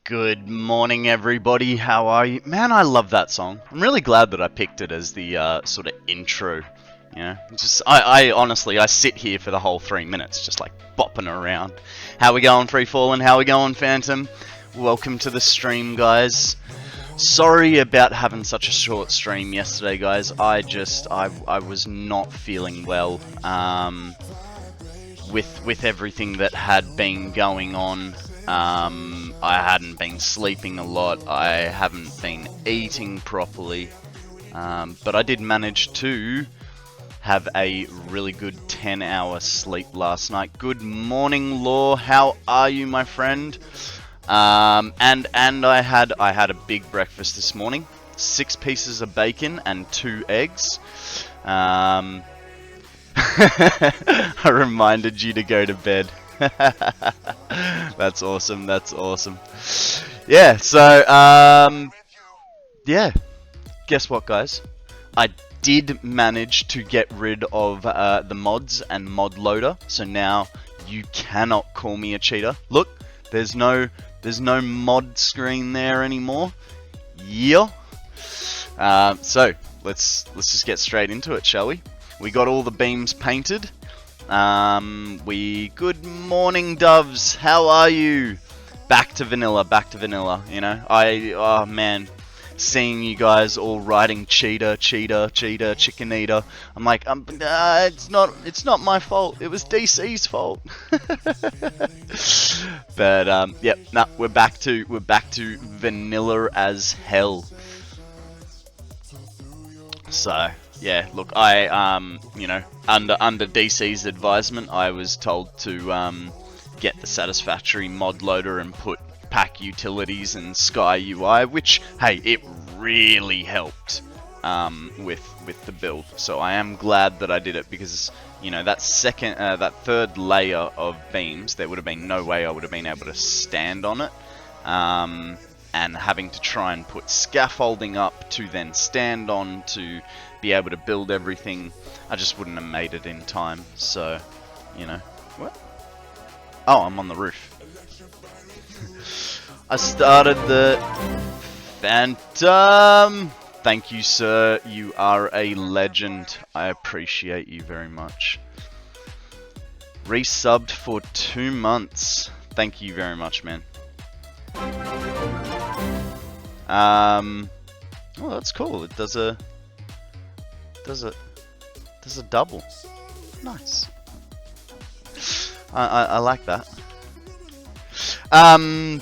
Good morning, everybody. How are you? Man, I love that song. I'm really glad that I picked it as the sort of intro. You know, I honestly, I sit here for the whole 3 minutes, just like bopping around. How we going, Free Fallen? How we going, Phantom? Welcome to the stream, guys. Sorry about having such a short stream yesterday, guys. I was not feeling well. With everything that had been going on. I hadn't been sleeping a lot, I haven't been eating properly, but I did manage to have a really good 10-hour sleep last night. Good morning, Law, how are you, my friend? And I had a big breakfast this morning, 6 pieces of bacon and 2 eggs. I reminded you to go to bed. That's awesome, that's awesome. Yeah, so, yeah, guess what, guys? I did manage to get rid of the mods and mod loader, so now you cannot call me a cheater. Look, there's no mod screen there anymore. Yeah. So let's just get straight into it, shall we? We got all the beams painted. Good morning, doves. How are you? Back to vanilla, you know. Oh man, seeing you guys all writing cheetah, chicken eater. I'm like, it's not my fault. It was DC's fault. But yep, nah, we're back to vanilla as hell. So yeah, look, you know, under DC's advisement, I was told to get the Satisfactory mod loader and put pack utilities and Sky UI, which, hey, it really helped with the build. So I am glad that I did it, because, you know, that third layer of beams, there would have been no way I would have been able to stand on it. And having to try and put scaffolding up to then stand on to be able to build everything, I just wouldn't have made it in time. So, you know, what? Oh, I'm on the roof. I started the Phantom. Thank you, sir. You are a legend. I appreciate you very much. Resubbed for 2 months. Thank you very much, man. Well, that's cool. It does a double. Nice. I like that. I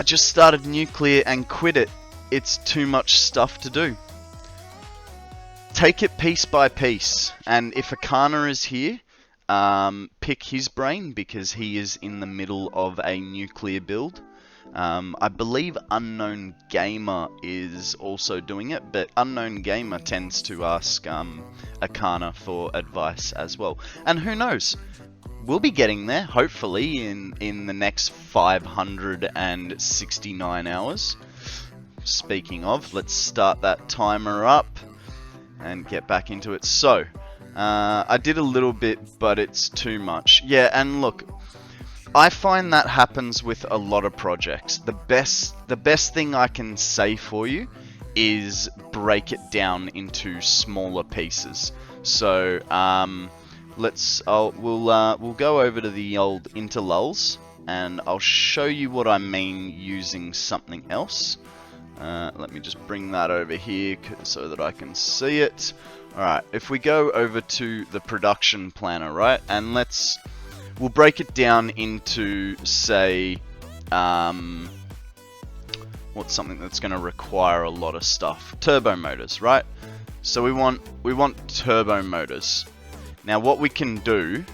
just started nuclear and quit it. It's too much stuff to do. Take it piece by piece, and if Akana is here, pick his brain, because he is in the middle of a nuclear build. I believe Unknown Gamer is also doing it, but Unknown Gamer tends to ask Akana for advice as well. And who knows? We'll be getting there, hopefully, in the next 569 hours. Speaking of, let's start that timer up and get back into it. So, I did a little bit, but it's too much. Yeah, and look, I find that happens with a lot of projects. The best thing I can say for you is break it down into smaller pieces. So we'll go over to the old interlulls, and I'll show you what I mean using something else. Let me just bring that over here so that I can see it. Alright, if we go over to the production planner, right, and we'll break it down into, say, what's something that's going to require a lot of stuff? Turbo motors, right? So we want turbo motors. Now what we can do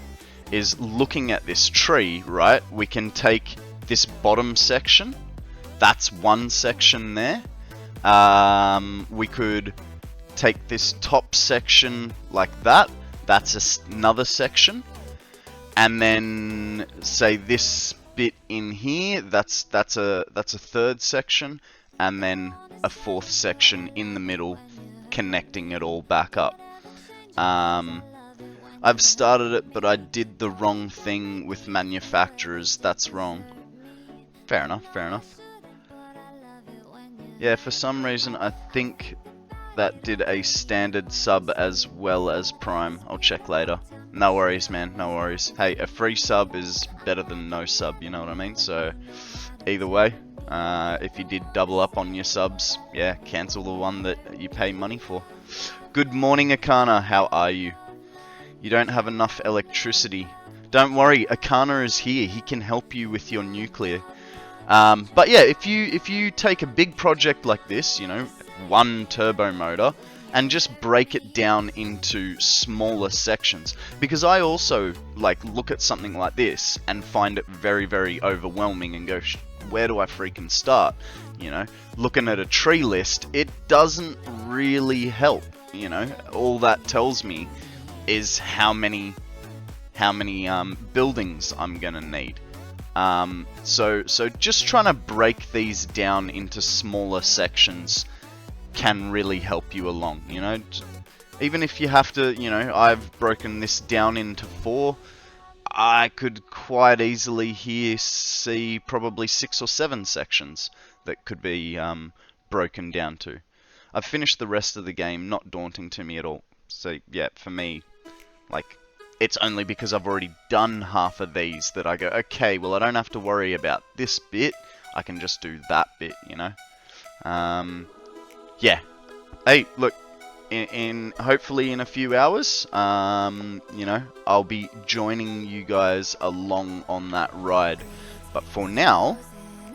is, looking at this tree, right, we can take this bottom section, that's one section there. We could take this top section like that, that's another section. And then, say, this bit in here, that's a third section, and then a fourth section in the middle, connecting it all back up. I've started it, but I did the wrong thing with manufacturers. That's wrong. Fair enough, fair enough. Yeah, for some reason I think that did a standard sub as well as Prime. I'll check later. No worries, man, no worries. Hey, a free sub is better than no sub, you know what I mean? So, either way, if you did double up on your subs, yeah, cancel the one that you pay money for. Good morning, Akana, how are you? You don't have enough electricity. Don't worry, Akana is here, he can help you with your nuclear. But yeah, if you take a big project like this, you know, one turbo motor, and just break it down into smaller sections, because I also like look at something like this and find it very, very overwhelming and go, where do I freaking start? You know, looking at a tree list, it doesn't really help. You know, all that tells me is how many buildings I'm gonna need. So just trying to break these down into smaller sections can really help you along, you know. Even if you have to, you know, I've broken this down into 4, I could quite easily here see probably 6 or 7 sections that could be broken down to. I've finished the rest of the game, not daunting to me at all. So yeah, for me, like, it's only because I've already done half of these that I go, okay, well I don't have to worry about this bit, I can just do that bit, you know? Yeah. Hey, look, in hopefully in a few hours, you know, I'll be joining you guys along on that ride. But for now,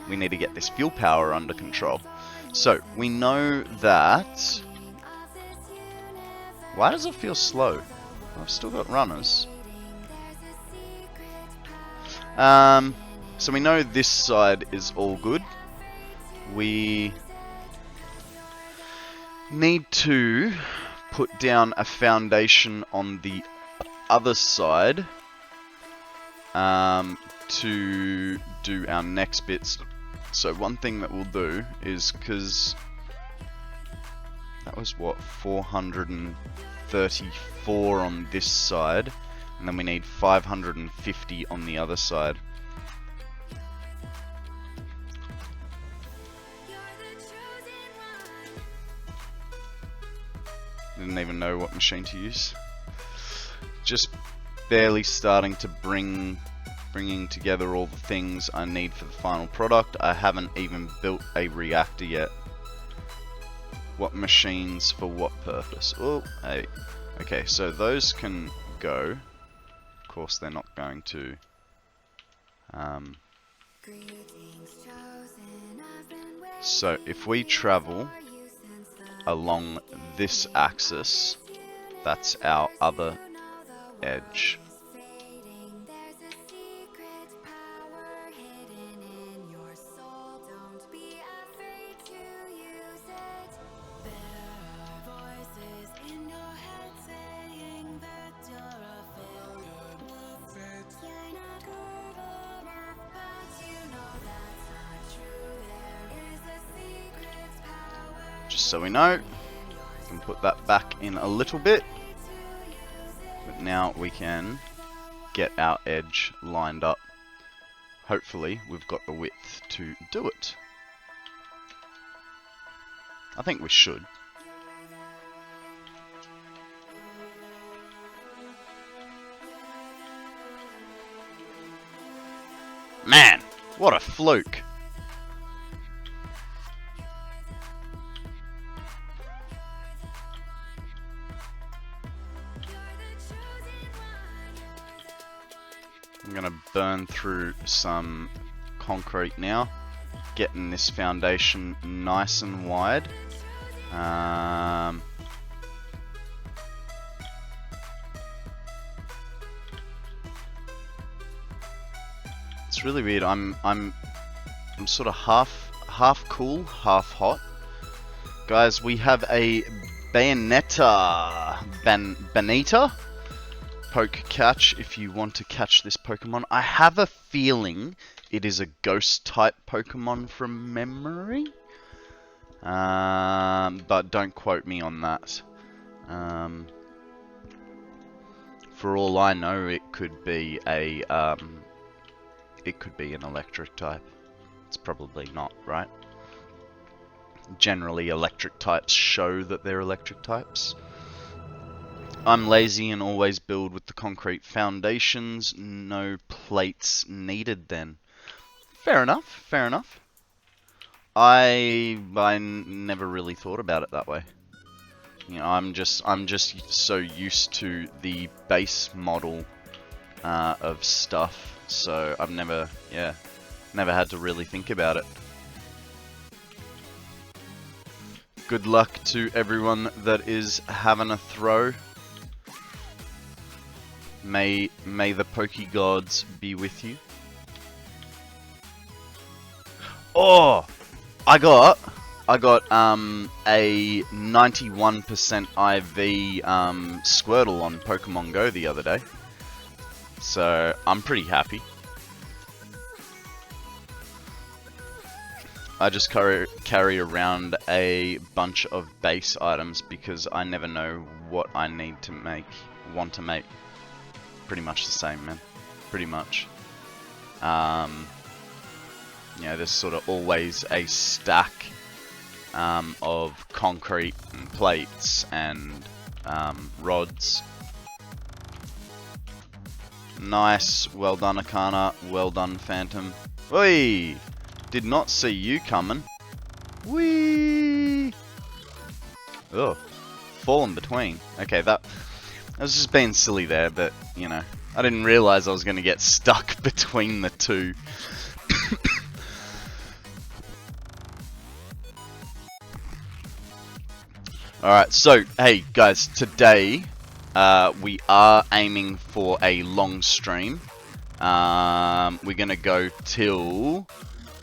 we need to get this fuel power under control. So, we know that... Why does it feel slow? I've still got runners. So we know this side is all good. We need to put down a foundation on the other side to do our next bits. So one thing that we'll do is, because that was what, 434 on this side, and then we need 550 on the other side. Didn't even know what machine to use. Just barely starting to bringing together all the things I need for the final product. I haven't even built a reactor yet. What machines for what purpose? Oh, hey. Okay, so those can go. Of course, they're not going to. So if we travel along this axis, that's our other edge. Just so we know, we can put that back in a little bit, but now we can get our edge lined up. Hopefully we've got the width to do it. I think we should. Man, what a fluke. I'm gonna burn through some concrete now, getting this foundation nice and wide. It's really weird. I'm sort of half cool, half hot. Guys, we have a Banita poke catch if you want to catch this Pokemon. I have a feeling it is a ghost type Pokemon from memory. But don't quote me on that. For all I know, it could be an electric type. It's probably not, right? generally electric types show that they're electric types. I'm lazy and always build with the concrete foundations, no plates needed then. Fair enough, fair enough. I never really thought about it that way. You know, I'm just so used to the base model of stuff, so I've never had to really think about it. Good luck to everyone that is having a throw. May the Pokey Gods be with you. Oh, I got a 91% IV Squirtle on Pokemon Go the other day, so I'm pretty happy. I just carry around a bunch of base items because I never know what I want to make. Pretty much the same, man. Pretty much. You know, there's sort of always a stack of concrete and plates and rods. Nice. Well done, Akana. Well done, Phantom. Oi! Did not see you coming. Whee! Oh, fall in between. Okay, that I was just being silly there, but, you know, I didn't realize I was going to get stuck between the two. Alright, so, hey, guys, today we are aiming for a long stream. We're going to go till,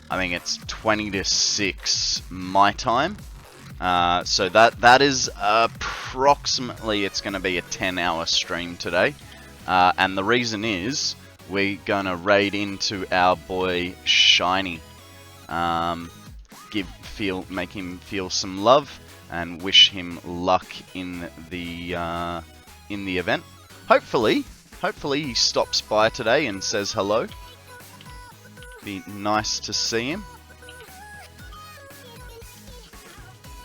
I think it's 20 to 6 my time. So that is approximately, it's going to be a 10-hour stream today. And the reason is, we're going to raid into our boy Shiny. Make him feel some love, and wish him luck in the event. Hopefully he stops by today and says hello. Be nice to see him.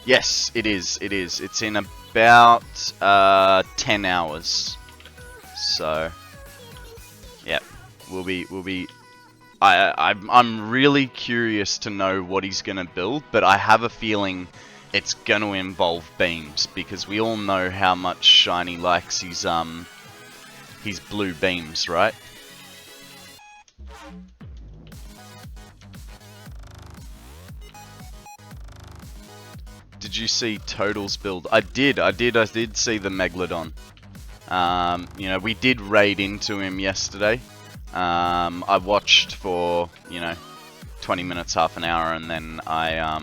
Yes, it is. It's in about 10 hours. So, yeah, we'll be. I'm really curious to know what he's gonna build, but I have a feeling it's gonna involve beams, because we all know how much Shiny likes his blue beams, right? Did you see Total's build? I did see the Megalodon. You know, we did raid into him yesterday. I watched for, you know, 20 minutes, half an hour, and then I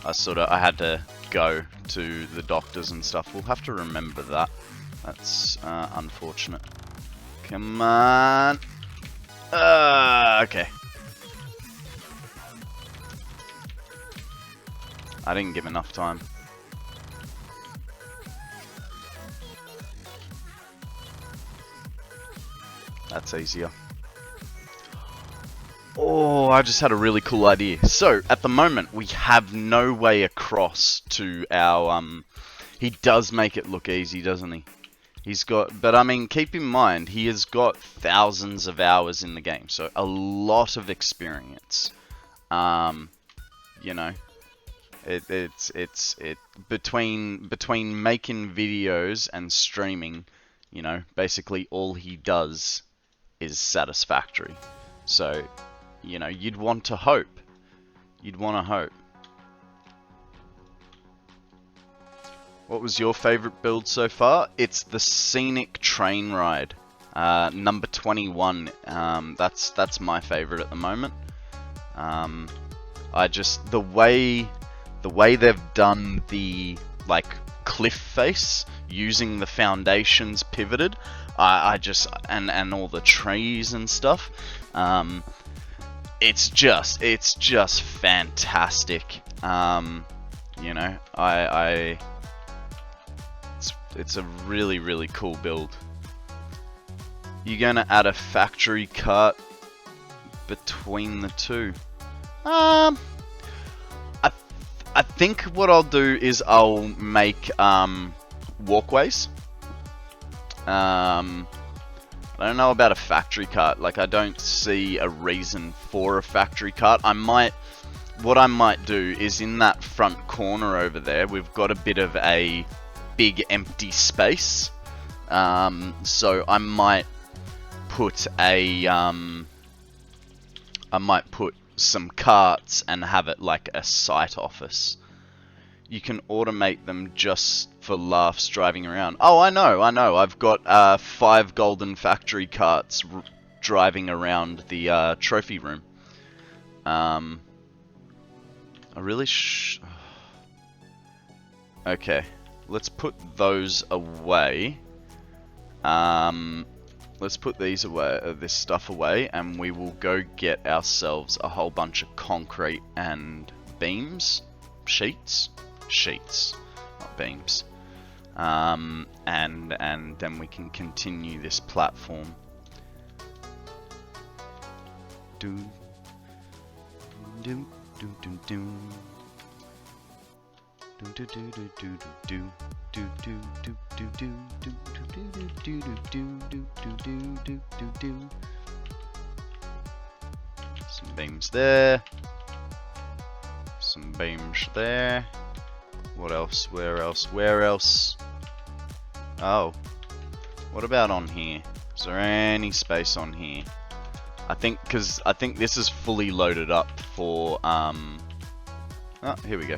had to go to the doctors and stuff. We'll have to remember that. That's unfortunate. Come on. Okay. I didn't give enough time. That's easier. Oh, I just had a really cool idea. So, at the moment, we have no way across to our, he does make it look easy, doesn't he? He's got, but I mean, keep in mind, he has got thousands of hours in the game, so a lot of experience. You know, it's between making videos and streaming, you know, basically all he does is Satisfactory. So, you know, you'd want to hope. What was your favorite build so far? It's the Scenic Train Ride, number 21. That's my favorite at the moment. I just, the way they've done the like cliff face using the foundations pivoted, I just, and all the trees and stuff, it's just fantastic. You know, it's a really cool build. You're gonna add a factory cart between the two? I I think what I'll do is I'll make walkways. I don't know about a factory cart. Like, I don't see a reason for a factory cart. What I might do is in that front corner over there, we've got a bit of a big empty space. So I might put some carts and have it like a site office. You can automate them just for laughs driving around. Oh, I know. I've got 5 golden factory carts driving around the trophy room. I really okay, let's put those away. Let's put these away, this stuff away, and we will go get ourselves a whole bunch of concrete and beams, sheets, not beams, and then we can continue this platform. Do do do do do. Some beams there. Some beams there. What else? Where else? Oh. What about on here? Is there any space on here? I think this is fully loaded up for oh, here we go.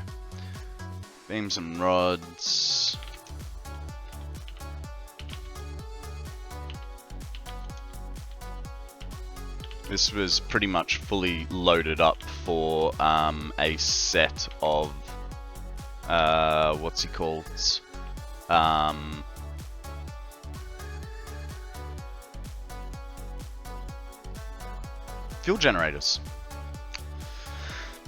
Beams and rods. This was pretty much fully loaded up for a set of what's it called? Fuel generators.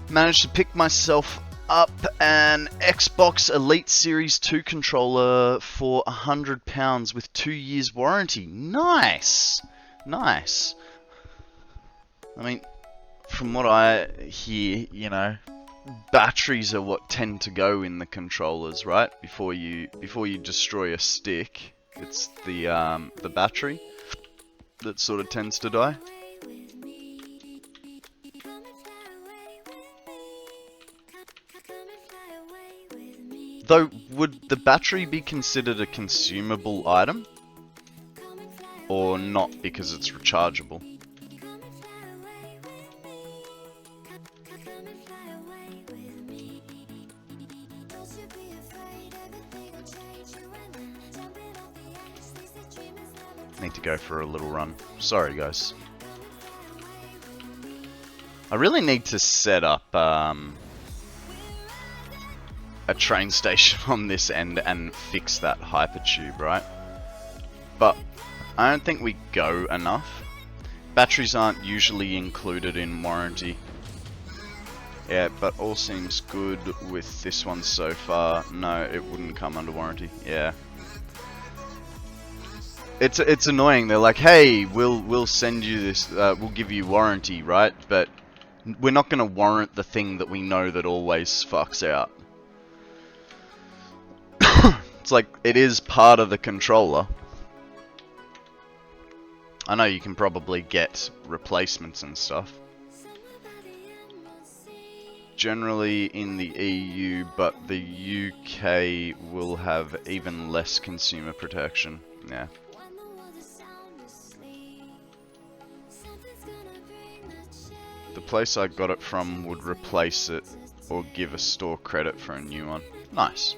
Managed to pick myself up an Xbox Elite Series 2 controller for £100 with 2 years warranty. Nice! Nice. I mean, from what I hear, you know, batteries are what tend to go in the controllers, right? Before you destroy a stick, it's the battery that sort of tends to die. Though, would the battery be considered a consumable item? Or not because it's rechargeable? Need to go for a little run. Sorry, guys. I really need to set up a train station on this end and fix that hypertube, right? But I don't think we go enough. Batteries aren't usually included in warranty. Yeah, but all seems good with this one so far. No, it wouldn't come under warranty. Yeah. It's annoying. They're like, hey, we'll send you this, we'll give you warranty, right? But we're not gonna warrant the thing that we know that always fucks out. It's like, it is part of the controller. I know you can probably get replacements and stuff. Generally in the EU, but the UK will have even less consumer protection. Yeah. The place I got it from would replace it or give a store credit for a new one. Nice.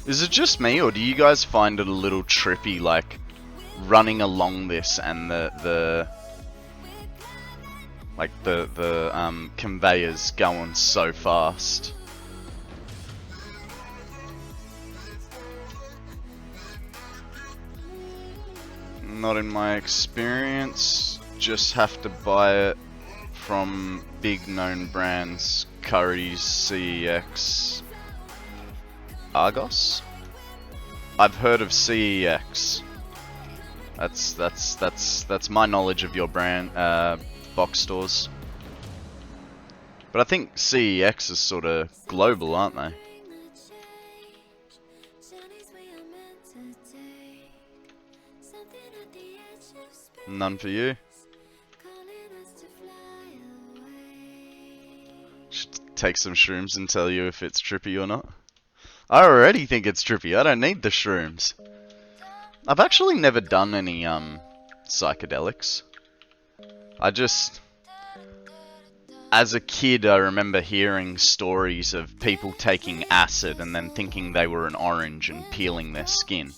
Is it just me, or do you guys find it a little trippy, like, running along this and the conveyors going so fast? Not in my experience. Just have to buy it from big known brands, Curry's, CEX, Argos? I've heard of CEX. That's my knowledge of your brand, box stores. But I think CEX is sort of global, aren't they? None for you? Should take some shrooms and tell you if it's trippy or not. I already think it's trippy. I don't need the shrooms. I've actually never done any psychedelics. As a kid, I remember hearing stories of people taking acid and then thinking they were an orange and peeling their skin.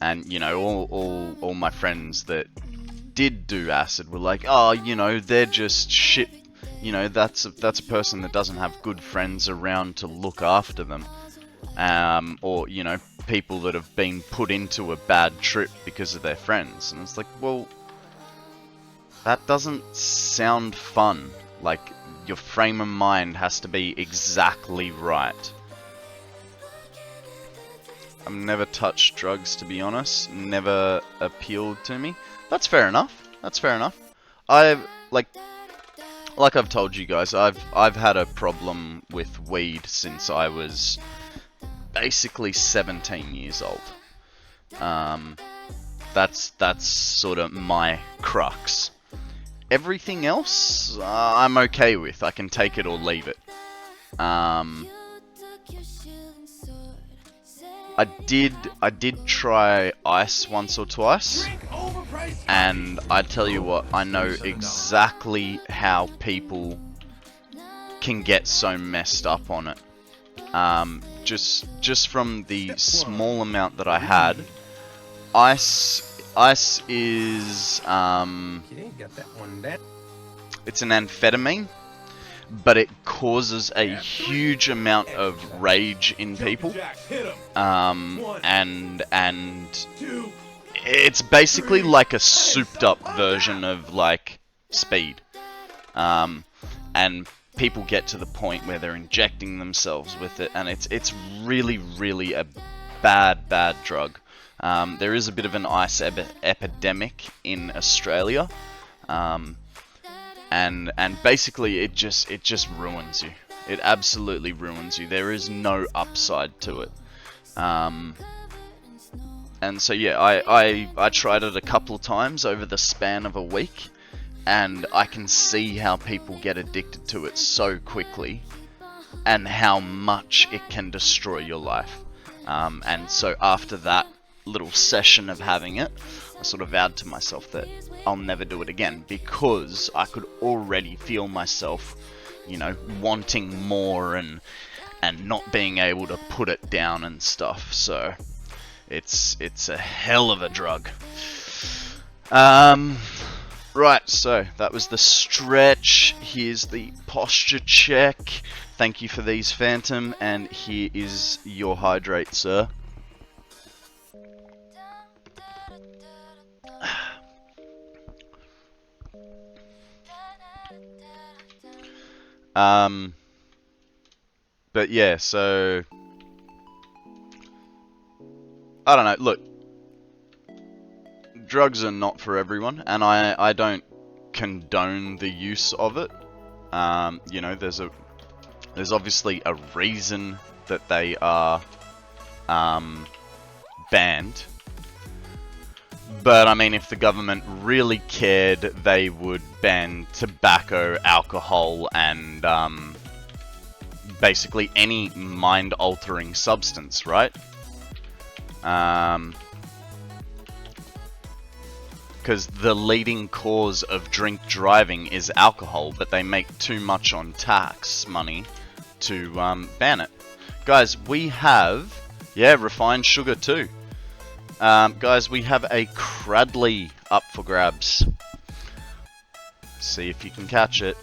And, you know, all my friends that did do acid were like, oh, you know, they're just shit. You know, that's a person that doesn't have good friends around to look after them. Or, you know, people that have been put into a bad trip because of their friends. And it's like, well, that doesn't sound fun. Like, your frame of mind has to be exactly right. I've never touched drugs, to be honest. Never appealed to me. That's fair enough. That's fair enough. Like I've told you guys, I've had a problem with weed since I was basically 17 years old. That's sort of my crux. Everything else, I'm okay with. I can take it or leave it. I did try ice once or twice, and I tell you what, I know exactly how people can get so messed up on it. Just from the small amount that I had, ice is it's an amphetamine, but it causes a huge amount of rage in people, and it's basically like a souped up version of like speed, and people get to the point where they're injecting themselves with it, and it's really a bad drug. There is a bit of an ice epidemic in Australia, and basically it just ruins you. It absolutely ruins you. There is no upside to it. And so yeah, I tried it a couple of times over the span of a week, and I can see how people get addicted to it so quickly, and how much it can destroy your life. And so after that little session of having it, I sort of vowed to myself that I'll never do it again, because I could already feel myself, you know, wanting more and not being able to put it down and stuff. So it's a hell of a drug. Right, so that was the stretch. Here's the posture check. Thank you for these, Phantom, and here is your hydrate, sir. But yeah, so I don't know, look, drugs are not for everyone, and I don't condone the use of it. You know, there's obviously a reason that they are banned. But I mean, if the government really cared, they would ban tobacco, alcohol, and basically any mind-altering substance, right? Because the leading cause of drink driving is alcohol, but they make too much on tax money to ban it. Guys, we have, yeah, refined sugar too. Guys, we have a Cradley up for grabs. See if you can catch it.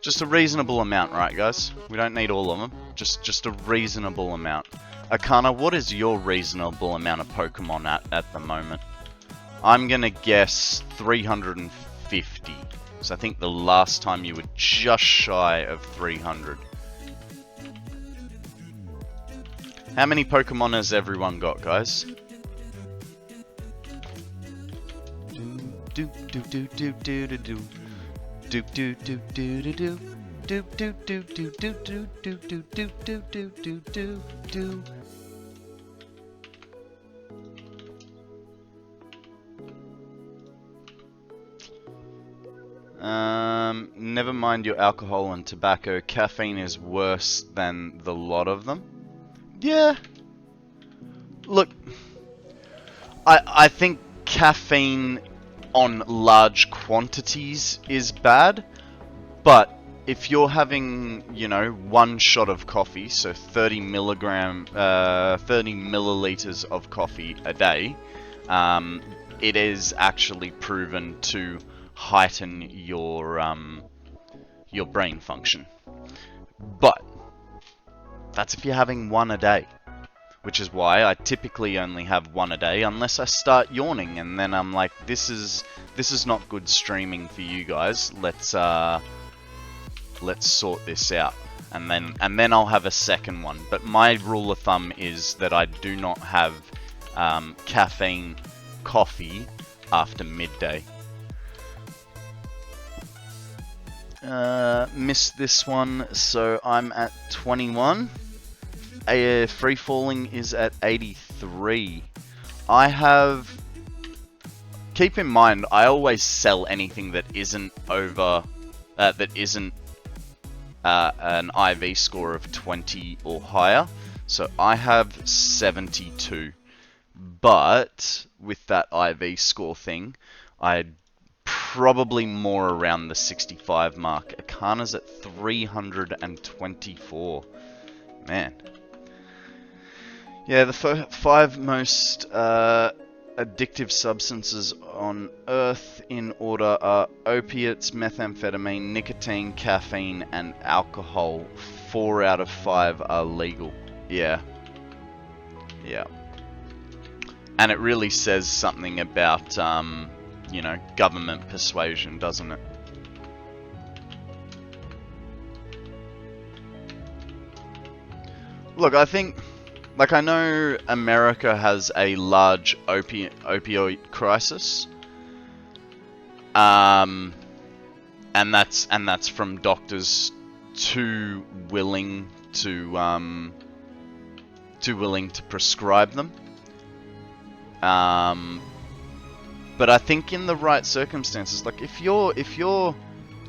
Just a reasonable amount, right, guys? We don't need all of them. Just a reasonable amount. Akana, what is your reasonable amount of Pokemon at the moment? I'm gonna guess 350. So I think the last time you were just shy of 300. How many Pokemon has everyone got, guys? Never mind your alcohol and tobacco. Caffeine is worse than the lot of them. Yeah. Look, I think caffeine on large quantities is bad, but if you're having, you know, one shot of coffee, so 30 milliliters of coffee a day, it is actually proven to heighten your brain function. But that's if you're having one a day, which is why I typically only have one a day, unless I start yawning, and then I'm like, this is not good streaming for you guys. Let's sort this out, and then I'll have a second one. But my rule of thumb is that I do not have caffeine coffee after midday. Missed this one, so I'm at 21. Free falling is at 83. I have... Keep in mind, I always sell anything that isn't over... that isn't an IV score of 20 or higher. So I have 72. But with that IV score thing, I'd probably more around the 65 mark. Akana's at 324. Man. Yeah, the 5 most addictive substances on Earth in order are opiates, methamphetamine, nicotine, caffeine, and alcohol. 4 out of 5 are legal. Yeah. Yeah. And it really says something about, you know, government persuasion, doesn't it? Look, I think... Like, I know America has a large opioid crisis, and that's from doctors too willing to prescribe them. But I think in the right circumstances, like if you're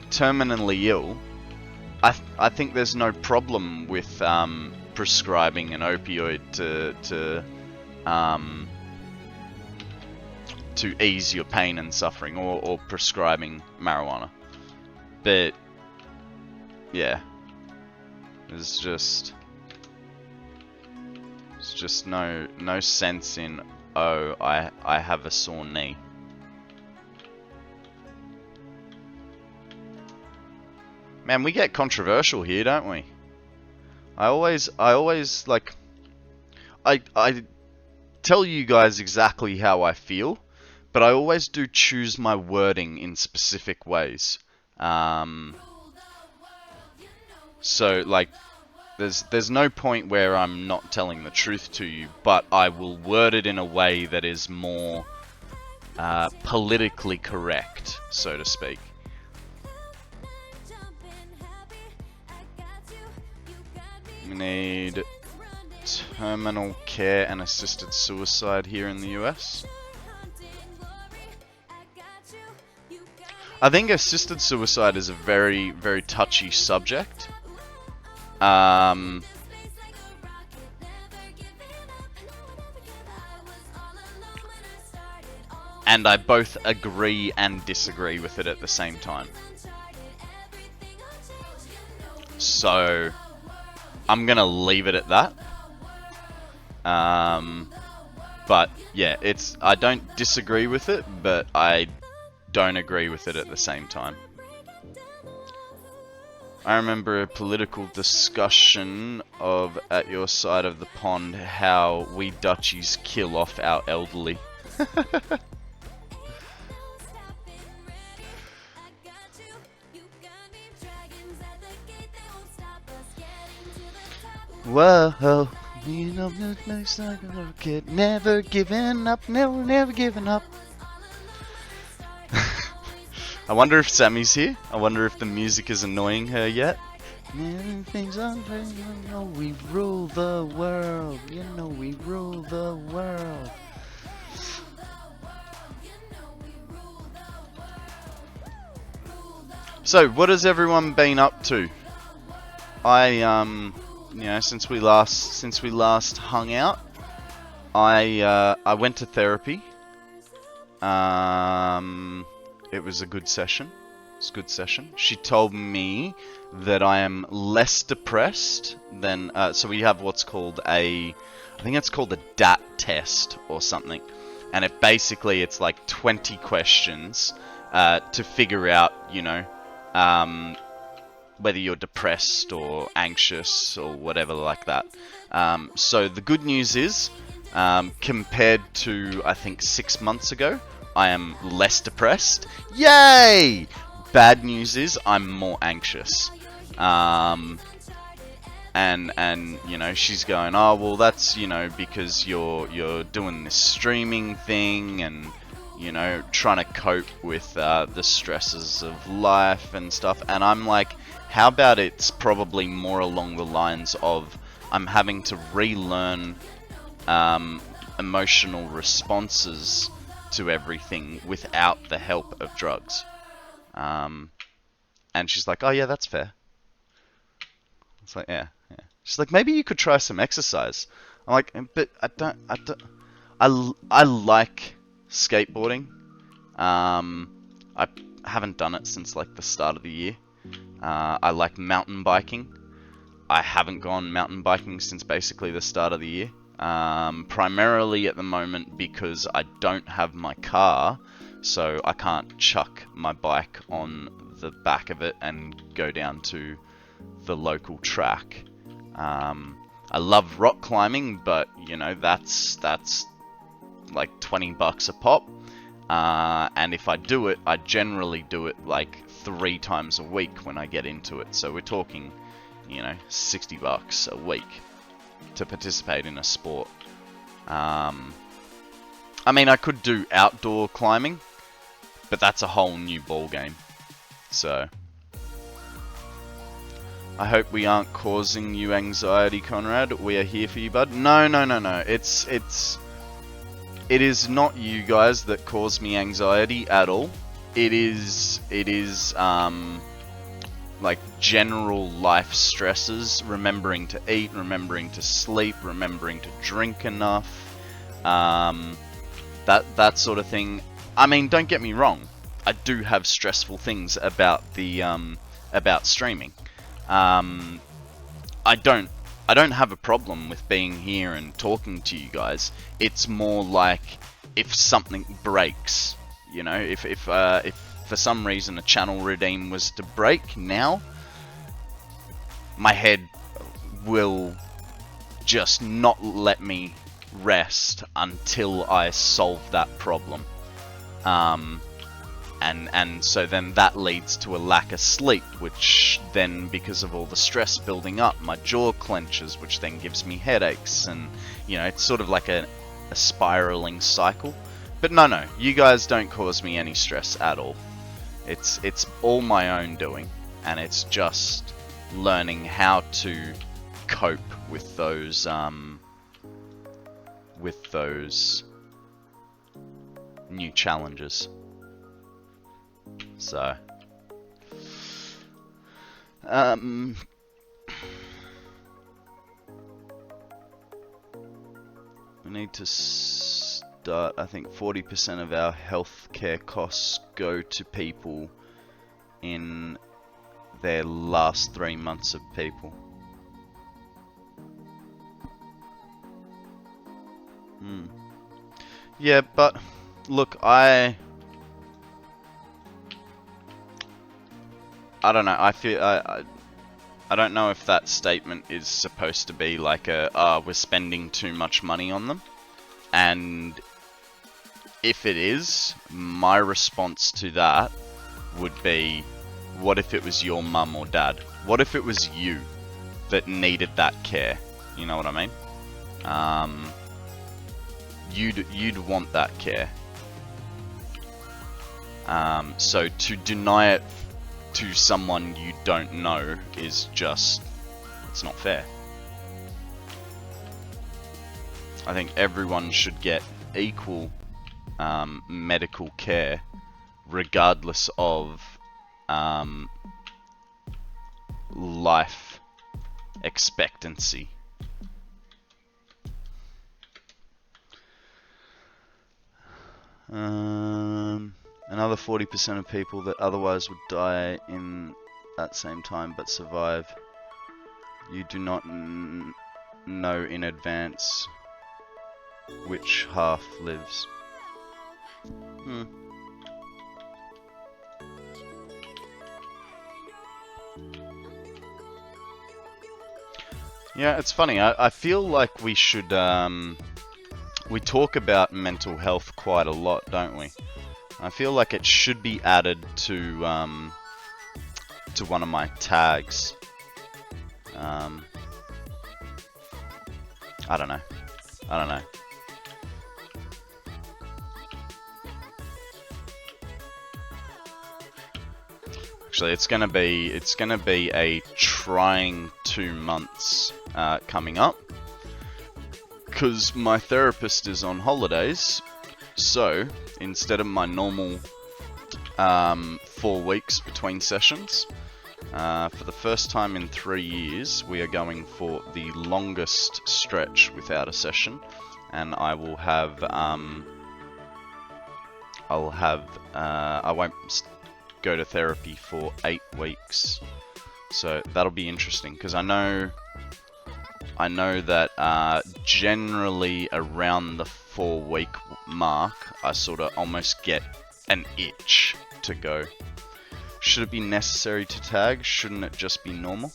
terminally ill, I think there's no problem with prescribing an opioid to ease your pain and suffering, or prescribing marijuana. But yeah, there's just no sense in, oh, I have a sore knee. Man, we get controversial here, don't we? I always like, I tell you guys exactly how I feel, but I always do choose my wording in specific ways. So like, there's no point where I'm not telling the truth to you, but I will word it in a way that is more politically correct, so to speak. We need terminal care and assisted suicide here in the US. I think assisted suicide is a very, very touchy subject. And I both agree and disagree with it at the same time. So I'm gonna leave it at that. But yeah, I don't disagree with it, but I don't agree with it at the same time. I remember a political discussion of, at your side of the pond, how we Dutchies kill off our elderly. Whoa, you know, looks like a little kid, never giving up, never giving up. I wonder if Sammy's here. I wonder if the music is annoying her yet. Things on, you know we rule the world. You know we rule the world. So, what has everyone been up to? You know, since we last hung out, I went to therapy. It was a good session. It's a good session. She told me that I am less depressed than so we have what's called I think it's called a DAT test or something, and it's like 20 questions to figure out, you know, whether you're depressed or anxious or whatever like that. So the good news is, compared to I think 6 months ago, I am less depressed. Yay! Bad news is I'm more anxious. And you know, she's going, oh well, that's, you know, because you're doing this streaming thing and, you know, trying to cope with the stresses of life and stuff. And I'm like, how about it's probably more along the lines of I'm having to relearn emotional responses to everything without the help of drugs. And she's like, oh yeah, that's fair. It's like, yeah. She's like, maybe you could try some exercise. I'm like, but I like skateboarding. I haven't done it since like the start of the year. I like mountain biking. I haven't gone mountain biking since basically the start of the year. Primarily at the moment because I don't have my car, so I can't chuck my bike on the back of it and go down to the local track. I love rock climbing, but you know, that's like $20 a pop. And if I do it, I generally do it like 3 times a week when I get into it. So we're talking, you know, $60 a week to participate in a sport. I mean, I could do outdoor climbing, but that's a whole new ball game. So I hope we aren't causing you anxiety, Konrad. We are here for you, bud. No. It is not you guys that cause me anxiety at all. It is like general life stresses, remembering to eat, remembering to sleep, remembering to drink enough, that sort of thing. I mean, don't get me wrong, I do have stressful things about the about streaming. I don't have a problem with being here and talking to you guys. It's more like if something breaks, you know, if for some reason a channel redeem was to break now, my head will just not let me rest until I solve that problem. And so then that leads to a lack of sleep, which then, because of all the stress building up, my jaw clenches, which then gives me headaches, and you know, it's sort of like a spiraling cycle. But no, you guys don't cause me any stress at all. It's all my own doing, and it's just learning how to cope with those new challenges. So we need to start. I think 40% of our healthcare costs go to people in their last 3 months of people. Yeah, but look, I don't know. I feel I don't know if that statement is supposed to be like we're spending too much money on them. And if it is, my response to that would be, what if it was your mum or dad? What if it was you that needed that care? You know what I mean? You'd want that care. So to deny it to someone you don't know is just, it's not fair. I think everyone should get equal medical care regardless of life expectancy. Another 40% of people that otherwise would die in that same time but survive. You do not know in advance which half lives. Yeah, it's funny. I feel like we should, we talk about mental health quite a lot, don't we? I feel like it should be added to one of my tags. I don't know. Actually, it's gonna be a trying 2 months coming up, because my therapist is on holidays. So instead of my normal 4 weeks between sessions, for the first time in 3 years, we are going for the longest stretch without a session, and I will have I won't go to therapy for 8 weeks. So that'll be interesting, because I know that generally around the 4-week mark, I sort of almost get an itch to go. Should it be necessary to tag? Shouldn't it just be normal?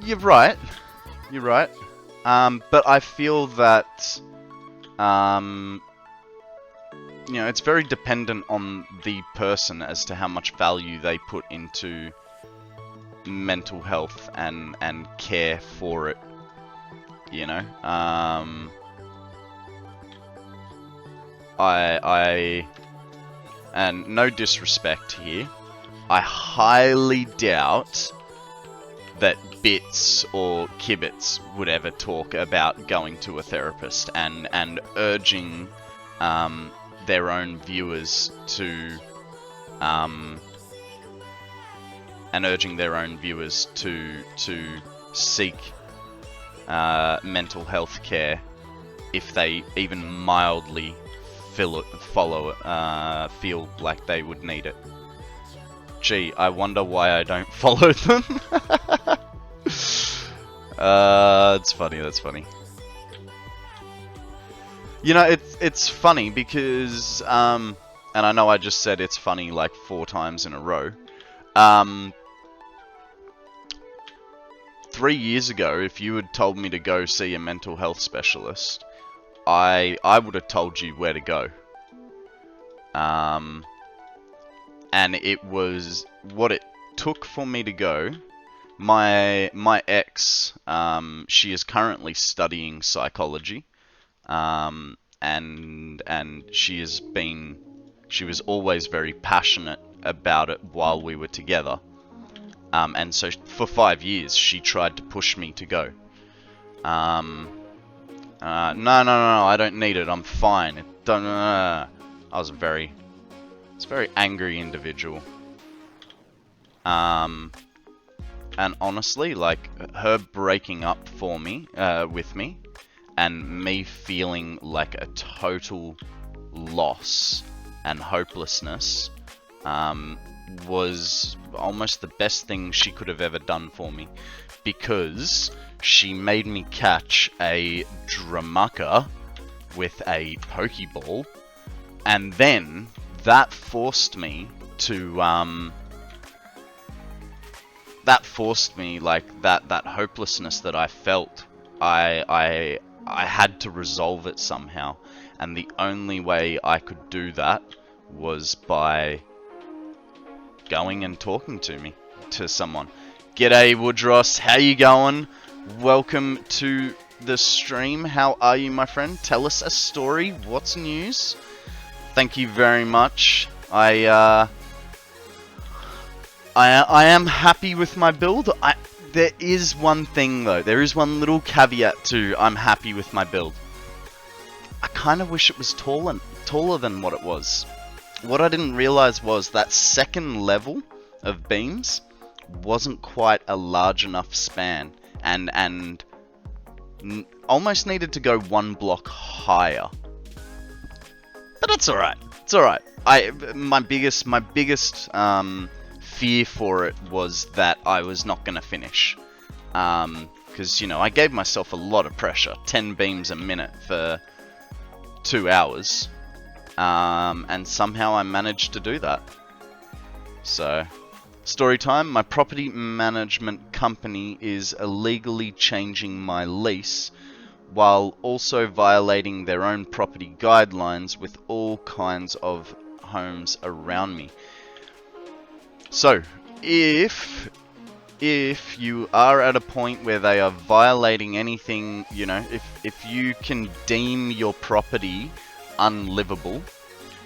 You're right. But I feel that, you know, it's very dependent on the person as to how much value they put into mental health and care for it, you know. And no disrespect here, I highly doubt that Bitz or Kibitz would ever talk about going to a therapist and urging their own viewers to seek mental health care if they even mildly feel like they would need it. Gee, I wonder why I don't follow them. It's funny. That's funny. You know, it's funny because, and I know I just said it's funny like 4 times in a row. 3 years ago, if you had told me to go see a mental health specialist, I would have told you where to go. And it was what it took for me to go. My ex, she is currently studying psychology. And she was always very passionate about it while we were together. And so for 5 years, she tried to push me to go. No, I don't need it. I'm fine. I was a very angry individual. And honestly, like, her breaking up for me, with me, and me feeling like a total loss and hopelessness, was almost the best thing she could have ever done for me, because she made me catch a Dramaka with a Pokeball, and then that forced me to, like, that hopelessness that I felt, I had to resolve it somehow, and the only way I could do that was by going and talking to someone. G'day Woodross, how you going? Welcome to the stream. How are you, my friend? Tell us a story. What's news? Thank you very much. I am happy with my build. There is one thing though. There is one little caveat to I'm happy with my build. I kind of wish it was taller than what it was. What I didn't realize was that second level of beams wasn't quite a large enough span, and almost needed to go one block higher. But that's all right. It's all right. My biggest fear for it was that I was not gonna finish, because you know I gave myself a lot of pressure. 10 beams a minute for 2 hours, and somehow I managed to do that. So, story time. My property management company is illegally changing my lease while also violating their own property guidelines with all kinds of homes around me. So, if you are at a point where they are violating anything, you know, if you can deem your property unlivable,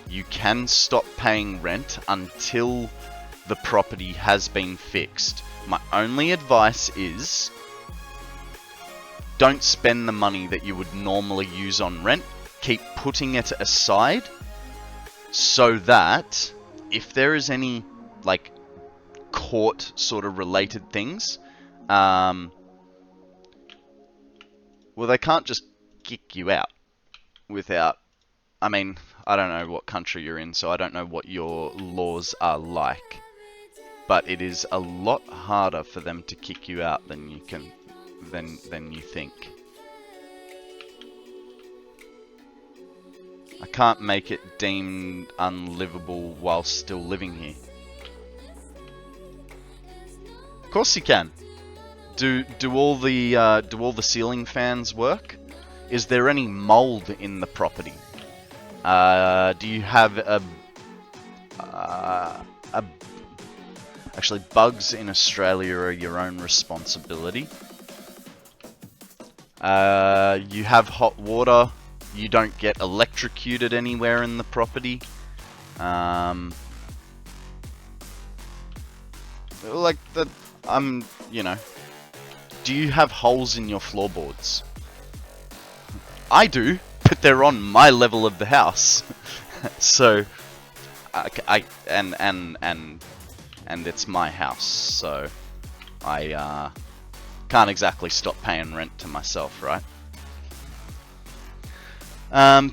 you can stop paying rent until the property has been fixed. My only advice is don't spend the money that you would normally use on rent. Keep putting it aside so that if there is any like court sort of related things, well, they can't just kick you out without, I mean, I don't know what country you're in, so I don't know what your laws are like, but it is a lot harder for them to kick you out than you think. I can't make it deemed unlivable while still living here. Of course you can. Do all the ceiling fans work? Is there any mold in the property? Do you have actually, bugs in Australia are your own responsibility. You have hot water. You don't get electrocuted anywhere in the property. Like the, you know, do you have holes in your floorboards? I do, but they're on my level of the house. So, and it's my house, so I can't exactly stop paying rent to myself, right?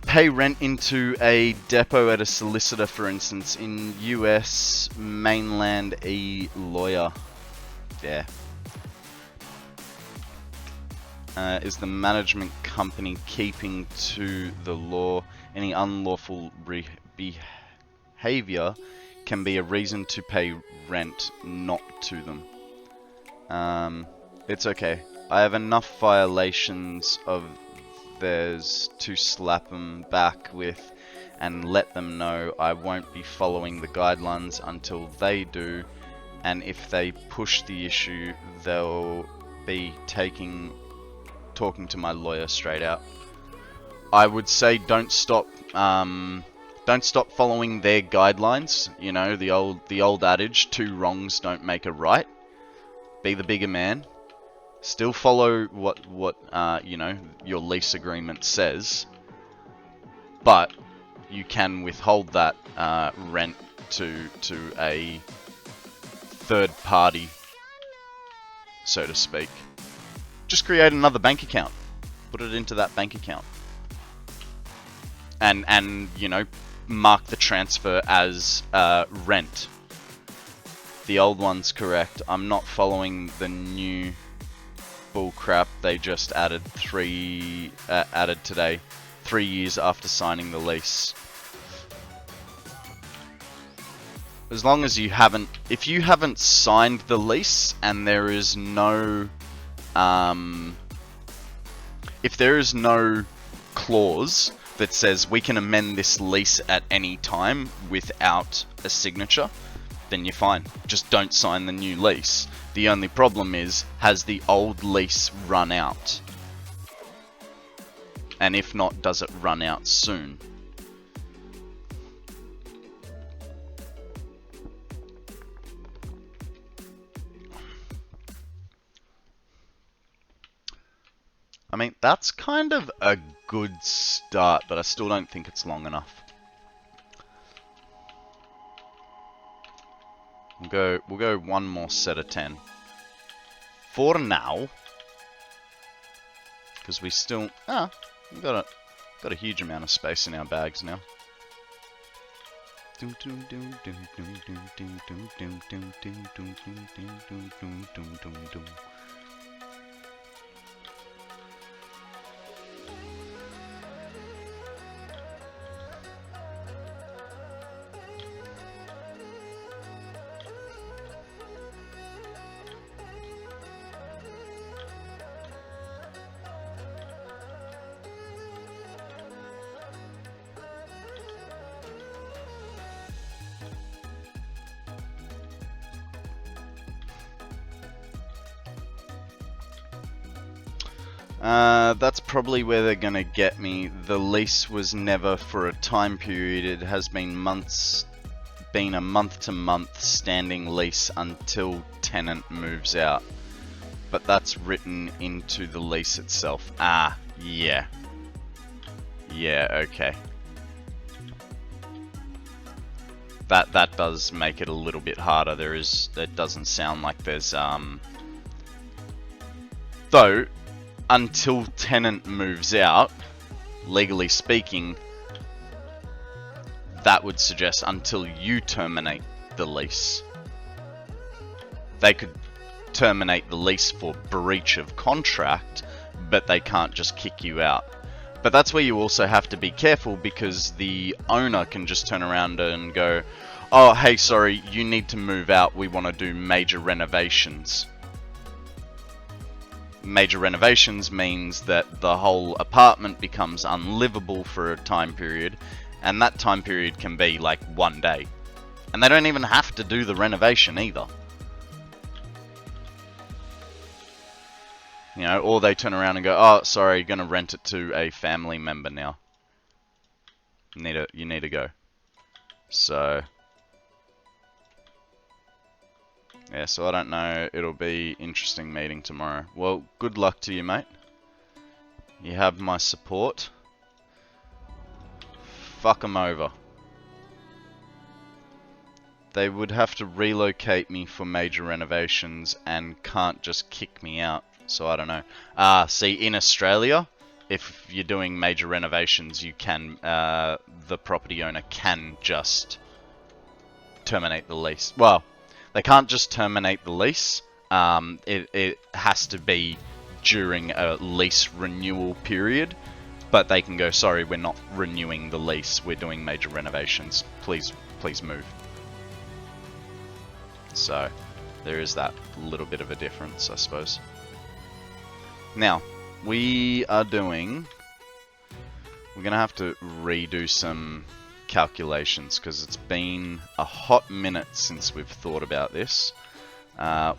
Pay rent into a depot at a solicitor, for instance, in US mainland lawyer. Yeah. Is the management company keeping to the law? Any unlawful behavior can be a reason to pay rent not to them. It's okay. I have enough violations of theirs to slap them back with and let them know I won't be following the guidelines until they do, and if they push the issue, they'll be talking to my lawyer straight out. I would say don't stop following their guidelines. You know, the old adage, 2 wrongs don't make a right. Be the bigger man. Still follow what you know, your lease agreement says, but you can withhold that rent to a third party, so to speak. Just create another bank account, put it into that bank account, and you know, mark the transfer as rent. The old one's correct. I'm not following the new bull crap they just added today, 3 years after signing the lease. As long as you haven't, if you haven't signed the lease and there is no, if there is no clause that says we can amend this lease at any time without a signature, then you're fine. Just don't sign the new lease. The only problem is, has the old lease run out? And if not, does it run out soon? I mean, that's kind of a good start, but I still don't think it's long enough. We'll go one more set of 10. For now. Because we still... we've got a huge amount of space in our bags now. That's probably where they're gonna get me. The lease was never for a time period. It has been a month-to-month standing lease until tenant moves out. But that's written into the lease itself. Ah, yeah. Yeah, okay. That does make it a little bit harder. It doesn't sound like there's though, until tenant moves out, legally speaking, that would suggest until you terminate the lease. They could terminate the lease for breach of contract, but they can't just kick you out. But that's where you also have to be careful, because the owner can just turn around and go, oh, hey, sorry, you need to move out, we want to do major renovations. Major renovations means that the whole apartment becomes unlivable for a time period, and that time period can be like 1 day. And they don't even have to do the renovation either. You know, or they turn around and go, oh, sorry, you're going to rent it to a family member now. You need to go. So... yeah, so I don't know. It'll be interesting meeting tomorrow. Well, good luck to you, mate. You have my support. Fuck them over. They would have to relocate me for major renovations and can't just kick me out. So I don't know. See, in Australia, if you're doing major renovations, you can, the property owner can just terminate the lease. Well, they can't just terminate the lease. It has to be during a lease renewal period. But they can go, sorry, we're not renewing the lease. We're doing major renovations. Please move. So, there is that little bit of a difference, I suppose. Now, we're going to have to redo some calculations, because it's been a hot minute since we've thought about this.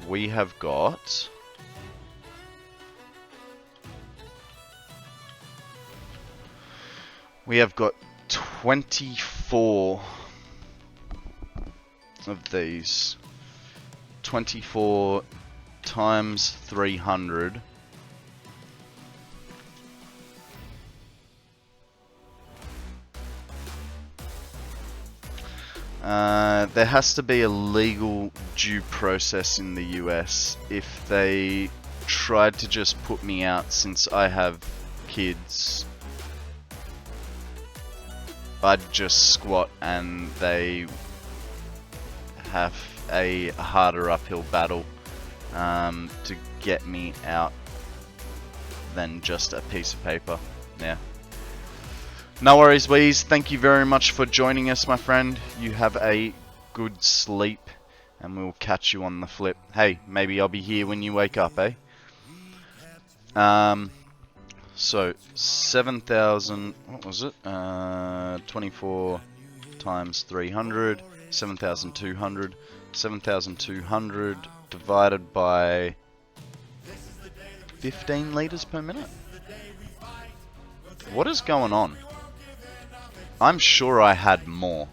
We have got... we have got 24 of these. 24 times 300. There has to be a legal due process in the US. If they tried to just put me out since I have kids, I'd just squat and they have a harder uphill battle to get me out than just a piece of paper. Yeah. No worries, Weez. Thank you very much for joining us, my friend. You have a good sleep, and we'll catch you on the flip. Hey, maybe I'll be here when you wake up, eh? So, 7,000... what was it? 24 times 300, 7,200. 7,200 divided by 15 litres per minute? What is going on? I'm sure I had more.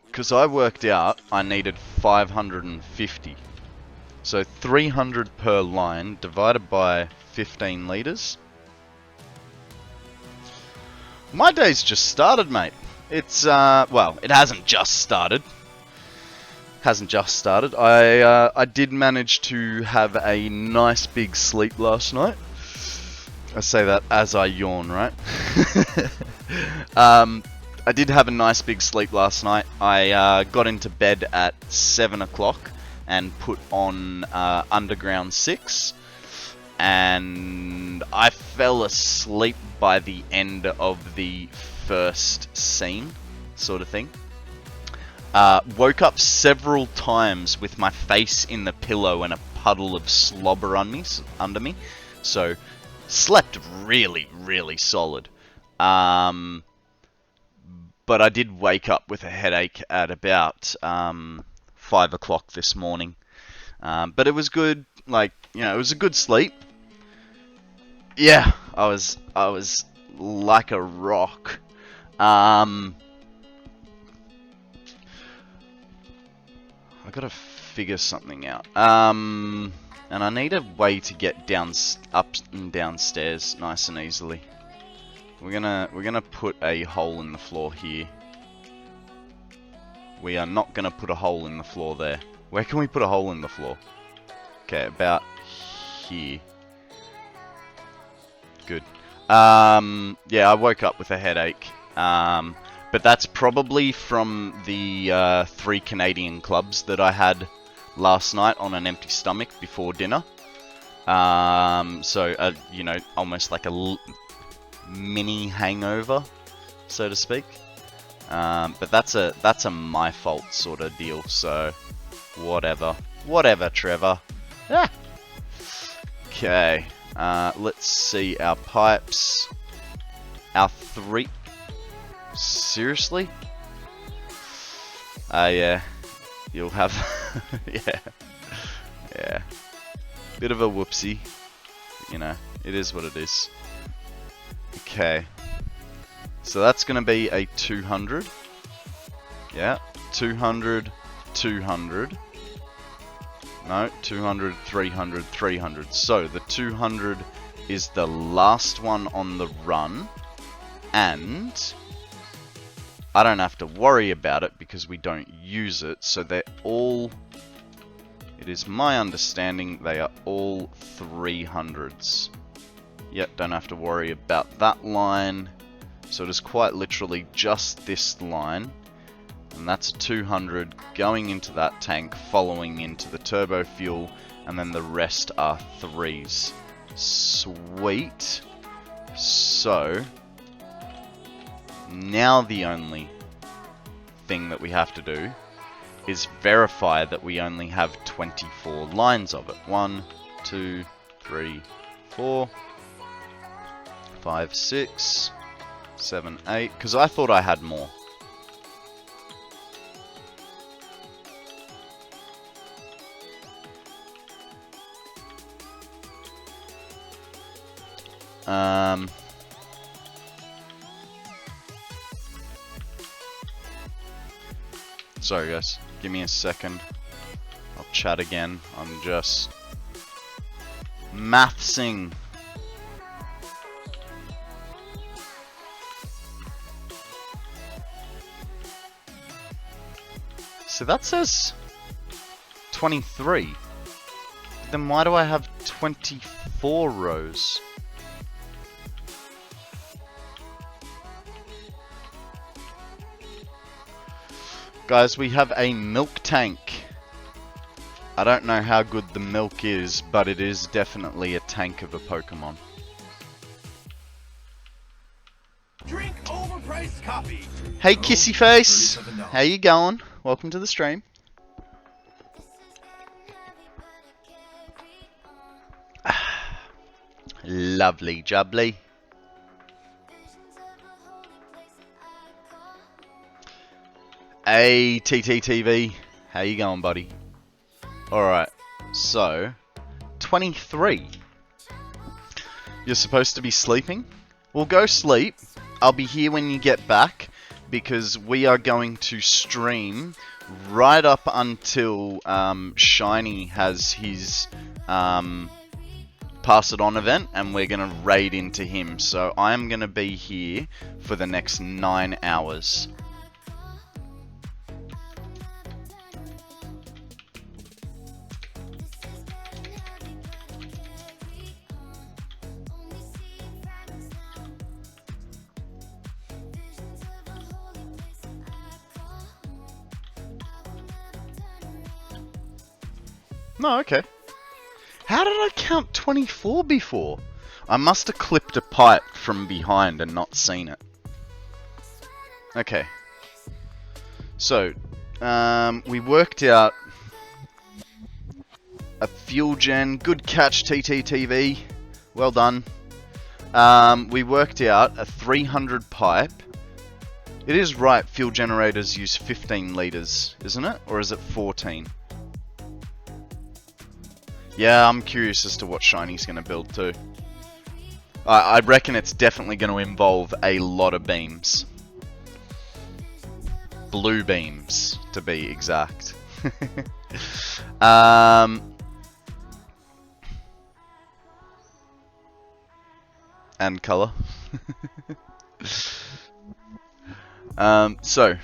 Because I worked out I needed 550. So 300 per line divided by 15 litres. My day's just started, mate. It's, well, it hasn't just started. I did manage to have a nice big sleep last night. I say that as I yawn, right? I did have a nice big sleep last night. I got into bed at 7 o'clock and put on Underground 6. And I fell asleep by the end of the first scene, sort of thing. Woke up several times with my face in the pillow and a puddle of slobber under me. So, slept really, really solid. But I did wake up with a headache at about 5 o'clock this morning. But it was good, like, you know, it was a good sleep. Yeah, I was like a rock. I gotta figure something out. And I need a way to get up and downstairs nice and easily. We're gonna put a hole in the floor here. We are not gonna put a hole in the floor there. Where can we put a hole in the floor? Okay, about here. Good. Yeah, I woke up with a headache. But that's probably from the 3 Canadian clubs that I had last night on an empty stomach before dinner. So, you know, almost like a mini hangover, so to speak. But that's a my fault sort of deal. So, whatever, Trevor. Ah. Okay. Let's see our pipes. Our 3. Seriously? Yeah. You'll have. Yeah. Bit of a whoopsie. You know, it is what it is. Okay. So that's going to be a 200. Yeah. 200, 200. No, 200, 300, 300. So the 200 is the last one on the run. And I don't have to worry about it because we don't use it. So they're all... It is my understanding they are all 300s. Yep, don't have to worry about that line. So it is quite literally just this line. And that's a 200 going into that tank, following into the turbo fuel, and then the rest are 3s. Sweet. So, now the only thing that we have to do is verify that we only have 24 lines of it. 1, 2, 3, 4, 5, 6, 7, 8, because I thought I had more. Sorry guys, give me a second. I'll chat again. I'm just mathsing. So that says 23. Then why do I have 24 rows? Guys, we have a milk tank. I don't know how good the milk is, but it is definitely a tank of a Pokemon. Drink overpriced coffee. Hey Kissy Face, how you going? Welcome to the stream. Lovely jubbly. Hey, TTTV. How you going, buddy? Alright, so 23. You're supposed to be sleeping? Well, go sleep. I'll be here when you get back, because we are going to stream right up until Shiny has his Pass It On event, and we're going to raid into him. So I'm going to be here for the next 9 hours. No, okay. How did I count 24 before? I must have clipped a pipe from behind and not seen it. Okay. So, we worked out a fuel gen. Good catch, TTTV. Well done. We worked out a 300 pipe. It is right, fuel generators use 15 litres, isn't it? Or is it 14? Yeah, I'm curious as to what Shiny's going to build too. I reckon it's definitely going to involve a lot of beams. Blue beams, to be exact. And colour. So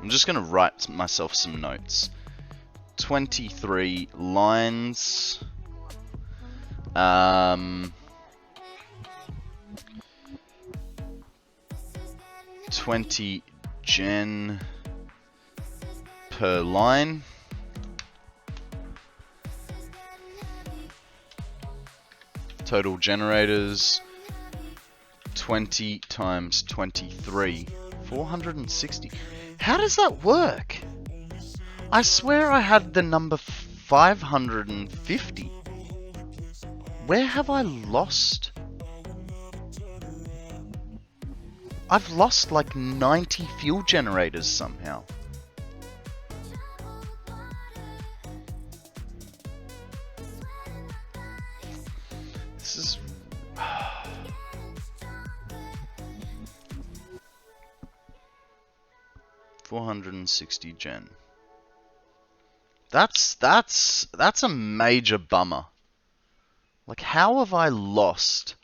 I'm just going to write myself some notes. 23 lines. 20 gen per line. Total generators 20 times 23. 460. How does that work? I swear I had the number 550. Where have I lost? I've lost like 90 fuel generators somehow. This is... 460 gen. That's a major bummer. Like, how have I lost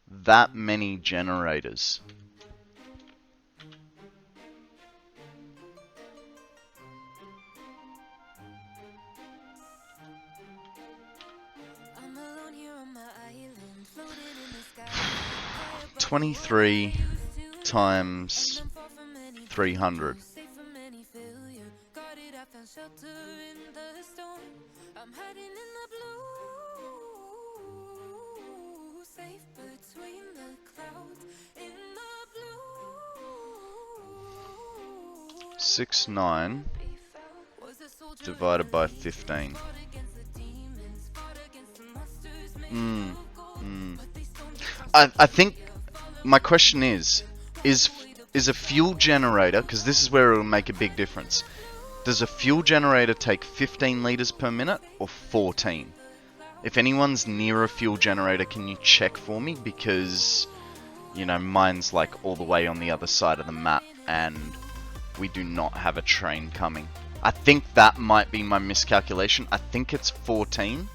that many generators? $23 times 300. $6.9 divided by 15. I think my question is a fuel generator, because this is where it will make a big difference. Does a fuel generator take 15 litres per minute or 14? If anyone's near a fuel generator, can you check for me? Because, you know, mine's like all the way on the other side of the map and we do not have a train coming. I think that might be my miscalculation. I think it's 14,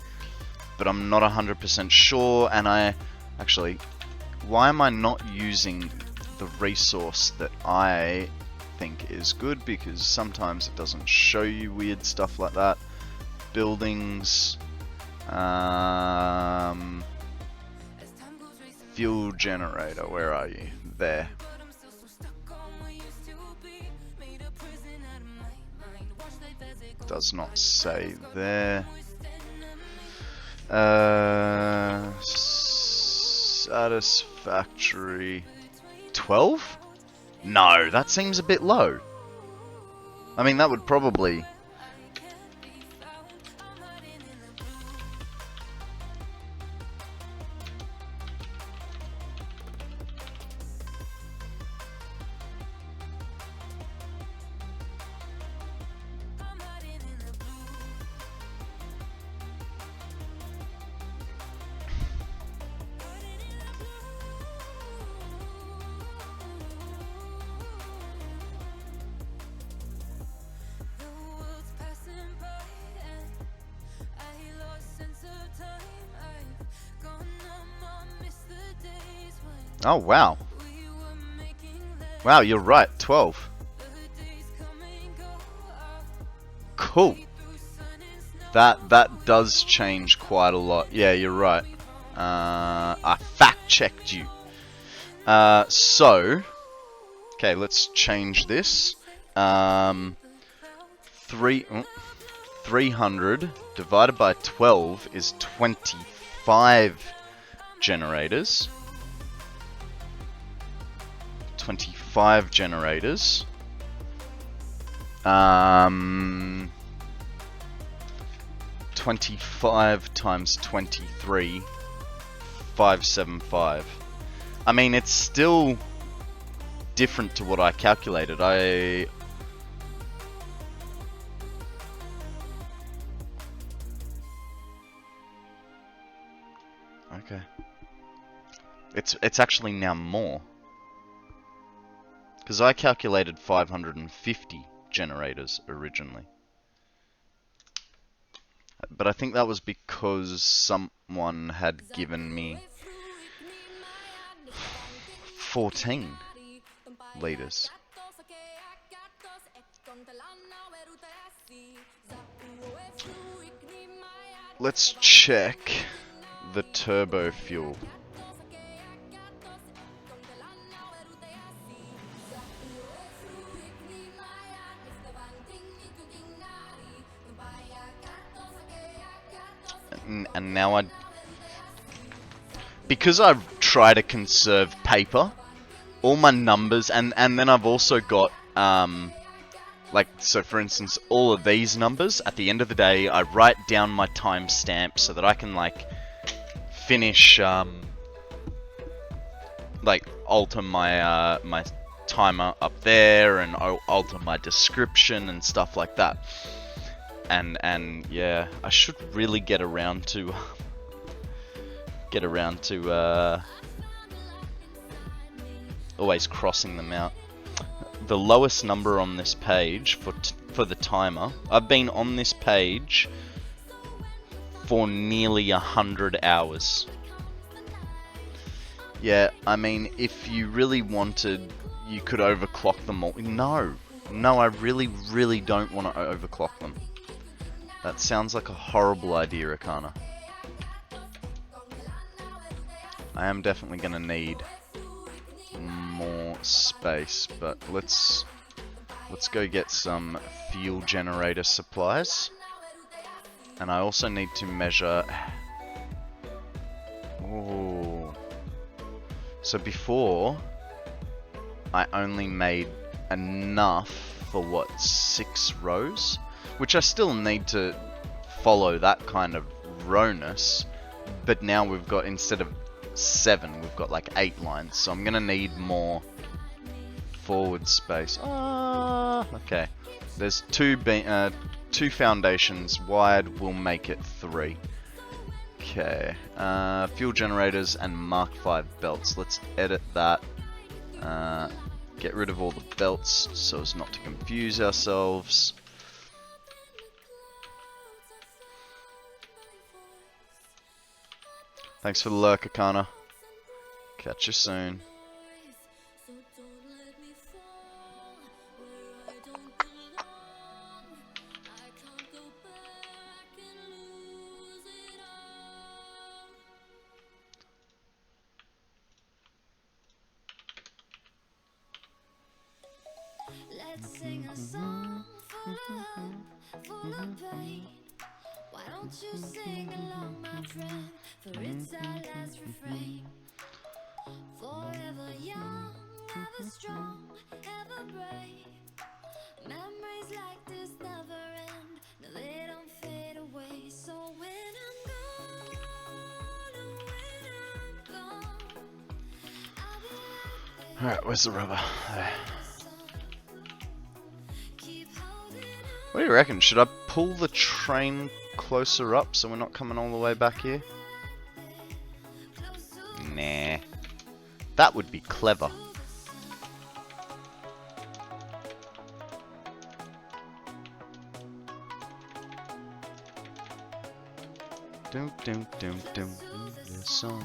but I'm not 100% sure. And actually, why am I not using the resource that I think is good? Because sometimes it doesn't show you weird stuff like that. Buildings, fuel generator, where are you? There. Does not say there. Satisfactory 12? No, that seems a bit low. I mean, that would probably... Oh, wow. Wow, you're right. 12. Cool. That does change quite a lot. Yeah, you're right. I fact-checked you. So... Okay, let's change this. 300 divided by 12 is 25 generators. 25 generators. 25 times 23, 575. I mean, it's still different to what I calculated. Okay. It's actually now more. Because I calculated 550 generators originally. But I think that was because someone had given me 14 liters. Let's check the turbo fuel. And now because I try to conserve paper, all my numbers, and then I've also got, like, so for instance, all of these numbers, at the end of the day, I write down my timestamp so that I can, like, finish, like, alter my, my timer up there, and alter my description and stuff like that. And yeah, I should really get around to always crossing them out. The lowest number on this page for the timer, I've been on this page for nearly 100 hours. Yeah, I mean, if you really wanted, you could overclock them all. No, I really don't want to overclock them. That sounds like a horrible idea, Akana. I am definitely going to need more space, but let's go get some fuel generator supplies. And I also need to measure... Oh. So before, I only made enough for what, 6 rows? Which I still need to follow that kind of rowness, but now we've got, instead of 7, we've got like 8 lines, so I'm gonna need more forward space. Okay. There's 2 foundations wide, we'll make it 3. Okay. Fuel generators and Mark 5 belts. Let's edit that. Get rid of all the belts so as not to confuse ourselves. Thanks for the lurk, Akana. Catch you soon. Let's sing a song full of hope, full of pain. Why don't you sing along, my friend? For it's our last refrain. Forever young, ever strong, ever brave. Memories like this never end. No, they don't fade away. So when I'm gone, I'll be right there. Alright, where's the rubber? There. What do you reckon? Should I pull the train closer up so we're not coming all the way back here? Nah. That would be clever. Dum dum dum dum. The song.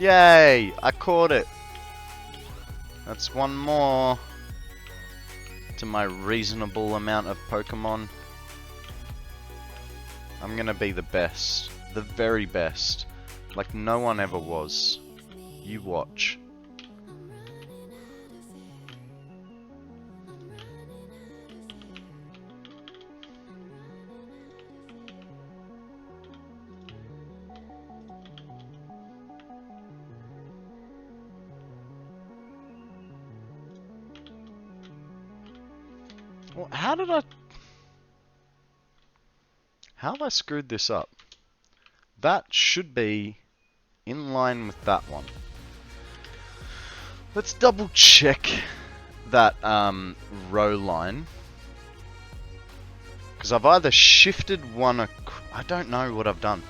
Yay! I caught it. That's one more to my reasonable amount of Pokemon. I'm gonna be the best. The very best. Like no one ever was. You watch. Well, how have I screwed this up? That should be in line with that one. Let's double check that row line. Because I've either shifted one, I don't know what I've done.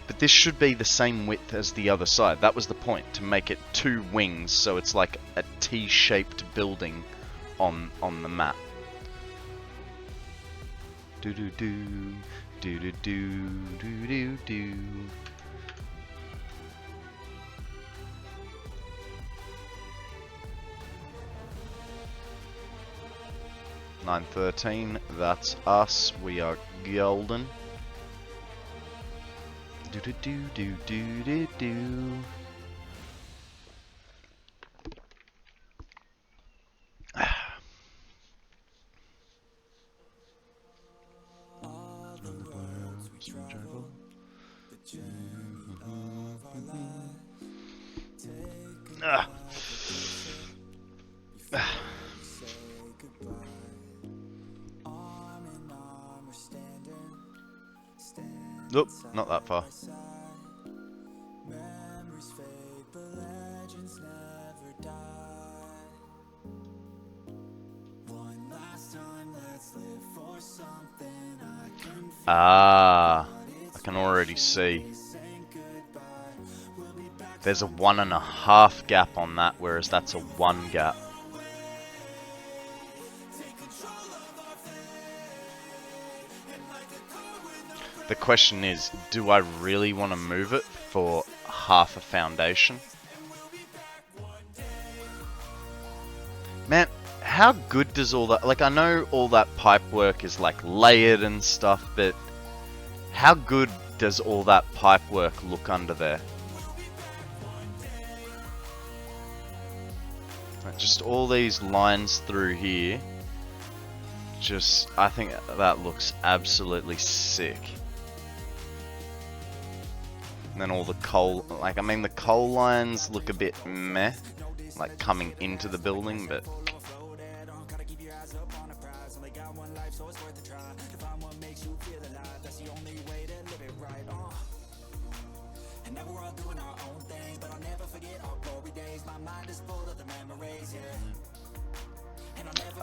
But this should be the same width as the other side. That was the point, to make it 2 wings, so it's like a T-shaped building on the map. Do do do do do do do do do. $9.13. That's us. We are golden. Do do do do do do do. Nope, not that far. Ah, I can already see. There's a 1.5 gap on that, whereas that's a 1 gap. The question is, do I really want to move it for half a foundation? Man, how good does all that... Like, I know all that pipe work is, like, layered and stuff, but how good does all that pipe work look under there? Like, just all these lines through here. Just, I think that looks absolutely sick. And then all the coal, like, I mean, the coal lines look a bit meh, like coming into the building, but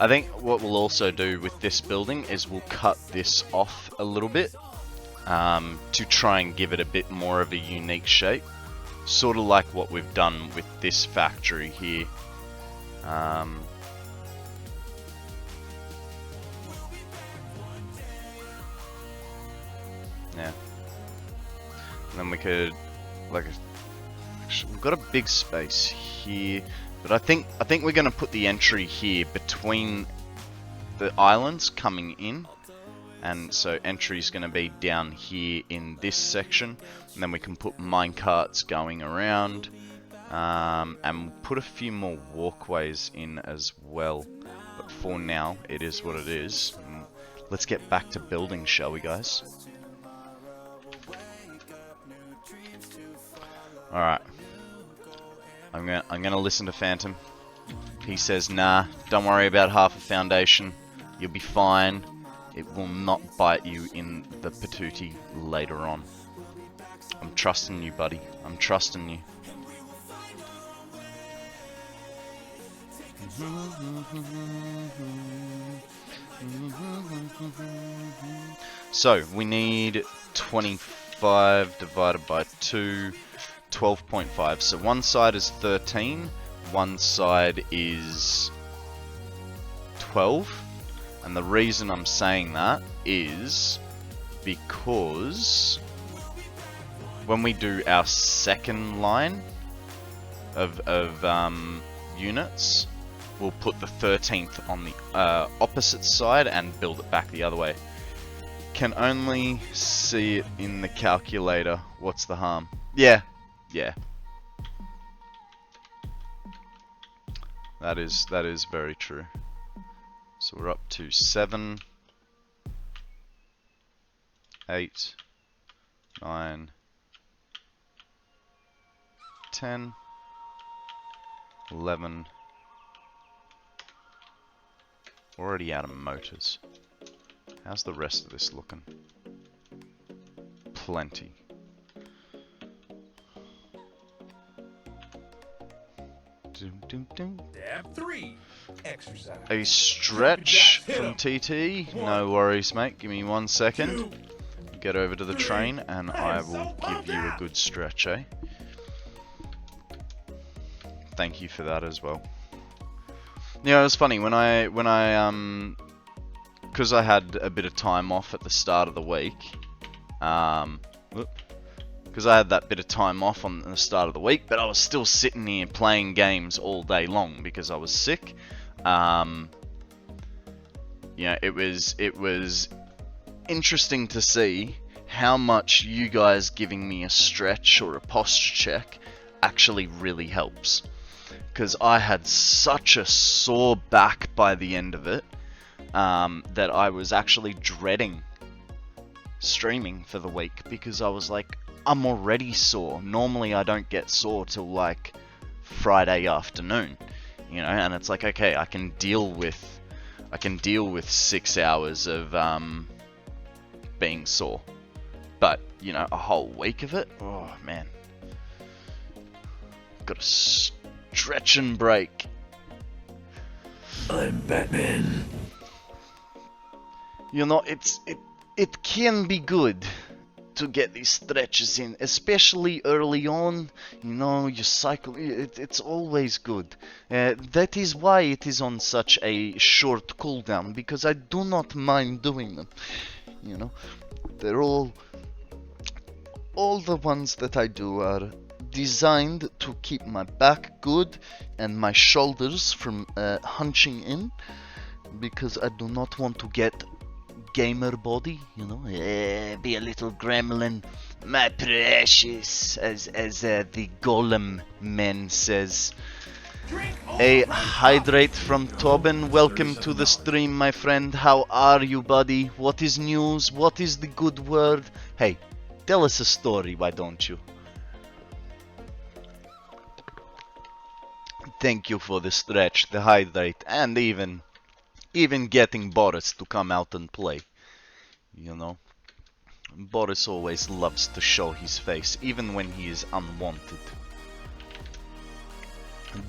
I think what we'll also do with this building is we'll cut this off a little bit. To try and give it a bit more of a unique shape, sort of like what we've done with this factory here. Yeah, and then we could, like, we've got a big space here, but I think we're going to put the entry here between the islands coming in. And so entry is going to be down here in this section, and then we can put minecarts going around, and we'll put a few more walkways in as well. But for now, it is what it is. Let's get back to building, shall we, guys? All right. I'm gonna listen to Phantom. He says, "Nah, don't worry about half a foundation. You'll be fine. It will not bite you in the patootie later on." I'm trusting you, buddy. I'm trusting you. So, we need 25 divided by 2, 12.5. So one side is 13, one side is 12. And the reason I'm saying that is because when we do our second line of units, we'll put the 13th on the opposite side and build it back the other way. Can only see it in the calculator. What's the harm? Yeah. That is very true. So we're up to 7, 8, 9, 10, 11. Already out of motors. How's the rest of this looking? Plenty. Step 3. Exercise. A stretch from TT. No worries, mate. Give me 1 second. Get over to the train and I will give you a good stretch, eh? Thank you for that as well. Yeah, it was funny when I because I had a bit of time off at the start of the week. Because I had that bit of time off on the start of the week, but I was still sitting here playing games all day long because I was sick. Yeah, it was interesting to see how much you guys giving me a stretch or a posture check actually really helps. Because I had such a sore back by the end of it that I was actually dreading streaming for the week because I was like, I'm already sore. Normally I don't get sore till like Friday afternoon, you know, and it's like, okay, I can deal with 6 hours of being sore, but you know, a whole week of it, oh man, gotta stretch and break. I'm Batman. You know, it can be good to get these stretches in, especially early on. You know, you cycle, it's always good. That is why it is on such a short cooldown, because I do not mind doing them. You know, they're all the ones that I do are designed to keep my back good and my shoulders from hunching in, because I do not want to get gamer body, you know, be a little gremlin, my precious, as the golem man says. A hydrate from Tobin, welcome to the stream, my friend. How are you, buddy? What is news? What is the good word? Hey, tell us a story, why don't you? Thank you for the stretch, the hydrate, and even getting Boris to come out and play. You know, Boris always loves to show his face, even when he is unwanted.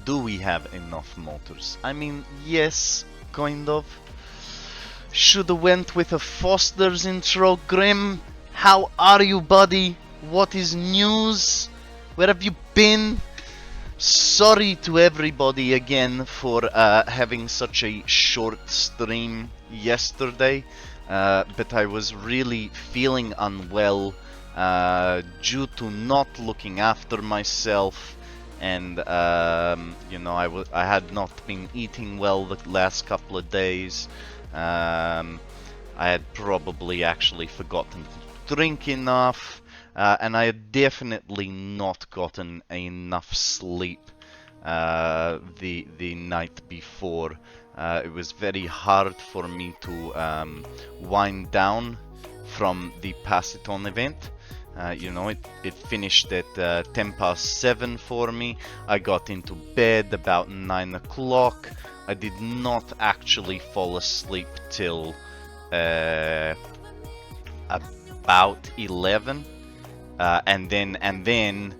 Do we have enough motors? I mean, yes, kind of. Shoulda went with a Foster's intro. Grim, how are you, buddy? What is news? Where have you been? Sorry to everybody again for having such a short stream yesterday, but I was really feeling unwell due to not looking after myself, and you know, I had not been eating well the last couple of days. I had probably actually forgotten to drink enough. And I had definitely not gotten enough sleep the night before. It was very hard for me to wind down from the Pass It On event. You know, it finished at 7:10 for me. I got into bed about 9 o'clock. I did not actually fall asleep till about 11. And then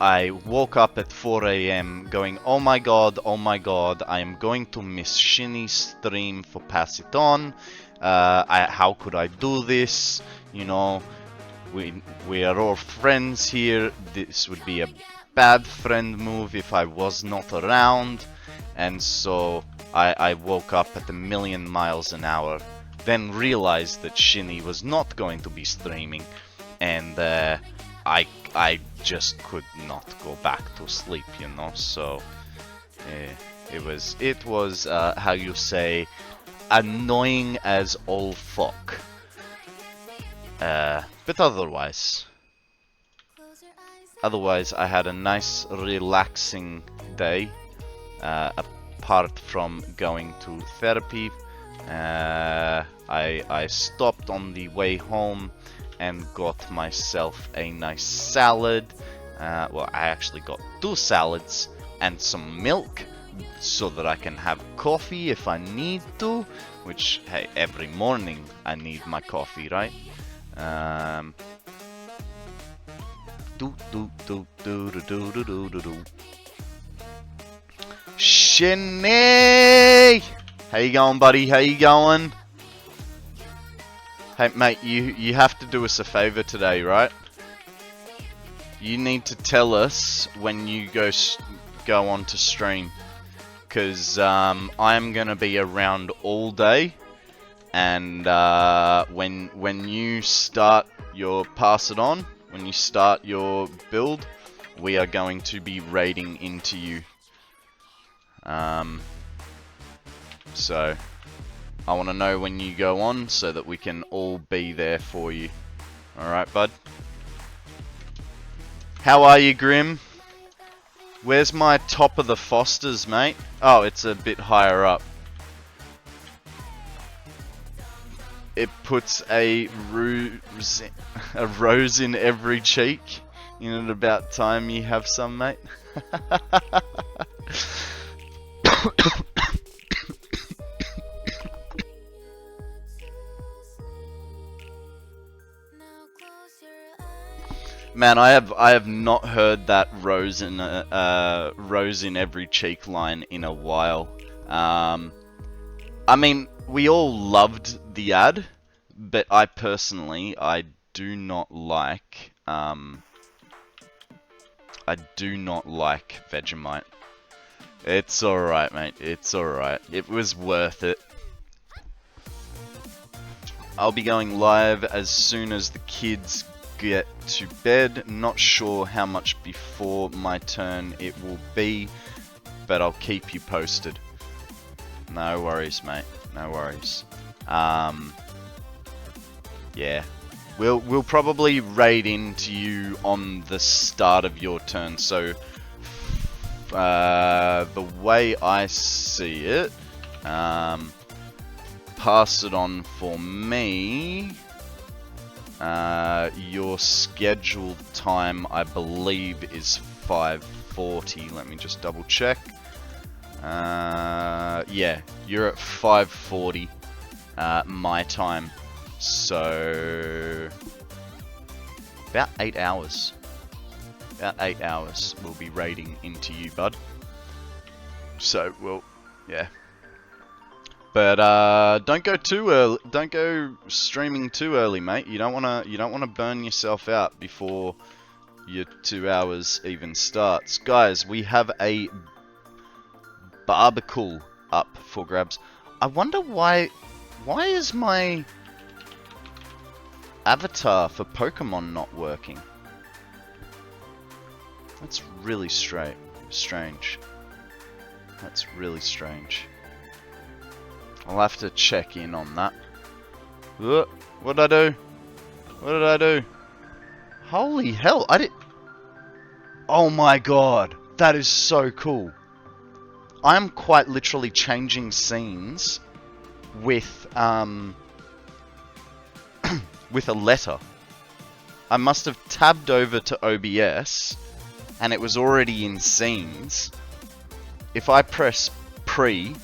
I woke up at 4 AM going, oh my god, I am going to miss Shinny's stream for Pass It On. How could I do this? You know, we are all friends here. This would be a bad friend move if I was not around. And so I woke up at 1,000,000 miles an hour, then realized that Shinny was not going to be streaming. And I just could not go back to sleep, you know. So it was how you say, annoying as all fuck. But otherwise, I had a nice, relaxing day. Apart from going to therapy, I stopped on the way home and got myself a nice salad. Well, I actually got 2 salads and some milk so that I can have coffee if I need to, which, hey, every morning I need my coffee, right? Shinny! How you going, buddy? How you going? Hey, mate, you have to do us a favor today, right? You need to tell us when you go on to stream, because I'm gonna be around all day, and when you start your pass it on, when you start your build, we are going to be raiding into you. So I want to know when you go on so that we can all be there for you. Alright, bud? How are you, Grim? Where's my top of the Fosters, mate? Oh, it's a bit higher up. It puts a rose in every cheek. Isn't it about time you have some, mate? Man, I have not heard that rose in every cheek line in a while. I mean, we all loved the ad, but I personally do not like Vegemite. It's alright, mate. It's alright. It was worth it. I'll be going live as soon as the kids get to bed. Not sure how much before my turn it will be, but I'll keep you posted. No worries, mate. No worries. Yeah. We'll probably raid into you on the start of your turn, so the way I see it, pass it on for me. Your scheduled time, I believe, is 5:40. Let me just double check. Yeah, you're at 5:40 my time, so about 8 hours. About 8 hours we'll be raiding into you, bud. So, well, yeah. But don't go too early. Don't go streaming too early, mate. You don't wanna burn yourself out before your 2 hours even starts. Guys, we have a barbacool up for grabs. I wonder why is my avatar for Pokemon not working? That's really strange. That's really strange. I'll have to check in on that. What did I do? What did I do? Holy hell, I did... Oh my god, that is so cool. I'm quite literally changing scenes with, with a letter. I must have tabbed over to OBS, and it was already in scenes. If I press pre,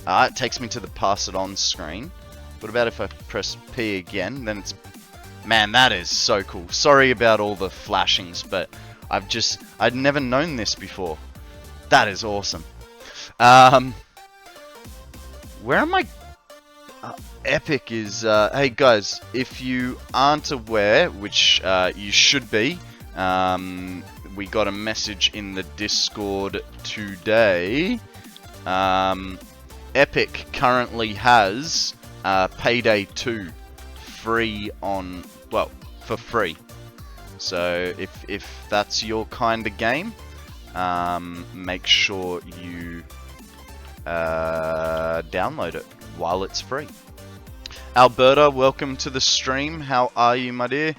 it takes me to the pass it on screen. What about if I press P again? Then it's... Man, that is so cool. Sorry about all the flashings, but I'd never known this before. That is awesome. Where am I? Epic is... hey guys, if you aren't aware, which you should be, we got a message in the Discord today. Epic currently has Payday 2 free on... Well, for free. So if that's your kind of game, make sure you download it while it's free. Alberta, welcome to the stream. How are you, my dear?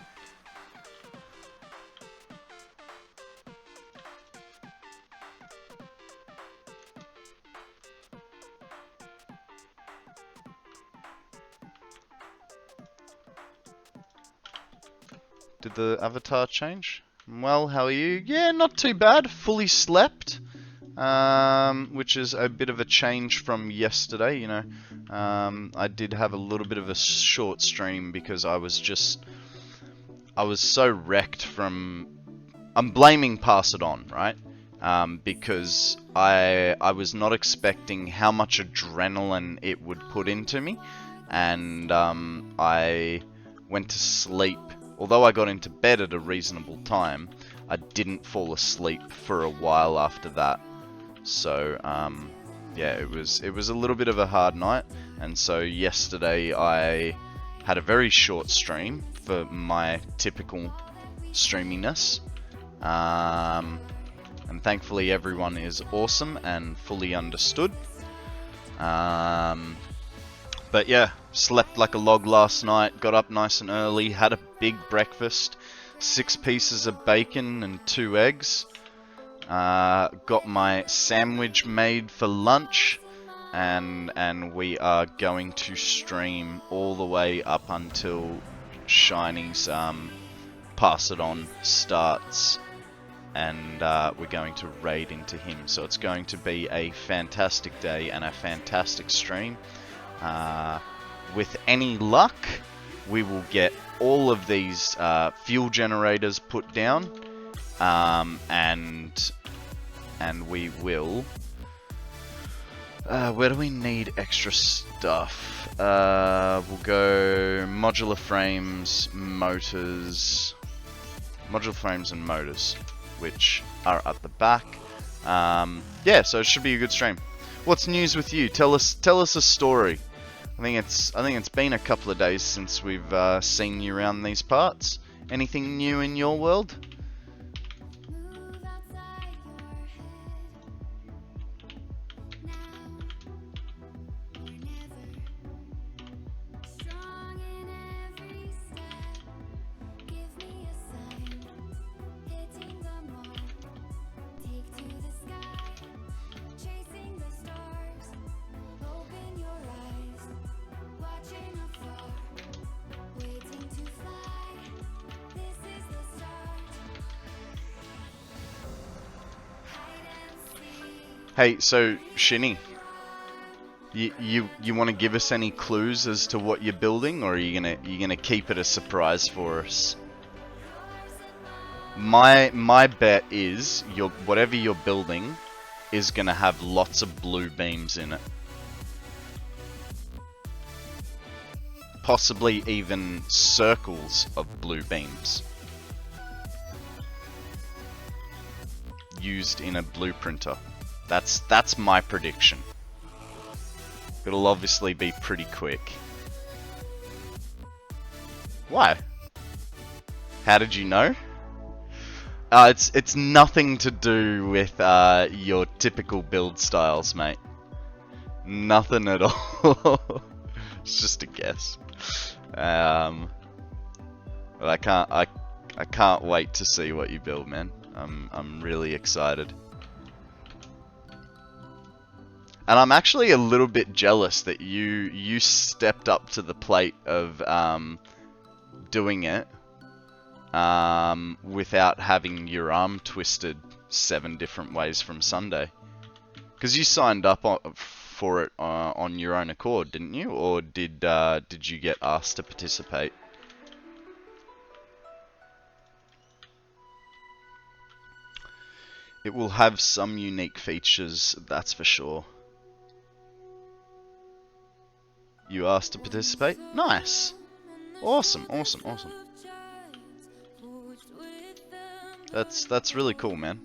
Did the avatar change? Well, how are you? Yeah, not too bad. Fully slept, which is a bit of a change from yesterday, you know. I did have a little bit of a short stream because I was so wrecked from... I'm blaming Pass It On, right? Because I was not expecting how much adrenaline it would put into me, and I went to sleep. Although I got into bed at a reasonable time, I didn't fall asleep for a while after that. So, yeah, it was a little bit of a hard night. And so yesterday I had a very short stream for my typical streaminess. And thankfully everyone is awesome and fully understood. But yeah, slept like a log last night, got up nice and early, had a big breakfast, 6 pieces of bacon and 2 eggs. Got my sandwich made for lunch, and we are going to stream all the way up until Shiny's Pass It On starts, and we're going to raid into him. So it's going to be a fantastic day and a fantastic stream. With any luck, we will get all of these fuel generators put down, and we will... where do we need extra stuff? We'll go modular frames, motors... Modular frames and motors, which are at the back. Yeah, so it should be a good stream. What's news with you? Tell us a story. I think it's been a couple of days since we've seen you around these parts. Anything new in your world? Hey, so Shinny, you want to give us any clues as to what you're building, or are you gonna keep it a surprise for us? My bet is whatever you're building is gonna have lots of blue beams in it, possibly even circles of blue beams used in a blueprinter. That's my prediction. It'll obviously be pretty quick. Why? How did you know? It's nothing to do with your typical build styles, mate. Nothing at all. It's just a guess. But I can't wait to see what you build, man. I'm really excited. And I'm actually a little bit jealous that you stepped up to the plate of doing it without having your arm twisted 7 different ways from Sunday. Because you signed up for it on your own accord, didn't you? Or did you get asked to participate? It will have some unique features, that's for sure. You asked to participate? Nice! Awesome, awesome, awesome. That's really cool, man.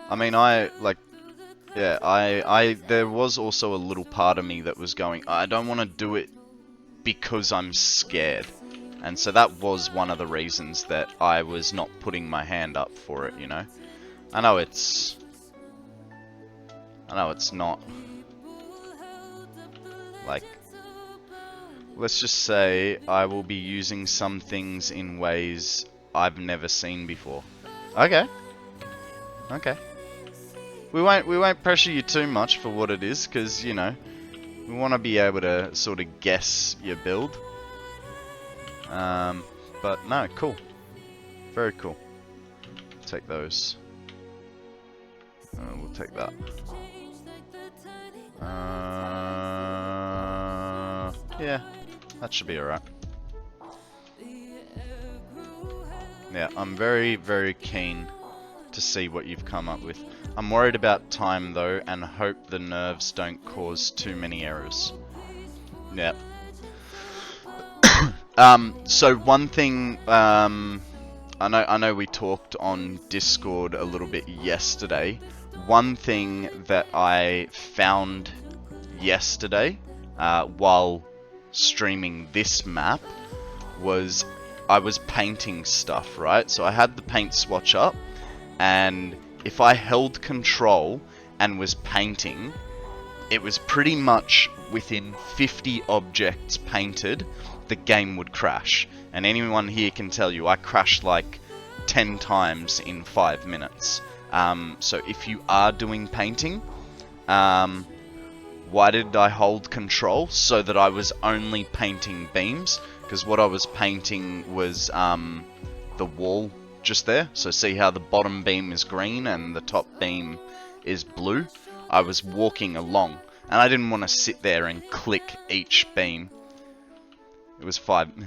I mean, there was also a little part of me that was going, I don't want to do it because I'm scared. And so that was one of the reasons that I was not putting my hand up for it, you know. I know it's not like, let's just say I will be using some things in ways I've never seen before. Okay. Okay. We won't pressure you too much for what it is, because, you know, we want to be able to sort of guess your build. But no, cool. Very cool. Take those. We'll take that. Yeah, that should be alright. Yeah, I'm very, very keen to see what you've come up with. I'm worried about time though, and hope the nerves don't cause too many errors. Yeah. So one thing, I know we talked on Discord a little bit yesterday. One thing that I found yesterday, while streaming this map, was I was painting stuff, right? So I had the paint swatch up, and if I held control and was painting, it was pretty much within 50 objects painted, the game would crash. And anyone here can tell you I crashed like 10 times in 5 minutes. So if you are doing painting, why did I hold control? So that I was only painting beams, because what I was painting was the wall just there. So see how the bottom beam is green and the top beam is blue? I was walking along, and I didn't want to sit there and click each beam. It was 5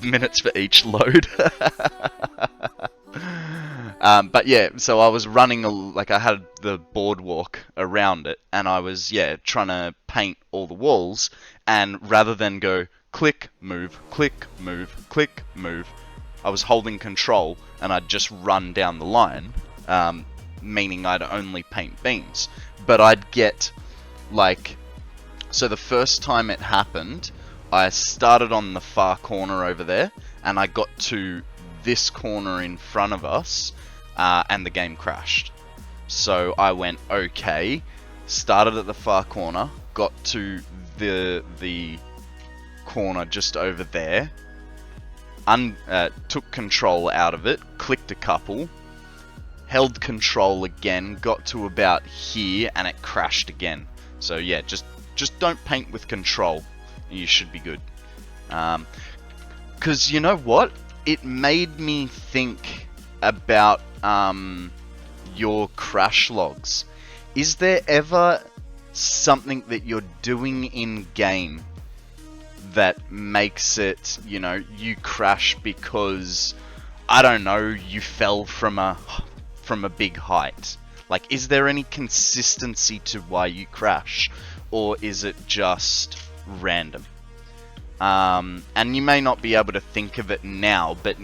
minutes for each load. But yeah, so I was running, like I had the boardwalk around it, and I was, yeah, trying to paint all the walls, and rather than go click, move, click, move, click, move, I was holding control, and I'd just run down the line, meaning I'd only paint beams. But I'd get, like, so the first time it happened, I started on the far corner over there, and I got to this corner in front of us, and the game crashed. So I went, okay, started at the far corner, got to the corner just over there, took control out of it, clicked a couple, held control again, got to about here, and it crashed again. So yeah, just don't paint with control, and you should be good. 'Cause you know what? It made me think about your crash logs. Is there ever something that you're doing in game that makes it, you know, you crash because, I don't know, you fell from a big height? Like, is there any consistency to why you crash, or is it just random? And you may not be able to think of it now, but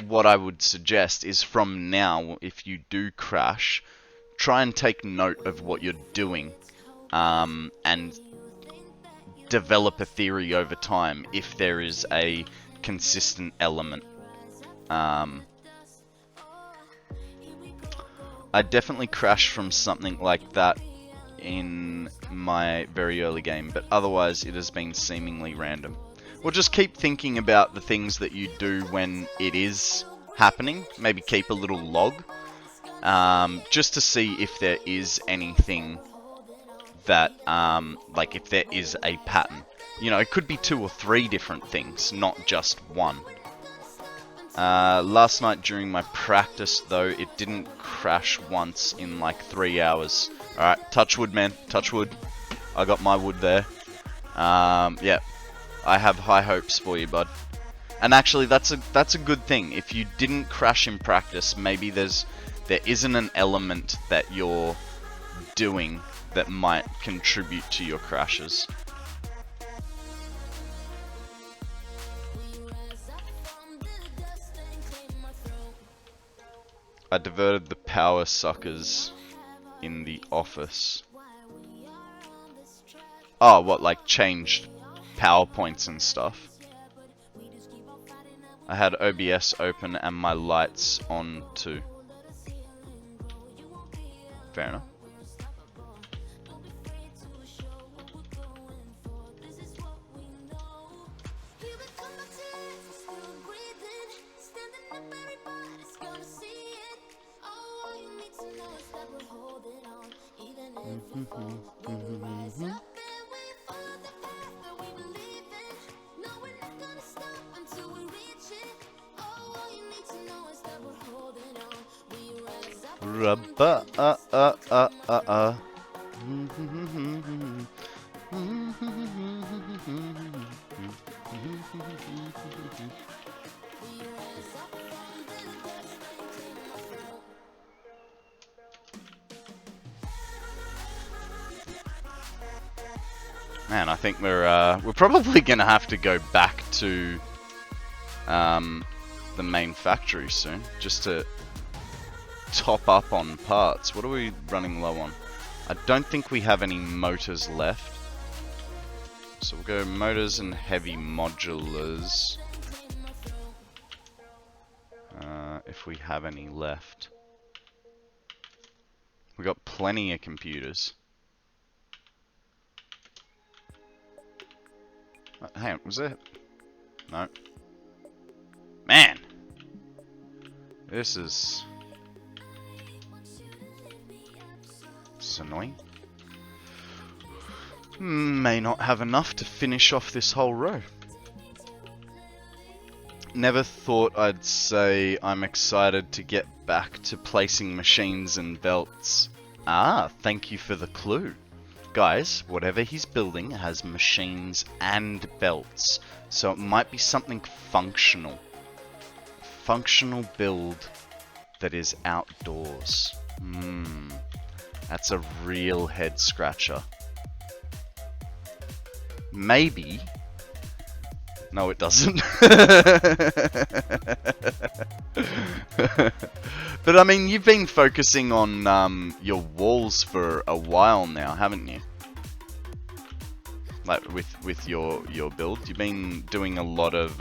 what I would suggest is from now, if you do crash, try and take note of what you're doing, and develop a theory over time if there is a consistent element. I definitely crashed from something like that in my very early game, but otherwise it has been seemingly random. Well, just keep thinking about the things that you do when it is happening. Maybe keep a little log, just to see if there is anything that, like if there is a pattern. You know, it could be 2 or 3 different things, not just one. Last night during my practice, though, it didn't crash once in like 3 hours. Alright, touch wood, man. Touch wood. I got my wood there. Yeah. I have high hopes for you, bud. And actually, that's a good thing. If you didn't crash in practice, maybe there isn't an element that you're doing that might contribute to your crashes. I diverted the power suckers in the office. Oh, what, like changed PowerPoints and stuff? I had OBS open and my lights on too. Fair enough. Rubba Man, I think we're probably gonna have to go back to the main factory soon, just to top up on parts. What are we running low on? I don't think we have any motors left, so we'll go motors and heavy modulars. If we have any left. We got plenty of computers. Hang on, was there? No. Man! This is annoying. May not have enough to finish off this whole row. Never thought I'd say I'm excited to get back to placing machines and belts. Ah, thank you for the clue. Guys, whatever he's building has machines and belts, so it might be something functional. Functional build that is outdoors. That's a real head scratcher. Maybe. No, it doesn't. But I mean, you've been focusing on your walls for a while now, haven't you? Like with your build, you've been doing a lot of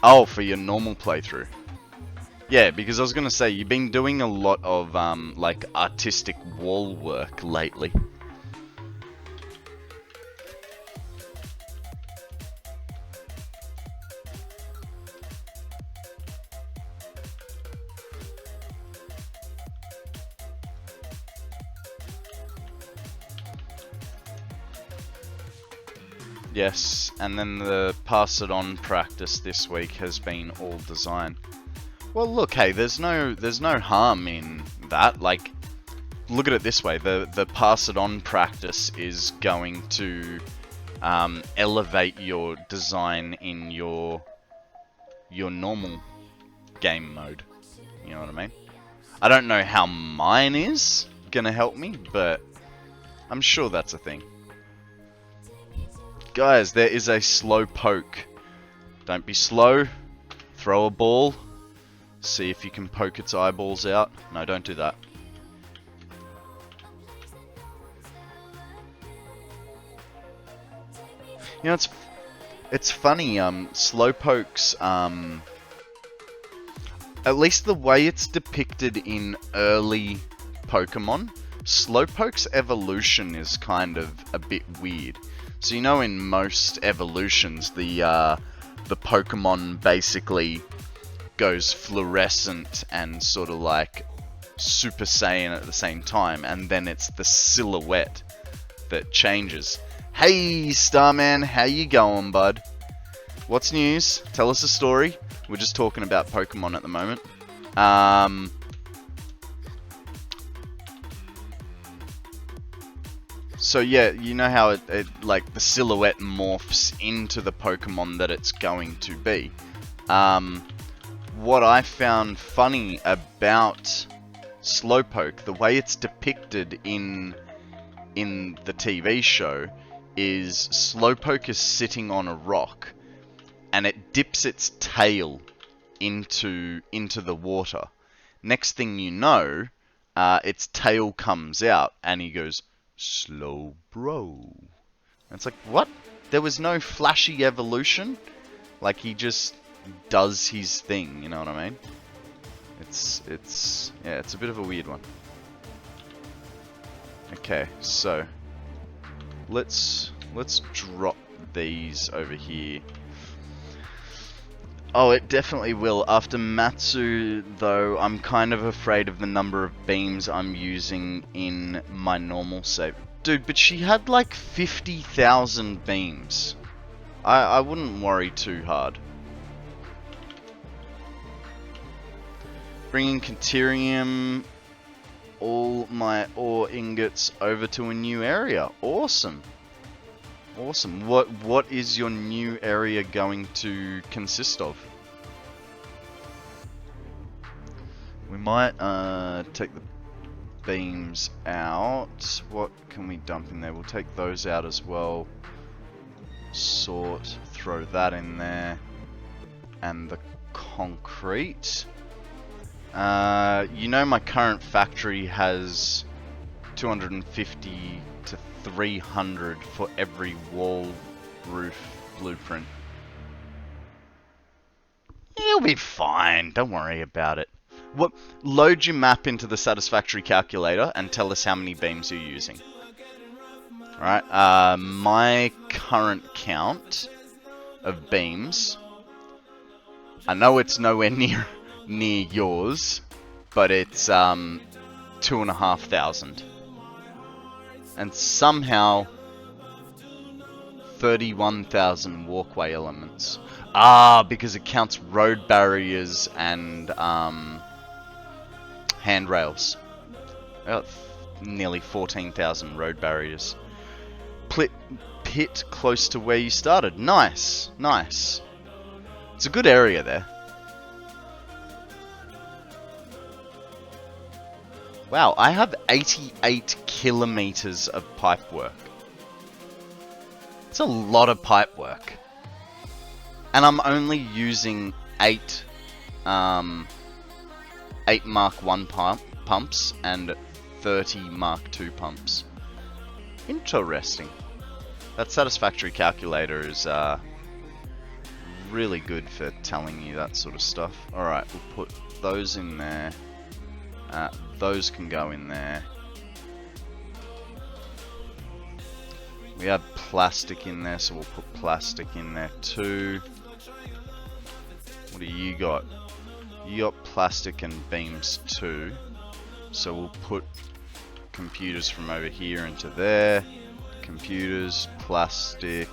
oh, for your normal playthrough. Yeah, because I was gonna say you've been doing a lot of like artistic wall work lately. Yes, and then the pass it on practice this week has been all design. Well, look, hey, there's no harm in that. Like, look at it this way: the pass it on practice is going to elevate your design in your normal game mode. You know what I mean? I don't know how mine is gonna help me, but I'm sure that's a thing. Guys, there is a slow poke. Don't be slow. Throw a ball. See if you can poke its eyeballs out. No, don't do that. You know, it's funny. Slow pokes. At least the way it's depicted in early Pokemon, Slowpoke's evolution is kind of a bit weird. So you know, in most evolutions, the Pokemon basically goes fluorescent and sort of like Super Saiyan at the same time, and then it's the silhouette that changes. Hey Starman, how you going, bud? What's news? Tell us a story. We're just talking about Pokemon at the moment. So yeah, you know how it like the silhouette morphs into the Pokemon that it's going to be. What I found funny about Slowpoke, the way it's depicted in the TV show, is Slowpoke is sitting on a rock, and it dips its tail into the water. Next thing you know, its tail comes out, and he goes, "Slow bro." And it's like, what? There was no flashy evolution? Like, he just does his thing, you know what I mean? Yeah, it's a bit of a weird one. Okay, so let's drop these over here. Oh, it definitely will. After Matsu, though, I'm kind of afraid of the number of beams I'm using in my normal save. Dude, but she had like 50,000 beams. I wouldn't worry too hard. Bringing Caterium, all my ore ingots over to a new area. Awesome. Awesome. What is your new area going to consist of? We might take the beams out. What can we dump in there? We'll take those out as well. Sort, throw that in there. And the concrete. You know my current factory has 250 to 300 for every wall, roof, blueprint. You'll be fine, don't worry about it. Load your map into the Satisfactory calculator and tell us how many beams you're using. Alright, my current count of beams, I know it's nowhere near yours, but it's 2,500. And somehow 31,000 walkway elements. Ah, because it counts road barriers and handrails. Nearly 14,000 road barriers. Pit close to where you started. Nice, nice. It's a good area there. Wow, I have 88 kilometers of pipe work. It's a lot of pipe work. And I'm only using 8 Mark 1 pumps and 30 Mark 2 pumps. Interesting. That Satisfactory calculator is really good for telling you that sort of stuff. Alright, we'll put those in there. Those can go in there. We have plastic in there, so we'll put plastic in there too. What do you got? You got plastic and beams too. So we'll put computers from over here into there. Computers, plastic,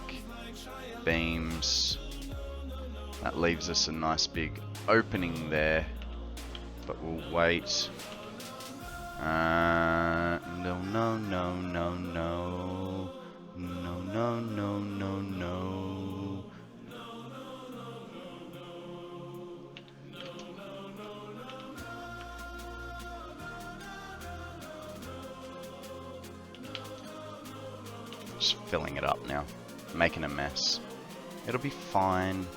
beams. That leaves us a nice big opening there. But we'll wait. No, no, no, no, no. No, no, no, no, no. Just filling it up now. Making a mess. It'll be fine.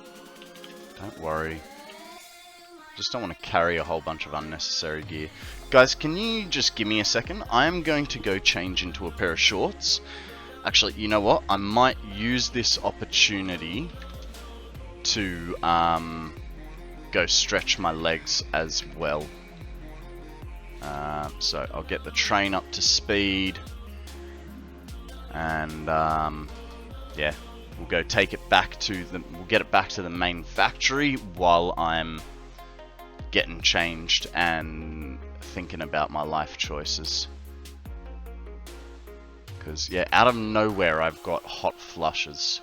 Don't worry. Just don't want to carry a whole bunch of unnecessary gear. Guys, can you just give me a second? I am going to go change into a pair of shorts. Actually, you know what? I might use this opportunity to go stretch my legs as well. So I'll get the train up to speed. And yeah, we'll go take it back to we'll get it back to the main factory while I'm getting changed and thinking about my life choices. Because, yeah, out of nowhere I've got hot flushes.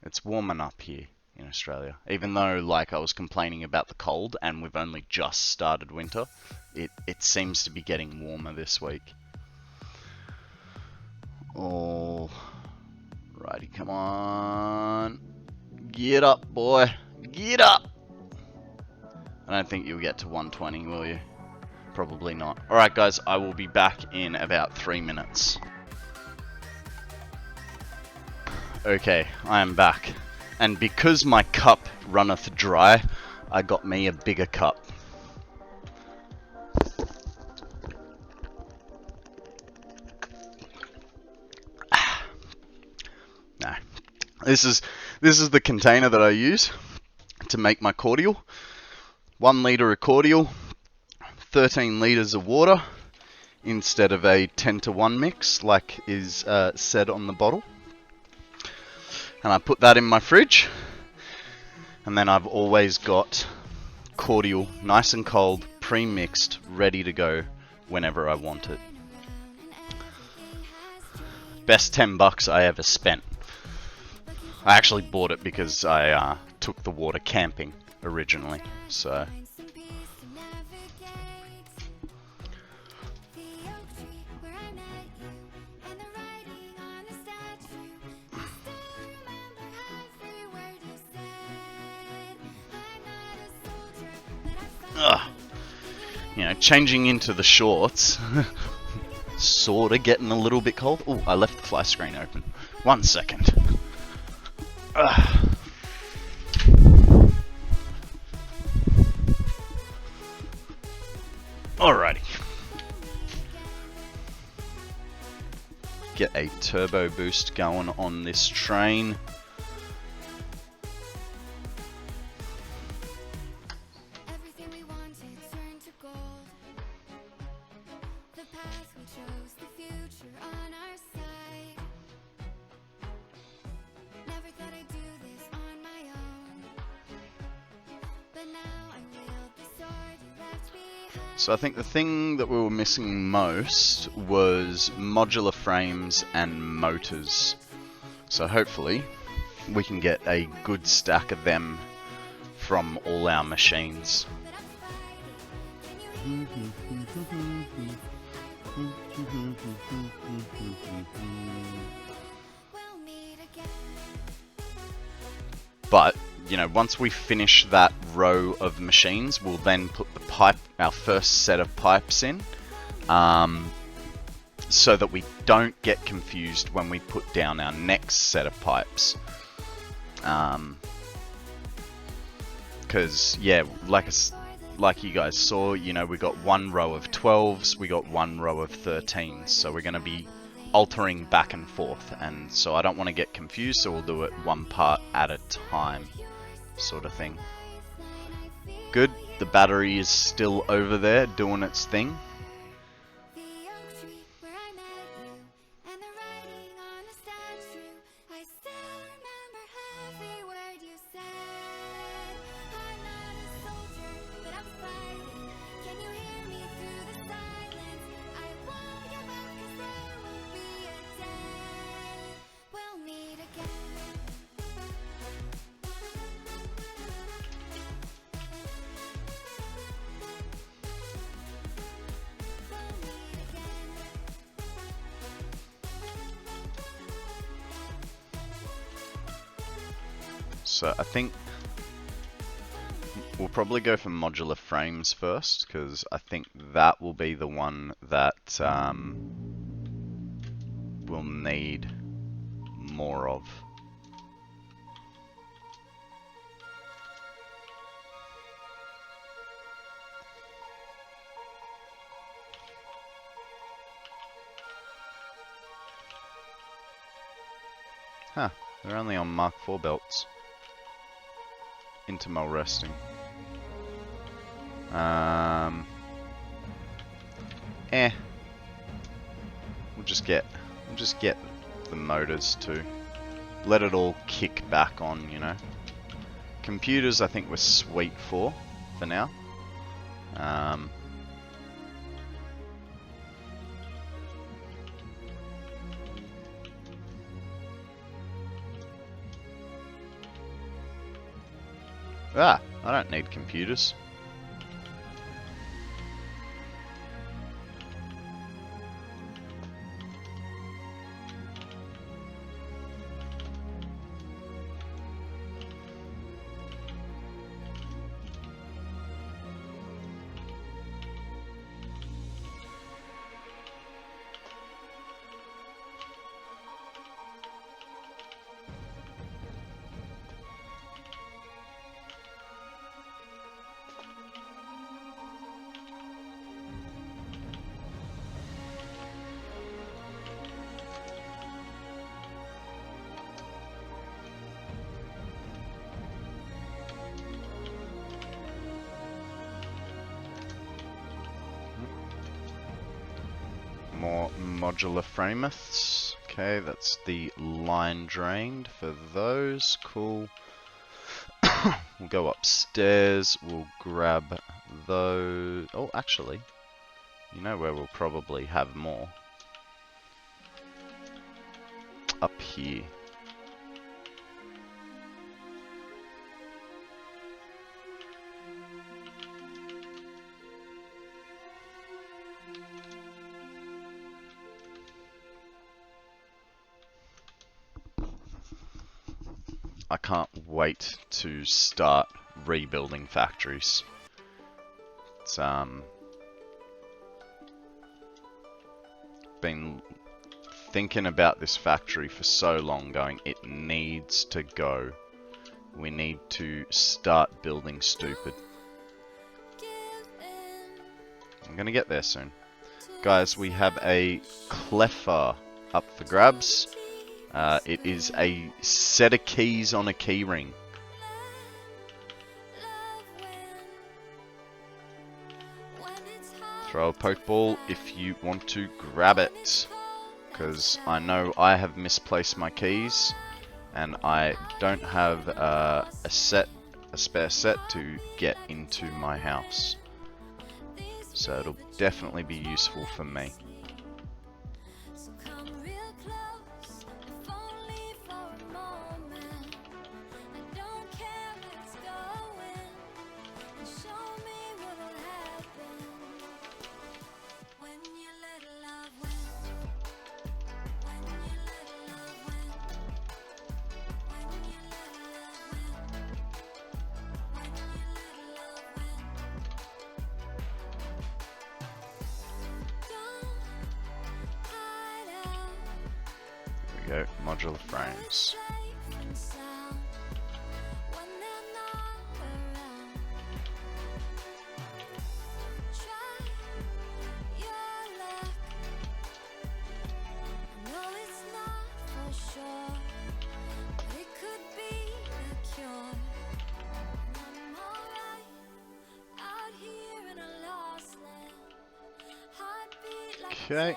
It's warming up here in Australia. Even though, like, I was complaining about the cold and we've only just started winter, it seems to be getting warmer this week. Oh, righty, come on. Get up, boy. Get up! I don't think you'll get to 120, will you? Probably not. Alright guys, I will be back in about 3 minutes. Okay, I am back. And because my cup runneth dry, I got me a bigger cup. No, This is the container that I use to make my cordial. 1 litre of cordial, 13 litres of water instead of a 10-to-1 mix like is said on the bottle. And I put that in my fridge, and then I've always got cordial nice and cold, pre-mixed, ready to go whenever I want it. Best $10 I ever spent. I actually bought it because I took the water camping originally, so. You know, changing into the shorts, sorta getting a little bit cold. Oh, I left the fly screen open. 1 second. Alrighty. Get a turbo boost going on this train. So I think the thing that we were missing most was modular frames and motors. So hopefully we can get a good stack of them from all our machines. But, you know, once we finish that row of machines, we'll then put the pipe, our first set of pipes in, so that we don't get confused when we put down our next set of pipes. Because, yeah, like you guys saw, you know, we got 1 row of 12s, we got 1 row of 13s, so we're going to be altering back and forth, and so I don't want to get confused, so we'll do it 1 part at a time, sort of thing. Good, the battery is still over there doing its thing. So I think we'll probably go for modular frames first, because I think that will be the one that we'll need more of. Huh, they're only on Mark IV belts. Intermal resting. We'll just get the motors too. Let it all kick back on, you know. Computers I think we're sweet for now. I don't need computers. more modular frameths. Okay, that's the line drained for those. Cool. We'll go upstairs. We'll grab those. Oh, actually, you know where we'll probably have more? Up here. I can't wait to start rebuilding factories. It's been thinking about this factory for so long, going, it needs to go. We need to start building stupid. I'm gonna get there soon. Guys, we have a cleffer up for grabs. It is a set of keys on a keyring. Throw a pokeball if you want to grab it, because I know I have misplaced my keys and I don't have a spare set to get into my house, so it'll definitely be useful for me. Go, modular frames. Okay.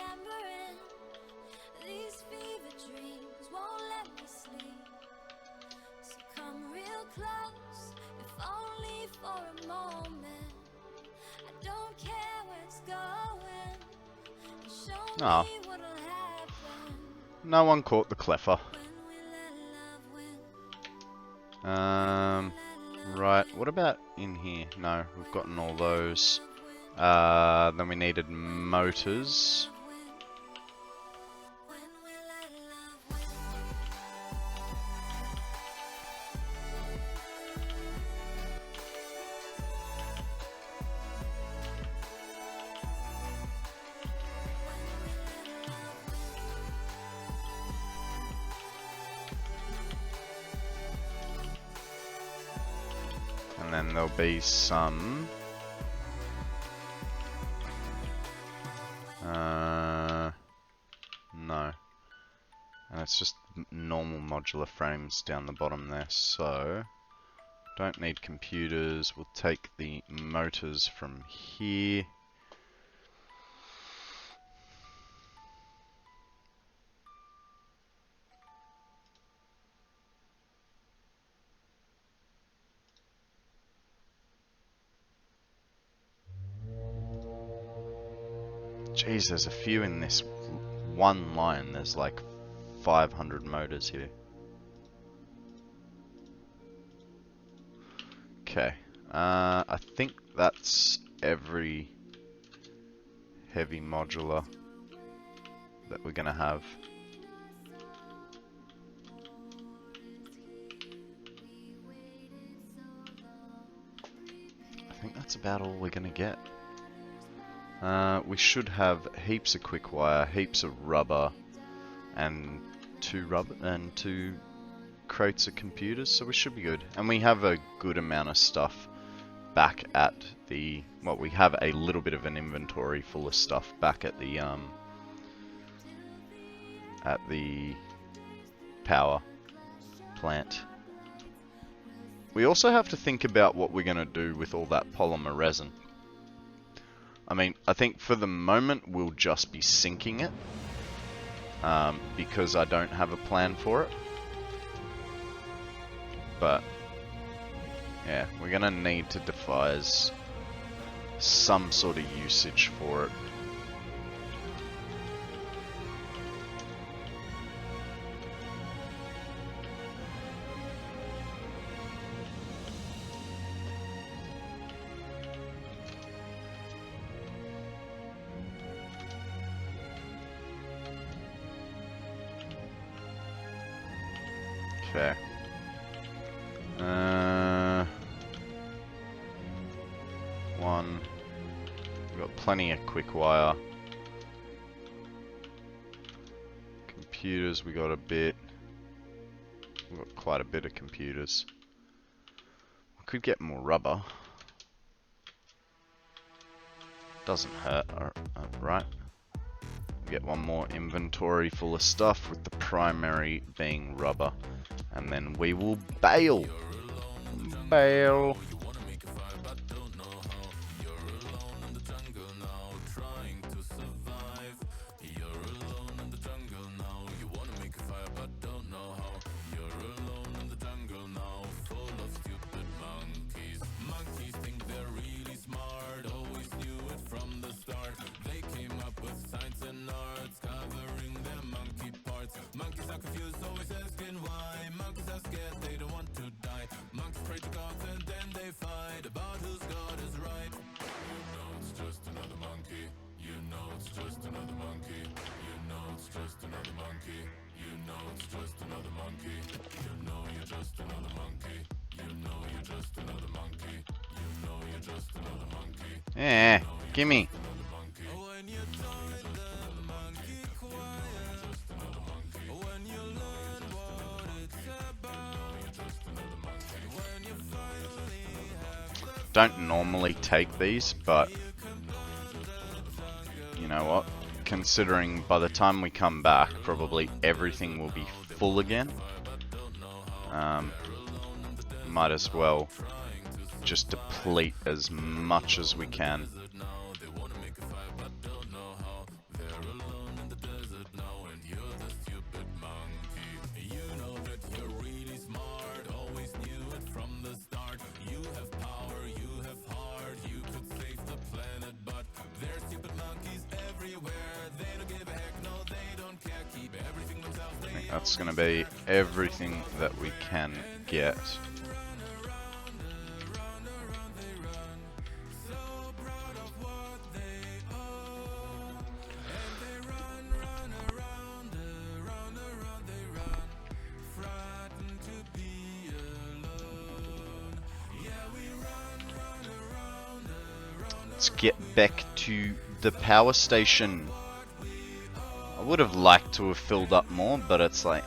Oh. No one caught the cleffer. Right, what about in here? No, we've gotten all those. Then we needed motors. And then there'll be some no, and it's just normal modular frames down the bottom there, so don't need computers. We'll take the motors from here. Jeez, there's a few in this one line. There's like 500 motors here. Okay, I think that's every heavy modular that we're gonna have. I think that's about all we're gonna get. We should have heaps of quick wire, heaps of rubber, and two crates of computers, so we should be good. And we have a good amount of stuff back at the, well, we have a little bit of an inventory full of stuff back at the power plant. We also have to think about what we're going to do with all that polymer resin. I mean, I think for the moment we'll just be sinking it. Because I don't have a plan for it. But, yeah, we're gonna need to devise some sort of usage for it. Okay. One. We've got plenty of quick wire. Computers, we got a bit. We've got quite a bit of computers. We could get more rubber. Doesn't hurt, right? Get one more inventory full of stuff, with the primary being rubber. And then we will bail. Bail. Yeah, gimme. Don't normally take these, but you know what? Considering by the time we come back, probably everything will be full again. Might as well just deplete as much as we can. That's going to be everything that we can get. Let's get back to the power station. I would have liked to have filled up more, but it's like,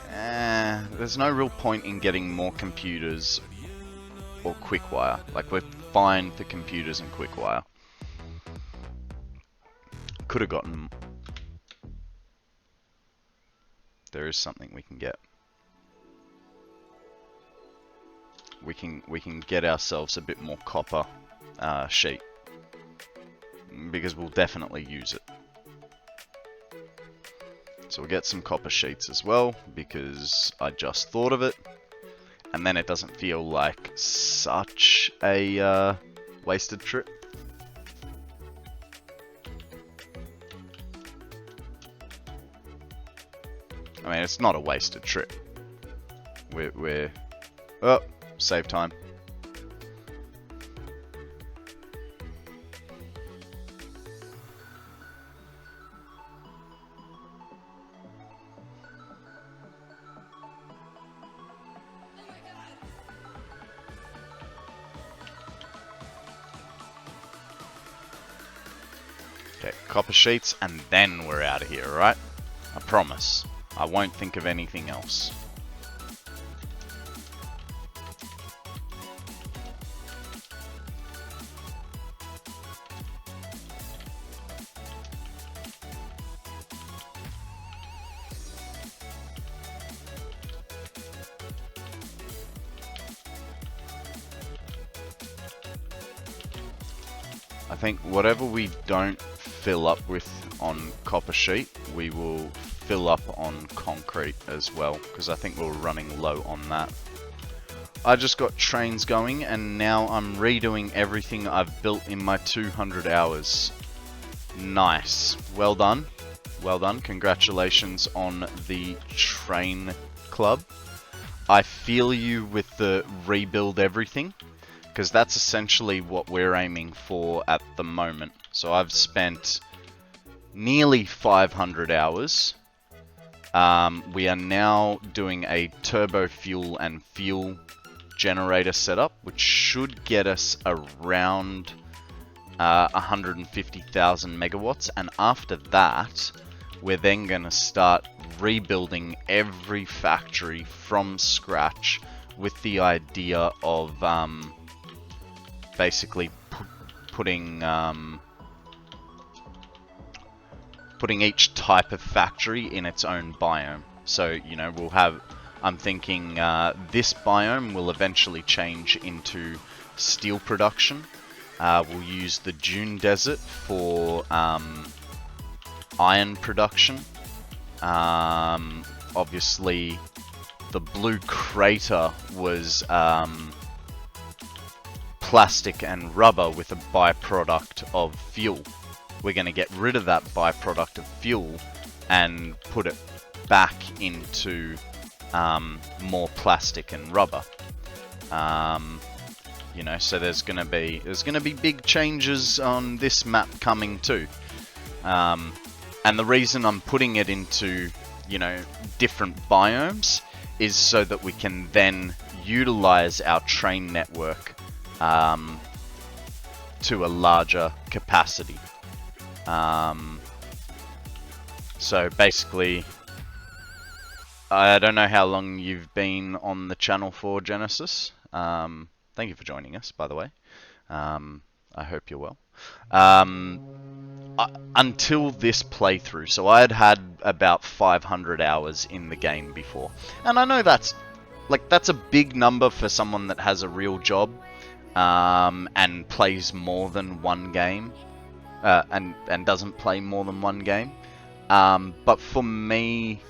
there's no real point in getting more computers or quick wire. Like, we're fine for computers and quick wire. Could have gotten. There is something we can get. We can get ourselves a bit more copper sheet, because we'll definitely use it. So we'll get some copper sheets as well, because I just thought of it. And then it doesn't feel like such a wasted trip. I mean, it's not a wasted trip. We're oh, save time. Okay, copper sheets, and then we're out of here, alright? I promise. I won't think of anything else. I think whatever we don't fill up with on copper sheet, we will fill up on concrete as well, because I think we're running low on that. I just got trains going, and now I'm redoing everything I've built in my 200 hours. Nice. Well done. Well done. Congratulations on the train club. I feel you with the rebuild everything, because that's essentially what we're aiming for at the moment. So I've spent nearly 500 hours. We are now doing a turbo fuel and fuel generator setup, which should get us around 150,000 megawatts, and after that we're then going to start rebuilding every factory from scratch with the idea of basically putting each type of factory in its own biome. So, you know, we'll have, I'm thinking this biome will eventually change into steel production. We'll use the Dune Desert for iron production. Obviously, the Blue Crater was plastic and rubber with a byproduct of fuel. We're going to get rid of that byproduct of fuel and put it back into more plastic and rubber. You know, so there's gonna be big changes on this map coming too. And the reason I'm putting it into, you know, different biomes is so that we can then utilize our train network to a larger capacity. So basically, I don't know how long you've been on the channel for, Genesis. Thank you for joining us, by the way. I hope you're well. Until this playthrough, so I had about 500 hours in the game before. And I know that's a big number for someone that has a real job and plays more than one game. And doesn't play more than one game. But for me,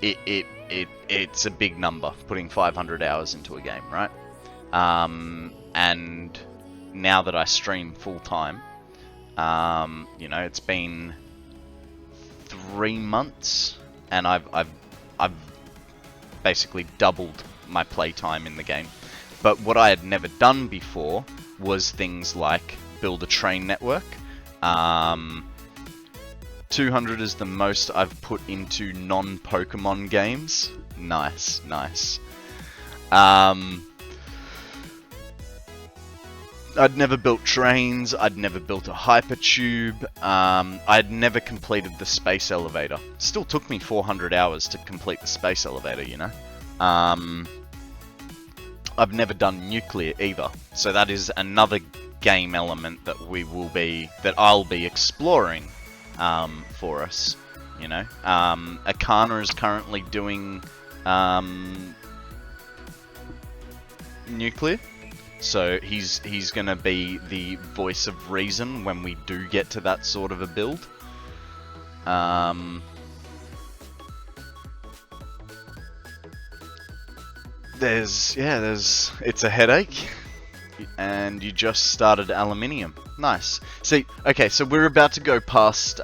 it's a big number, putting 500 hours into a game, right? And now that I stream full time, you know, it's been 3 months, and I've basically doubled my playtime in the game. But what I had never done before was things like build a train network. 200 is the most I've put into non-Pokemon games. Nice, nice. I'd never built trains, I'd never built a hypertube, I'd never completed the space elevator. Still took me 400 hours to complete the space elevator, you know. I've never done nuclear either, so that is another game element that I'll be exploring for us, you know. Akana is currently doing nuclear, so he's gonna be the voice of reason when we do get to that sort of a build. It's a headache, and you just started aluminium. Nice. See, okay, so we're about to go past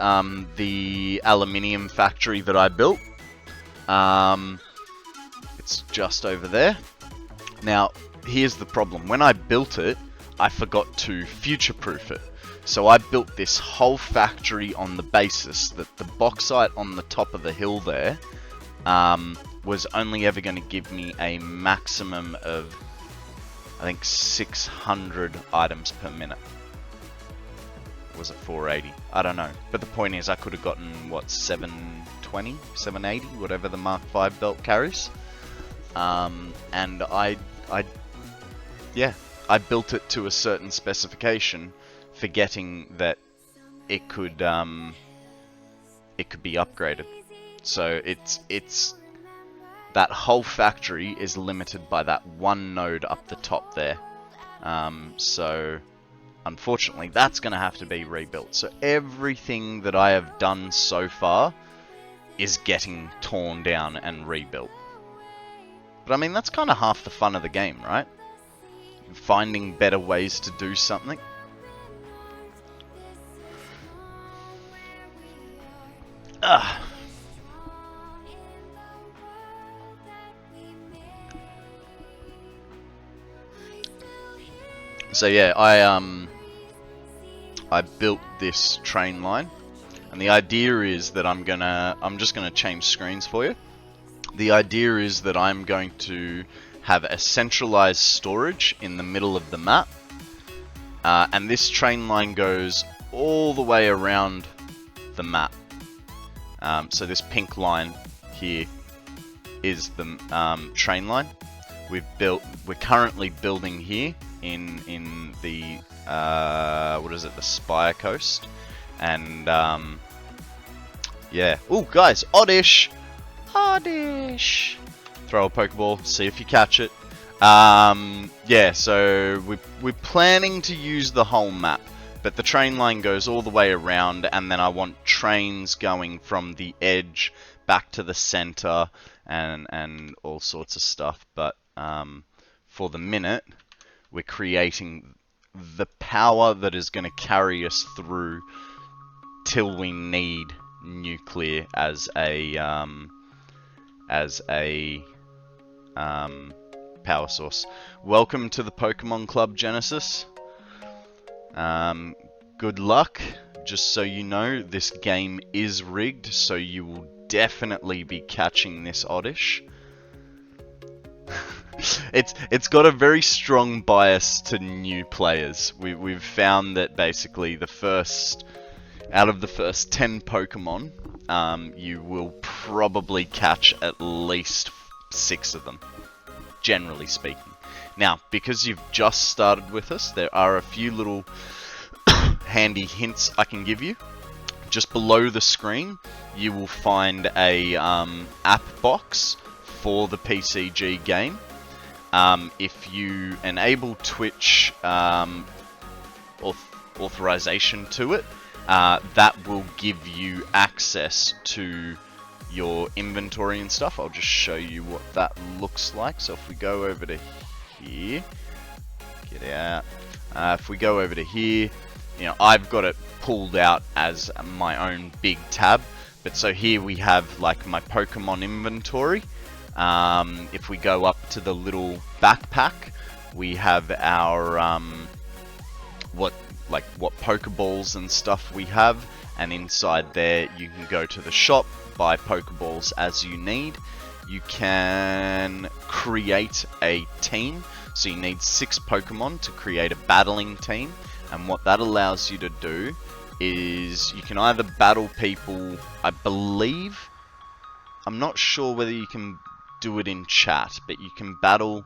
the aluminium factory that I built. It's just over there. Now, here's the problem. When I built it, I forgot to future-proof it. So I built this whole factory on the basis that the bauxite on the top of the hill there was only ever going to give me a maximum of, I think, 600 items per minute. Was it 480? I don't know. But the point is, I could have gotten, what, 720, 780, whatever the Mark V belt carries. And I built it to a certain specification, forgetting that it could be upgraded. So it's that whole factory is limited by that one node up the top there. So unfortunately, that's going to have to be rebuilt. So everything that I have done so far is getting torn down and rebuilt. But I mean, that's kind of half the fun of the game, right? Finding better ways to do something. Ah. So yeah, I built this train line, and the idea is that I'm just gonna change screens for you. The idea is that I'm going to have a centralized storage in the middle of the map, and this train line goes all the way around the map. So this pink line here is the train line. We're currently building here in the what is it, the Spire Coast, and yeah. Oh, guys, Oddish. Throw a Pokeball, see if you catch it. Yeah, so we're planning to use the whole map, but the train line goes all the way around, and then I want trains going from the edge back to the center and all sorts of stuff. But for the minute, we're creating the power that is going to carry us through till we need nuclear as a power source. Welcome to the Pokemon Club, Genesis. Good luck. Just so you know, this game is rigged, so you will definitely be catching this Oddish. It's got a very strong bias to new players. We've found that basically out of the first 10 Pokemon, you will probably catch at least 6 of them, generally speaking. Now, because you've just started with us, there are a few little handy hints I can give you. Just below the screen, you will find a app box for the PCG game. If you enable Twitch authorization to it, that will give you access to your inventory and stuff. I'll just show you what that looks like. So if we go over to here, get out. If we go over to here, you know, I've got it pulled out as my own big tab. But so here we have like my Pokemon inventory. If we go up to the little backpack, we have our what Pokeballs and stuff we have, and inside there you can go to the shop, buy Pokeballs as you need. You can create a team, so you need 6 Pokemon to create a battling team, and what that allows you to do is you can either battle people, I believe, I'm not sure whether you can do it in chat, but you can battle,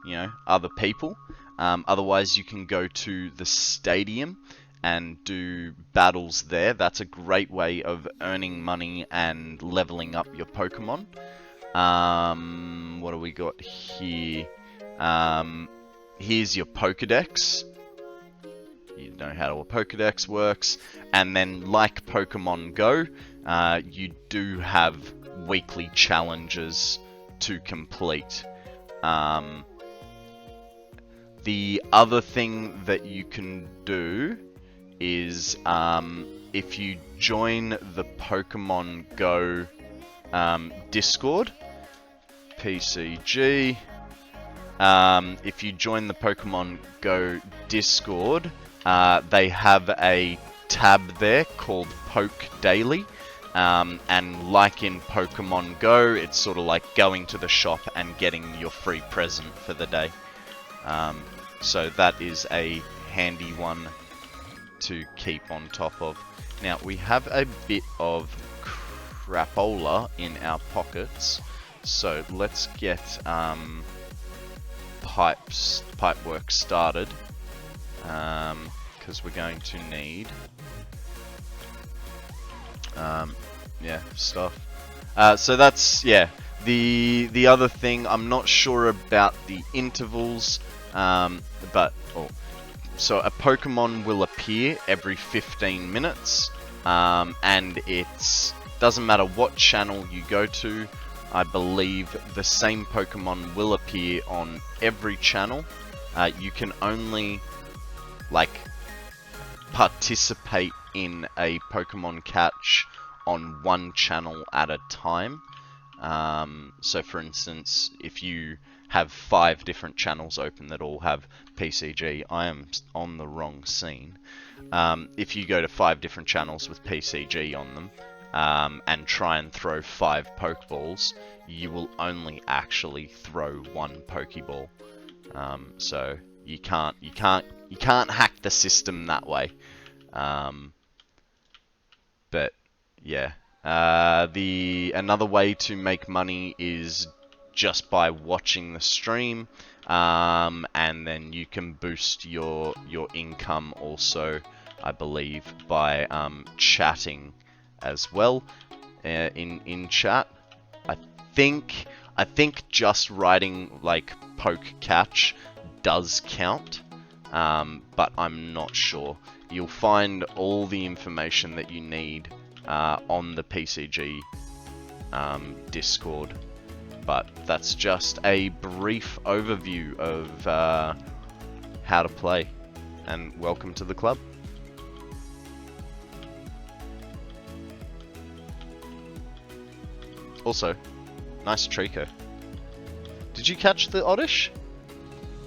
you know, other people. Otherwise, you can go to the stadium and do battles there. That's a great way of earning money and leveling up your Pokemon. What do we got here? Here's your Pokedex. You know how a Pokedex works. And then, like Pokemon Go, you do have weekly challenges to complete. The other thing that you can do is if you join the Pokemon Go Discord, PCG, if you join the Pokemon Go Discord, they have a tab there called Poke Daily. And like in Pokemon Go, it's sort of like going to the shop and getting your free present for the day. So that is a handy one to keep on top of. Now, we have a bit of crapola in our pockets, so let's get pipe work started, because we're going to need yeah, stuff. So that's, yeah, the other thing, I'm not sure about the intervals, but So a Pokemon will appear every 15 minutes, and it's doesn't matter what channel you go to. I believe the same Pokemon will appear on every channel. You can only like participate in a Pokemon catch on one channel at a time. So for instance, if you have 5 different channels open that all have PCG, I am on the wrong scene. If you go to 5 different channels with PCG on them, and try and throw 5 Pokeballs, you will only actually throw 1 Pokeball. So you can't hack the system that way. But yeah, another way to make money is just by watching the stream, and then you can boost your income also, I believe, by chatting as well in chat. I think just writing like poke catch does count, but I'm not sure. You'll find all the information that you need on the PCG Discord, but that's just a brief overview of how to play, and welcome to the club. Also, nice Trico. Did you catch the Oddish?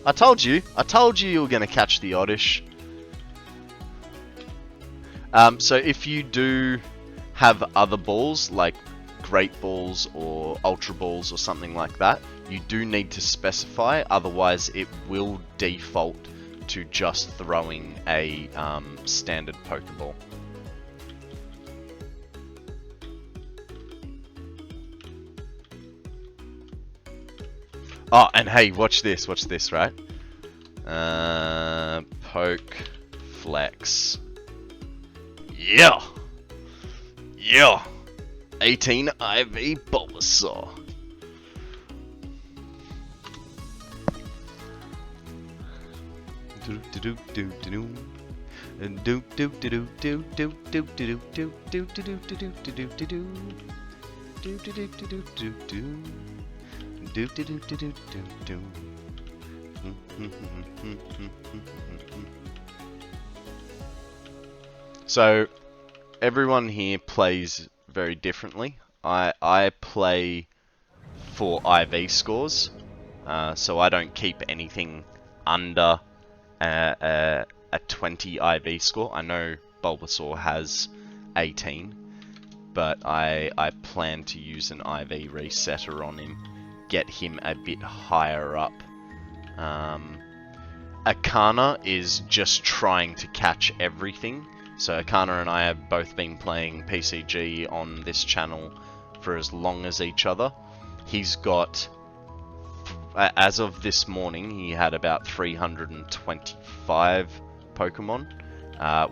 I told you you were gonna catch the Oddish. So if you do have other balls, like Great Balls or Ultra Balls or something like that, you do need to specify, otherwise it will default to just throwing a standard Pokeball. Oh, and hey, watch this, right? Poke Flex. Yeah! Yeah! 18 IV Bulbasaur. So everyone here plays very differently. I play for IV scores, so I don't keep anything under a 20 IV score. I know Bulbasaur has 18, but I plan to use an IV resetter on him, get him a bit higher up. Akana is just trying to catch everything. So Akana and I have both been playing PCG on this channel for as long as each other. He's got, as of this morning, he had about 325 Pokemon,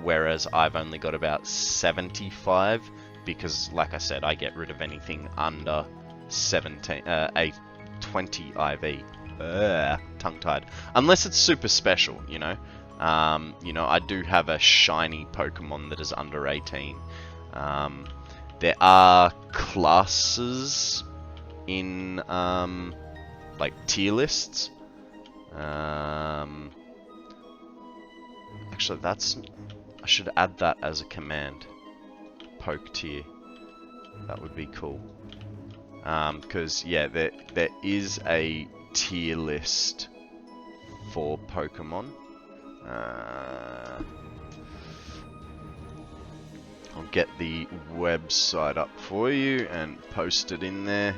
whereas I've only got about 75, because, like I said, I get rid of anything under 20 IV. Tongue-tied. Unless it's super special, you know. I do have a shiny Pokemon that is under 18. There are classes in like tier lists. Actually, I should add that as a command. Poke tier. That would be cool. Because yeah, there is a tier list for Pokemon. I'll get the website up for you and post it in there,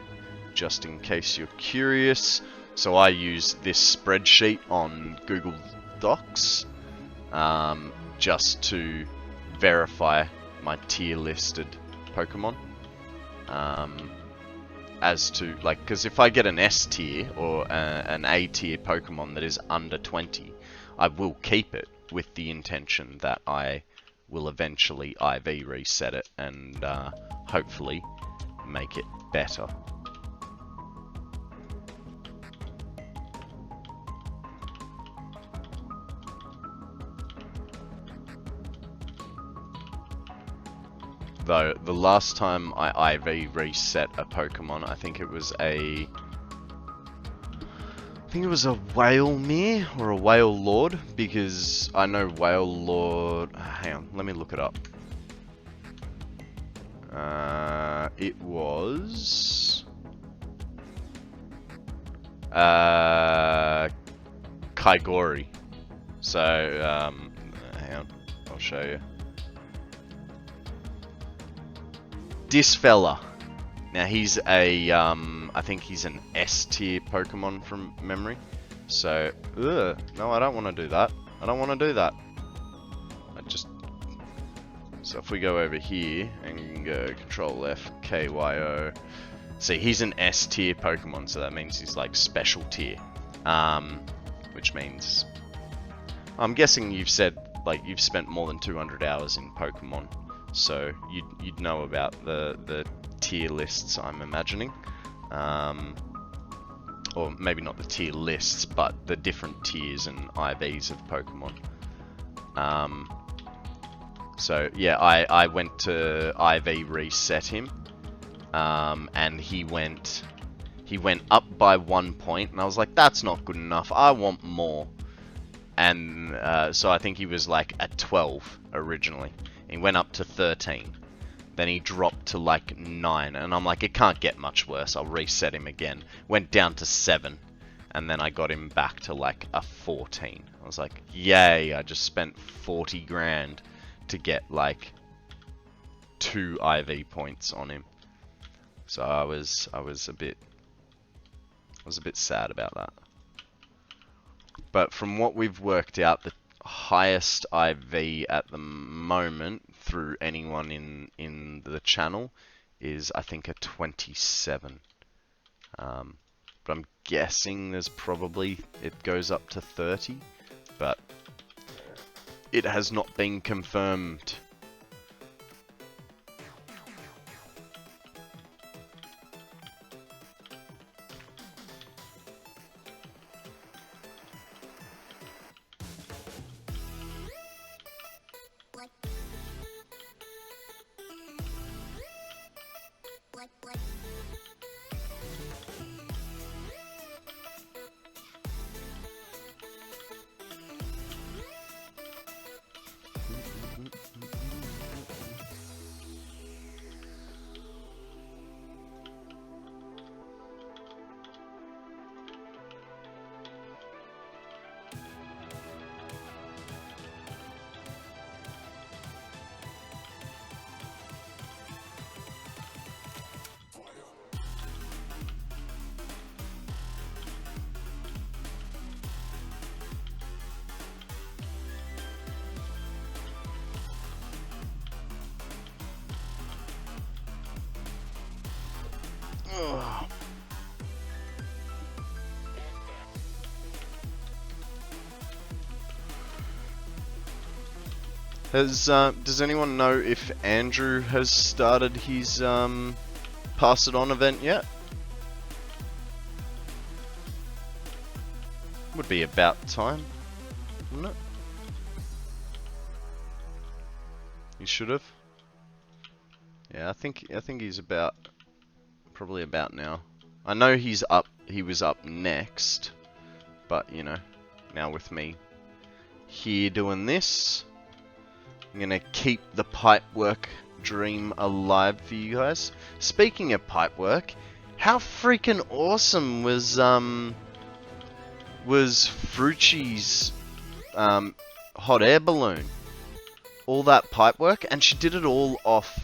just in case you're curious. So I use this spreadsheet on Google Docs, just to verify my tier listed Pokemon. As to, like, because if I get an S tier or an A tier Pokemon that is under 20, I will keep it with the intention that I will eventually IV reset it and hopefully make it better. though. The last time I IV reset a Pokemon, I think it was a Whale Mare or a Whale Lord, because I know Whale Lord. Hang on, let me look it up. It was Kaigori. So hang on, I'll show you. This fella. Now he's a I think he's an S tier Pokemon from memory. So no, I don't want to do that. I don't want to do that. So if we go over here and go Control F, KYO. See, he's an S tier Pokemon, so that means he's like special tier. Which means, I'm guessing you've said, like, you've spent more than 200 hours in Pokemon. So you'd know about the tier lists, I'm imagining. Or maybe not the tier lists, but the different tiers and IVs of Pokemon. So yeah, I went to IV reset him, and he went up by 1 point, and I was like, that's not good enough. I want more. And so I think he was like at 12 originally. He went up to 13. Then he dropped to like 9, and I'm like, it can't get much worse. I'll reset him again. Went down to 7, and then I got him back to like a 14. I was like, yay! I just spent 40 grand to get like 2 IV points on him. So I was a bit sad about that. But from what we've worked out, the highest IV at the moment through anyone in the channel is, I think, a 27. But I'm guessing there's probably, it goes up to 30, but it has not been confirmed. Does anyone know if Andrew has started his Pass It On event yet? Would be about time, wouldn't it? He should have. Yeah, I think he's probably about now. I know he was up next, but you know, now with me here doing this, I'm gonna keep the pipework dream alive for you guys. Speaking of pipework, how freaking awesome was Frucci's hot air balloon? All that pipework, and she did it all off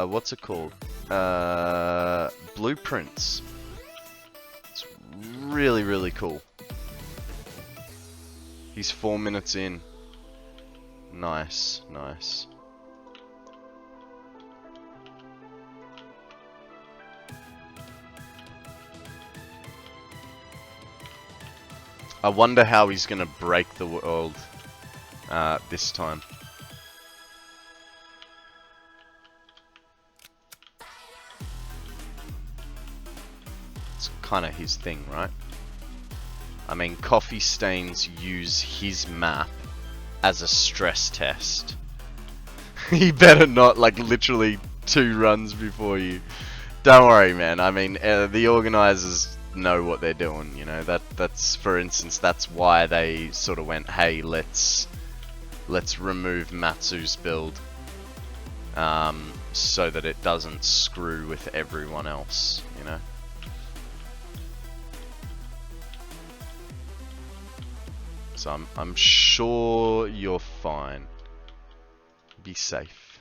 what's it called? Blueprints. It's really, really cool. He's 4 minutes in. Nice, nice. I wonder how he's gonna break the world this time. It's kind of his thing, right? I mean, Coffee Stains use his map as a stress test. He better not, like, literally 2 runs before you. Don't worry, man. I mean, the organizers know what they're doing, you know. That's, for instance, that's why they sort of went, hey, let's remove Matsu's build, so that it doesn't screw with everyone else, you know. So I'm sure you're fine. Be safe.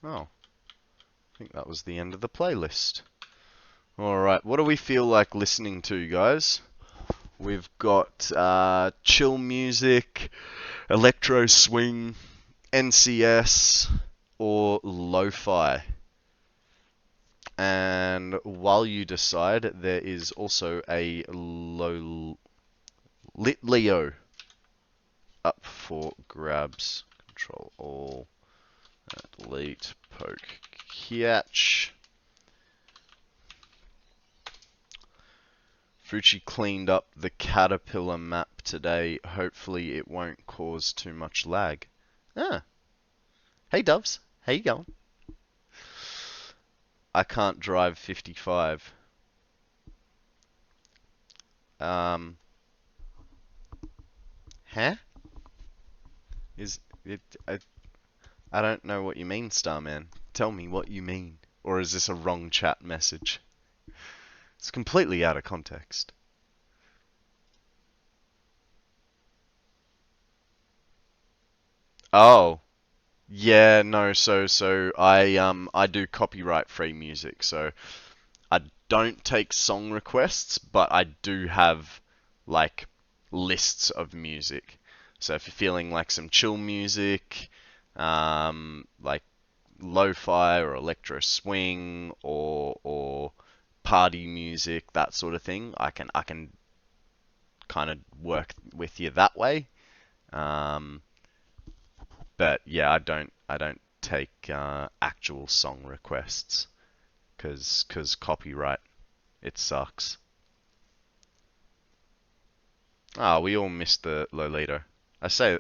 Oh, I think that was the end of the playlist. Alright, what do we feel like listening to, guys? We've got chill music, electro swing, NCS, or lo-fi. And while you decide, there is also a Lit Leo up for grabs. Control all, delete, poke, catch. Fucci cleaned up the caterpillar map today. Hopefully it won't cause too much lag. Ah. Hey Doves, how you going? I can't drive 55. Huh? Is it? I don't know what you mean, Starman. Tell me what you mean. Or is this a wrong chat message? It's completely out of context. Oh. Yeah, no, so I do copyright free music, so I don't take song requests, but I do have like lists of music. So if you're feeling like some chill music, like lo-fi or electro swing or party music, that sort of thing, I can kind of work with you that way. But yeah, I don't take actual song requests because copyright, it sucks. Ah, we all missed the Lolito. I say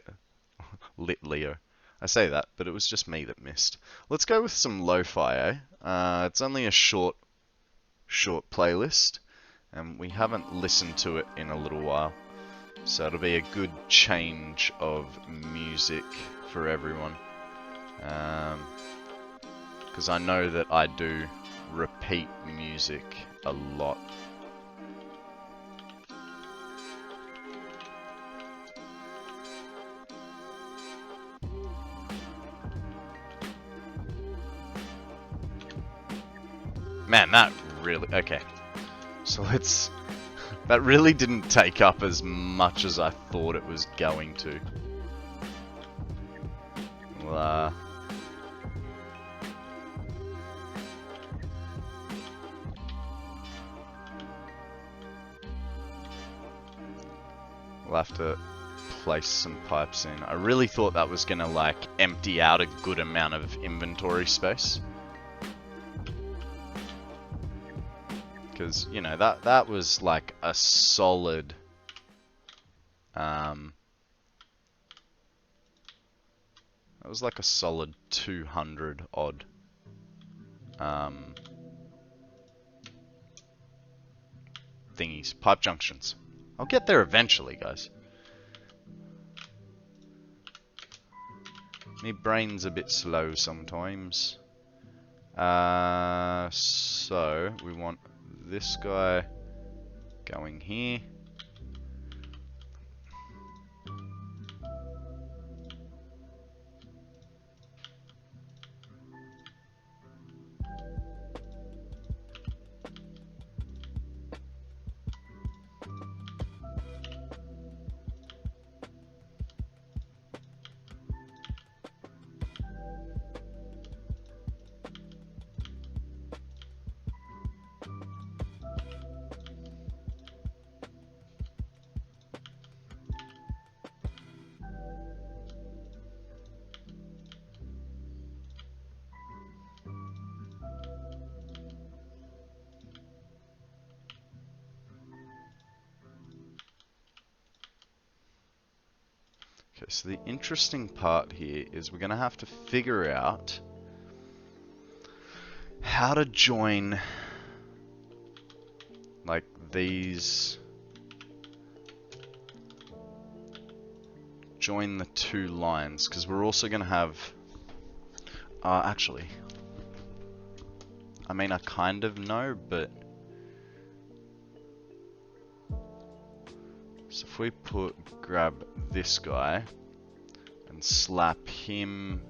lit Leo. I say that, but it was just me that missed. Let's go with some lo-fi, eh? It's only a short playlist, and we haven't listened to it in a little while. So it'll be a good change of music for everyone. Because I know that I do repeat music a lot. Man, that really... Okay. So let's... That really didn't take up as much as I thought it was going to. Well, we'll have to place some pipes in. I really thought that was gonna like empty out a good amount of inventory space. Because, you know, that was like a solid that was like a solid 200 odd thingies, pipe junctions. I'll get there eventually, guys. My brain's a bit slow sometimes. So we want this guy going here. Okay, so the interesting part here is we're going to have to figure out how to join like these, join the two lines, because we're also going to have, actually, I mean I kind of know, but so if we grab this guy and slap him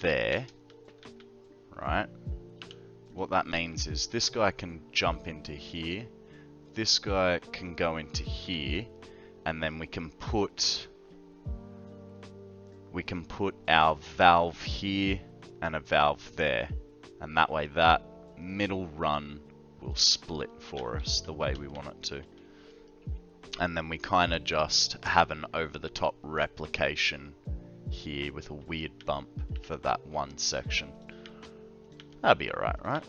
there, right? What that means is this guy can jump into here, this guy can go into here, and then we can put our valve here and a valve there, and that way that middle run will split for us the way we want it to. And then we kind of just have an over-the-top replication here with a weird bump for that one section. That'd be alright, right?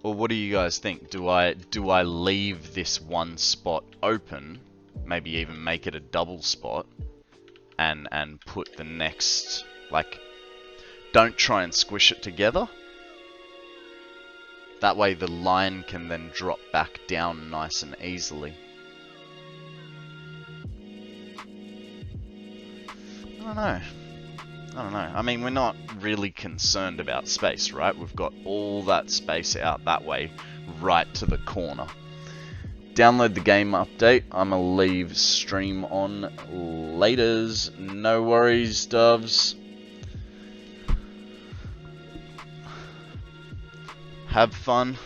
Or what do you guys think? Do I leave this one spot open, maybe even make it a double spot, and put the next, like, don't try and squish it together? That way the line can then drop back down nice and easily. I don't know. I mean, we're not really concerned about space, right? We've got all that space out that way, right to the corner. Download the game update. I'm gonna leave stream on. Laters. No worries, doves. Have fun.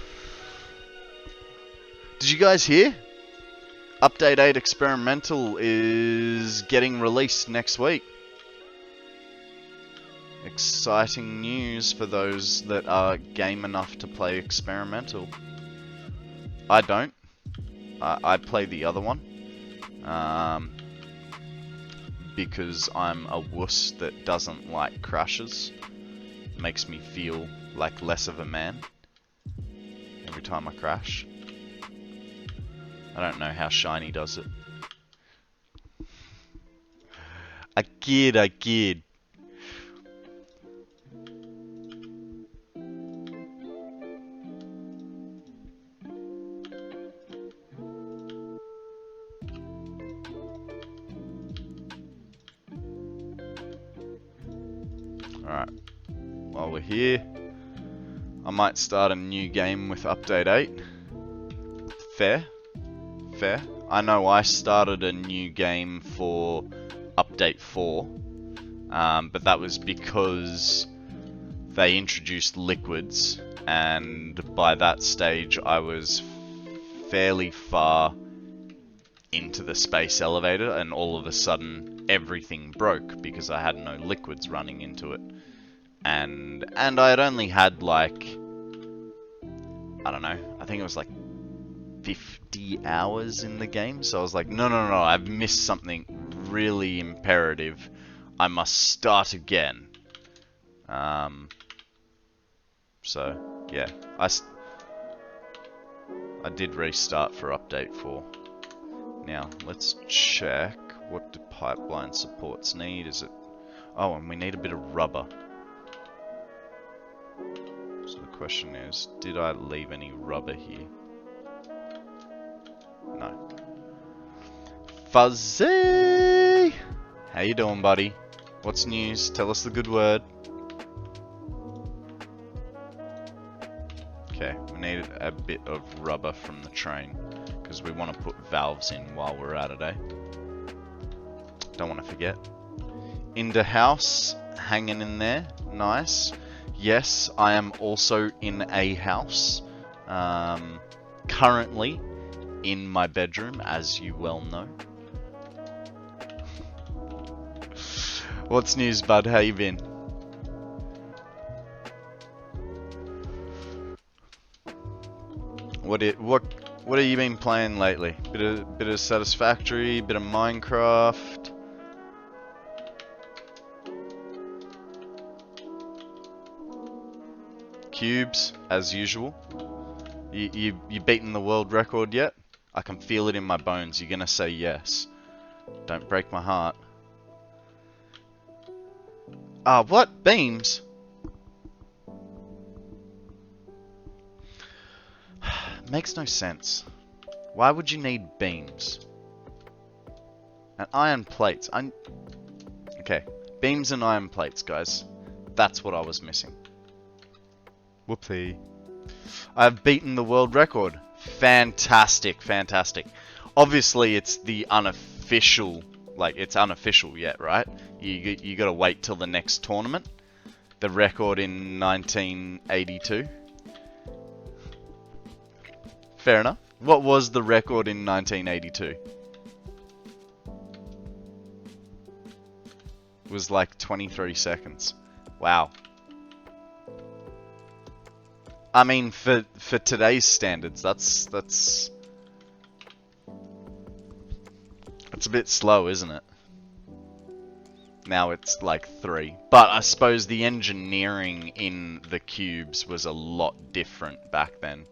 Did you guys hear? Update 8 Experimental is getting released next week. Exciting news for those that are game enough to play Experimental. I don't. I play the other one. Because I'm a wuss that doesn't like crashes. Makes me feel like less of a man every time I crash. I don't know how Shiny does it. I kid. Alright, while we're here, I might start a new game with Update 8. Fair. I know I started a new game for Update 4, but that was because they introduced liquids, and by that stage I was fairly far into the space elevator, and all of a sudden everything broke because I had no liquids running into it. And I had only had like, I don't know, I think it was like 50 hours in the game, so I was like, no, I've missed something really imperative. I must start again. So, yeah, I did restart for Update 4. Now, let's check what do pipeline supports need. Is it... Oh, and we need a bit of rubber. So the question is, did I leave any rubber here? No. Fuzzy! How you doing, buddy? What's news? Tell us the good word. Okay, we need a bit of rubber from the train, because we want to put valves in while we're at it, eh? Don't want to forget. Into house, hanging in there, nice. Yes, I am also in a house, currently in my bedroom, as you well know. What's news, bud? How you been? What have you been playing lately? Bit of Satisfactory, bit of Minecraft. Cubes, as usual. You beaten the world record yet? I can feel it in my bones. You're gonna say yes. Don't break my heart. Ah, what? Beams? Makes no sense. Why would you need beams? And iron plates. Okay. Beams and iron plates, guys. That's what I was missing. Whoopsie. I've beaten the world record. Fantastic, fantastic. Obviously, it's the unofficial... Like, it's unofficial yet, right? You gotta wait till the next tournament. The record in 1982. Fair enough. What was the record in 1982? It was like 23 seconds. Wow. I mean, for today's standards, that's a bit slow, isn't it? Now it's like 3. But I suppose the engineering in the cubes was a lot different back then.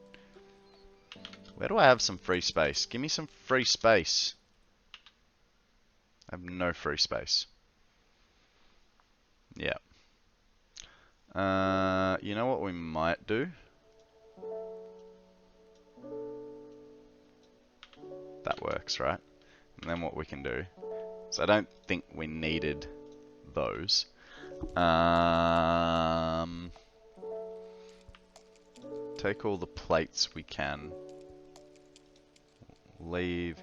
Where do I have some free space? Give me some free space. I have no free space. Yeah. You know what we might do? That works, right? And then what we can do, so I don't think we needed those. Take all the plates we can. Leave.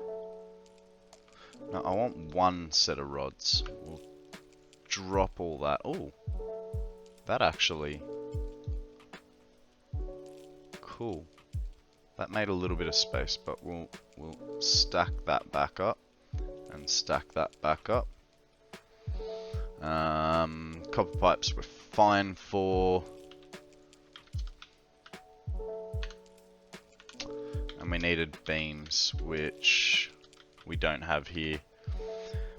No, I want one set of rods. We'll drop all that. Oh, that actually cool. That made a little bit of space, but we'll stack that back up and stack that back up. Copper pipes we're fine for. And we needed beams, which we don't have here.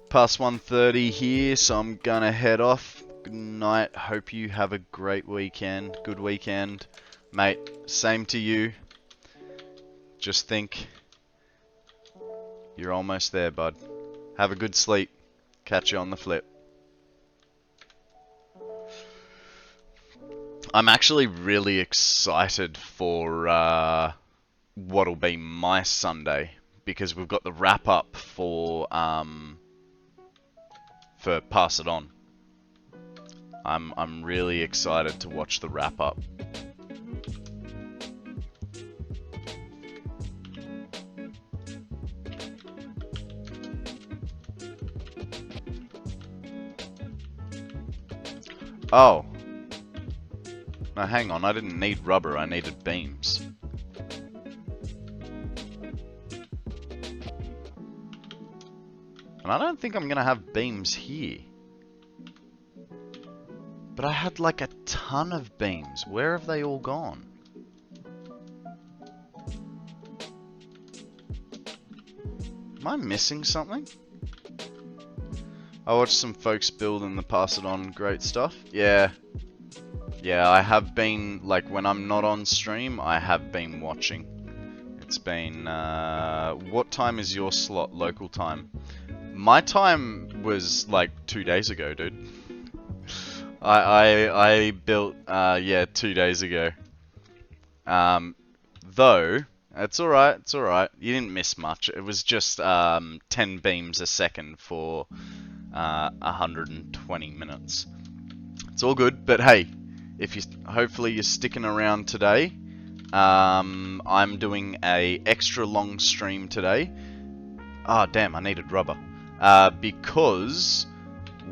Past 1:30 here, so I'm gonna head off. Good night. Hope you have a great weekend. Good weekend. Mate, same to you. Just think you're almost there, bud. Have a good sleep. Catch you on the flip. I'm actually really excited for what'll be my Sunday, because we've got the wrap up for Pass It On. I'm really excited to watch the wrap up. Oh. No, hang on. I didn't need rubber. I needed beams. And I don't think I'm going to have beams here. But I had like a ton of beams. Where have they all gone? Am I missing something? I watched some folks build in the Pass It On, great stuff. Yeah. Yeah, I have been, like, when I'm not on stream, I have been watching. It's been, what time is your slot, local time? My time was, like, 2 days ago, dude. I built, yeah, 2 days ago. Though, it's alright, it's alright. You didn't miss much. It was just, 10 beams a second for 120 minutes. It's all good, but hey, if you hopefully you're sticking around today. I'm doing a extra long stream today. Ah, damn, I needed rubber. Because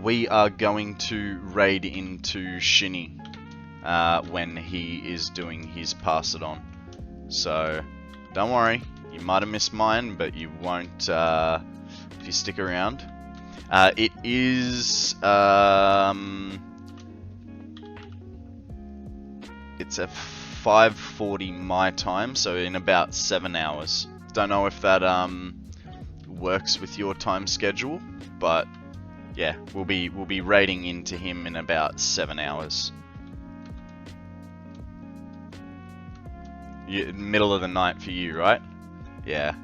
we are going to raid into Shinny when he is doing his Pass It On. So don't worry, you might have missed mine, but you won't if you stick around. It is it's at 5:40 my time, so in about 7 hours. Don't know if that works with your time schedule, but yeah, we'll be raiding into him in about 7 hours. Middle of the night for you, right? Yeah.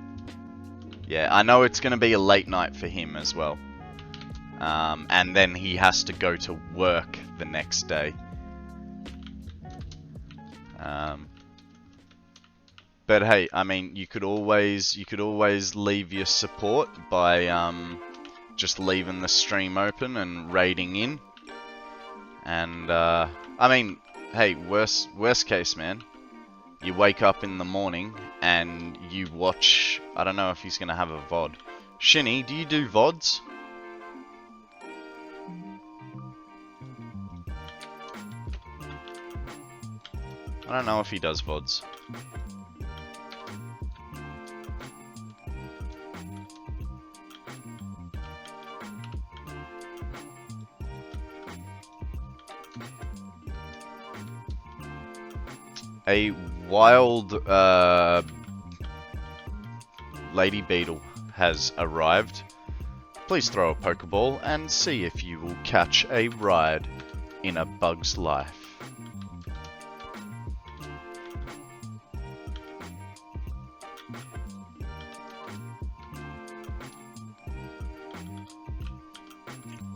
Yeah, I know it's going to be a late night for him as well. And then he has to go to work the next day. But hey, I mean, you could always leave your support by just leaving the stream open and raiding in. And I mean, hey, worst case, man, you wake up in the morning and you watch. I don't know if he's gonna have a VOD. Shinny, do you do VODs? I don't know if he does VODs. A wild lady beetle has arrived. Please throw a Pokeball and see if you will catch a ride in a bug's life.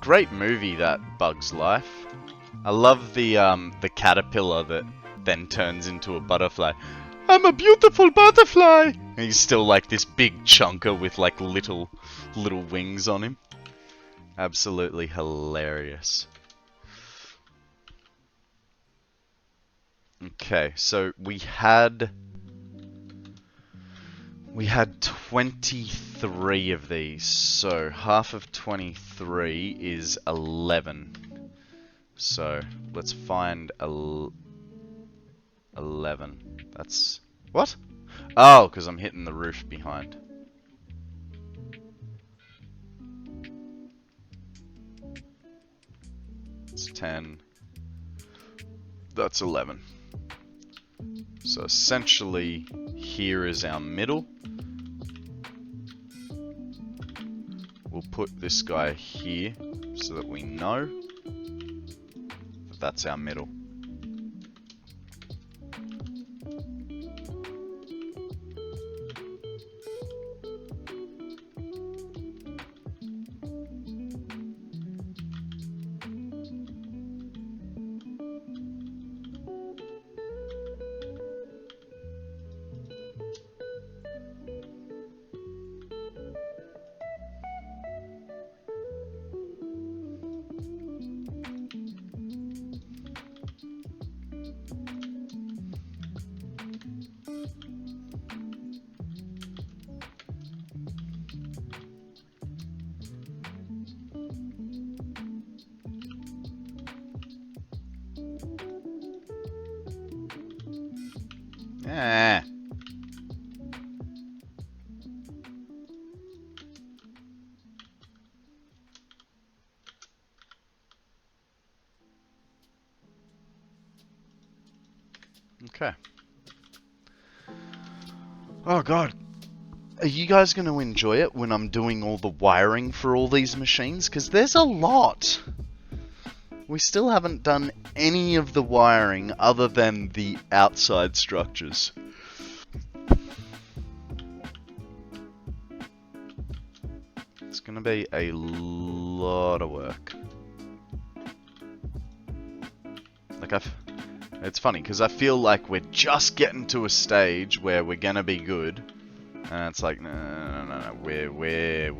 Great movie, that Bug's Life. I love the caterpillar that then turns into a butterfly. I'm a beautiful butterfly! And he's still like this big chunker with like little wings on him. Absolutely hilarious. Okay, so we had 23 of these, so half of 23 is 11. So let's find 11. That's... what? Oh, because I'm hitting the roof behind. It's 10. That's 11. So essentially, here is our middle. We'll put this guy here so that we know that that's our middle. Eh. Okay. Oh god. Are you guys going to enjoy it when I'm doing all the wiring for all these machines? Because there's a lot. We still haven't done any of the wiring other than the outside structures. It's going to be a lot of work. Like it's funny because I feel like we're just getting to a stage where we're going to be good. And it's like, no, we're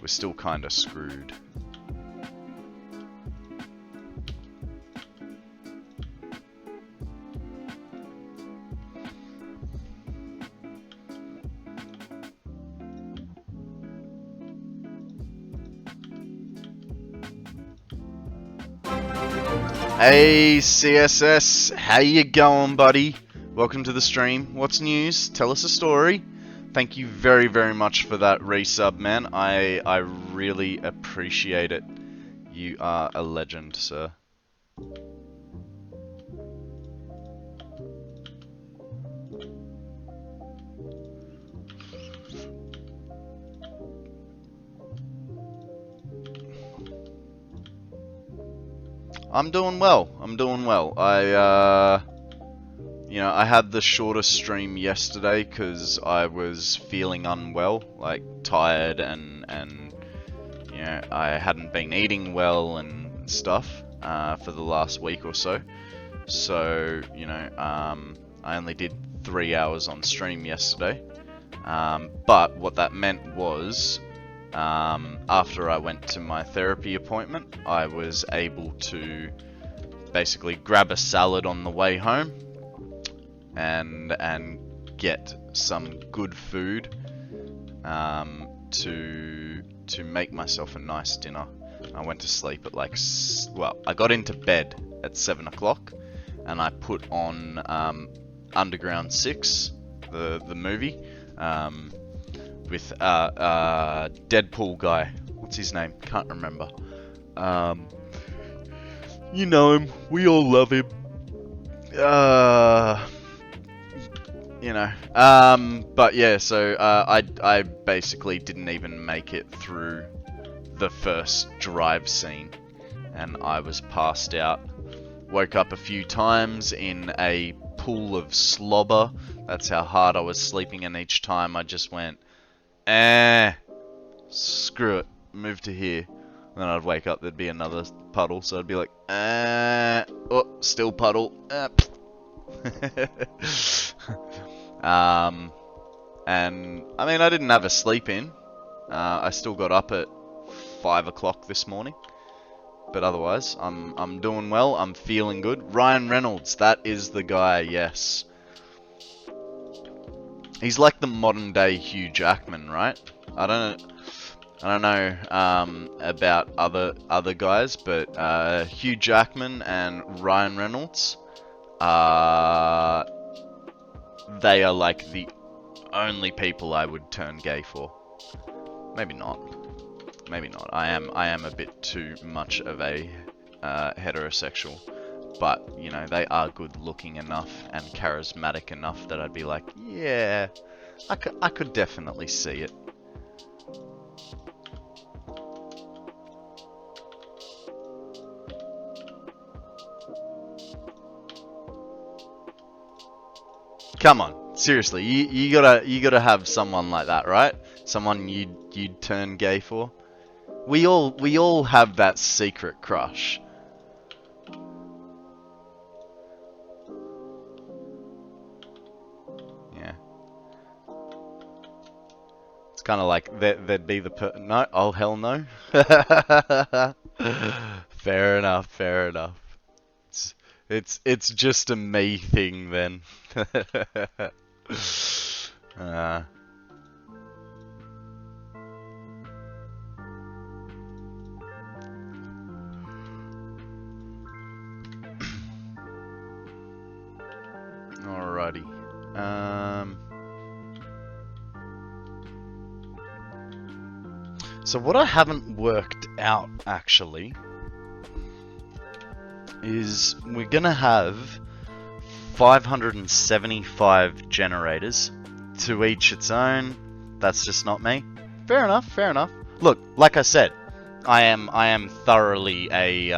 still kinda screwed. Hey CSS, how you going, buddy? Welcome to the stream. What's news? Tell us a story. Thank you very, very much for that resub, man. I really appreciate it. You are a legend, sir. I'm doing well. I'm doing well. you know, I had the shortest stream yesterday because I was feeling unwell, like tired and you know, I hadn't been eating well and stuff for the last week or so. So, you know, I only did 3 hours on stream yesterday. But what that meant was, after I went to my therapy appointment, I was able to basically grab a salad on the way home and get some good food to make myself a nice dinner. I went to sleep at like, well, I got into bed at 7 o'clock and I put on Underground 6, the movie, with Deadpool guy. What's his name? Can't remember. You know him. We all love him. You know. But yeah, so I basically didn't even make it through the first drive scene, and I was passed out. Woke up a few times in a pool of slobber. That's how hard I was sleeping, and each time I just went, screw it, move to here. And then I'd wake up, there'd be another puddle, so I'd be like, oh, still puddle. And I mean, I didn't have a sleep in. I still got up at 5 o'clock this morning. But otherwise, I'm doing well. I'm feeling good. Ryan Reynolds, that is the guy. Yes, he's like the modern day Hugh Jackman, right? I don't know about other guys, but Hugh Jackman and Ryan Reynolds, they are like the only people I would turn gay for. Maybe not. Maybe not. I am a bit too much of a heterosexual, but you know, they are good looking enough and charismatic enough that I'd be like, yeah, I could definitely see it. Come on, seriously, you gotta have someone like that, right? Someone you'd turn gay for. We all have that secret crush. Yeah. It's kind of like there'd be the no, oh hell no. Fair enough, fair enough. It's just a me thing then. Alrighty. So what I haven't worked out actually is we're gonna have 575 generators, to each its own. That's just not me. Fair enough, fair enough. Look, like I said, I am thoroughly a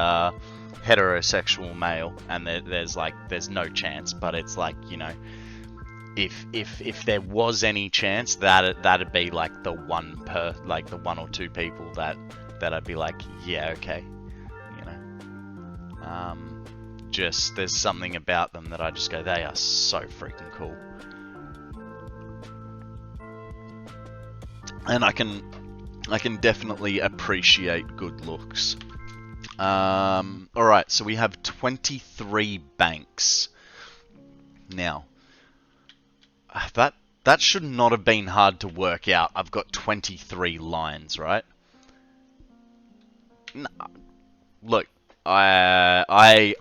heterosexual male, and there's no chance, but it's like, you know, if there was any chance, that'd be like the one or two people that I'd be like, yeah, okay, you know. Just there's something about them that I just go, they are so freaking cool. And I can definitely appreciate good looks. Alright, so we have 23 banks. Now, that should not have been hard to work out. I've got 23 lines, right? No, look, I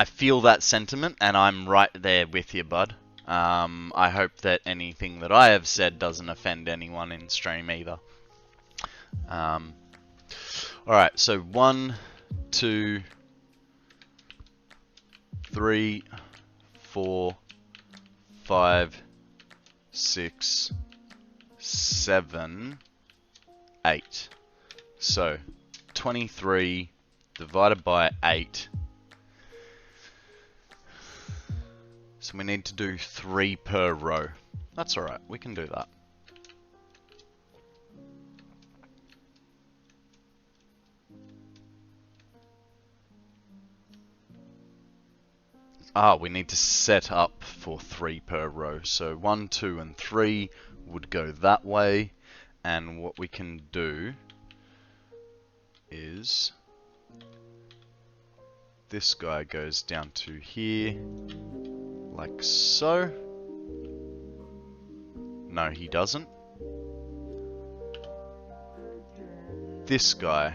feel that sentiment, and I'm right there with you, bud. I hope that anything that I have said doesn't offend anyone in stream either. Alright, so 1, 2, 3, 4, 5, 6, 7, 8. So 23 divided by 8. So we need to do 3 per row. That's alright, we can do that. Ah, we need to set up for 3 per row. So 1, 2, and 3 would go that way. And what we can do is this guy goes down to here, like so. No, he doesn't. This guy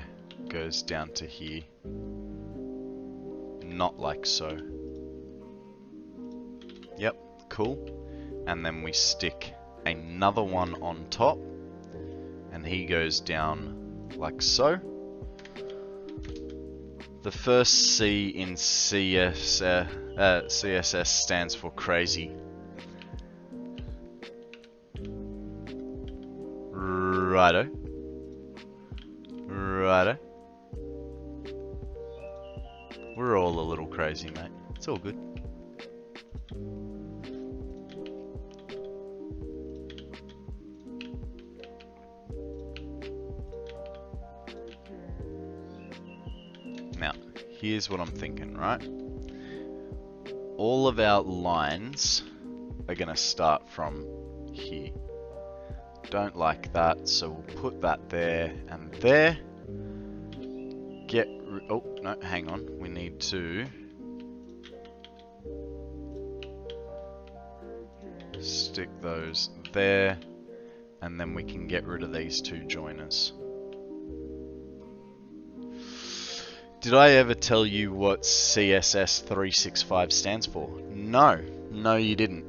goes down to here, not like so. Yep, cool. And then we stick another one on top, and he goes down like so. The first C in CSS stands for crazy. Righto. Righto. We're all a little crazy, mate. It's all good. Now, here's what I'm thinking, right? All of our lines are going to start from here. Don't like that, so we'll put that there and there. Oh, no, hang on. We need to stick those there, and then we can get rid of these 2 joiners. Did I ever tell you what CSS 365 stands for? No. No, you didn't.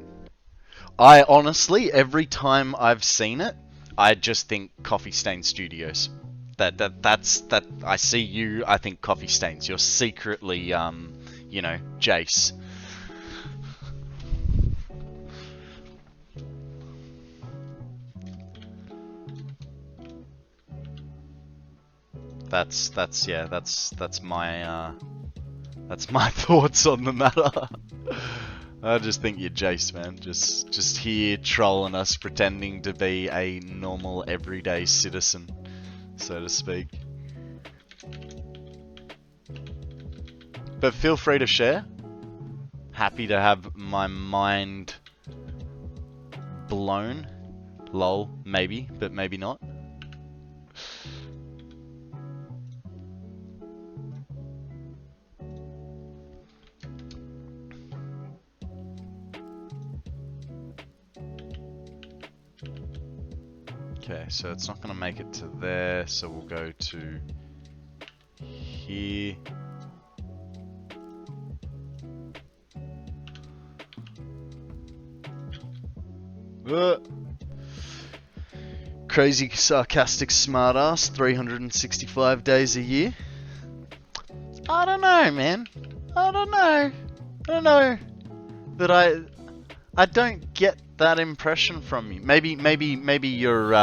I honestly, every time I've seen it, I just think Coffee Stain Studios. That's I see you, I think Coffee Stains. You're secretly, you know, Jace. That's my thoughts on the matter. I just think you're Jace, man. Just here trolling us, pretending to be a normal, everyday citizen, so to speak. But feel free to share. Happy to have my mind blown. Lol, maybe, but maybe not. Okay, so it's not going to make it to there, so we'll go to here. Crazy, sarcastic smartass, 365 days a year. I don't know, man. I don't know that I don't get that impression from you. Maybe your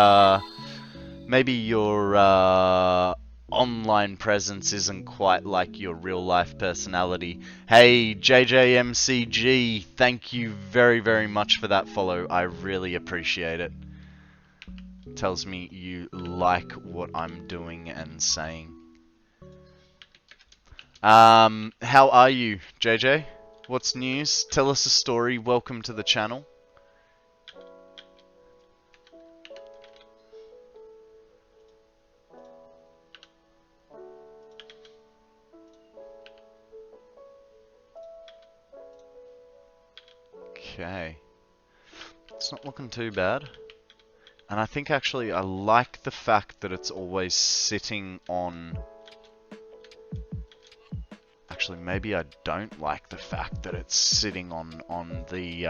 online presence isn't quite like your real life personality. Hey, JJMCG, thank you very, very much for that follow. I really appreciate it. Tells me you like what I'm doing and saying. How are you, JJ? What's news? Tell us a story. Welcome to the channel. Okay. It's not looking too bad. And I think actually I like the fact that it's always sitting on... Actually, maybe I don't like the fact that it's sitting on the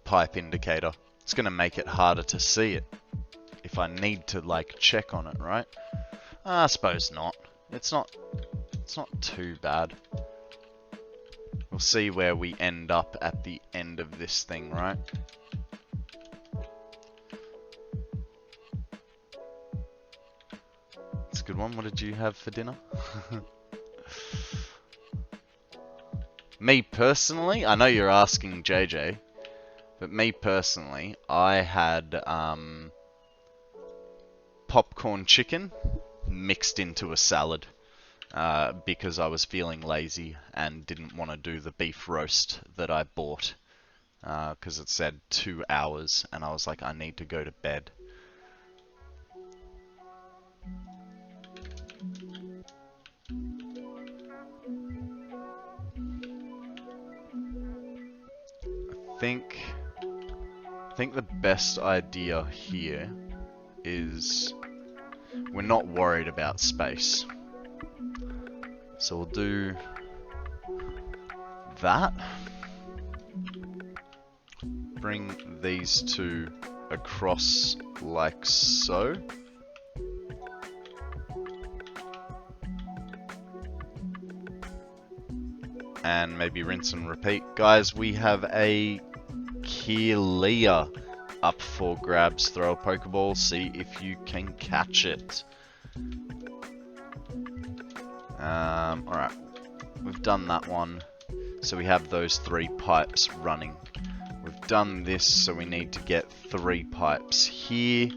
pipe indicator. It's going to make it harder to see it if I need to like check on it, right? I suppose not. It's not too bad. We'll see where we end up at the end of this thing, right? It's a good one. What did you have for dinner? Me personally, I know you're asking JJ, but me personally, I had popcorn chicken mixed into a salad because I was feeling lazy and didn't want to do the beef roast that I bought because it said 2 hours and I was like, I need to go to bed. I think the best idea here is we're not worried about space. So we'll do that. Bring these two across like so. And maybe rinse and repeat. Guys, we have a Keelia up for grabs. Throw a Pokeball, see if you can catch it. Alright, we've done that one. So we have those 3 pipes running. We've done this, so we need to get 3 pipes here.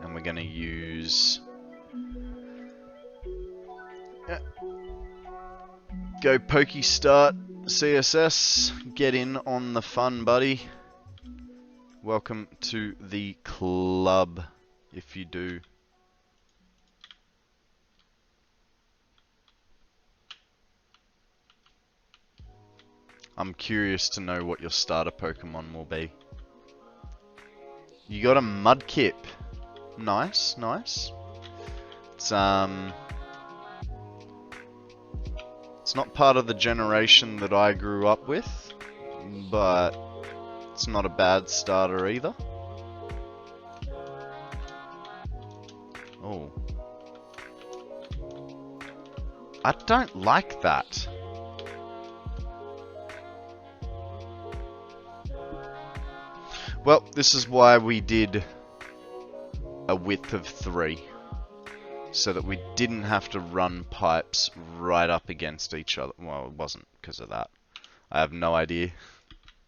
And we're going to use... Go Pokey Start, CSS. Get in on the fun, buddy. Welcome to the club, if you do. I'm curious to know what your starter Pokemon will be. You got a Mudkip. Nice, nice. It's not part of the generation that I grew up with, but it's not a bad starter either. Oh. I don't like that. Well, this is why we did a width of 3. So that we didn't have to run pipes right up against each other. Well, it wasn't because of that. I have no idea.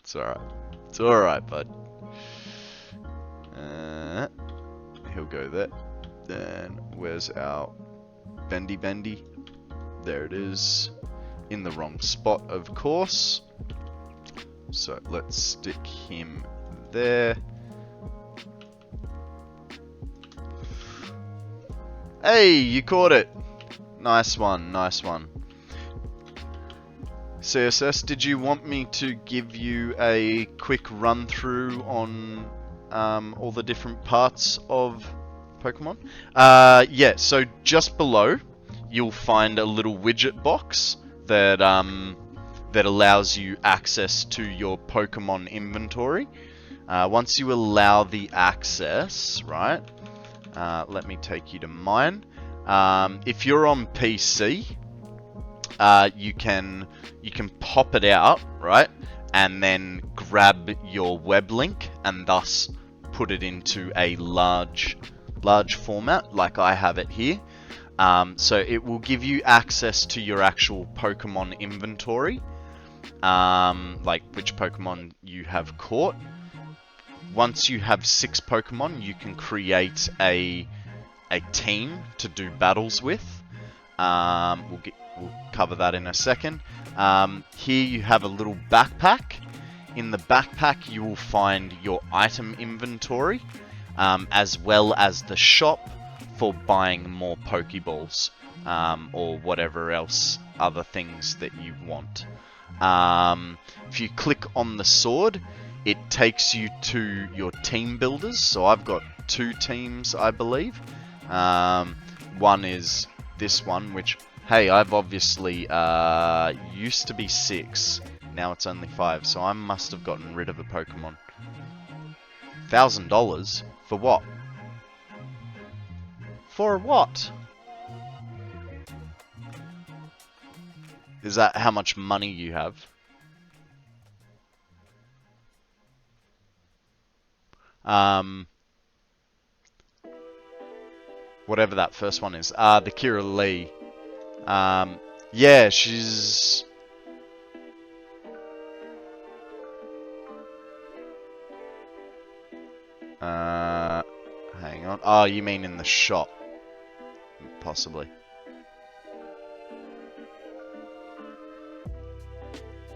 It's alright. It's alright, bud. He'll go there. Then, where's our bendy? There it is. In the wrong spot, of course. So, let's stick him there. Hey, you caught it. Nice one, nice one. CSS, did you want me to give you a quick run through on all the different parts of Pokemon? Yeah, so just below you'll find a little widget box that that allows you access to your Pokemon inventory. Once you allow the access, right? Let me take you to mine. If you're on PC, you can pop it out, right, and then grab your web link and thus put it into a large format, like I have it here. So it will give you access to your actual Pokemon inventory, like which Pokemon you have caught. Once you have 6 Pokemon, you can create a team to do battles with. We'll cover that in a second. Here you have a little backpack. In the backpack, you will find your item inventory, as well as the shop for buying more Pokeballs, or whatever else, other things that you want. If you click on the sword, it takes you to your team builders. So I've got 2 teams, I believe. One is this one, which, hey, I've obviously used to be 6. Now it's only 5, so I must have gotten rid of a Pokemon. $1,000? For what? For what? Is that how much money you have? Whatever that first one is. The Kira Lee. Yeah, she's... Hang on. Oh, you mean in the shop? Possibly.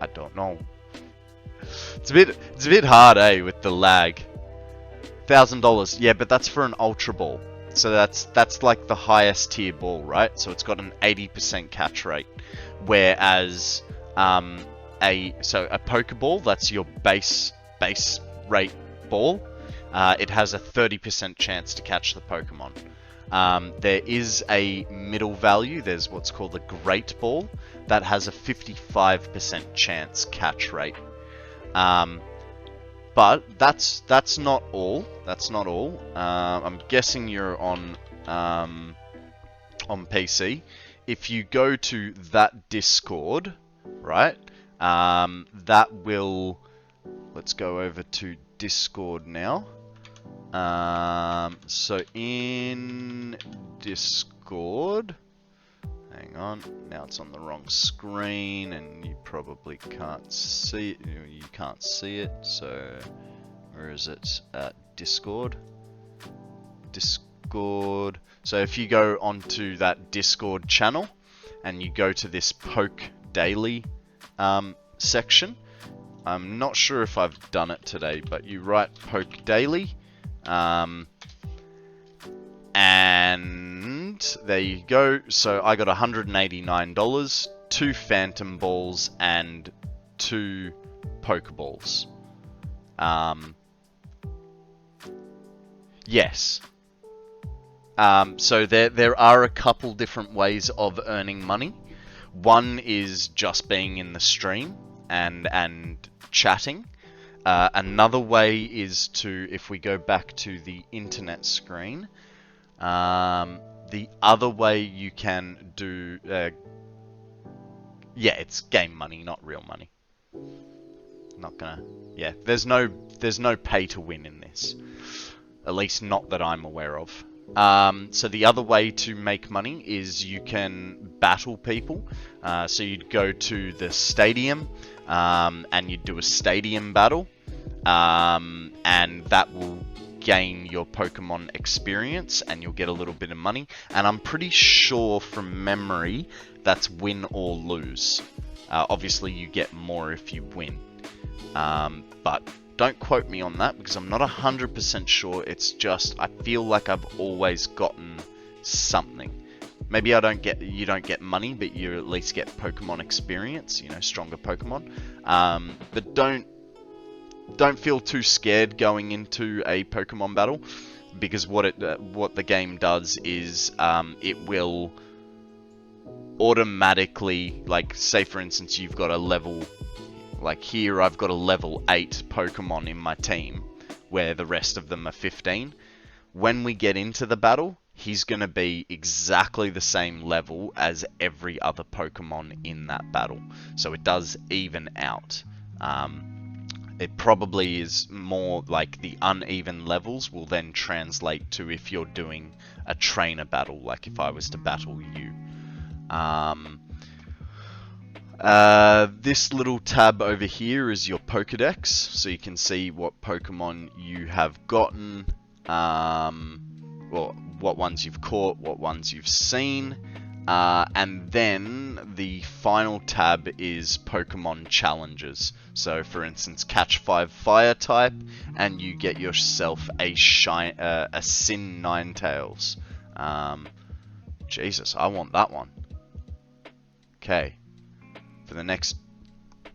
I don't know. It's a bit hard, with the lag. $1,000. Yeah, but that's for an Ultra Ball. So that's like the highest tier ball, right? So it's got an 80% catch rate. Whereas a Pokeball, that's your base rate ball. It has a 30% chance to catch the Pokemon. There is a middle value. There's what's called a Great Ball that has a 55% chance catch rate. But that's not all. That's not all. I'm guessing you're on PC. If you go to that Discord, right? That will. Let's go over to Discord now. So in Discord, hang on, now it's on the wrong screen and you probably can't see it. You can't see it, so where is it? Discord. Discord. So if you go onto that Discord channel and you go to this Poke Daily section, I'm not sure if I've done it today, but you write Poke Daily. And there you go. So I got $189, 2 Phantom Balls, and 2 Pokeballs. Yes. So there are a couple different ways of earning money. One is just being in the stream and chatting. Another way is to, if we go back to the internet screen, the other way you can do, yeah, it's game money, not real money. Not gonna, yeah, there's no pay to win in this, at least not that I'm aware of. So the other way to make money is you can battle people. So you'd go to the stadium, and you'd do a stadium battle, and that will gain your Pokemon experience, and you'll get a little bit of money. And I'm pretty sure from memory that's win or lose. Obviously you get more if you win, but don't quote me on that because I'm not 100% sure. It's just I feel like I've always gotten something. Maybe you don't get money, but you at least get Pokemon experience, stronger Pokemon. But don't feel too scared going into a Pokemon battle, because what the game does is it will automatically, like, say for instance you've got a level, like here I've got a level 8 Pokemon in my team where the rest of them are 15. When we get into the battle, he's going to be exactly the same level as every other Pokemon in that battle. So it does even out. It probably is more like the uneven levels will then translate to if you're doing a trainer battle, like if I was to battle you. This little tab over here is your Pokedex, so you can see what Pokemon you have gotten, well, what ones you've caught, what ones you've seen, and then the final tab is Pokemon challenges. So for instance, catch 5 fire type and you get yourself a Sin Ninetales. Jesus, I want that one. Okay. For the next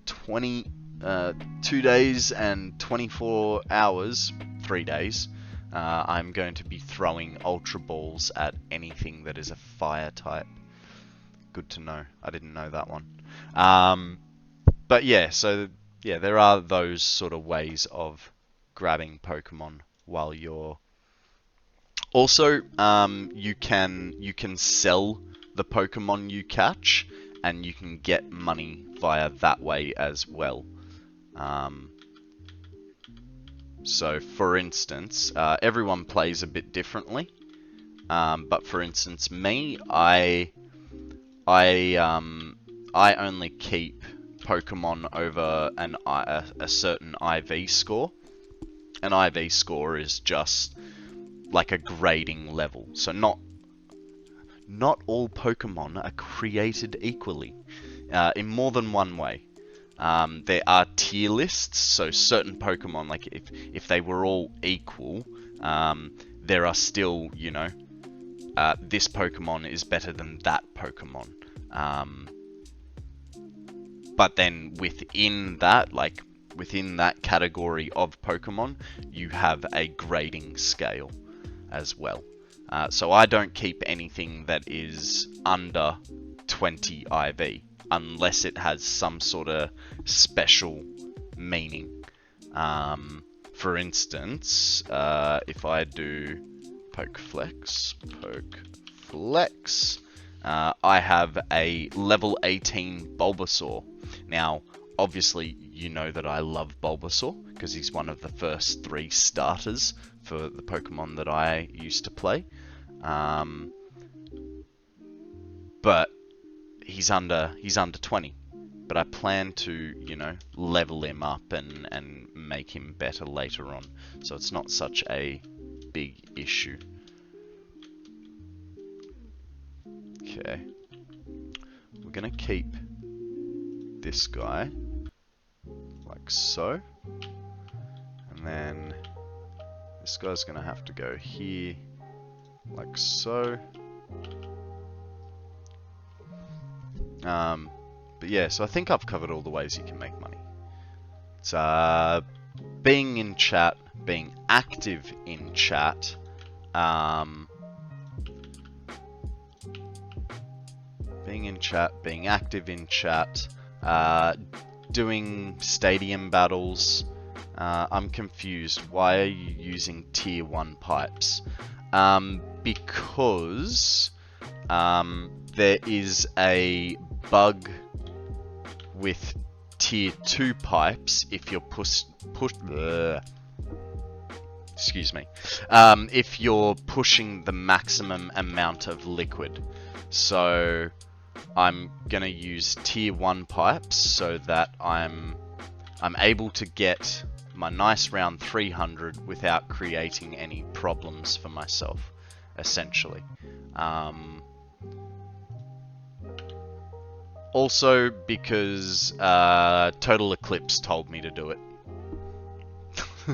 2 days and 24 hours, 3 days, I'm going to be throwing Ultra Balls at anything that is a fire type. Good to know. I didn't know that one. But yeah, so yeah, there are those sort of ways of grabbing Pokemon while you're... Also, you can sell the Pokemon you catch, and you can get money via that way as well. So, for instance, everyone plays a bit differently. But for instance, me, I only keep Pokemon over a certain IV score. an IV score is just like a grading level. So not all Pokemon are created equally, in more than one way. There are tier lists, so certain Pokemon, like if they were all equal, there are still, you know, this Pokemon is better than that Pokemon. But then within that, like within that category of Pokemon, you have a grading scale as well. So I don't keep anything that is under 20 IV unless it has some sort of special meaning. For instance, if I do poke flex, I have a level 18 Bulbasaur. Now, obviously, you know that I love Bulbasaur because he's one of the first 3 starters for the Pokemon that I used to play. But he's under 20. But I plan to, you know, level him up and make him better later on. So it's not such a big issue. Okay. We're gonna keep this guy like so. And then this guy's gonna have to go here like so. But yeah, so I think I've covered all the ways you can make money. It's being in chat, being active in chat, being active in chat, doing stadium battles. I'm confused. Why are you using tier 1 pipes? Because there is a bug with tier 2 pipes if you're if you're pushing the maximum amount of liquid. So I'm gonna use tier 1 pipes so that I'm able to get my nice round 300 without creating any problems for myself, essentially. Also because TotalXclipse told me to do it.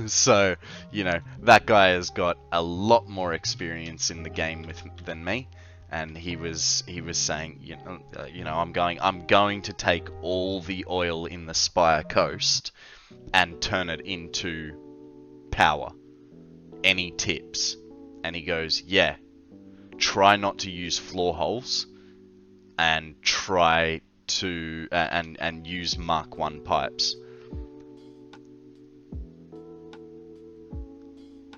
So, you know, that guy has got a lot more experience in the game than me, and he was saying, you know, I'm going to take all the oil in the Spire Coast and turn it into power. Any tips? And he goes, yeah, try not to use floor holes and try to and use Mark 1 pipes.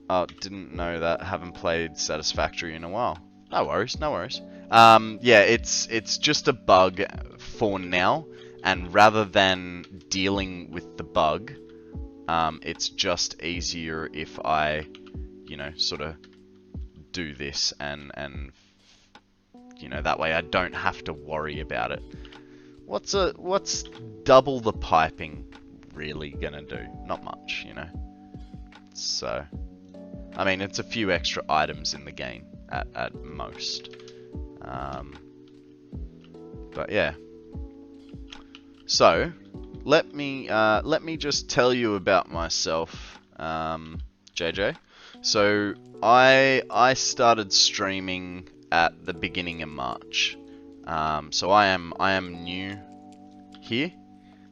Oh, didn't know that. Haven't played Satisfactory in a while. No worries, no worries. Yeah, it's just a bug for now, and rather than dealing with the bug, it's just easier if I, you know, sort of do this and you know, that way I don't have to worry about it. What's double the piping really gonna do? Not much, you know. So, I mean, it's a few extra items in the game at most. But yeah. So, let me just tell you about myself, JJ. So, I started streaming at the beginning of March. So I am new here,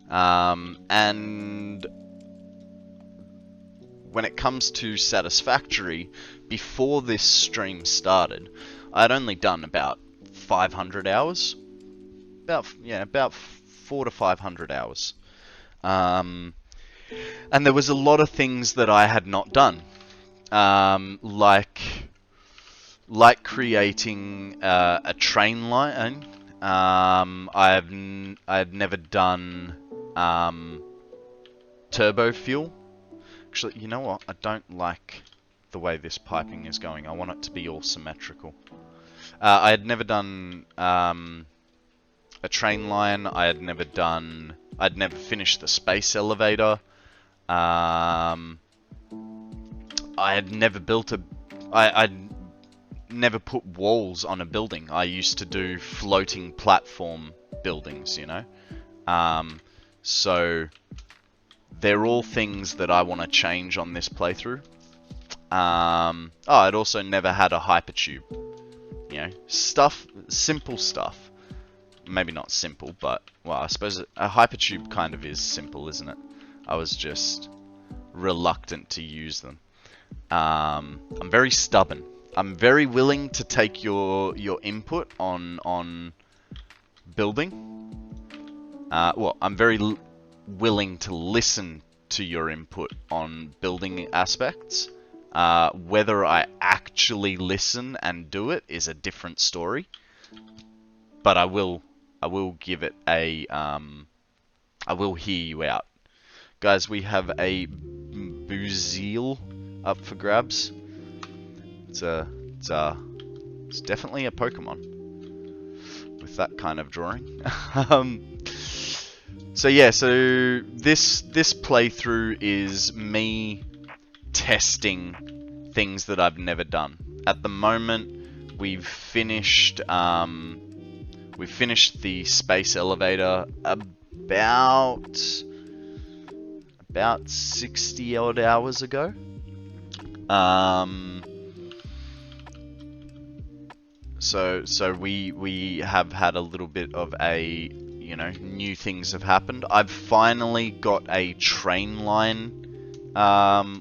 and when it comes to Satisfactory, before this stream started, I'd only done about 500 hours, about 400 to 500 hours, and there was a lot of things that I had not done, like creating a train line. I've never done turbo fuel. Actually, you know what? I don't like the way this piping is going. I want it to be all symmetrical. I had never done a train line. I'd never finished the space elevator. I had never built a, I'd never put walls on a building. I used to do floating platform buildings, you know. So they're all things that I want to change on this playthrough. I'd also never had a hypertube. You know, stuff, simple stuff. Maybe not simple, but, well, I suppose a hypertube kind of is simple, isn't it? I was just reluctant to use them. I'm very stubborn. I'm very willing to take your input on building. Well, I'm very willing to listen to your input on building aspects. Whether I actually listen and do it is a different story. But I will give it a, I will hear you out. Guys, we have a Buzeal up for grabs. It's definitely a Pokemon with that kind of drawing. So yeah, so this playthrough is me testing things that I've never done. At the moment, we've finished the space elevator about 60 odd hours ago. So we have had a little bit of a, you know, new things have happened. I've finally got a train line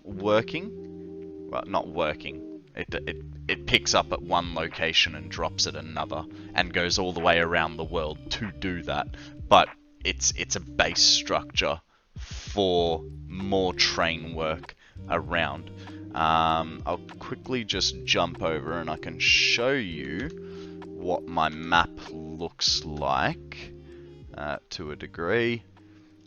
working. Well, not working. It picks up at one location and drops at another and goes all the way around the world to do that. But it's a base structure for more train work around. I'll quickly just jump over and I can show you what my map looks like to a degree.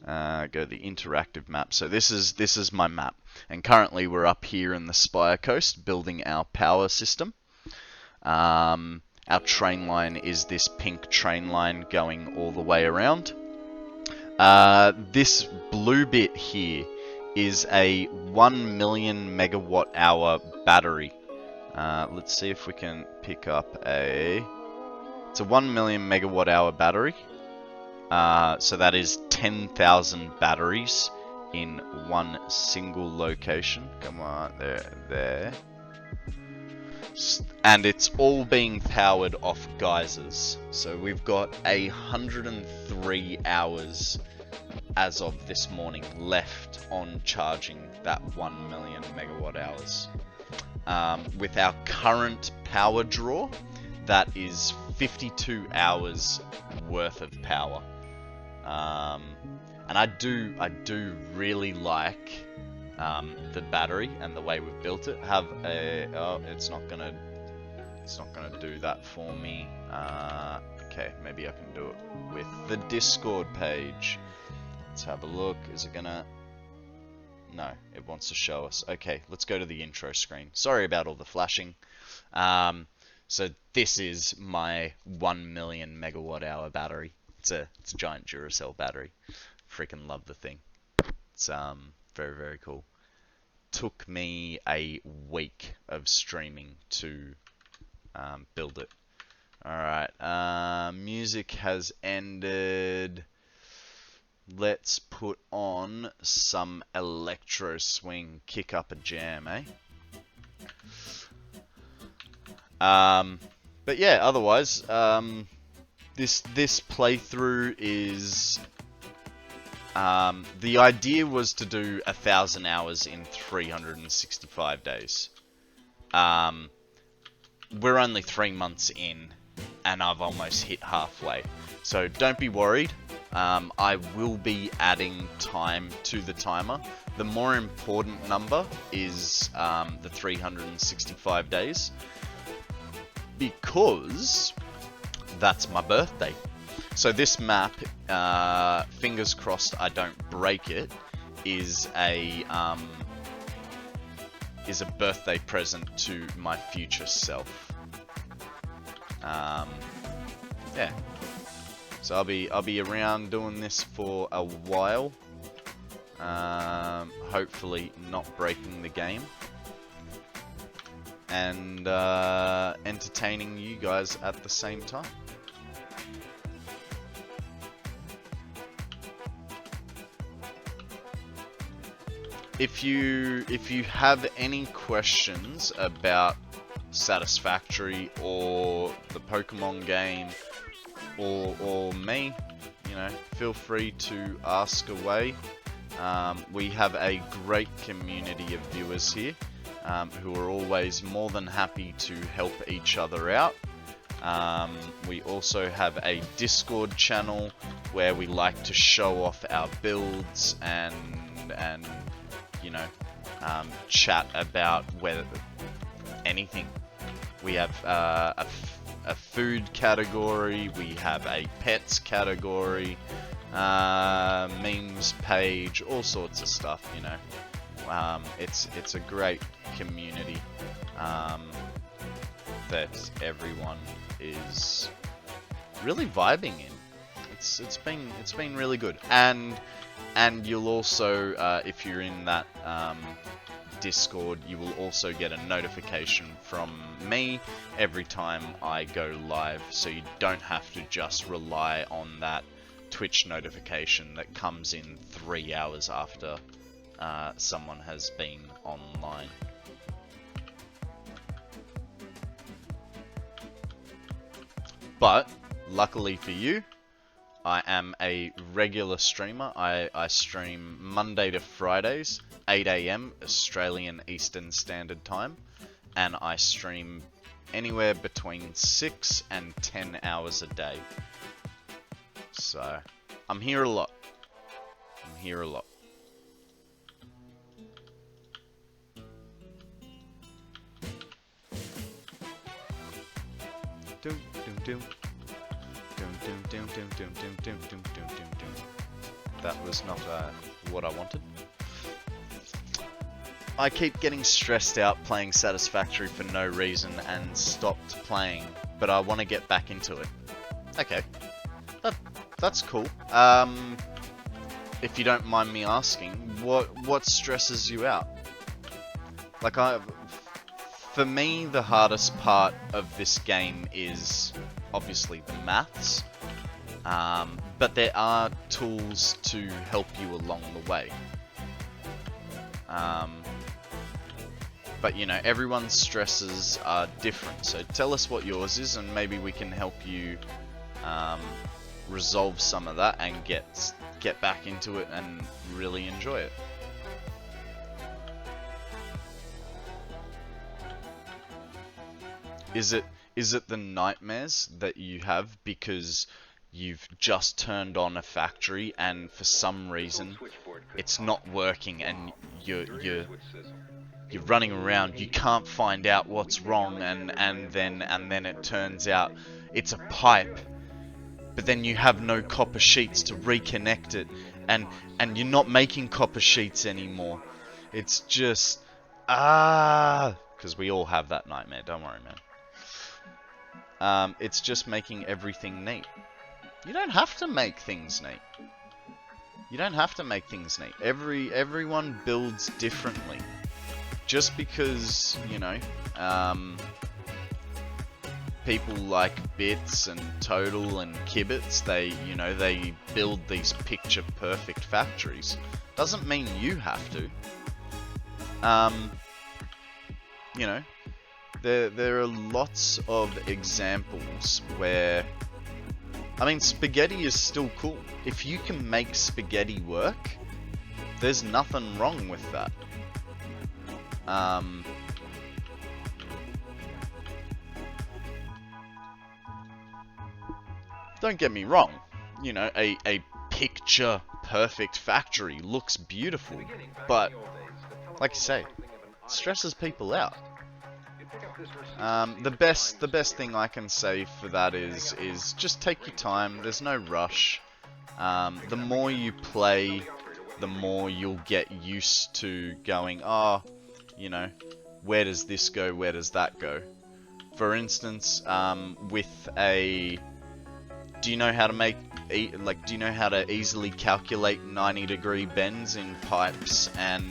Go the interactive map. So this is my map, and currently we're up here in the Spire Coast building our power system. Our train line is this pink train line going all the way around. This blue bit here is a 1 million megawatt hour battery. Let's see if we can pick up it's a 1 million megawatt hour battery. So that is 10,000 batteries in one single location. Come on, there. And it's all being powered off geysers. So we've got 103 hours as of this morning left on charging that 1 million megawatt hours. With our current power draw, that is 52 hours worth of power. And I do really like the battery and the way we've built it. It's not gonna do that for me. Okay, maybe I can do it with the Discord page. Let's have a look. Is it gonna? No, it wants to show us. Okay, let's go to the intro screen. Sorry about all the flashing. So this is my 1 million megawatt hour battery. It's a giant Duracell battery. Freaking love the thing. It's very, very cool. Took me a week of streaming to build it. Alright, music has ended. Let's put on some electro swing, kick up a jam, eh? But yeah, otherwise, this playthrough is, the idea was to do 1,000 hours in 365 days. We're only 3 months in, and I've almost hit halfway. So don't be worried. I will be adding time to the timer. The more important number is the 365 days, because that's my birthday. So this map, fingers crossed I don't break it, is a birthday present to my future self. Yeah. So I'll be around doing this for a while. Hopefully not breaking the game. and entertaining you guys at the same time. If you have any questions about Satisfactory or the Pokemon game or me, you know, feel free to ask away. We have a great community of viewers here who are always more than happy to help each other out. We also have a Discord channel where we like to show off our builds and you know, chat about whether anything. We have a food category, we have a pets category, memes page, all sorts of stuff, you know. It's a great community that everyone is really vibing in. It's been really good, and you'll also if you're in that Discord, you will also get a notification from me every time I go live, so you don't have to just rely on that Twitch notification that comes in 3 hours after someone has been online. But luckily for you, I am a regular streamer. I stream Monday to Fridays, 8 AM Australian Eastern Standard Time, and I stream anywhere between 6 and 10 hours a day. So, I'm here a lot. I'm here a lot. Doom, doom, doom. That was not what I wanted. I keep getting stressed out playing Satisfactory for no reason and stopped playing, but I want to get back into it. Okay, that's cool. If you don't mind me asking, what stresses you out? Like for me, the hardest part of this game is obviously the maths, but there are tools to help you along the way. But you know, everyone's stresses are different, so tell us what yours is and maybe we can help you resolve some of that and get back into it and really enjoy it. Is it the nightmares that you have because you've just turned on a factory and for some reason it's not working and you're running around, you can't find out what's wrong, and then it turns out it's a pipe, but then you have no copper sheets to reconnect it, and you're not making copper sheets anymore. It's just because we all have that nightmare, don't worry, man. It's just making everything neat. You don't have to make things neat. You don't have to make things neat. Everyone builds differently. Just because, you know, people like Bitz and Total and Kibitz, they build these picture perfect factories, doesn't mean you have to. You know, there are lots of examples where, I mean, spaghetti is still cool. If you can make spaghetti work, there's nothing wrong with that. Don't get me wrong, you know, a picture perfect factory looks beautiful, but like I say, it stresses people out. The best thing I can say for that is just take your time. There's no rush. The more you play, the more you'll get used to going, oh, you know, where does this go? Where does that go? For instance, with a, do you know how to make, do you know how to easily calculate 90-degree bends in pipes and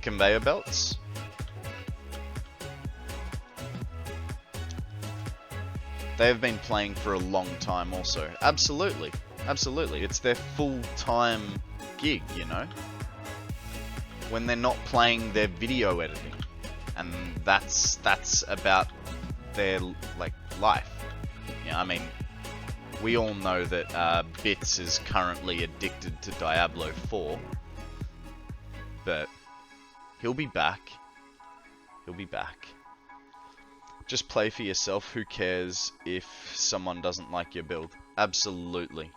conveyor belts? They have been playing for a long time also. Absolutely. Absolutely. It's their full-time gig, you know? When they're not playing, they're video editing. And that's about their, like, life. Yeah, I mean, we all know that Bitz is currently addicted to Diablo 4. But he'll be back. He'll be back. Just play for yourself. Who cares if someone doesn't like your build? Absolutely.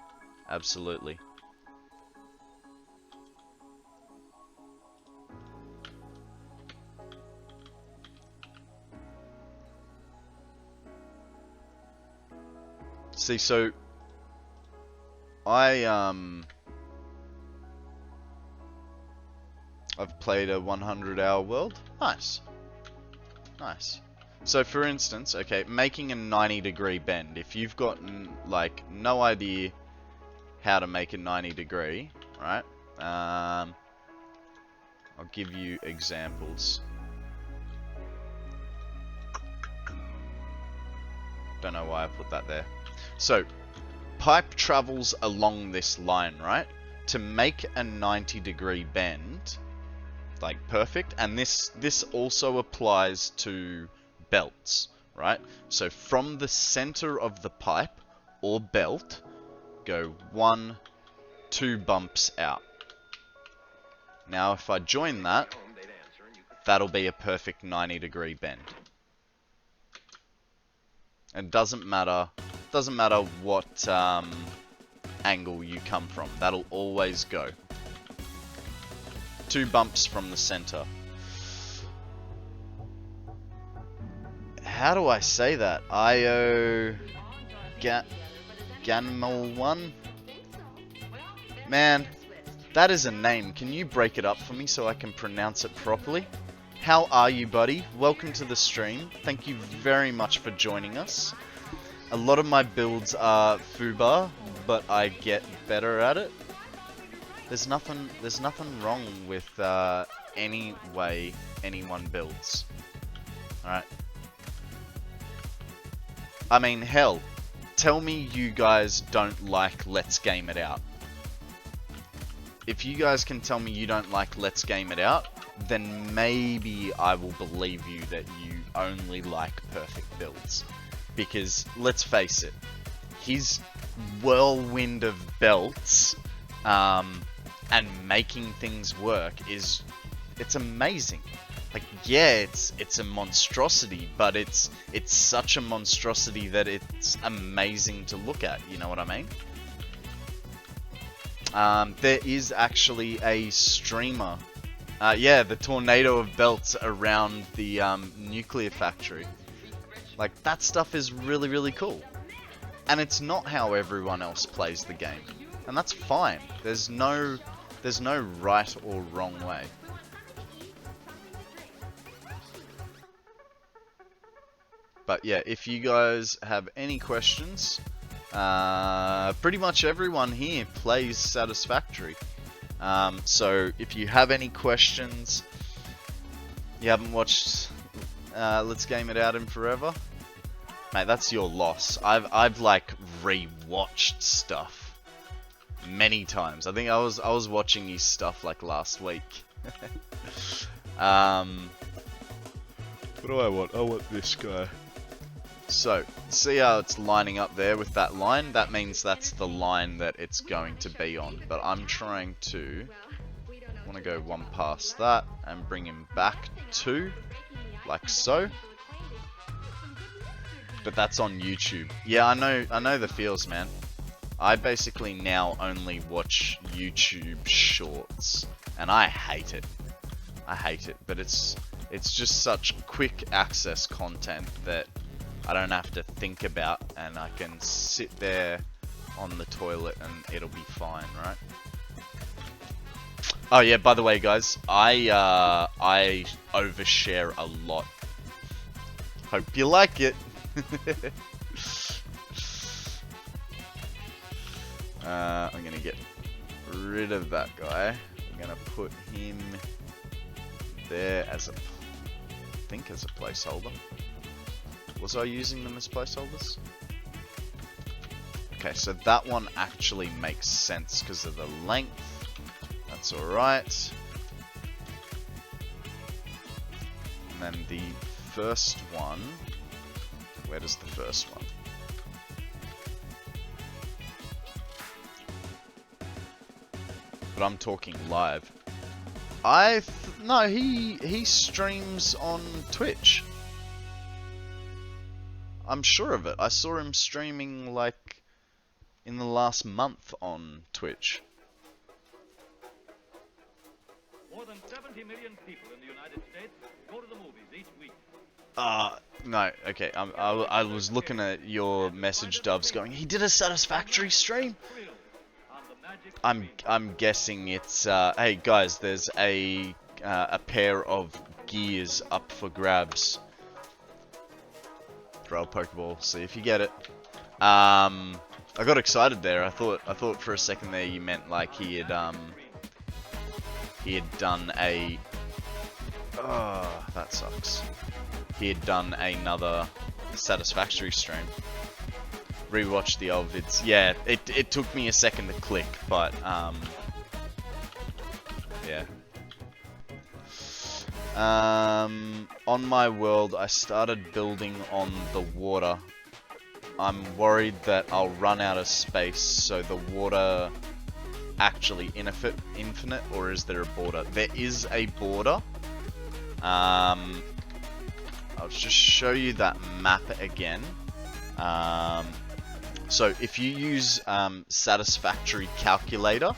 Absolutely. See, so I've played a 100-hour world. Nice. Nice. So for instance, okay, making a 90-degree bend. If you've got like no idea how to make a 90-degree, right? I'll give you examples. Don't know why I put that there. So, pipe travels along this line, right? To make a 90-degree bend, like perfect, and this also applies to belts, right? So from the center of the pipe or belt, go 1, 2 bumps out. Now if I join that, that'll be a perfect 90-degree bend. It doesn't matter what angle you come from, that'll always go. 2 bumps from the center. How do I say that? Ganmal 1? Man, that is a name. Can you break it up for me so I can pronounce it properly? How are you, buddy? Welcome to the stream. Thank you very much for joining us. A lot of my builds are FUBAR, but I get better at it. There's nothing wrong with any way anyone builds. Alright. I mean, hell, tell me you guys don't like Let's Game It Out. If you guys can tell me you don't like Let's Game It Out, then maybe I will believe you that you only like perfect builds. Because, let's face it, his whirlwind of belts and making things work it's amazing. Like, yeah, it's a monstrosity, but it's such a monstrosity that it's amazing to look at, you know what I mean? There is actually a streamer. Yeah, the tornado of belts around the nuclear factory. Like, that stuff is really, really cool. And it's not how everyone else plays the game. And that's fine. There's no right or wrong way. But yeah, if you guys have any questions, pretty much everyone here plays Satisfactory. So if you have any questions, you haven't watched Let's Game It Out in forever, mate, that's your loss. I've like re-watched stuff many times. I think I was watching his stuff like last week. What do I want? I want this guy. So, see how it's lining up there with that line? That means that's the line that it's going to be on. But I'm trying to... I want to go one past that and bring him back 2, like so. But that's on YouTube. Yeah, I know the feels, man. I basically now only watch YouTube shorts. And I hate it. I hate it. But it's just such quick access content that I don't have to think about, and I can sit there on the toilet and it'll be fine, right? Oh yeah, by the way guys, I overshare a lot. Hope you like it. I'm gonna get rid of that guy. I'm gonna put him there as a, I think as a placeholder. Was I using them as placeholders? Okay, so that one actually makes sense because of the length. That's alright. And then the first one, where does the first one? But I'm talking live. No, he streams on Twitch. I'm sure of it. I saw him streaming like in the last month on Twitch. More than 70 million people in the United States go to the movies each week. No, okay. I was looking at your message, Doves, going, he did a Satisfactory stream. I'm guessing it's hey guys, there's a pair of gears up for grabs. Throw a Pokeball, see if you get it. I got excited there. I thought for a second there you meant like he had done a. Oh, that sucks. He had done another Satisfactory stream. Rewatched the old vids. Yeah, it took me a second to click, but yeah. On my world, I started building on the water. I'm worried that I'll run out of space, so the water actually infinite, or is there a border? There is a border. I'll just show you that map again. So if you use Satisfactory calculator,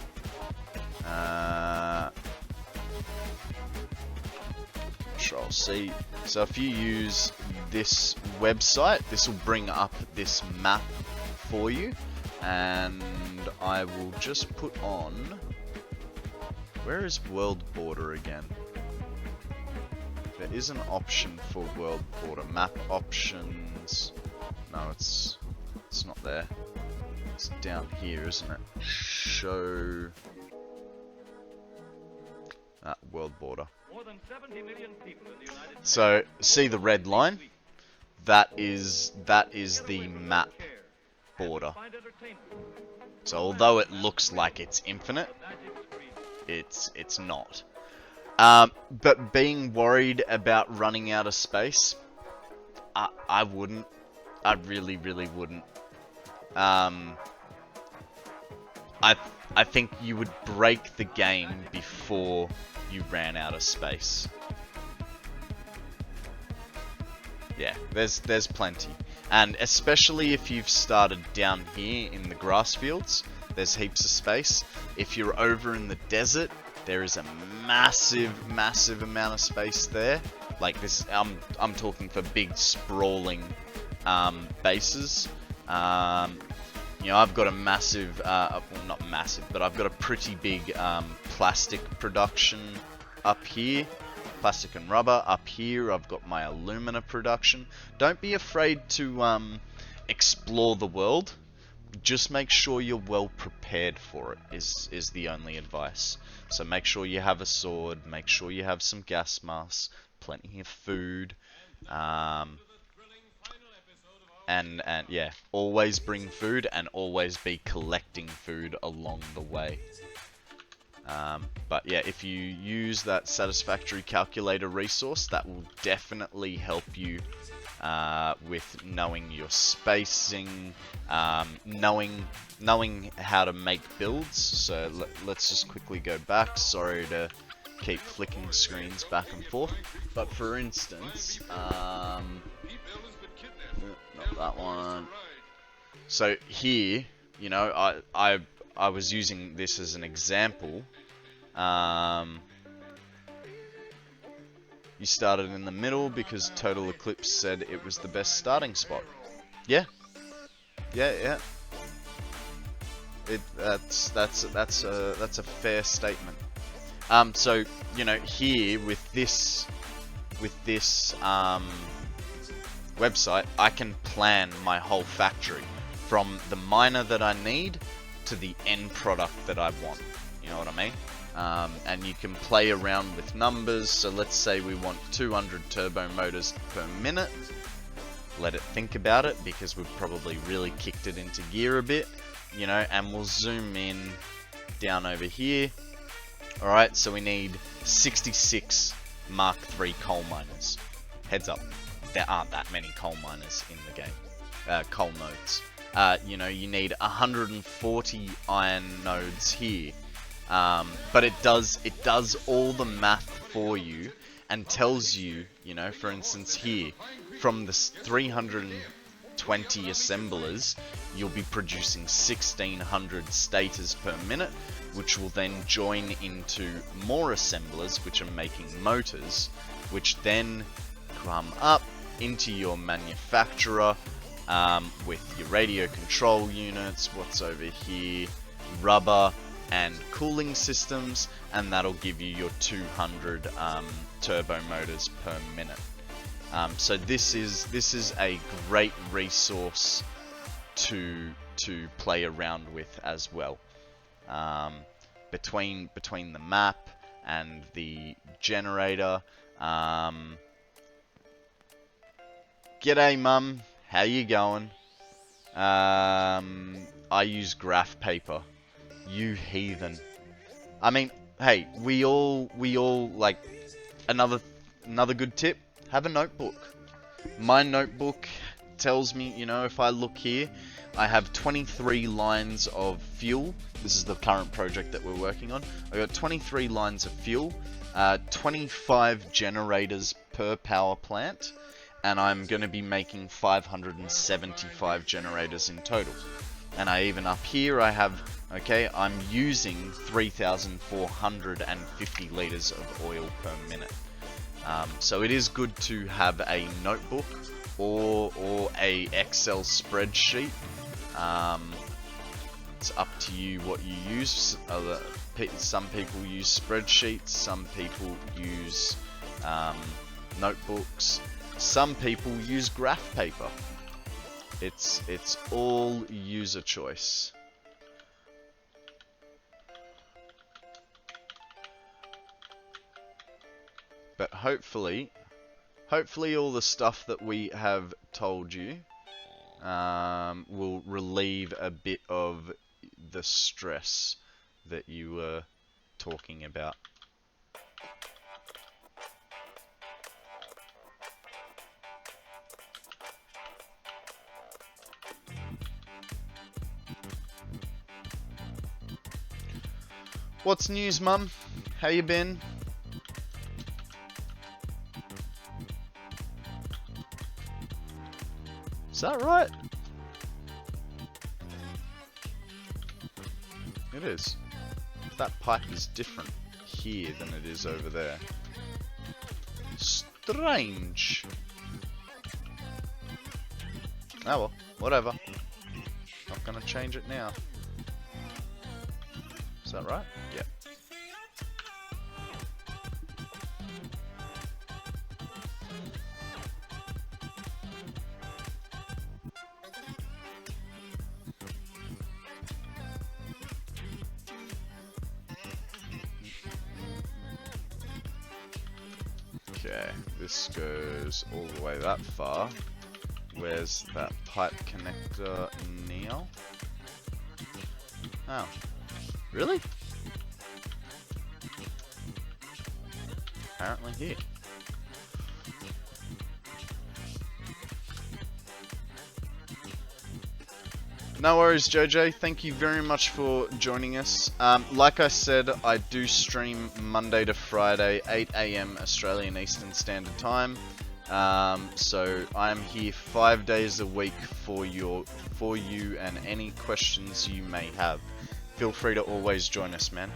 Control C. So if you use this website, this will bring up this map for you, and I will just put on. Where is world border again? There is an option for world border. Map options. No, it's not there. It's down here, isn't it? Show world border. More than 70 million people in the United States. So see the red line? That is the map border. So although it looks like it's infinite, it's not. But being worried about running out of space, I wouldn't. I really wouldn't. I think you would break the game before you ran out of space. Yeah, there's plenty. And especially if you've started down here in the grass fields, there's heaps of space. If you're over in the desert, there is a massive amount of space there. Like this, I'm talking for big sprawling bases. You know, I've got a massive, well, not massive, but I've got a pretty big plastic production up here. Plastic and rubber up here. I've got my alumina production. Don't be afraid to explore the world. Just make sure you're well prepared for it is the only advice. So make sure you have a sword, make sure you have some gas masks, plenty of food, and yeah, always bring food and always be collecting food along the way. But yeah, if you use that Satisfactory calculator resource, that will definitely help you with knowing your spacing, knowing how to make builds. So let's just quickly go back. Sorry to keep flicking screens back and forth, but for instance, not that one. So here, you know, I was using this as an example. You started in the middle because TotalXclipse said it was the best starting spot. Yeah. That's a fair statement. So you know, here with this website, I can plan my whole factory from the miner that I need to the end product that I want. You know what I mean? And you can play around with numbers. So let's say we want 200 turbo motors per minute. let it think about it, because we've probably really kicked it into gear a bit, you know, and we'll zoom in down over here. Alright, so we need 66 Mark III coal miners. Heads up, there aren't that many coal miners in the game. Coal nodes. You know, you need 140 iron nodes here. But it does all the math for you and tells you, you know, for instance here, from the 320 assemblers, you'll be producing 1600 stators per minute, which will then join into more assemblers, which are making motors, which then come up into your manufacturer with your radio control units, what's over here, rubber and cooling systems, and that'll give you your 200 turbo motors per minute. So this is a great resource to play around with as well. Between the map and the generator. G'day mum, how you going? I use graph paper. You heathen. I mean, hey, we all like, another good tip, have a notebook. My notebook tells me, you know, if I look here, I have 23 lines of fuel. This is the current project that we're working on. I got 23 lines of fuel, 25 generators per power plant, and I'm going to be making 575 generators in total. And I even up here I have, okay, I'm using 3,450 liters of oil per minute. So it is good to have a notebook or a Excel spreadsheet. It's up to you what you use. Some people use spreadsheets, some people use notebooks, some people use graph paper. It's all user choice. But hopefully all the stuff that we have told you will relieve a bit of the stress that you were talking about. What's news, mum? How you been? Is that right? It is. That pipe is different here than it is over there. Strange. Oh well, whatever. Not gonna change it now. Is that right? Yeah. Okay, this goes all the way that far. Where's that pipe connector now? Oh. Really? Apparently here. No worries, JJ. Thank you very much for joining us. Like I said, I do stream Monday to Friday, 8 AM Australian Eastern Standard Time. So I'm here 5 days a week for you and any questions you may have. Feel free to always join us, man.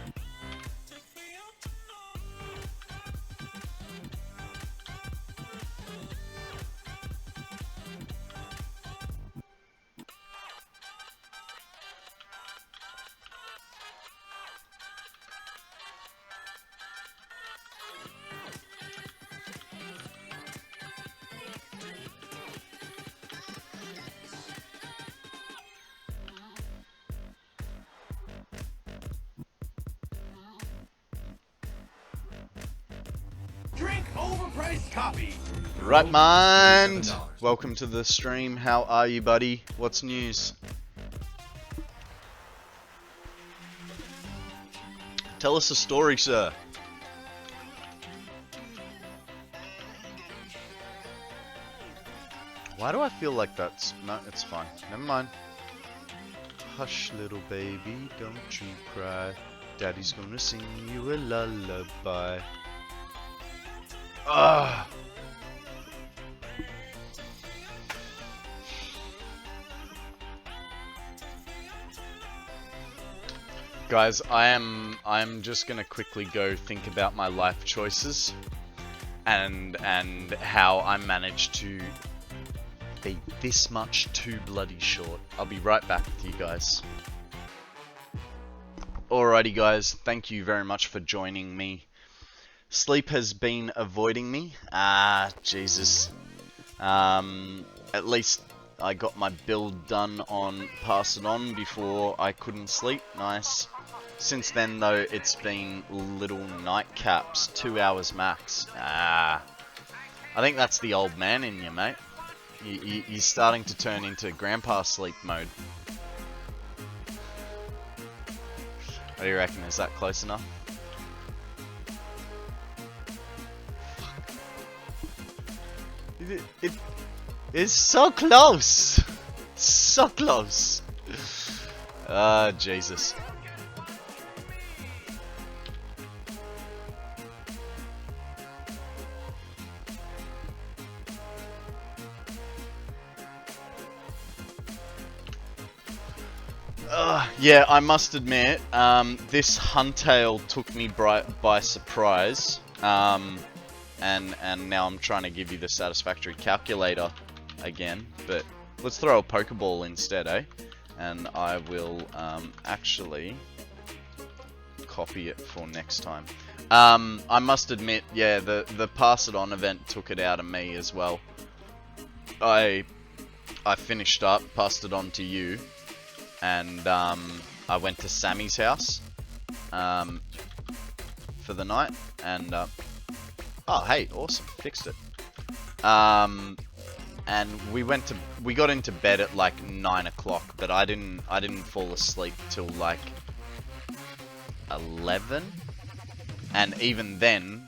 Drink overpriced coffee. Right, mind. $7. Welcome to the stream. How are you, buddy? What's news? Tell us a story, sir. Why do I feel like that's... No, it's fine. Never mind. Hush, little baby, don't you cry. Daddy's gonna sing you a lullaby. Ah! Guys, I'm just gonna quickly go think about my life choices and how I managed to be this much too bloody short. I'll be right back with you guys. Alrighty guys, thank you very much for joining me. Sleep has been avoiding me. Jesus. At least I got my build done on Pass It On before I couldn't sleep. Nice. Since then though, it's been little nightcaps, 2 hours max. I think that's the old man in you, mate. You're starting to turn into grandpa sleep mode. What do you reckon? Is that close enough? It's so close! So close! Jesus. Yeah, I must admit, this Huntail took me by surprise, and now I'm trying to give you the Satisfactory calculator again, but let's throw a Pokeball instead, eh? And I will actually copy it for next time. I must admit, yeah, the Pass It On event took it out of me as well. I finished up, passed it on to you, and I went to Sammy's house for the night, and oh hey, awesome, fixed it. And we got into bed at like 9 o'clock, but I didn't fall asleep till like 11, and even then,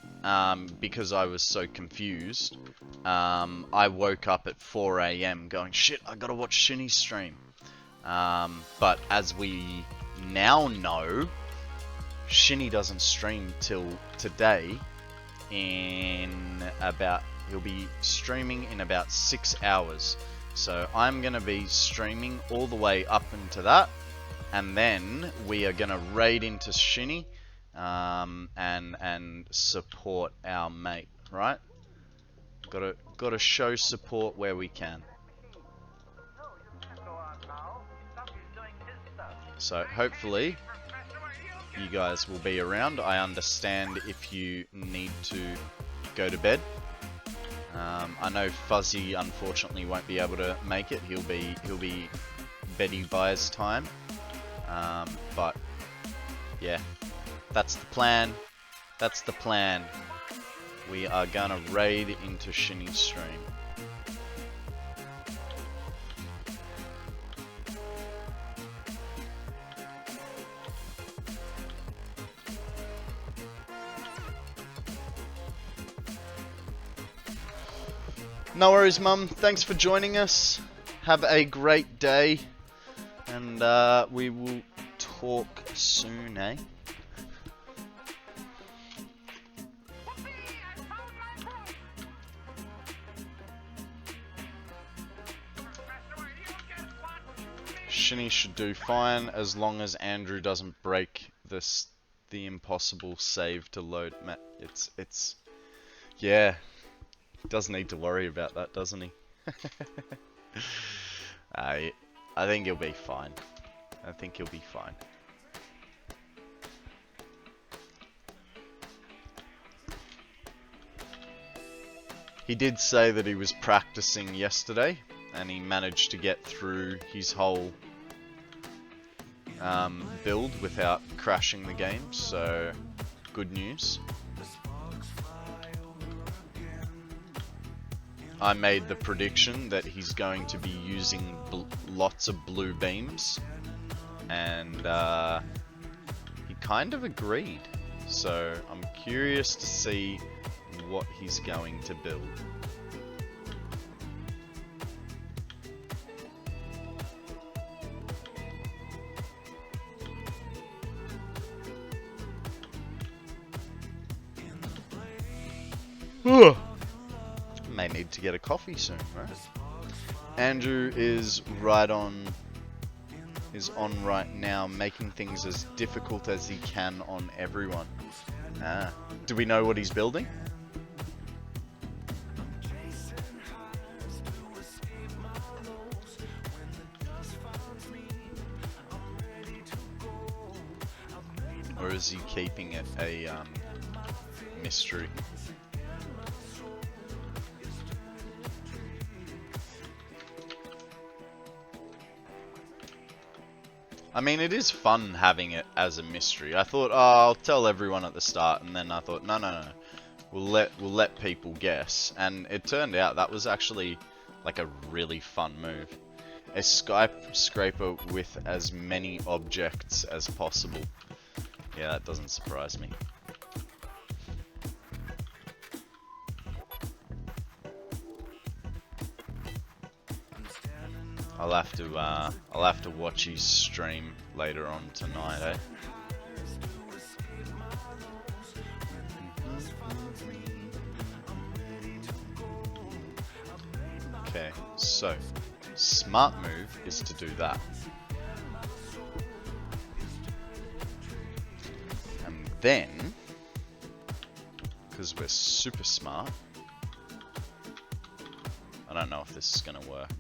because I was so confused, I woke up at 4 AM going, shit, I gotta watch Shinny's stream. But as we now know, Shinny doesn't stream till today. He'll be streaming in about 6 hours. So I'm gonna be streaming all the way up into that, and then we are gonna raid into Shinny, and support our mate, right? Gotta show support where we can. So hopefully you guys will be around. I understand if you need to go to bed. I know Fuzzy unfortunately won't be able to make it. He'll be beddy by his time. But yeah, that's the plan. That's the plan. We are gonna raid into Shinny's stream. No worries, Mum. Thanks for joining us. Have a great day. And we will talk soon, eh? Shinny should do fine as long as Andrew doesn't break the impossible save to load. It's yeah. Doesn't need to worry about that, doesn't he? I think he'll be fine. I think he'll be fine. He did say that he was practicing yesterday, and he managed to get through his whole build without crashing the game, so good news. I made the prediction that he's going to be using lots of blue beams, and he kind of agreed. So I'm curious to see what he's going to build. May need to get a coffee soon, right? Andrew is on right now, making things as difficult as he can on everyone. Do we know what he's building? Or is he keeping it a mystery? I mean, it is fun having it as a mystery. I thought, oh, I'll tell everyone at the start, and then I thought, no. We'll let people guess. And it turned out that was actually like a really fun move. A skyscraper with as many objects as possible. Yeah, that doesn't surprise me. I'll have to watch his stream later on tonight, eh? Okay, so smart move is to do that. And then, because we're super smart, I don't know if this is gonna work.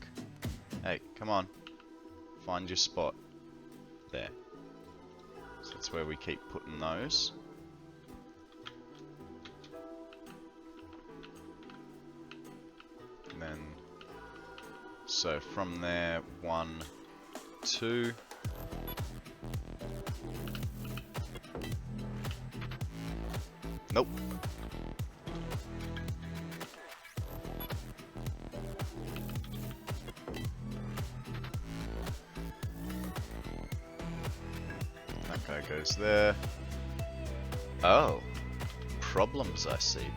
Hey, come on. Find your spot. There. So that's where we keep putting those. And then, so from there, 1, 2. Nope. That guy goes there. Oh, problems I see.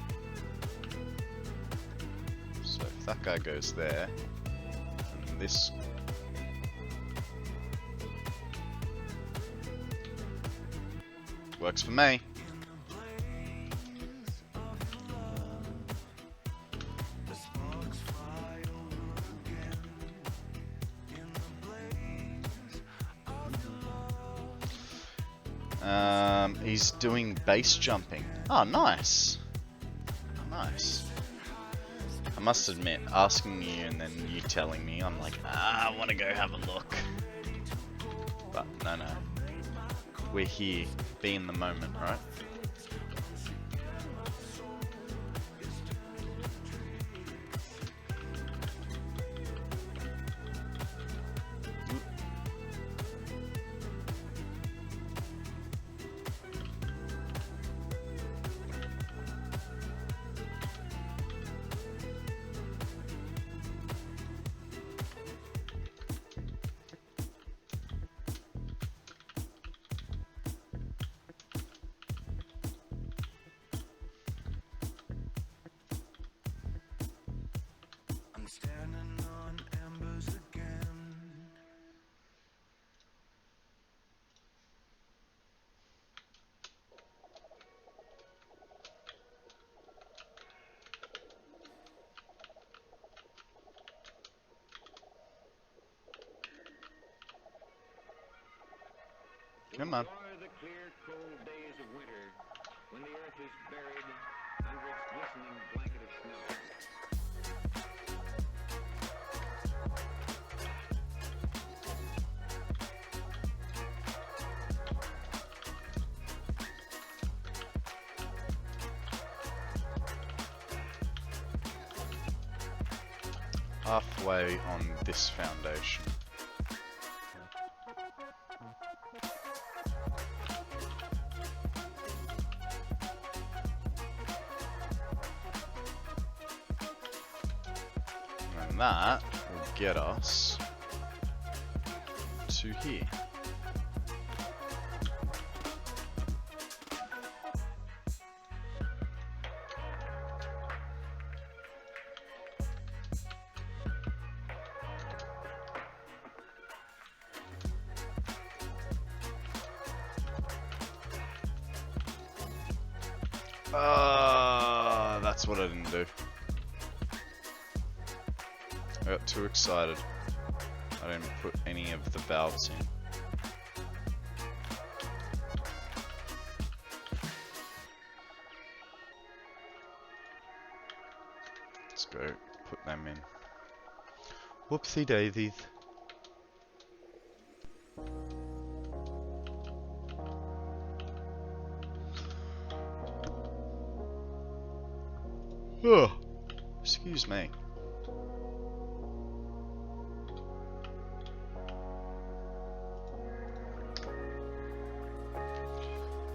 So if that guy goes there, and this works for me. He's doing base jumping. Oh, nice. Nice. I must admit, asking you and then you telling me, I'm like, I want to go have a look. But no. We're here. Be in the moment, right? Come on. Enjoy the clear, cold days of winter when the earth is buried under its glistening blanket of snow. Halfway on this foundation. And that will get us to here. That's what I didn't do. I got too excited. I didn't put any of the valves in. Let's go put them in. Whoopsie daisies. Oh, excuse me.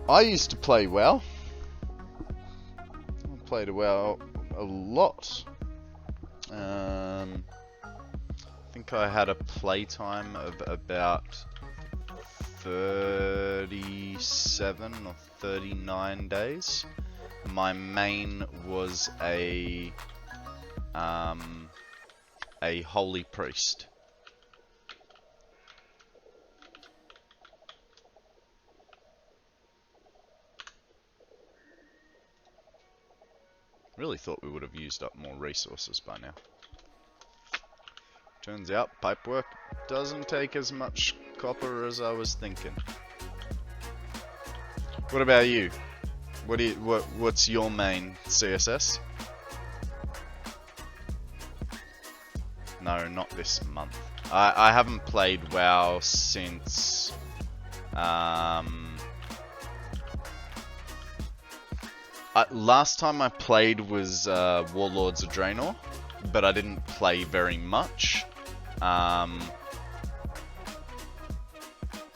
I used to play WoW. I played WoW a lot. I think I had a playtime of about 37 or 39 days. My main was a holy priest. Really thought we would have used up more resources by now. Turns out pipework doesn't take as much copper as I was thinking. What about you? What's your main CSS? No, not this month. I haven't played WoW since last time I played was Warlords of Draenor, but I didn't play very much. Oh,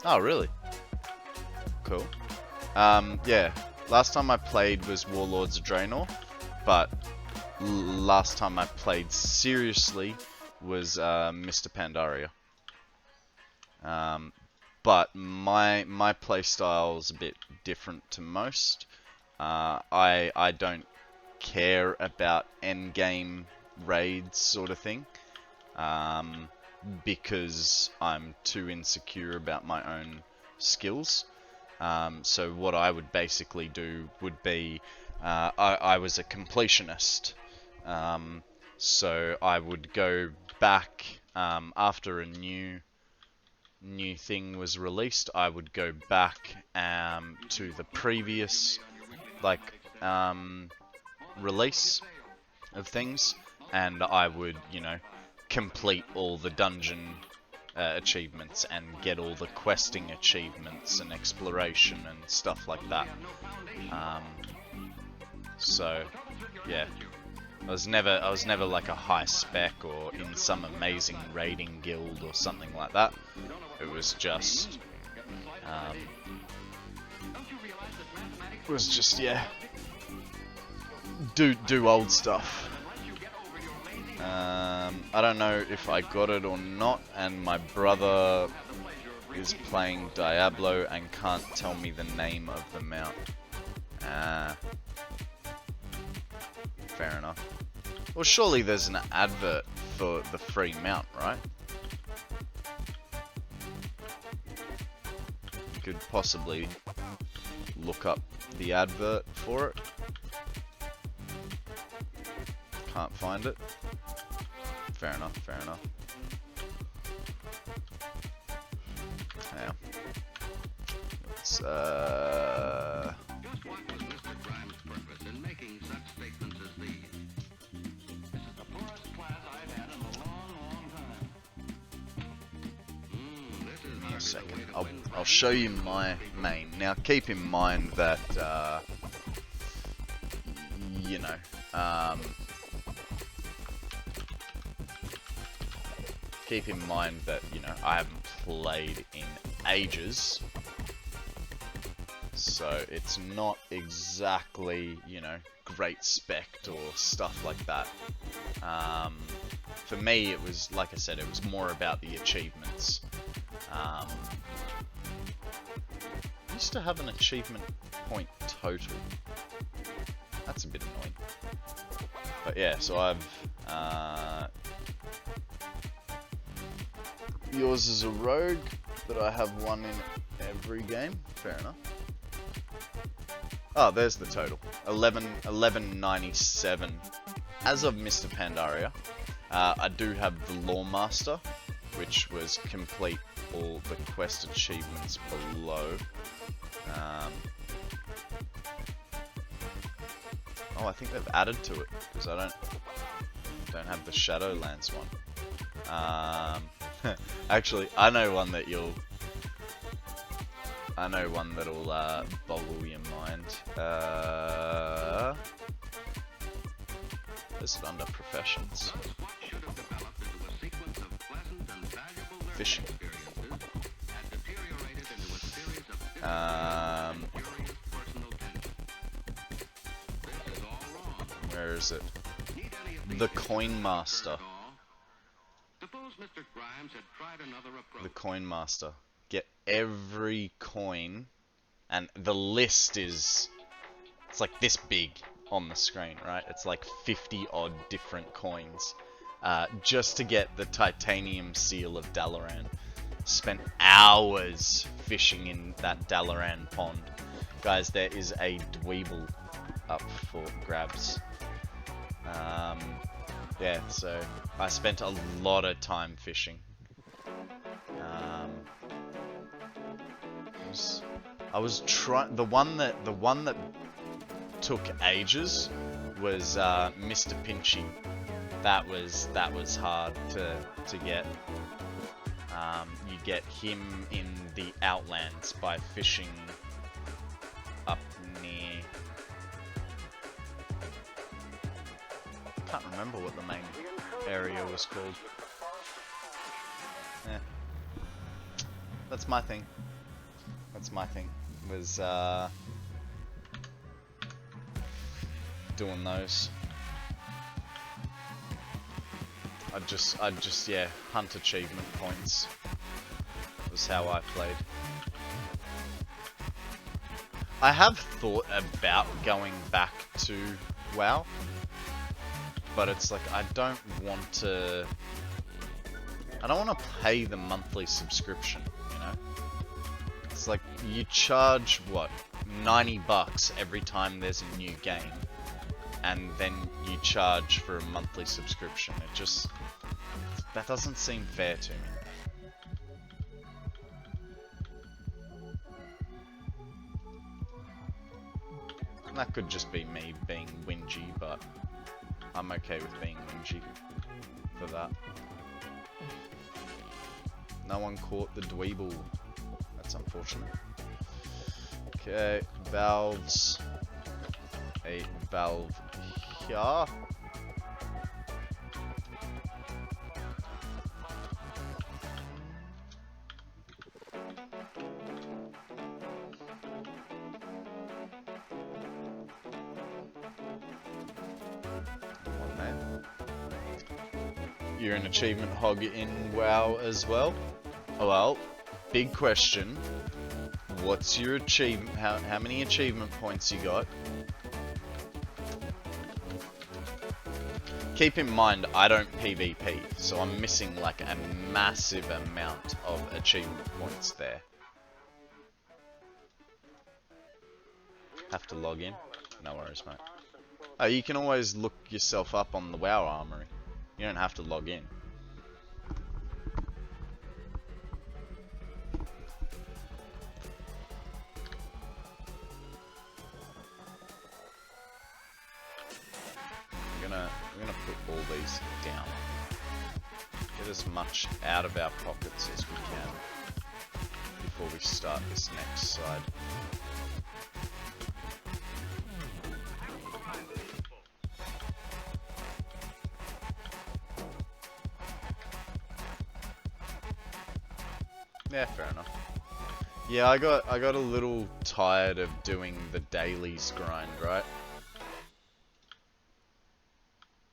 really? Cool. Yeah. Last time I played was Warlords of Draenor, but last time I played seriously was Mr. Pandaria. But my playstyle is a bit different to most. I don't care about endgame raids sort of thing, because I'm too insecure about my own skills. So what I would basically do would be, I was a completionist, so I would go back after a new thing was released. I would go back to the previous release of things, and I would, complete all the dungeon achievements and get all the questing achievements and exploration and stuff like that. So yeah, I was never like a high spec or in some amazing raiding guild or something like that. It was just yeah, do old stuff. I don't know if I got it or not, and my brother is playing Diablo and can't tell me the name of the mount. Fair enough. Well, surely there's an advert for the free mount, right? You could possibly look up the advert for it. Can't find it. Fair enough, fair enough. Yeah. Let's, Give me a second. I'll show you my main. Now keep in mind that, keep in mind that, I haven't played in ages. So it's not exactly, you know, great spec or stuff like that. For me, it was, like I said, it was more about the achievements. I used to have an achievement point total. That's a bit annoying. But yeah, so I've... yours is a rogue, but I have one in every game. Fair enough. Oh, there's the total. 1197. As of Mr. Pandaria, I do have the Lawmaster, which was complete all the quest achievements below. Oh, I think they've added to it, because I don't have the Shadowlands one. Actually, I know one that you'll... I know one that'll boggle your mind. Is it under professions? Fishing. Where is it? The Coin Master. The Coin Master. Get every coin, and the list is, it's like this big on the screen, right? It's like 50 odd different coins, just to get the titanium seal of Dalaran. Spent hours fishing in that Dalaran pond. Guys, there is a dweeble up for grabs. Yeah, so I spent a lot of time fishing. I was trying. The one that took ages was Mr. Pinchy. That was hard to get. You get him in the Outlands by fishing up near. I can't remember what the main area was called. Yeah. That's my thing. That's my thing. Was doing those. I'd just yeah, hunt achievement points. Was how I played. I have thought about going back to WoW, but it's like I don't want to pay the monthly subscription, you know? It's like you charge what, $90 every time there's a new game, and then you charge for a monthly subscription. It just, that doesn't seem fair to me. And that could just be me being whingy, but I'm okay with being whingy for that. No one caught the dweeble. That's unfortunate. Okay, valves. A valve here. One there. You're an achievement hog in WoW as well? Oh well, big question. What's your achievement? How many achievement points you got? Keep in mind, I don't PvP, so I'm missing like a massive amount of achievement points there. Have to log in? No worries, mate. Oh, you can always look yourself up on the WoW Armory. You don't have to log in. We're gonna put all these down. Get as much out of our pockets as we can before we start this next side. Yeah, fair enough. Yeah, I got a little tired of doing the dailies grind, right?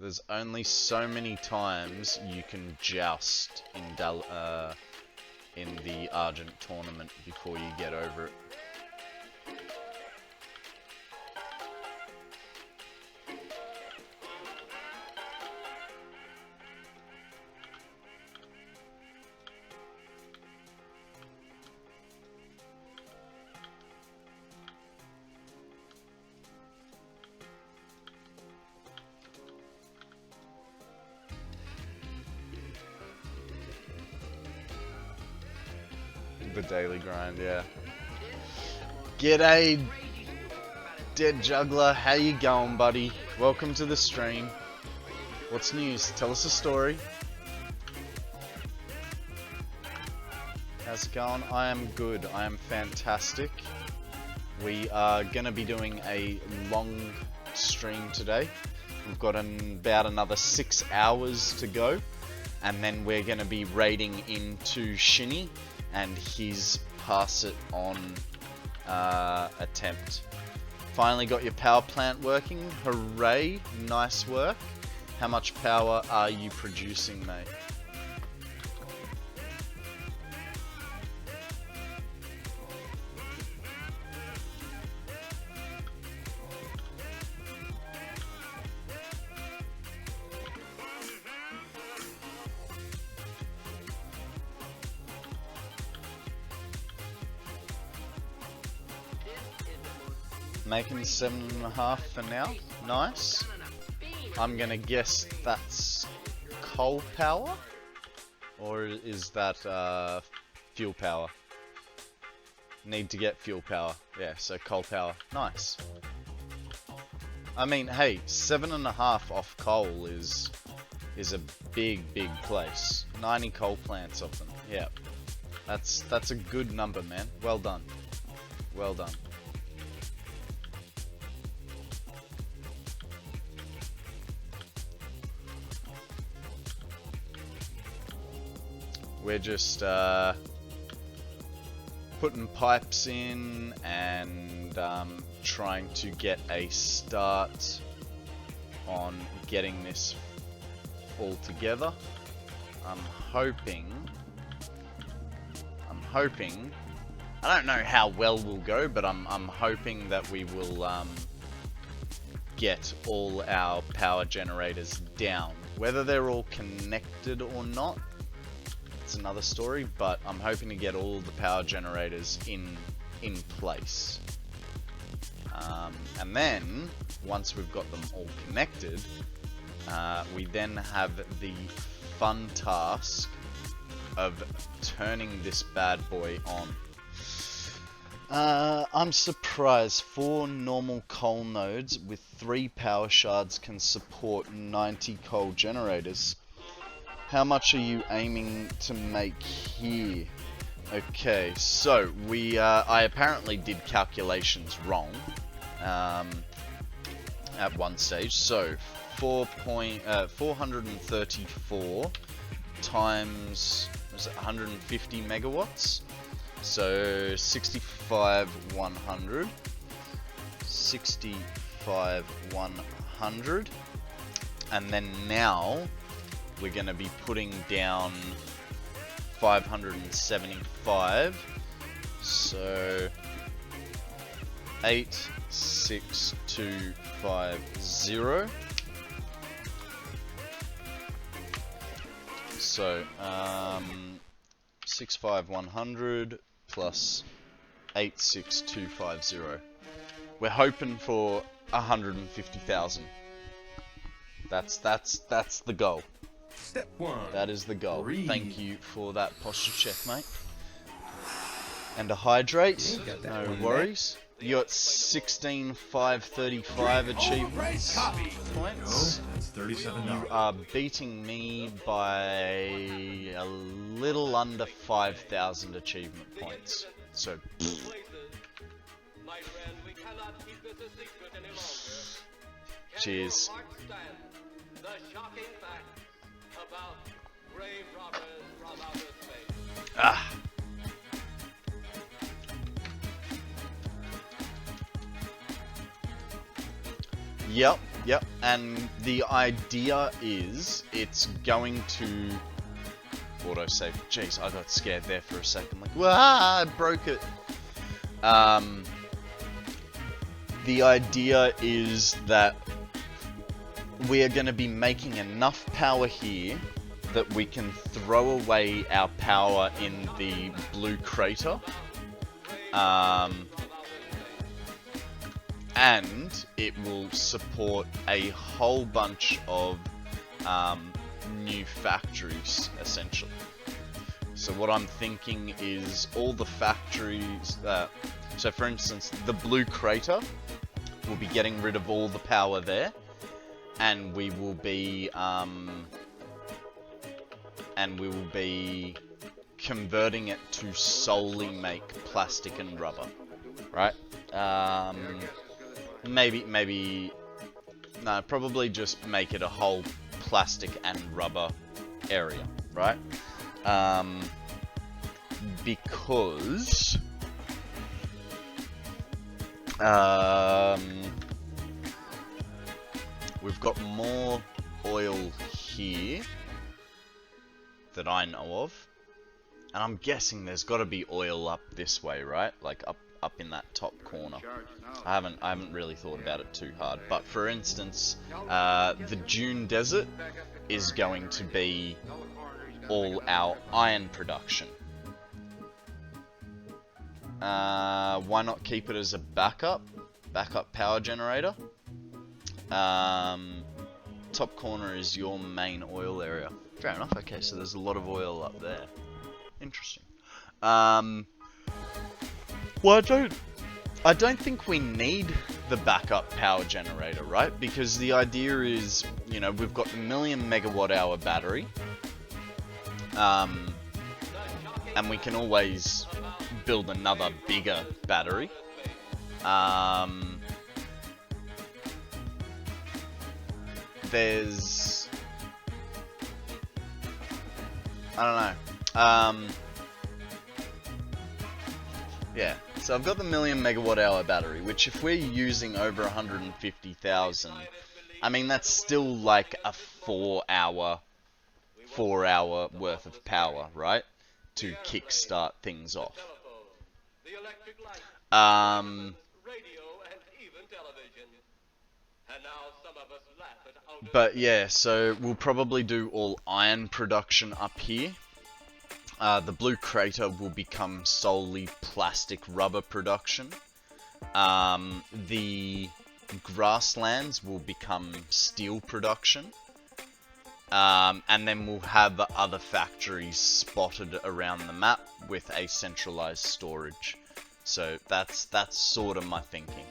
There's only so many times you can joust in the Argent tournament before you get over it. The daily grind, yeah. G'day, Dead Juggler. How you going, buddy? Welcome to the stream. What's news? Tell us a story. How's it going? I am good. I am fantastic. We are gonna be doing a long stream today. We've got about another 6 hours to go, and then we're gonna be raiding into Shinny and his pass it on attempt. Finally got your power plant working. Hooray! Nice work. How much power are you producing, mate? Making 7.5 for now. Nice. I'm gonna guess that's coal power? Or is that fuel power? Need to get fuel power. Yeah, so coal power. Nice. I mean, hey, 7.5 off coal is a big place. 90 coal plants of them. Yeah. That's a good number, man. Well done. Well done. We're just putting pipes in and trying to get a start on getting this all together. I'm hoping, I don't know how well we'll go, but I'm hoping that we will get all our power generators down. Whether they're all connected or not, it's another story, but I'm hoping to get all the power generators in place. And then, once we've got them all connected, we then have the fun task of turning this bad boy on. I'm surprised 4 normal coal nodes with 3 power shards can support 90 coal generators. How much are you aiming to make here? Okay, so I apparently did calculations wrong at one stage. So 434 times, was it 150 megawatts? So 65,100, 65,100, and then now we're going to be putting down 575, so 86250. So 65,100 plus 86250. We're hoping for 150,000. That's the goal. Step 1. That is the goal. Breathe. Thank you for that posture check, mate. And to hydrate, Got that no one worries. You got 16,535 achievements points. That's $37. You are beating me by a little under 5,000 achievement points. So, My friend, we cannot keep this a secret any longer. cheers. Understand the shocking fact about grave robbers from outer space. Ah, Yep, yep. And the idea is it's going to autosave. Jeez, I got scared there for a second. Like, wah, I broke it. The idea is that we are going to be making enough power here that we can throw away our power in the blue crater. And it will support a whole bunch of new factories, essentially. So what I'm thinking is all the factories, so for instance, the blue crater will be getting rid of all the power there, and we will be converting it to solely make plastic and rubber, right? Maybe, no, probably just make it a whole plastic and rubber area, right? Because we've got more oil here that I know of, and I'm guessing there's got to be oil up this way, right? Like up in that top corner. I haven't really thought about it too hard, but for instance, the Dune Desert is going to be all our iron production. Why not keep it as a backup power generator? Top corner is your main oil area. Fair enough. Okay, so there's a lot of oil up there. Interesting. Well, I don't think we need the backup power generator, right? Because the idea is, you know, we've got the 1,000,000 megawatt hour battery, and we can always build another bigger battery. There's, I don't know. Yeah, so I've got the 1,000,000 megawatt hour battery, which if we're using over 150,000, I mean, that's still like a 4-hour worth of power, right? To kickstart things off. The electric light, radio, and even television. And now some of us laugh at outer But yeah, so we'll probably do all iron production up here. The blue crater will become solely plastic rubber production. The grasslands will become steel production. And then we'll have other factories spotted around the map with a centralized storage. So that's sort of my thinking.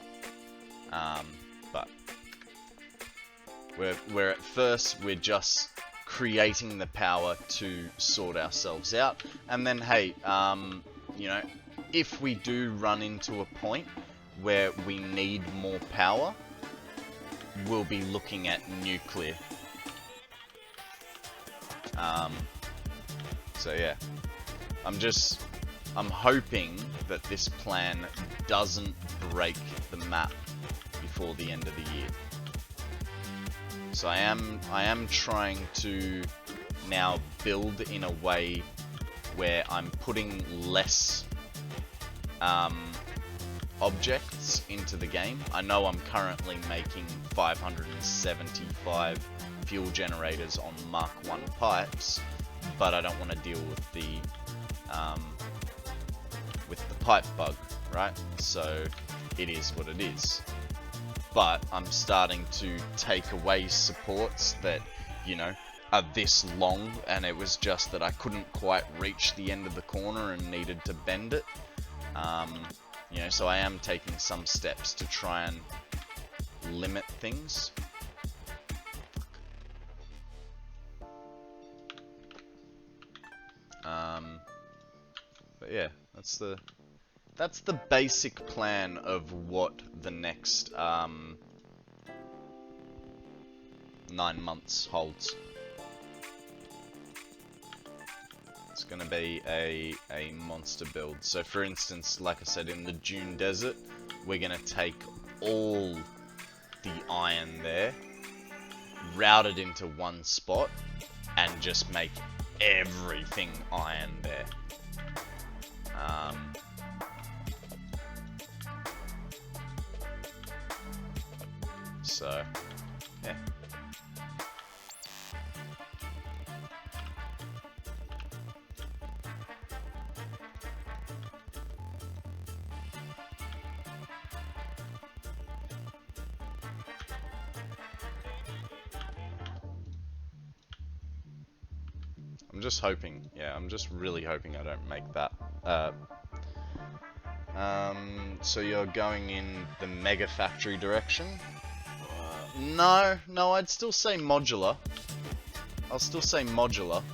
But we're at first, we're just creating the power to sort ourselves out, and then hey, you know, if we do run into a point where we need more power, we'll be looking at nuclear. So yeah, I'm hoping that this plan doesn't break the map before the end of the year. So I am trying to now build in a way where I'm putting less objects into the game. I know I'm currently making 575 fuel generators on Mark 1 pipes, but I don't want to deal with the pipe bug, right? So it is what it is. But I'm starting to take away supports that, you know, are this long, and it was just that I couldn't quite reach the end of the corner and needed to bend it. You know, so I am taking some steps to try and limit things. But yeah, that's the basic plan of what the next 9 months holds. It's going to be a monster build. So for instance, like I said, in the Dune Desert, we're going to take all the iron there, route it into one spot, and just make everything iron there. So, yeah. I'm just hoping, yeah, I'm just really hoping I don't make that. So you're going in the mega factory direction? No, I'd still say modular. I'll still say modular.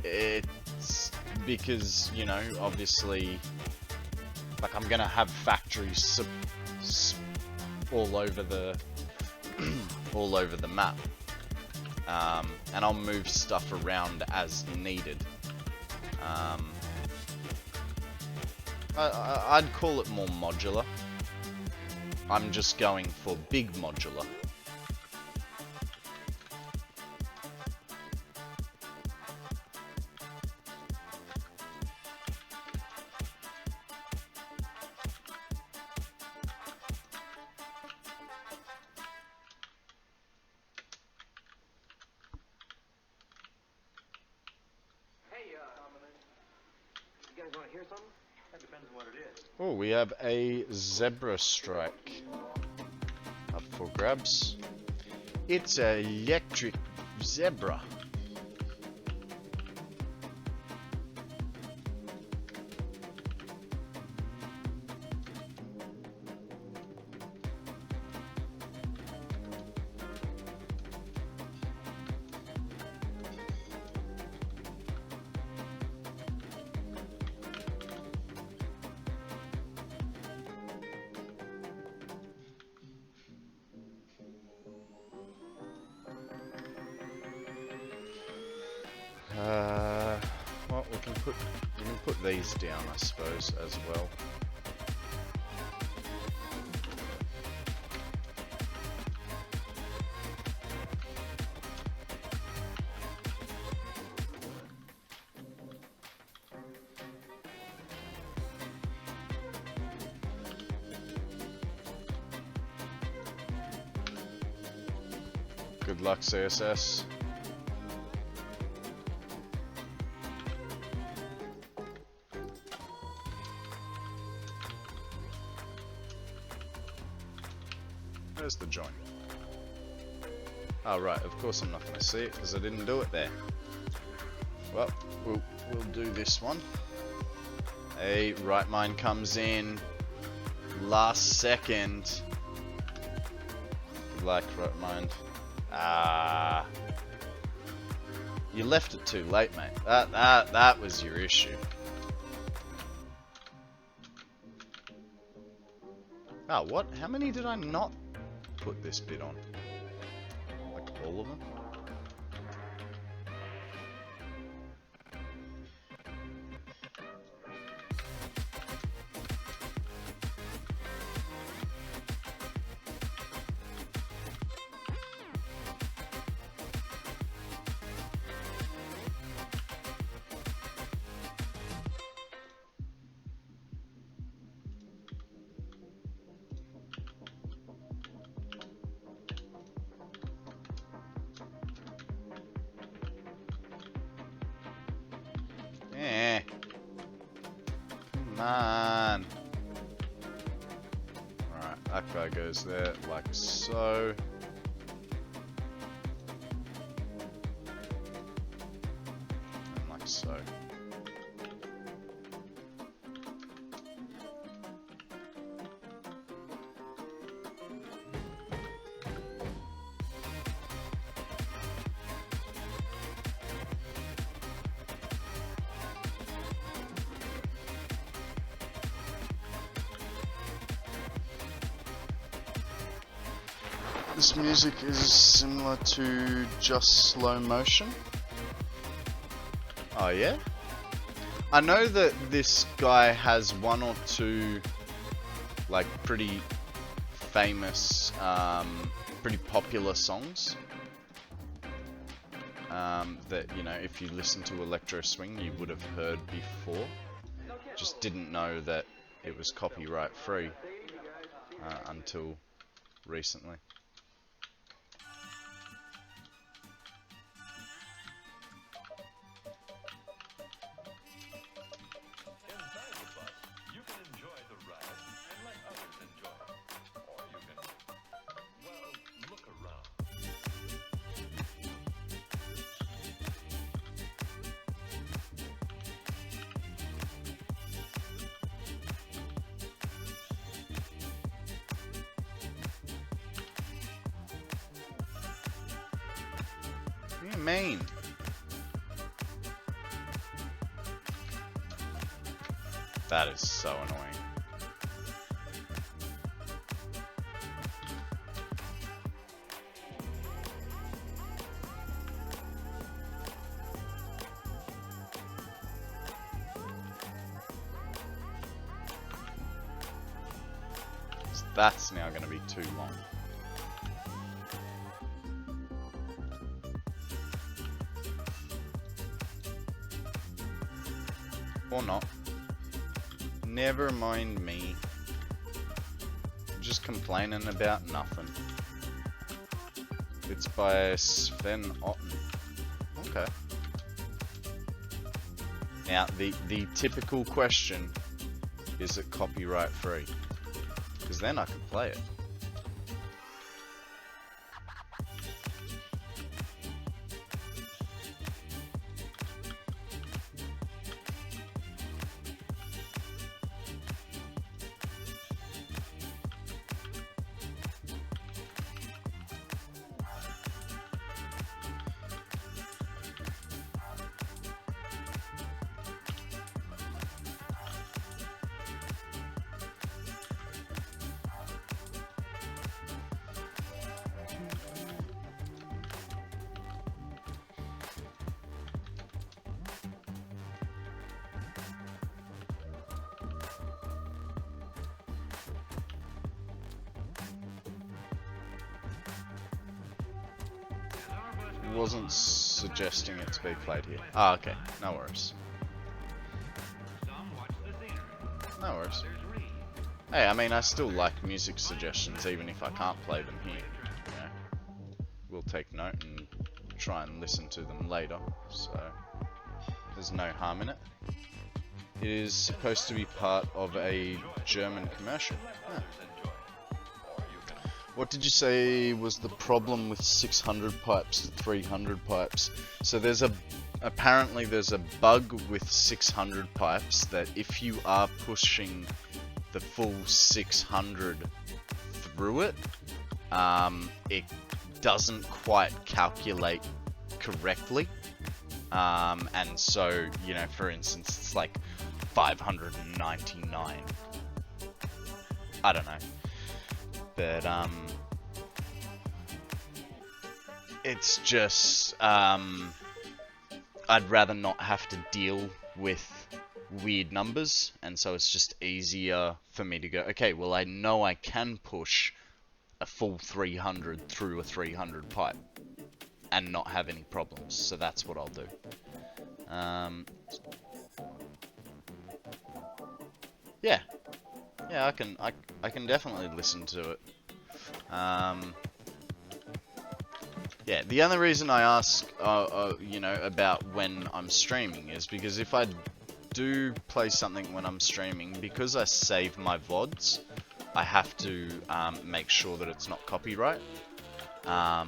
It's because, you know, obviously, like, I'm gonna have factories all over the all over the map. And I'll move stuff around as needed. I'd call it more modular. I'm just going for big modular. You guys want to hear something? That depends on what it is. Oh, we have a zebra strike up for grabs. It's an electric zebra. Well, we can put these down, I suppose, as well. Good luck, CSS. Where's the join? Oh right, of course I'm not going to see it because I didn't do it there. Well, we'll do this one. Hey, right mine comes in last second. Good luck, right mind. Ah, you left it too late, mate. That was your issue. Oh, what? How many did I not put this bit on? Like all of them? Come on. Alright, that guy goes there like so. And like so. This music is similar to Just Slow Motion. Oh yeah? I know that this guy has one or two like pretty famous, pretty popular songs that, you know, if you listen to electro swing, you would have heard before. Just didn't know that it was copyright free until recently. Inside the bus, you can enjoy the ride and let others enjoy it. Or you can, well, look around. What do you mean? That is so annoying. So that's now going to be too long. Or not. Never mind me. Just complaining about nothing. It's by Sven Otten. Okay. Now, the typical question, is it copyright free? Because then I could play it. Wasn't suggesting it to be played here. Ah, okay. No worries. No worries. Hey, I mean, I still like music suggestions, even if I can't play them here. You know, we'll take note and try and listen to them later. So, there's no harm in it. It is supposed to be part of a German commercial. Huh. What did you say was the problem with 600 pipes to 300 pipes? So apparently there's a bug with 600 pipes that if you are pushing the full 600 through it, it doesn't quite calculate correctly. And so, you know, for instance, it's like 599. I don't know. But, it's just, I'd rather not have to deal with weird numbers, and so it's just easier for me to go, okay, well, I know I can push a full 300 through a 300 pipe and not have any problems, so that's what I'll do. Yeah. Yeah, I can definitely listen to it. Yeah, the only reason I ask, you know, about when I'm streaming is because if I do play something when I'm streaming, because I save my VODs, I have to make sure that it's not copyright. But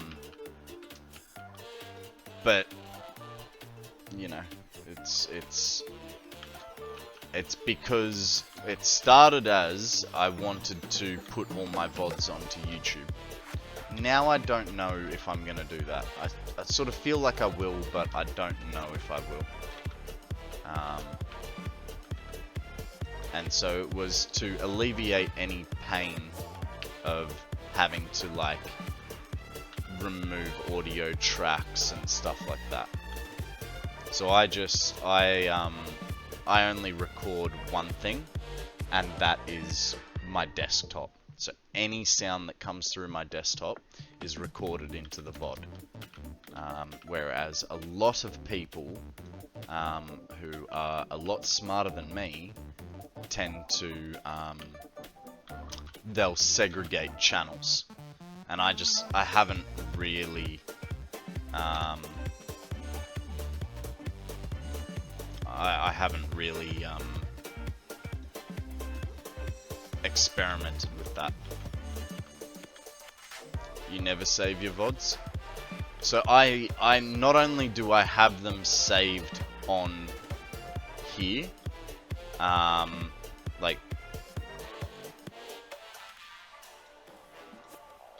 you know, it's because it started as I wanted to put all my VODs onto YouTube. Now I don't know if I'm going to do that. I sort of feel like I will, but I don't know if I will. And so it was to alleviate any pain of having to, like, remove audio tracks and stuff like that. So I only record one thing, and that is my desktop. So any sound that comes through my desktop is recorded into the VOD. Whereas a lot of people who are a lot smarter than me tend to they'll segregate channels, and I haven't really I haven't really experimented with that. You never save your VODs? So I not only do I have them saved on here, like,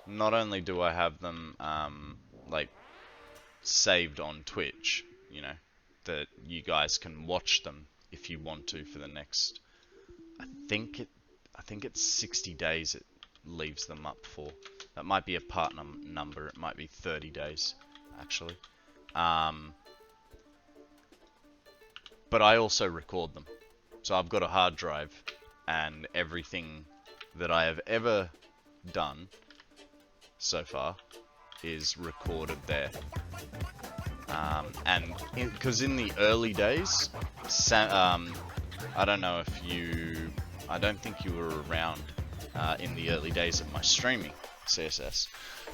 not only do I have them like saved on Twitch, you know, that you guys can watch them if you want to for the next, I think it's 60 days it leaves them up for. That might be a part number. It might be 30 days, actually. But I also record them. So I've got a hard drive, and everything that I have ever done so far is recorded there. And because in the early days, I don't know if you, I don't think you were around in the early days of my streaming CSS,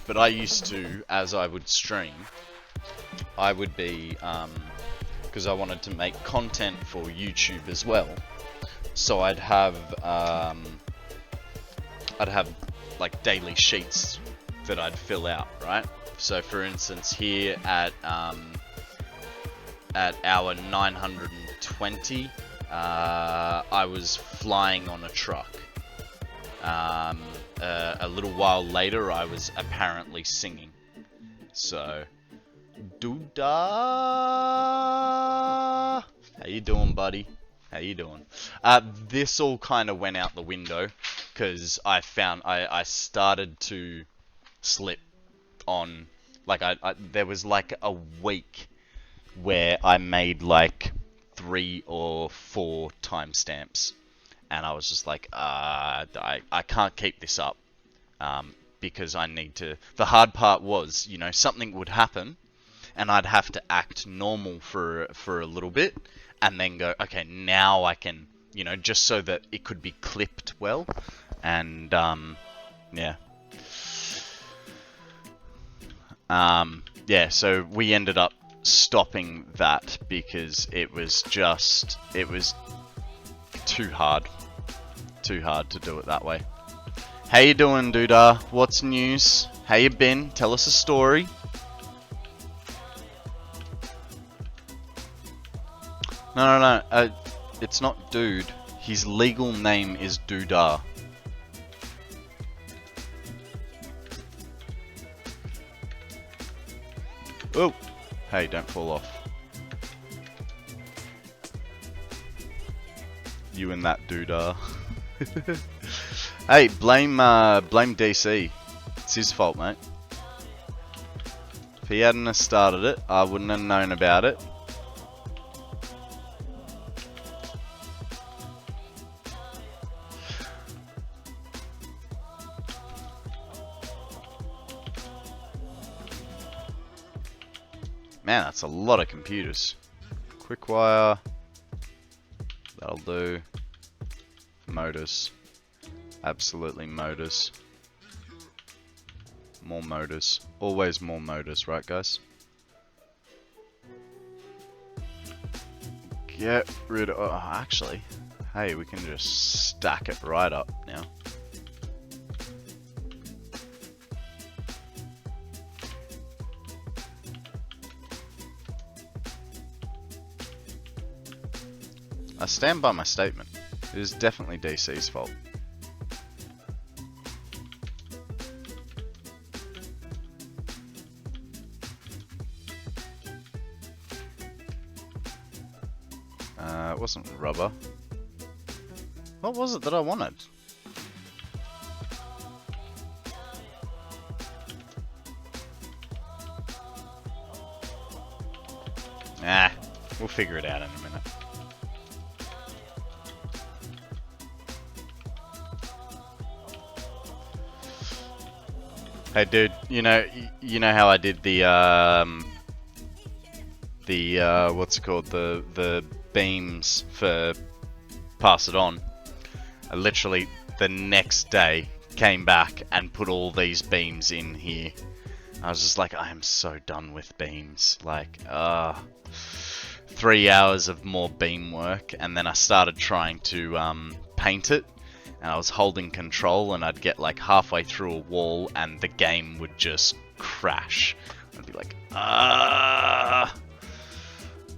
but I used to, as I would stream, I would be, because I wanted to make content for YouTube as well, so I'd have like daily sheets that I'd fill out, right? So for instance, here at hour 920, I was flying on a truck. A little while later, I was apparently singing. So, Duda, how you doing, buddy? How you doing? This all kind of went out the window because I found I started to slip on, like, there was like a week where I made like 3 or 4 timestamps. And I was just like, I can't keep this up, because I need to... The hard part was, you know, something would happen, and I'd have to act normal for a little bit, and then go, okay, now I can, you know, just so that it could be clipped well, and, yeah. Yeah, so we ended up stopping that because it was too hard to do it that way. How you doing, Duda? What's news? How you been? Tell us a story. No, it's not Dude. His legal name is Duda. Oh, hey, don't fall off. You and that Duda. Hey, blame DC. It's his fault, mate. If he hadn't have started it, I wouldn't have known about it. Man, that's a lot of computers. Quick wire. That'll do. Motors. Absolutely motors. More motors. Always more motors, right guys? Get rid of... Oh, actually, hey, we can just stack it right up now. I stand by my statement. It is definitely DC's fault. It wasn't rubber. What was it that I wanted? Ah, we'll figure it out in a minute. Hey dude, you know how I did the what's it called, the beams for Pass It On. I literally the next day came back and put all these beams in here. I was just like, I am so done with beams. Like, 3 hours of more beam work, and then I started trying to paint it, and I was holding control, and I'd get like halfway through a wall, and the game would just crash. I'd be like,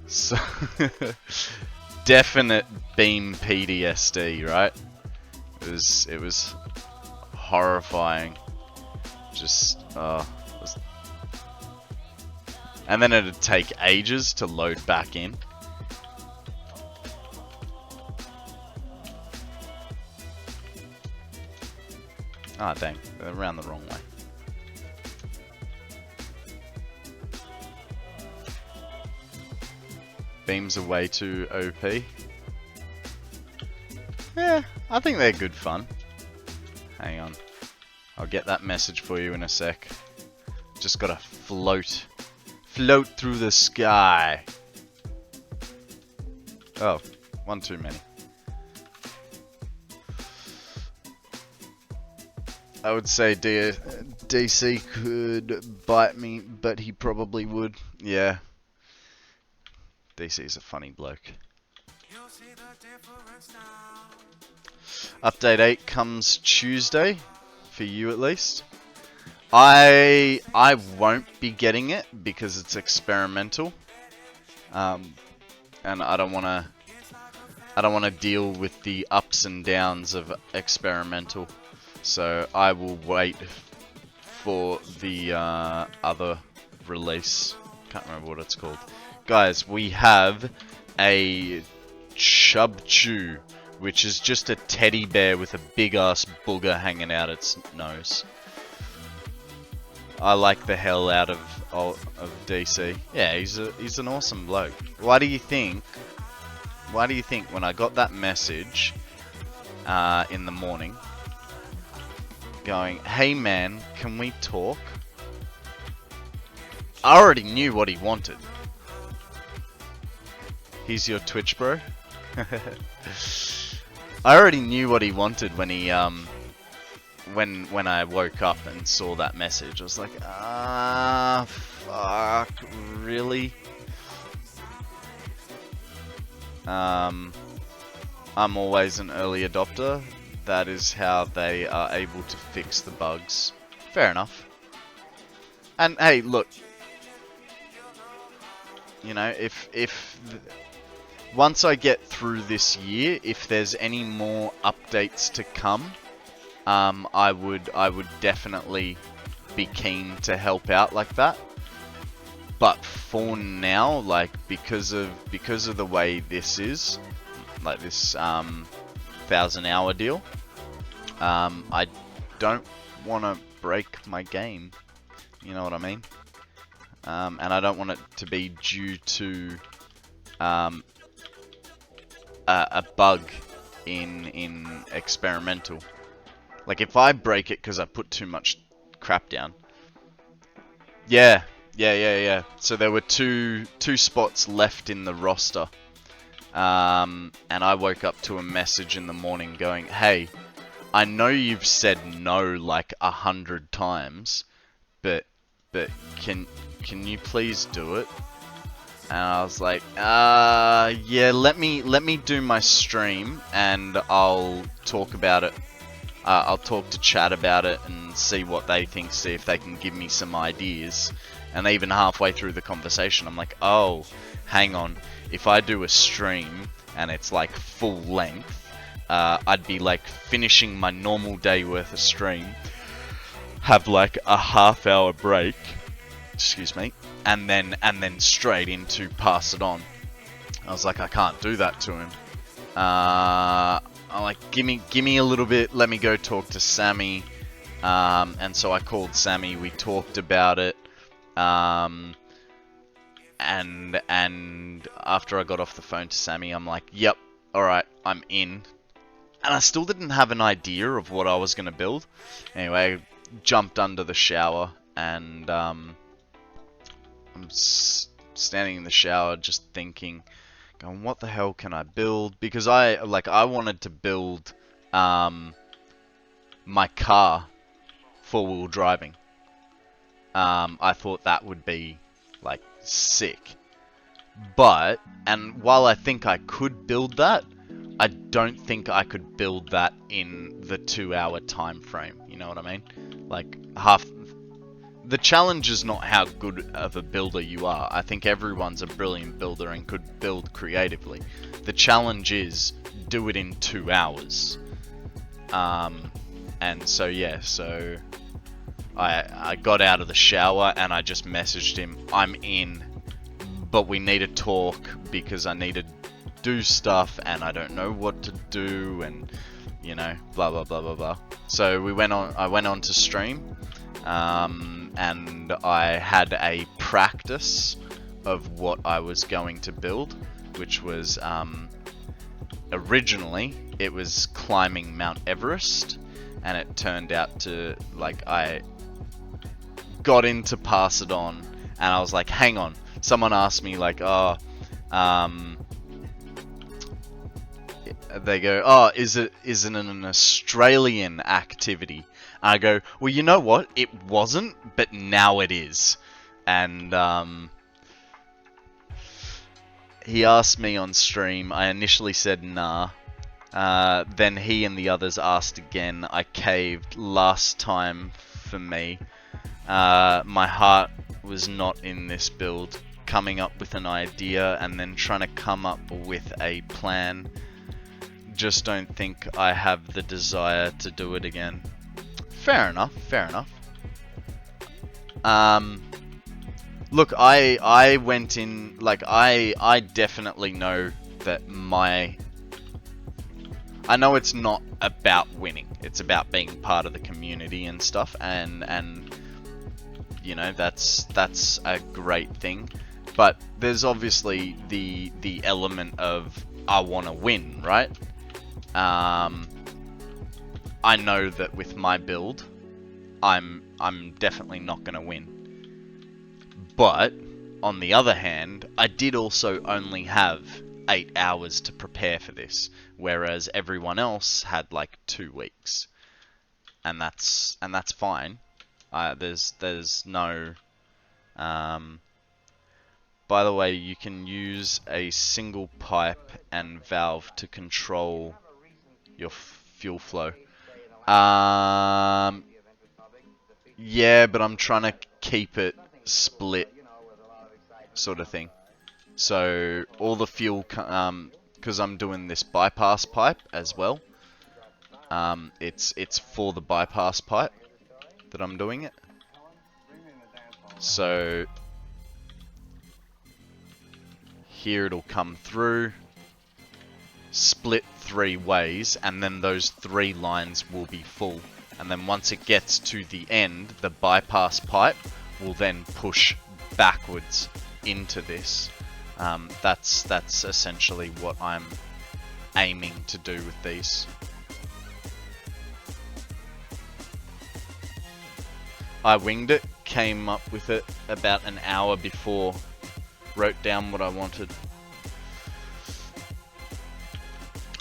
So, definite beam PTSD, right? It was horrifying. Just, and then it'd take ages to load back in. Ah, dang, they're around the wrong way. Beams are way too OP. Yeah, I think they're good fun. Hang on. I'll get that message for you in a sec. Just gotta float through the sky. Oh, one too many. I would say DC could bite me, but he probably would. Yeah. DC's a funny bloke. Update 8 comes Tuesday, for you at least. I won't be getting it because it's experimental, and I don't wanna deal with the ups and downs of experimental. So I will wait for the other release. Can't remember what it's called. Guys, we have a Chubchu, which is just a teddy bear with a big ass booger hanging out its nose. I like the hell out of DC. Yeah, he's an awesome bloke. Why do you think when I got that message in the morning going, "Hey man, can we talk?" I already knew what he wanted. He's your Twitch bro? I already knew what he wanted when he when I woke up and saw that message. I was like, fuck, really? I'm always an early adopter. That is how they are able to fix the bugs. Fair enough. And hey, look, you know, once I get through this year, if there's any more updates to come, I would definitely be keen to help out like that. But for now, like because of the way this is, like this 1,000-hour deal, I don't want to break my game. You know what I mean? And I don't want it to be due to a bug in experimental. Like if I break it because I put too much crap down. Yeah. So there were two spots left in the roster. And I woke up to a message in the morning going, "Hey, I know you've said no like 100 times, but can you please do it?" And I was like, yeah, let me do my stream and I'll talk about it. I'll talk to chat about it and see what they think, see if they can give me some ideas. And even halfway through the conversation, I'm like, oh, hang on. If I do a stream and it's like full length, I'd be like finishing my normal day worth of stream, have like a half-hour break, excuse me, and then straight into Pass It On. I was like, I can't do that to him. I'm like, give me a little bit, let me go talk to Sammy. And so I called Sammy, we talked about it. And after I got off the phone to Sammy, I'm like, yep, alright, I'm in. And I still didn't have an idea of what I was going to build. Anyway, jumped under the shower, and I'm standing in the shower just thinking, going, what the hell can I build? Because I wanted to build my car four-wheel driving. I thought that would be like sick. But, and while I think I could build that, I don't think I could build that in the 2-hour time frame. You know what I mean? Like, the challenge is not how good of a builder you are. I think everyone's a brilliant builder and could build creatively. The challenge is do it in 2 hours. And so yeah, so I got out of the shower and I just messaged him, I'm in, but we need to talk because I need to do stuff and I don't know what to do, and you know, blah blah blah blah blah. So I went on to stream, and I had a practice of what I was going to build, which was originally it was climbing Mount Everest, and it turned out to, like, I got in to pass it on and I was like, hang on, someone asked me like, they go, oh, is it an Australian activity? And I go, well, you know what? It wasn't, but now it is. And he asked me on stream. I initially said nah. Then he and the others asked again. I caved last time for me. My heart was not in this build. Coming up with an idea and then trying to come up with a plan. Just don't think I have the desire to do it again. Fair enough, fair enough. Look, I went in, like, I definitely know that I know it's not about winning. It's about being part of the community and stuff, and you know, that's a great thing. But there's obviously the element of I want to win, right? I know that with my build, I'm definitely not going to win. But on the other hand, I did also only have 8 hours to prepare for this, whereas everyone else had like 2 weeks, and that's fine. There's no. By the way, you can use a single pipe and valve to control your fuel flow. Yeah, but I'm trying to keep it split, sort of thing. So all the fuel, because I'm doing this bypass pipe as well. It's for the bypass pipe that I'm doing it. So here it'll come through, split 3 ways, and then those 3 lines will be full. And then once it gets to the end, the bypass pipe will then push backwards into this. That's essentially what I'm aiming to do with these. I winged it, came up with it about an hour before, wrote down what I wanted.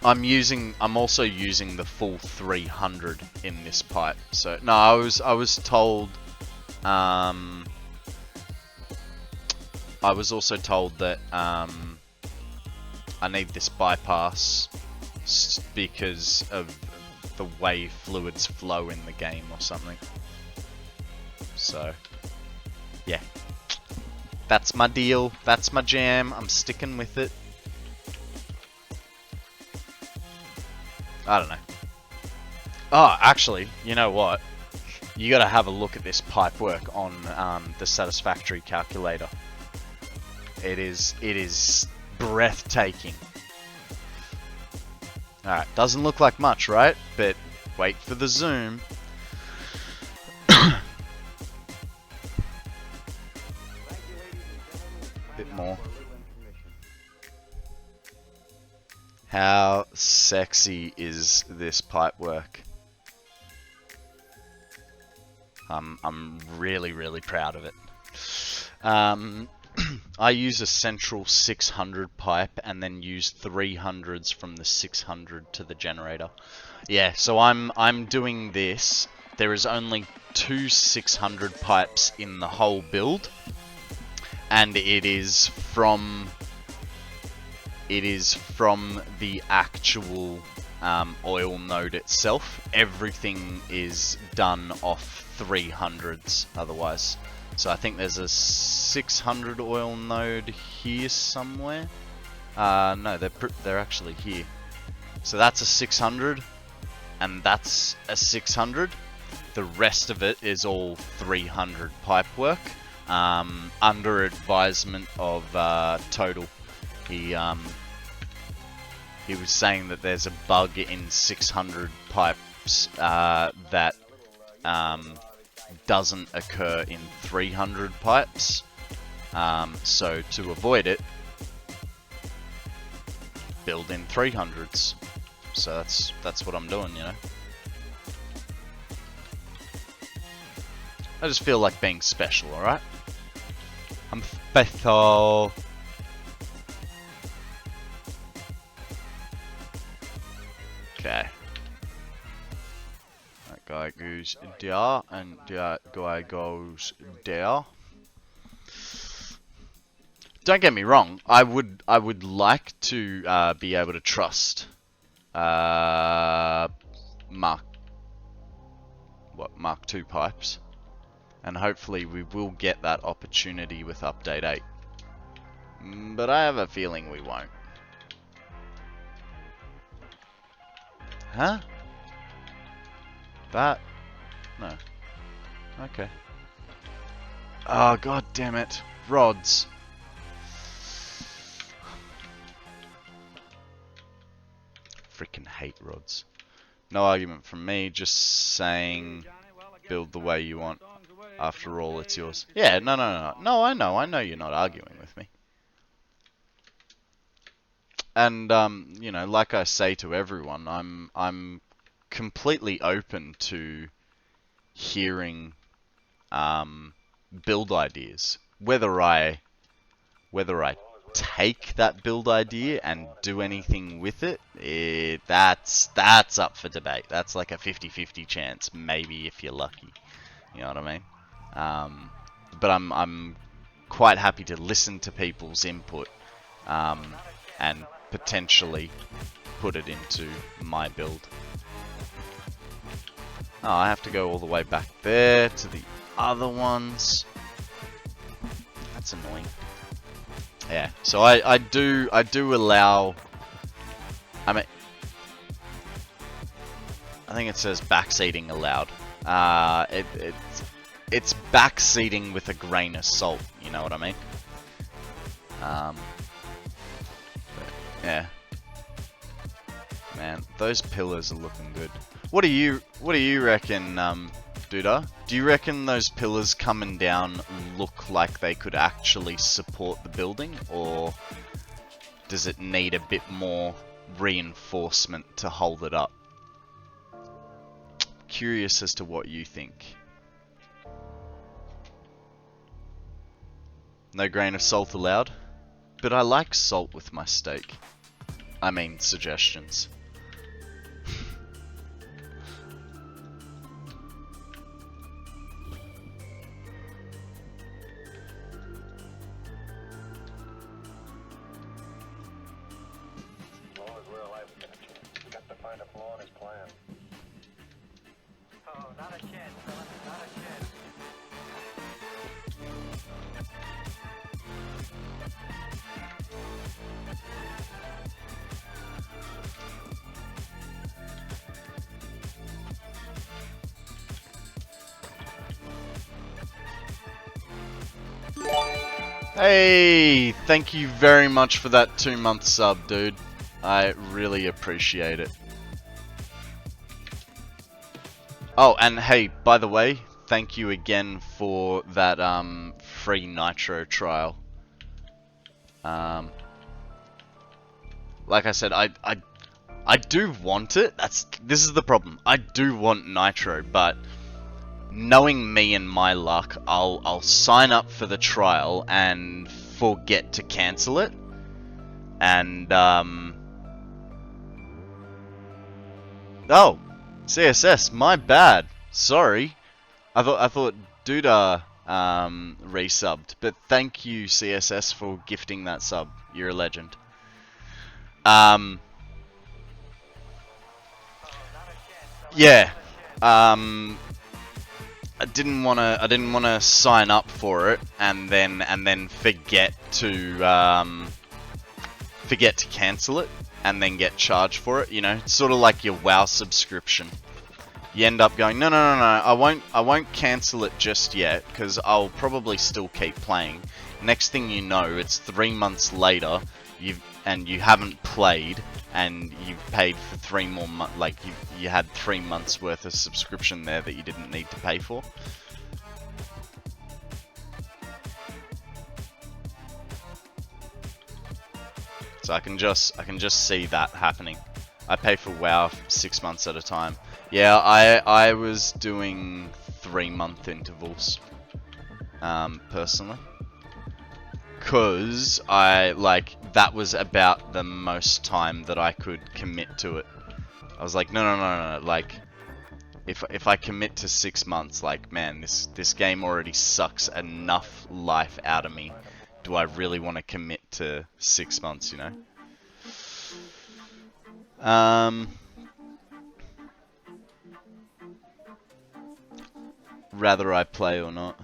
I'm also using the full 300 in this pipe. So no, I was told. I was also told that I need this bypass because of the way fluids flow in the game or something. So yeah, that's my deal. That's my jam. I'm sticking with it. I don't know. Oh, actually, you know what? You gotta have a look at this pipe work on the Satisfactory calculator. It is breathtaking. Alright, doesn't look like much, right? But wait for the zoom. Bit more. How sexy is this pipe work? I'm really, really proud of it. I use a central 600 pipe and then use 300s from the 600 to the generator. Yeah, so I'm doing this. There is only 2 600 pipes in the whole build, and it is from the actual oil node itself. Everything is done off 300s otherwise. So I think there's a 600 oil node here somewhere. No, they're actually here. So that's a 600, and that's a 600. The rest of it is all 300 pipe work, under advisement of Total. He was saying that there's a bug in 600 pipes that doesn't occur in 300 pipes. So to avoid it, build in 300s. So that's what I'm doing, you know. I just feel like being special, alright? I'm special. Okay. That guy goes there, and that guy goes there. Don't get me wrong. I would like to be able to trust Mark 2 pipes, and hopefully we will get that opportunity with update 8. But I have a feeling we won't. Huh? That? No. Okay. Oh, god damn it. Rods. Freaking hate rods. No argument from me, just saying build the way you want. After all, it's yours. Yeah, no. No, I know you're not arguing with me. And, you know, like I say to everyone, I'm completely open to hearing build ideas. Whether I take that build idea and do anything with it, that's up for debate. That's like a 50-50 chance, maybe, if you're lucky. You know what I mean? But I'm quite happy to listen to people's input and potentially put it into my build. Oh, I have to go all the way back there to the other ones. That's annoying. Yeah, so I do allow. I mean, I think it says backseating allowed. It's backseating with a grain of salt. You know what I mean? Yeah. Man, those pillars are looking good. What do you reckon, Duda? Do you reckon those pillars coming down look like they could actually support the building, or does it need a bit more reinforcement to hold it up? Curious as to what you think. No grain of salt allowed? But I like salt with my steak. I mean, suggestions. As long as we're alive, we got to find a flaw in his plan. Oh, not a chance, fella. Not a chance. Hey, thank you very much for that 2-month sub, dude. I really appreciate it. Oh, and hey, by the way, thank you again for that free Nitro trial. Like I said, I do want it. This is the problem. I do want Nitro, but knowing me and my luck, I'll sign up for the trial and forget to cancel it, and oh, CSS, my bad. Sorry, I thought Duda resubbed, but thank you CSS for gifting that sub. You're a legend. Yeah. I didn't wanna sign up for it and then forget to cancel it and then get charged for it. You know, it's sort of like your WoW subscription. You end up going, no, I won't cancel it just yet because I'll probably still keep playing. Next thing you know, it's 3 months later, you haven't played, and you've paid for 3 more months. Like you had 3 months worth of subscription there that you didn't need to pay for. So I can just see that happening. I pay for WoW 6 months at a time. Yeah, I was doing 3-month intervals, personally, cause that was about the most time that I could commit to it. I was like, no, like, if I commit to 6 months, like, man, this game already sucks enough life out of me. Do I really want to commit to 6 months, you know? Rather I play or not.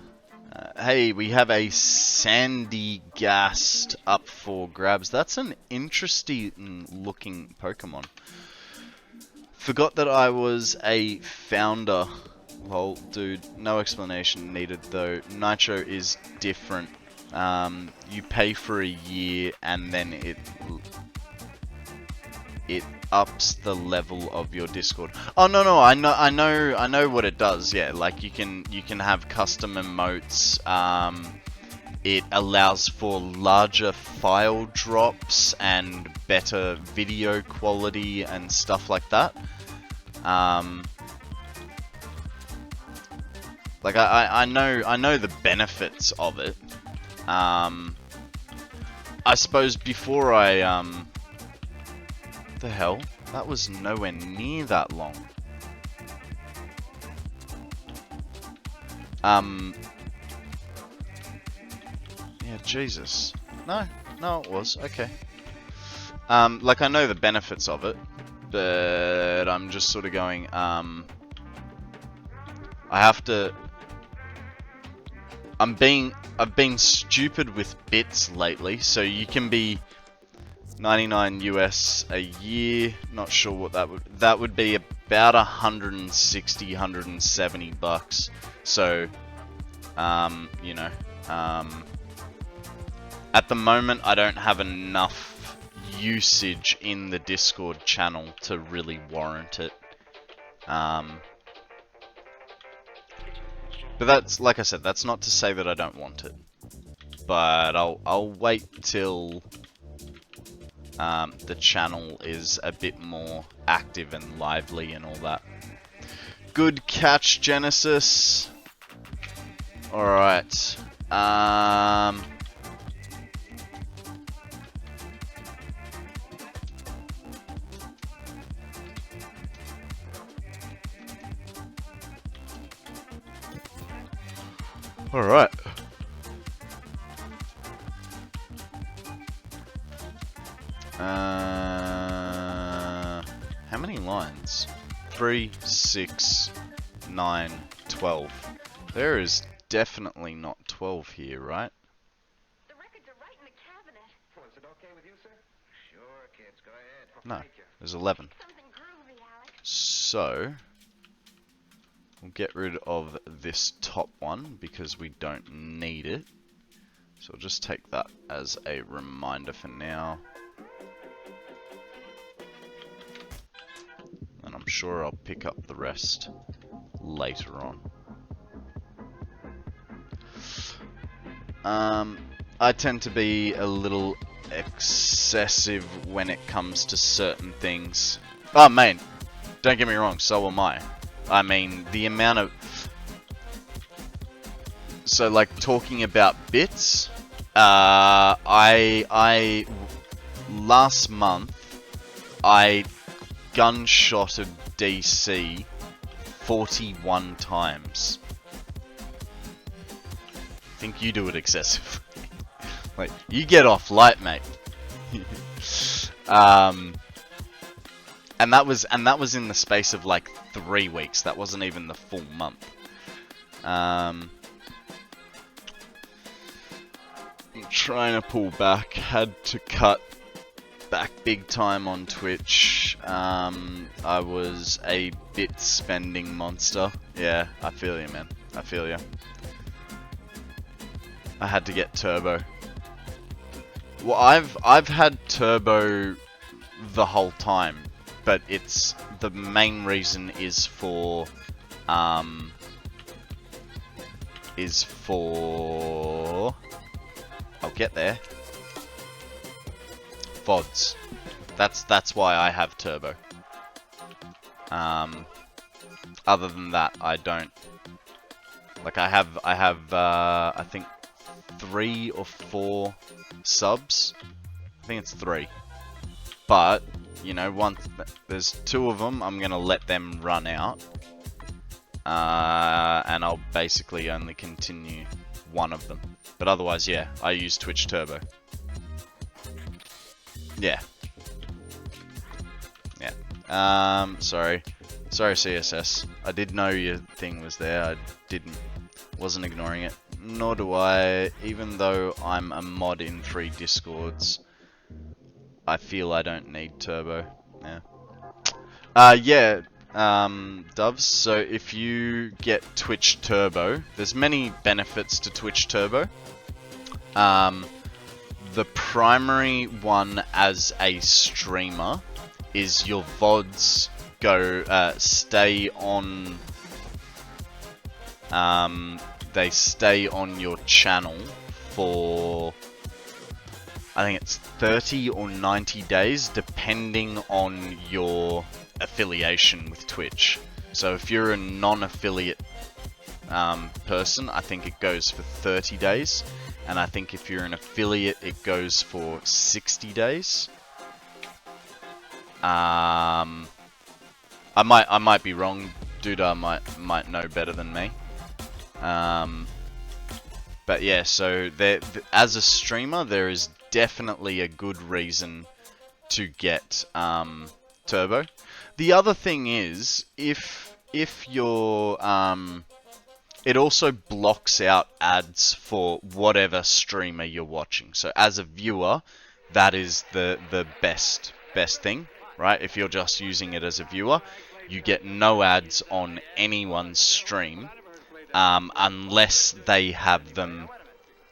Hey, we have a Sandy Gast up for grabs. That's an interesting looking Pokemon. Forgot that I was a founder. Well, dude, no explanation needed though. Nitro is different. You pay for a year and then it ups the level of your Discord. Oh no, I know what it does. Yeah, like you can have custom emotes. It allows for larger file drops and better video quality and stuff like that. Like I know the benefits of it. I suppose before I the hell? That was nowhere near that long. Yeah, Jesus. No, it was. Okay. Like, I know the benefits of it, but I'm just sort of going, I have to... I've been stupid with Bitz lately, so you can be 99 US a year, not sure what that would be about 160, 170 bucks. So, you know, at the moment I don't have enough usage in the Discord channel to really warrant it. But that's, like I said, that's not to say that I don't want it. But I'll wait till the channel is a bit more active and lively and all that. Good catch, Genesis. Alright. Alright. How many lines? 3, 6, 9, 12. There is definitely not 12 here, right? The records are right in the cabinet. Oh, is it okay with you, sir? Sure, kids, go ahead. No, Thank you. there's 11. Something groovy, Alex. So, we'll get rid of this top one because we don't need it. So I'll just take that as a reminder for now. And I'm sure I'll pick up the rest later on. I tend to be a little excessive when it comes to certain things. Oh man, don't get me wrong, so am I. I mean, the amount of... So like talking about Bitz, I last month I gunshotted DC 41 times. I think you do it excessive. Like, you get off light, mate. And that was in the space of like 3 weeks. That wasn't even the full month. I'm trying to pull back. Had to cut back big time on Twitch. I was a bit spending monster. Yeah, I feel you, man. I feel you. I had to get turbo. Well, I've had turbo the whole time, but it's the main reason is for I'll get there. VODs. That's why I have turbo. Other than that, I don't. Like I have I think 3 or 4 subs. I think it's 3. But you know, once there's 2 of them, I'm gonna let them run out, and I'll basically only continue 1 of them. But otherwise, yeah, I use Twitch Turbo. Yeah. Yeah. Sorry, CSS. I did know your thing was there. I wasn't ignoring it. Nor do I, even though I'm a mod in 3 Discords. I feel I don't need turbo. Yeah. Doves, so if you get Twitch Turbo, there's many benefits to Twitch Turbo. The primary one as a streamer is your VODs stay on. They stay on your channel for, I think it's 30 or 90 days, depending on your affiliation with Twitch. So if you're a non-affiliate person, I think it goes for 30 days. And I think if you're an affiliate, it goes for 60 days. I might be wrong. Duda might know better than me. But yeah, so as a streamer, there is definitely a good reason to get turbo. The other thing is, if you're it also blocks out ads for whatever streamer you're watching. So as a viewer, that is the best thing, right? If you're just using it as a viewer, you get no ads on anyone's stream, unless they have them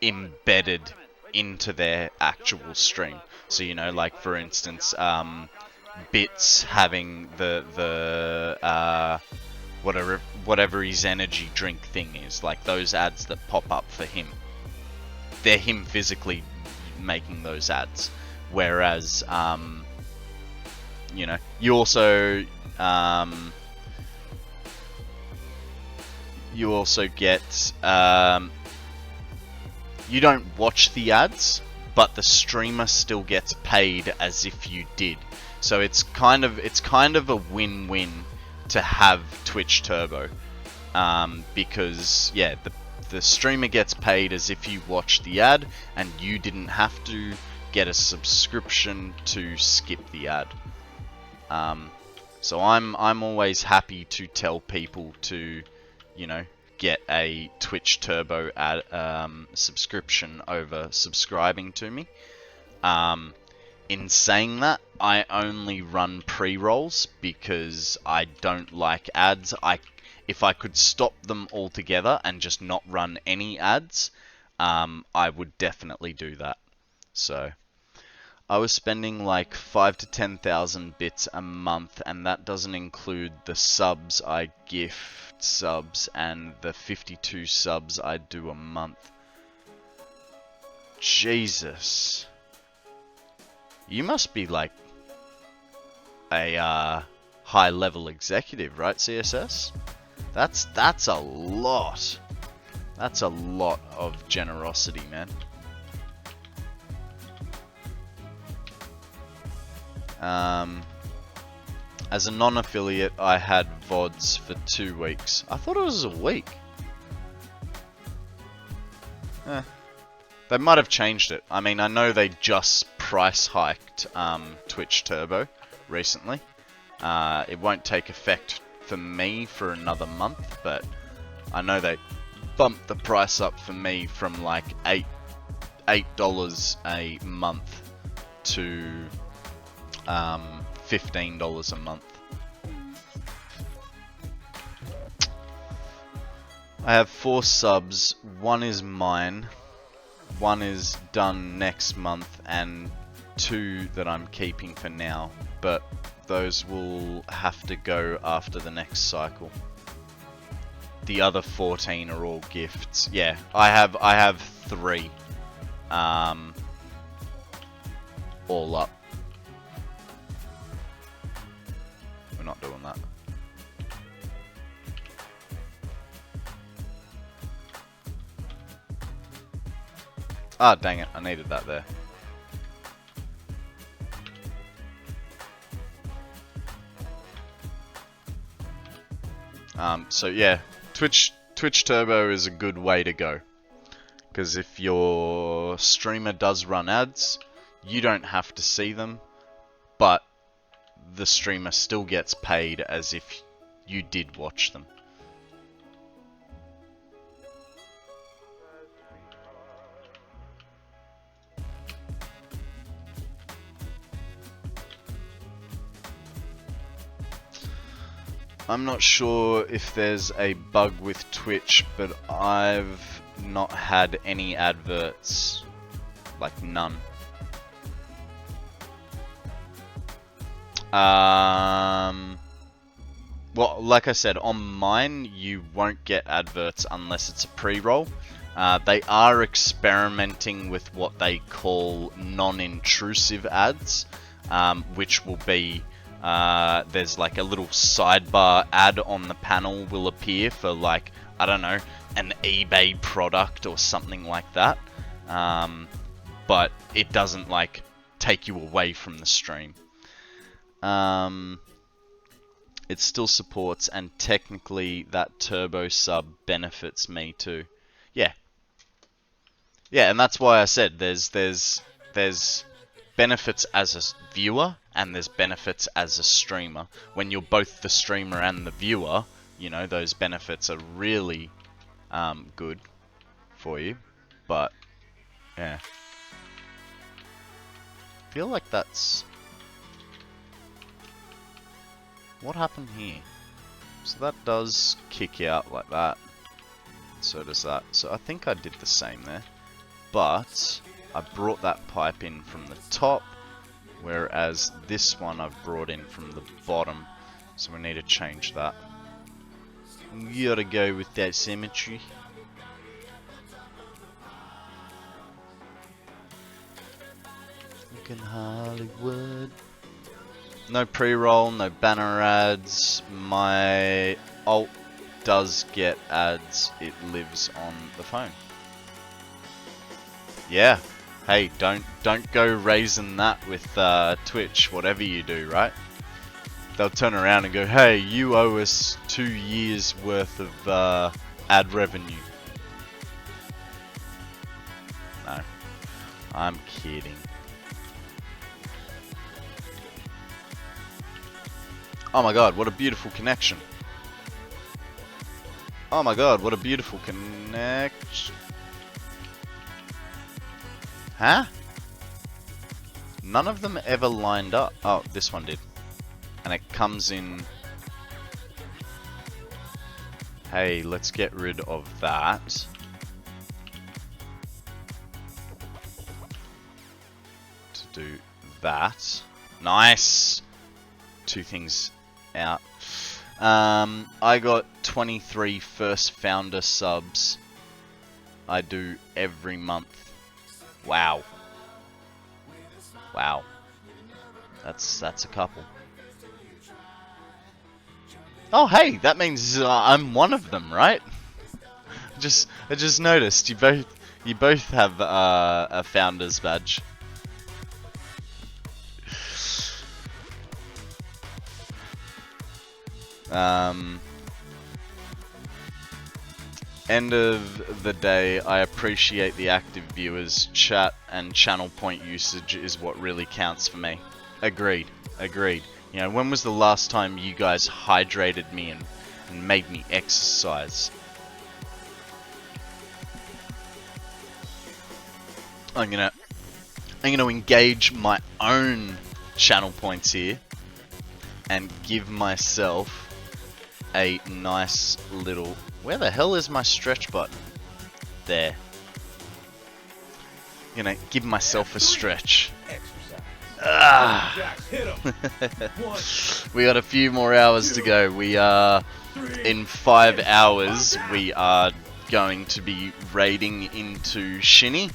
embedded into their actual stream. So, you know, like for instance, Bitz having the whatever his energy drink thing is, like those ads that pop up for him, they're him physically making those ads. Whereas, you know, you also get, you don't watch the ads, but the streamer still gets paid as if you did. So it's kind of a win-win to have Twitch Turbo, because yeah, the streamer gets paid as if you watched the ad, and you didn't have to get a subscription to skip the ad. So I'm always happy to tell people to, you know, get a Twitch Turbo ad subscription over subscribing to me. In saying that, I only run pre-rolls because I don't like ads. If I could stop them altogether and just not run any ads, I would definitely do that. So I was spending like 5,000 to 10,000 bits a month, and that doesn't include the subs I gift subs and the 52 subs I do a month. Jesus. You must be like a high level executive, right, CSS? That's a lot. That's a lot of generosity, man. As a non-affiliate, I had VODs for 2 weeks. I thought it was a week. They might have changed it. I mean, I know they just price hiked Twitch Turbo recently. It won't take effect for me for another month, but I know they bumped the price up for me from like $8 a month to $15 a month. I have 4 subs. 1 is mine, 1 is done next month, and 2 that I'm keeping for now. But those will have to go after the next cycle. The other 14 are all gifts. Yeah, I have 3. All up. We're not doing that. Ah, dang it, I needed that there. So yeah, Twitch Turbo is a good way to go. Because if your streamer does run ads, you don't have to see them, but the streamer still gets paid as if you did watch them. I'm not sure if there's a bug with Twitch, but I've not had any adverts, like none. Well, like I said, on mine, you won't get adverts unless it's a pre-roll. They are experimenting with what they call non-intrusive ads, which will be, there's like a little sidebar ad on the panel will appear for like, I don't know, an eBay product or something like that. But it doesn't like take you away from the stream. It still supports, and technically that turbo sub benefits me too. Yeah. Yeah, and that's why I said there's benefits as a viewer and there's benefits as a streamer. When you're both the streamer and the viewer, you know, those benefits are really good for you. But yeah, I feel like that's what happened here. So that does kick out like that. So does that. So I think I did the same there. But I brought that pipe in from the top, whereas this one I've brought in from the bottom. So we need to change that. You gotta go with that symmetry. Look in Hollywood. No pre-roll, no banner ads. My alt does get ads. It lives on the phone. Yeah. Hey, don't go raising that with Twitch, whatever you do, right? They'll turn around and go, hey, you owe us 2 years worth of ad revenue. No, I'm kidding. Oh my god, what a beautiful connection. Oh my god, what a beautiful connection. Huh? None of them ever lined up. Oh, this one did. And it comes in... Hey, let's get rid of that. To do that. Nice! 2 things out. I got 23 first founder subs. I do every month. Wow. Wow. That's a couple. Oh hey, that means I'm one of them, right? I just noticed you both have a founder's badge. End of the day, I appreciate the active viewers. Chat and channel point usage is what really counts for me. Agreed. Agreed. You know, when was the last time you guys hydrated me and made me exercise? I'm gonna engage my own channel points here and give myself a nice little... Where the hell is my stretch button? There. I'm gonna give myself a stretch. Ah. We got a few more hours to go. We are in 5 hours. We are going to be raiding into Shinny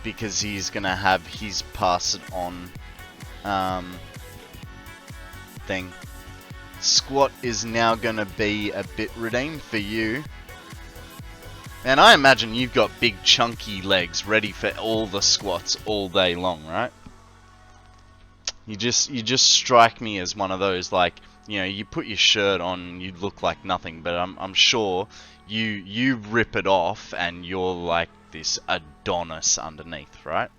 because he's gonna have his pass it on thing. Squat is now gonna be a bit redeemed for you. And I imagine you've got big chunky legs ready for all the squats all day long, right? You just strike me as one of those, like, you know, you put your shirt on and you look like nothing, but I'm sure you rip it off and you're like this Adonis underneath, right?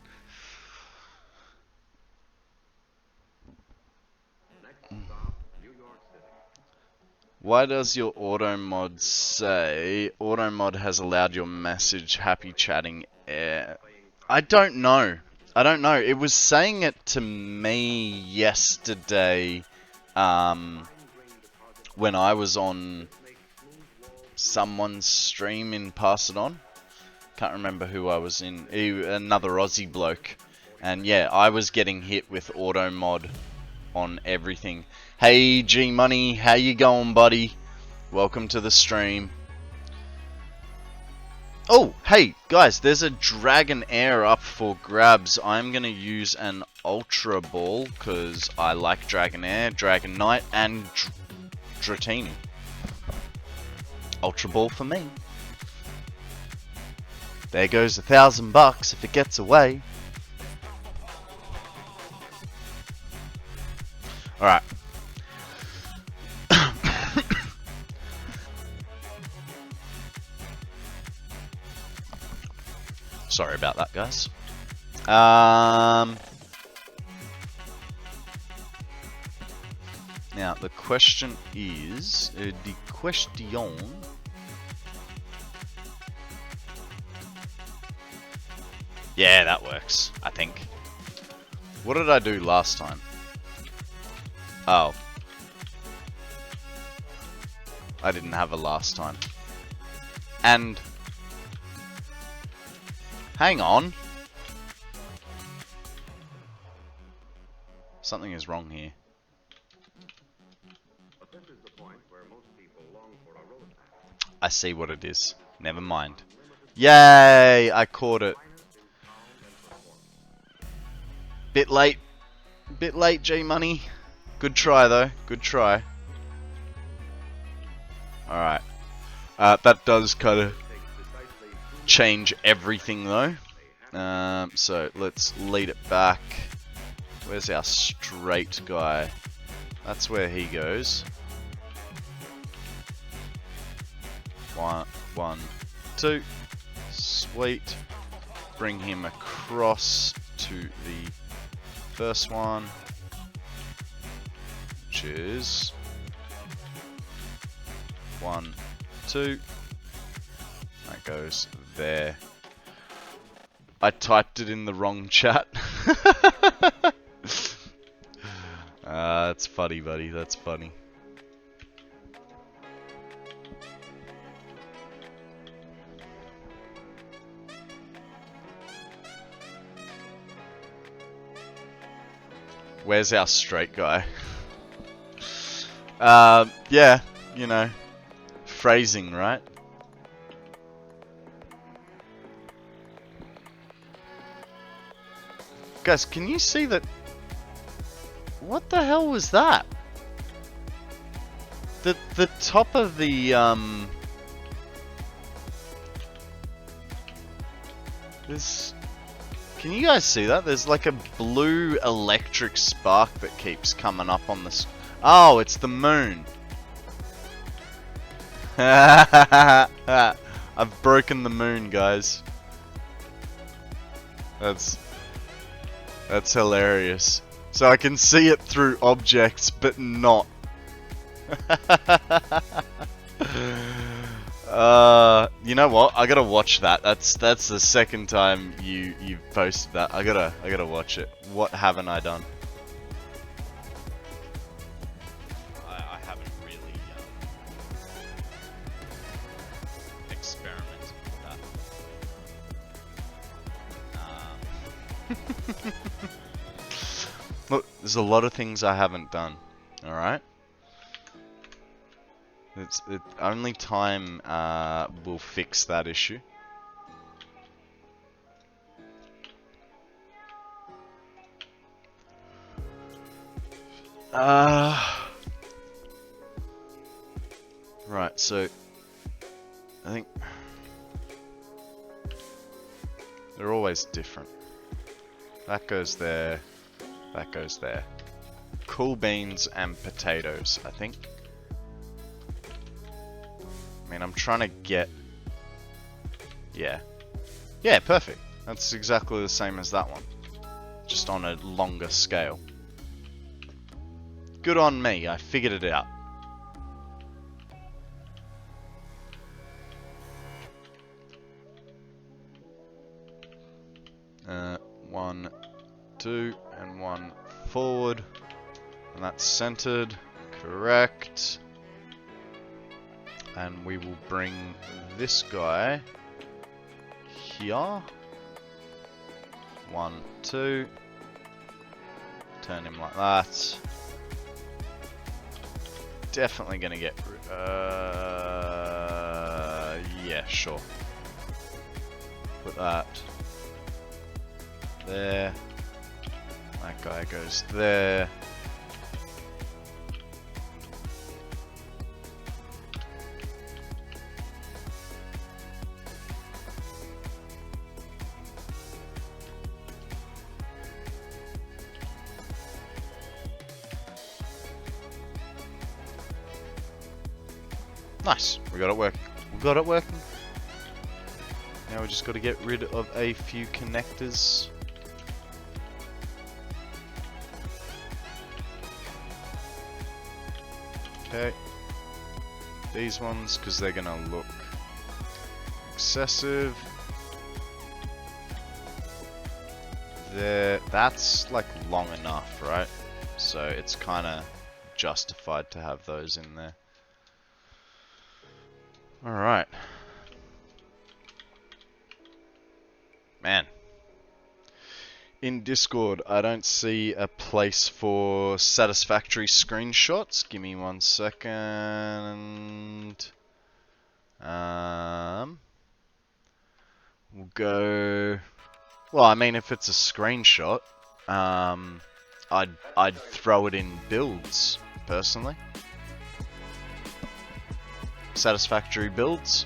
Why does your auto mod say auto mod has allowed your message happy chatting air? I don't know. I don't know. It was saying it to me yesterday when I was on someone's stream in Pass It On. Can't remember who I was in. Another Aussie bloke. And yeah, I was getting hit with auto mod on everything. Hey G Money, how you going, buddy? Welcome to the stream. Oh, hey guys, there's a Dragon Air up for grabs. I'm gonna use an Ultra Ball because I like Dragon Air, Dragon Knight, and Dratini. Ultra Ball for me. There goes $1,000 if it gets away. All right. Sorry about that, guys. Now, the question is... the question... Yeah, that works, I think. What did I do last time? Oh. I didn't have a last time. And... hang on. Something is wrong here. I see what it is. Never mind. Yay! I caught it. Bit late. Bit late, G-Money. Good try, though. Good try. Alright. That does kind of change everything, though. So, let's lead it back. Where's our straight guy? That's where he goes. 1, 2. Sweet. Bring him across to the first one, which is 1, 2. That goes there. I typed it in the wrong chat. That's funny, buddy. That's funny. Where's our straight guy? Yeah, you know, phrasing, right? Guys, can you see that? What the hell was that? The top of the There's... Can you guys see that? There's like a blue electric spark that keeps coming up on the... Oh, it's the moon. I've broken the moon, guys. That's hilarious. So I can see it through objects, but not. You know what? I gotta watch that. That's the second time you've posted that. I gotta watch it. What haven't I done? I haven't really experimented with that. Look, there's a lot of things I haven't done. All right. Only time will fix that issue. Right, so I think they're always different. That goes there, that goes there. Cool beans and potatoes, I think. I mean, I'm trying to get... Yeah. Yeah, perfect. That's exactly the same as that one. Just on a longer scale. Good on me, I figured it out. One, two, and one forward. And that's centered. Correct. And we will bring this guy here. 1, 2. Turn him like that. Definitely gonna get... yeah, sure. Put that there. That guy goes there. Nice, we got it working. We got it working. Now we just got to get rid of a few connectors. Okay. These ones, because they're going to look excessive. There, that's like long enough, right? So it's kind of justified to have those in there. Alright. Man. In Discord, I don't see a place for satisfactory screenshots. Give me 1 second. We'll go... Well, I mean, if it's a screenshot, I'd throw it in builds, personally. Satisfactory builds.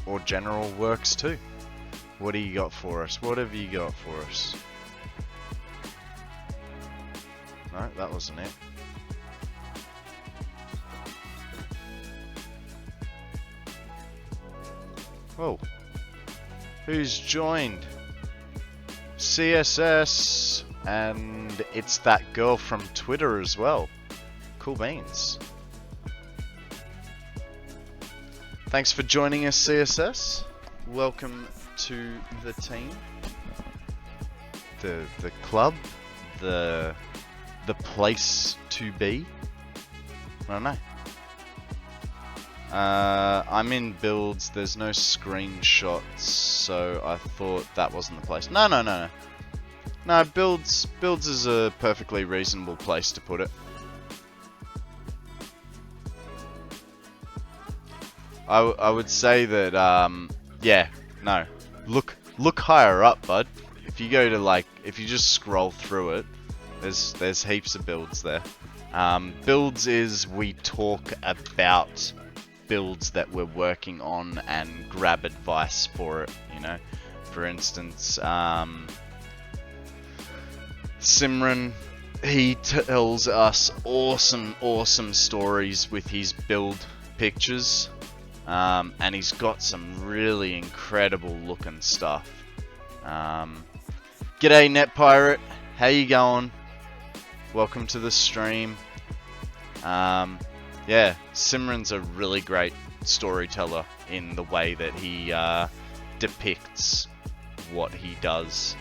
Or general works too. What do you got for us? What have you got for us? No, that wasn't it. Whoa. Who's joined? CSS. And it's that girl from Twitter as well. Cool beans. Thanks for joining us, CSS. Welcome to the team, the club, the place to be. I don't know. I'm in builds. There's no screenshots, so I thought that wasn't the place. No. No, builds is a perfectly reasonable place to put it. I would say that yeah, no. Look higher up, bud. If you go to like, if you just scroll through it, there's heaps of builds there. Builds is we talk about builds that we're working on and grab advice for it, you know. For instance, Simran, he tells us awesome stories with his build pictures, and he's got some really incredible looking stuff. G'day Net Pirate, how you going? Welcome to the stream. Yeah, Simran's a really great storyteller in the way that he depicts what he does.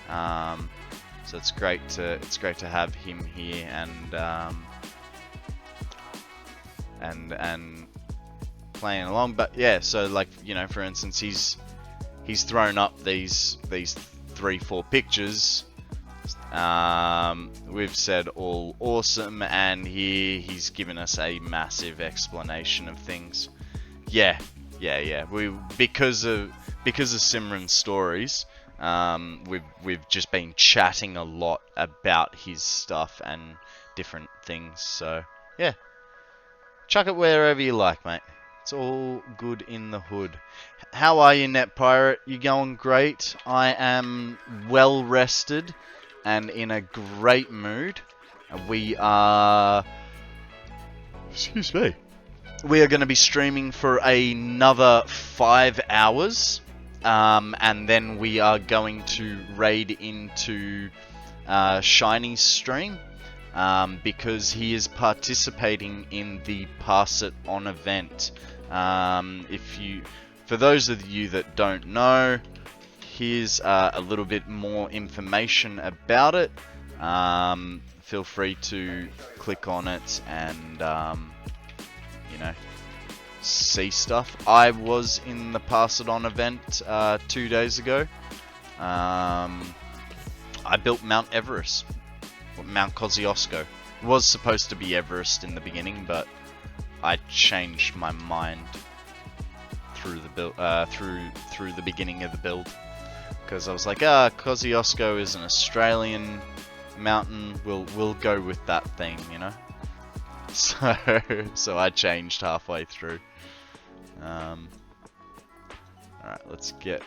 So it's great to have him here and playing along. But yeah, so like, you know, for instance, he's thrown up these 3-4 pictures. We've said all awesome, and here he's given us a massive explanation of things. Yeah. Because of Simran's stories, we've just been chatting a lot about his stuff and different things. So yeah, chuck it wherever you like, mate. It's all good in the hood. How are you, Net Pirate? You going great? I am well rested and in a great mood. We are... Excuse me. We are going to be streaming for another 5 hours. And then we are going to raid into Shiny's stream. Because he is participating in the Pass It On event. For those of you that don't know, here's a little bit more information about it. Feel free to click on it and you know, see stuff. I was in the Pass It On event 2 days ago. I built Mount Everest, or Mount Kosciuszko. It was supposed to be Everest in the beginning, but I changed my mind through the build, through the beginning of the build, because I was like, Kosciuszko is an Australian mountain. We'll go with that thing, you know. So I changed halfway through. Alright, let's get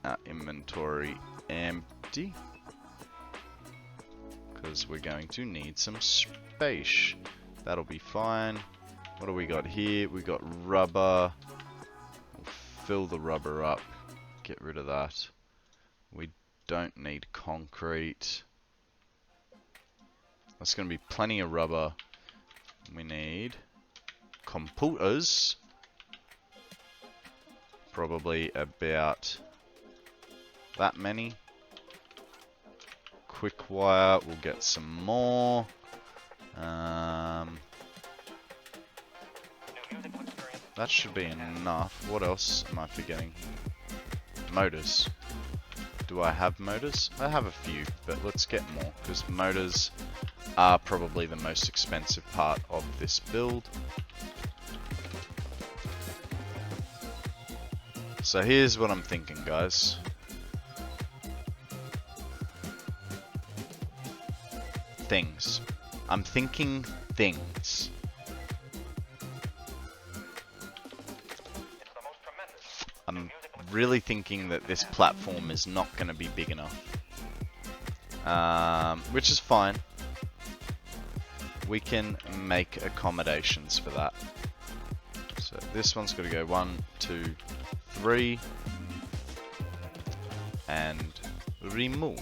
our inventory empty, because we're going to need some space. That'll be fine. What do we got here? We got rubber. We'll fill the rubber up. Get rid of that. We don't need concrete. That's going to be plenty of rubber. We need computers. Probably about that many. Quick wire, we'll get some more. That should be enough. What else am I forgetting? Motors. Do I have motors? I have a few, but let's get more, because motors are probably the most expensive part of this build. So here's what I'm thinking, guys. Things. I'm thinking things. I'm really thinking that this platform is not going to be big enough. Which is fine. We can make accommodations for that. So this one's got to go 1, 2, 3. And remove.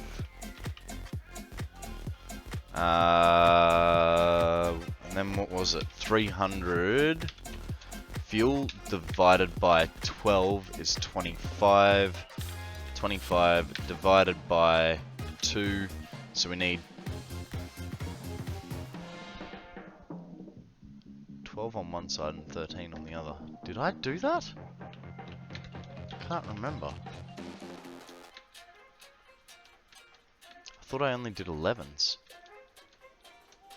And then what was it? 300. Fuel divided by 12 is 25. 25 divided by 2. So we need 12 on one side and 13 on the other. Did I do that? I can't remember. I thought I only did 11s.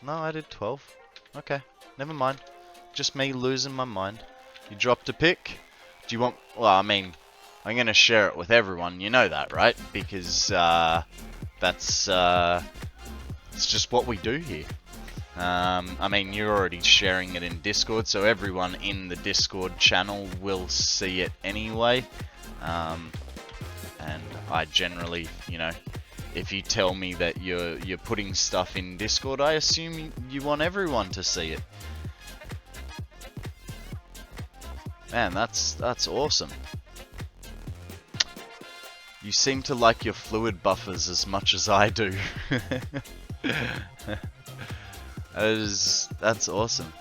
No, I did 12. Okay, never mind. Just me losing my mind. You dropped a pic. Do you want... Well, I mean, I'm going to share it with everyone. You know that, right? Because, that's... it's just what we do here. I mean, you're already sharing it in Discord, so everyone in the Discord channel will see it anyway. And I generally, you know, if you tell me that you're putting stuff in Discord, I assume you want everyone to see it. Man, that's awesome. You seem to like your fluid buffers as much as I do. That's awesome.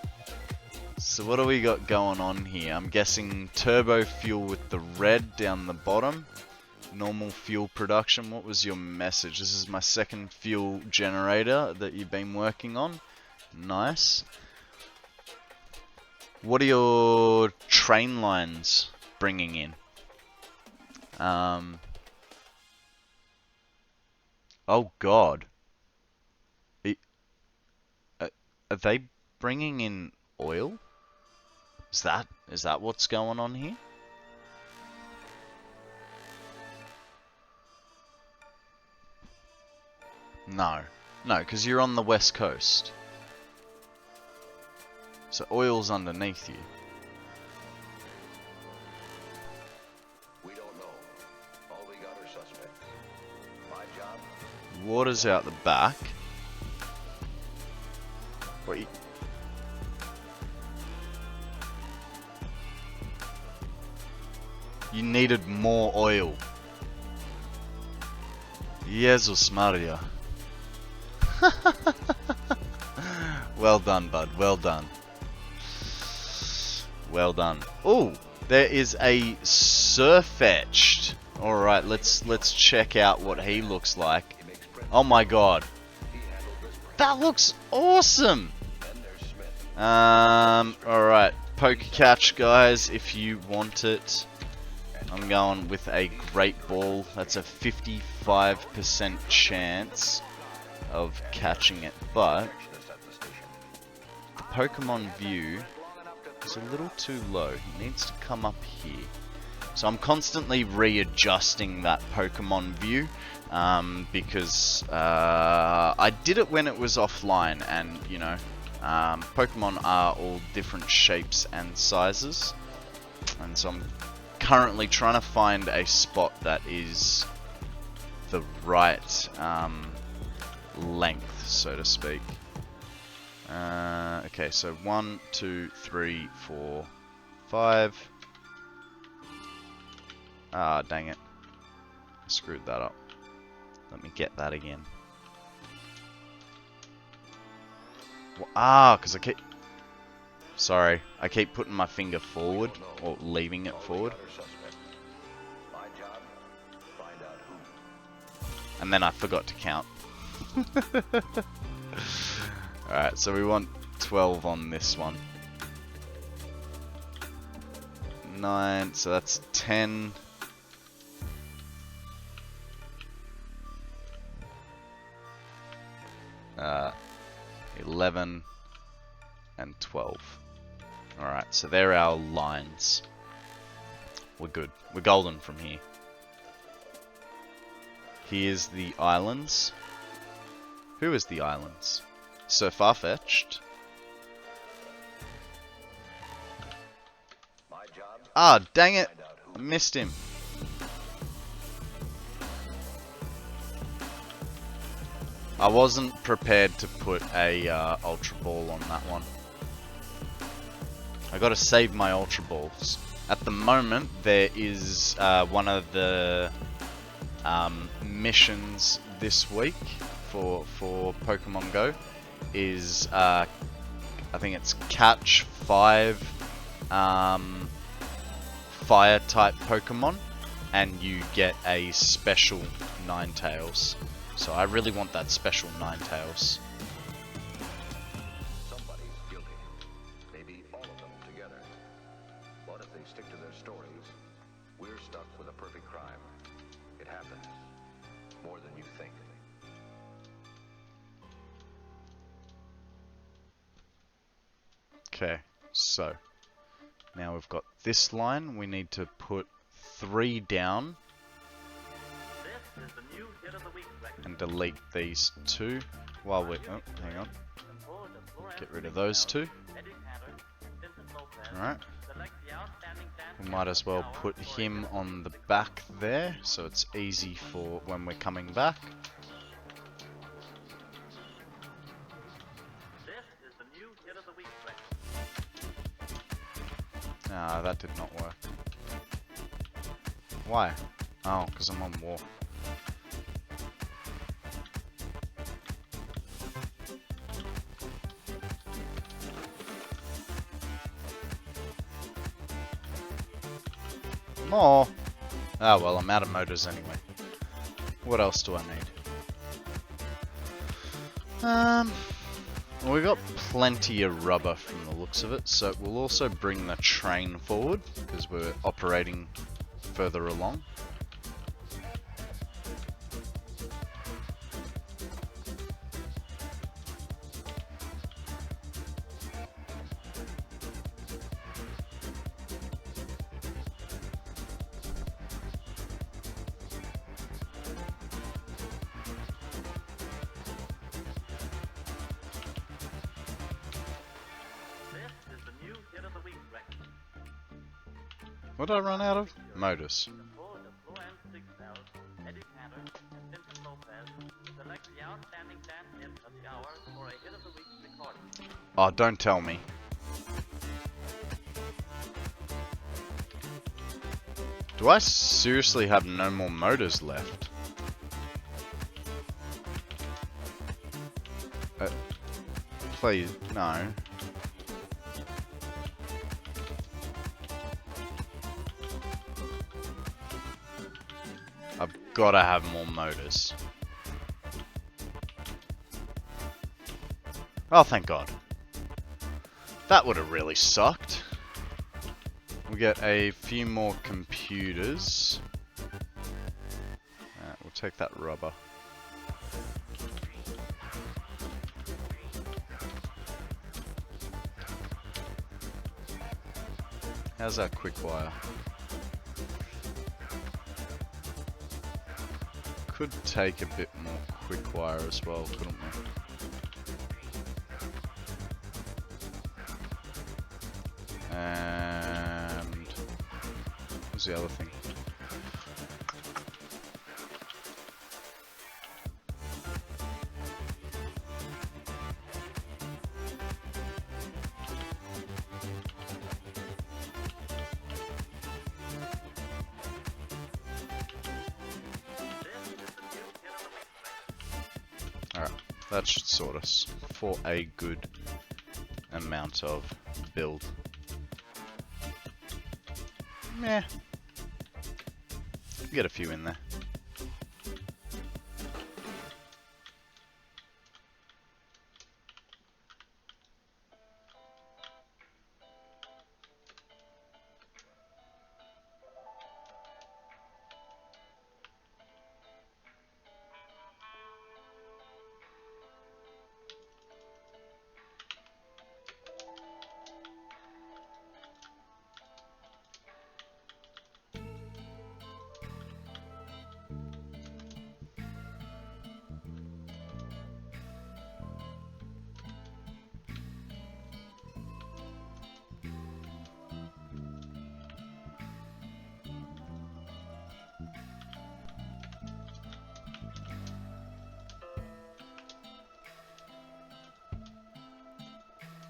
So what do we got going on here? I'm guessing turbo fuel with the red down the bottom. Normal fuel production. What was your message? This is my second fuel generator that you've been working on. Nice. What are your train lines bringing in? Oh God. Are they bringing in oil? Is that what's going on here? No, because you're on the west coast. So oil's underneath you. We don't know. All we got are suspects. My job? Water's out the back. Wait. You needed more oil. Jesus Maria. Well done, bud. Well done. Well done. Oh, there is a Surfetched. All right, let's check out what he looks like. Oh my God, that looks awesome. All right, poker catch, guys. If you want it, I'm going with a great ball. That's a 55% chance of catching it, but the Pokemon view is a little too low. He needs to come up here. So I'm constantly readjusting that Pokemon view because I did it when it was offline, and you know, Pokemon are all different shapes and sizes, and so I'm currently trying to find a spot that is the right length, so to speak. Okay, so 1, 2, 3, 4, 5. Ah, dang it. I screwed that up. Let me get that again. Ah, because I keep... Sorry, I keep putting my finger forward, or leaving it forward. And then I forgot to count. Alright, so we want 12 on this one. 9, so that's 10. 11 and 12. Alright, so they're our lines. We're good. We're golden from here. Here's the islands. Who is the islands? So far-fetched. Ah, dang it! I missed him. I wasn't prepared to put a Ultra Ball on that one. I gotta save my Ultra Balls. At the moment, there is one of the missions this week for Pokemon Go is I think it's catch 5 fire type Pokemon, and you get a special Ninetales. So I really want that special Ninetales. Somebody's guilty. Maybe all of them together. But if they stick to their stories, we're stuck with a perfect crime. It happens. More than you think. Okay, so now we've got this line. We need to put 3 down This is the new hit of the week record. and delete these 2 while we... Oh, hang on. Composed of Get rid of those two. Alright. We might as well put him on the back there, so it's easy for when we're coming back. Ah, that did not work. Why? Oh, because I'm on war. More? Ah well, I'm out of motors anyway. What else do I need? Well, we got plenty of rubber from the looks of it, so we'll also bring the train forward, because we're operating further along. What did I run out of? Motors. Oh, don't tell me. Do I seriously have no more motors left? Please, no. I've gotta have more motors. Oh, thank God. That would have really sucked. We'll get a few more computers. We'll take that rubber. How's that quick wire? Could take a bit more quick wire as well, couldn't we? And what's the other thing? Alright, that should sort us for a good amount of build. Yeah. Get a few in there.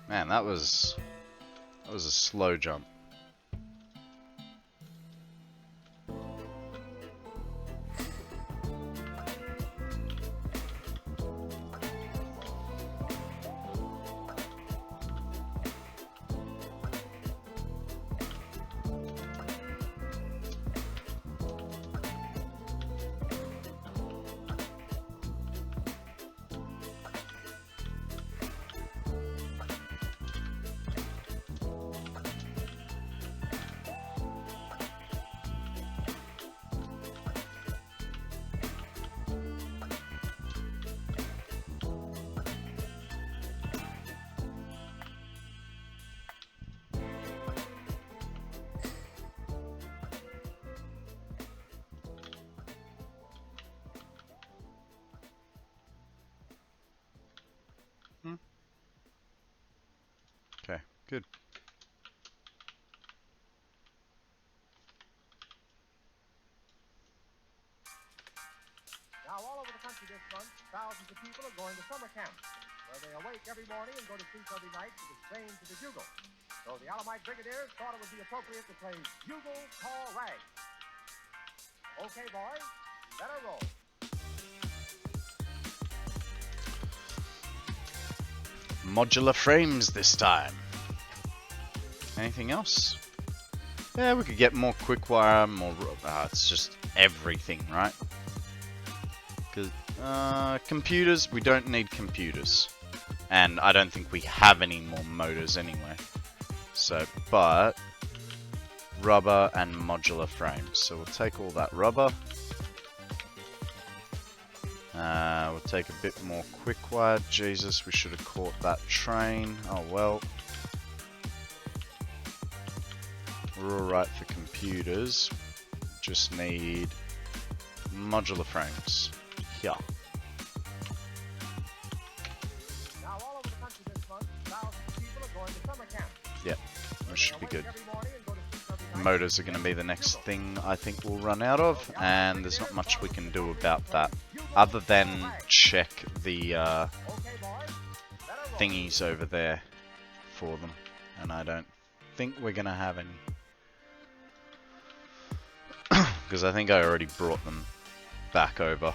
Man, that was a slow jump. Good. Now, all over the country this month, thousands of people are going to summer camps, where they awake every morning and go to sleep every night to the strains of the bugle. So the Alamite Brigadiers thought it would be appropriate to play Bugle Call Rag. Okay, boys, let her roll. Modular frames this time. Anything else? Yeah, we could get more quick wire, more. It's just everything, right? Because computers, we don't need computers, and I don't think we have any more motors anyway. So, but rubber and modular frames. So we'll take all that rubber. We'll take a bit more quick wire. Jesus, we should have caught that train. Oh well. We're alright for computers. Just need modular frames. Yeah. Now, all over the country this month, thousands of people are going to summer camps. Yep, that should be good. Every morning and go to sleep every night. Motors are going to be the next thing I think we'll run out of, and there's not much we can do about that other than check the Okay, boys, let her roll. thingies over there for them, and I don't think we're going to have any. Because I think I already brought them back over.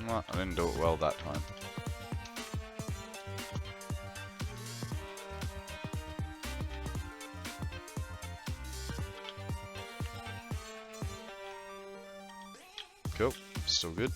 Well, I didn't do it well that time. Cool, still good.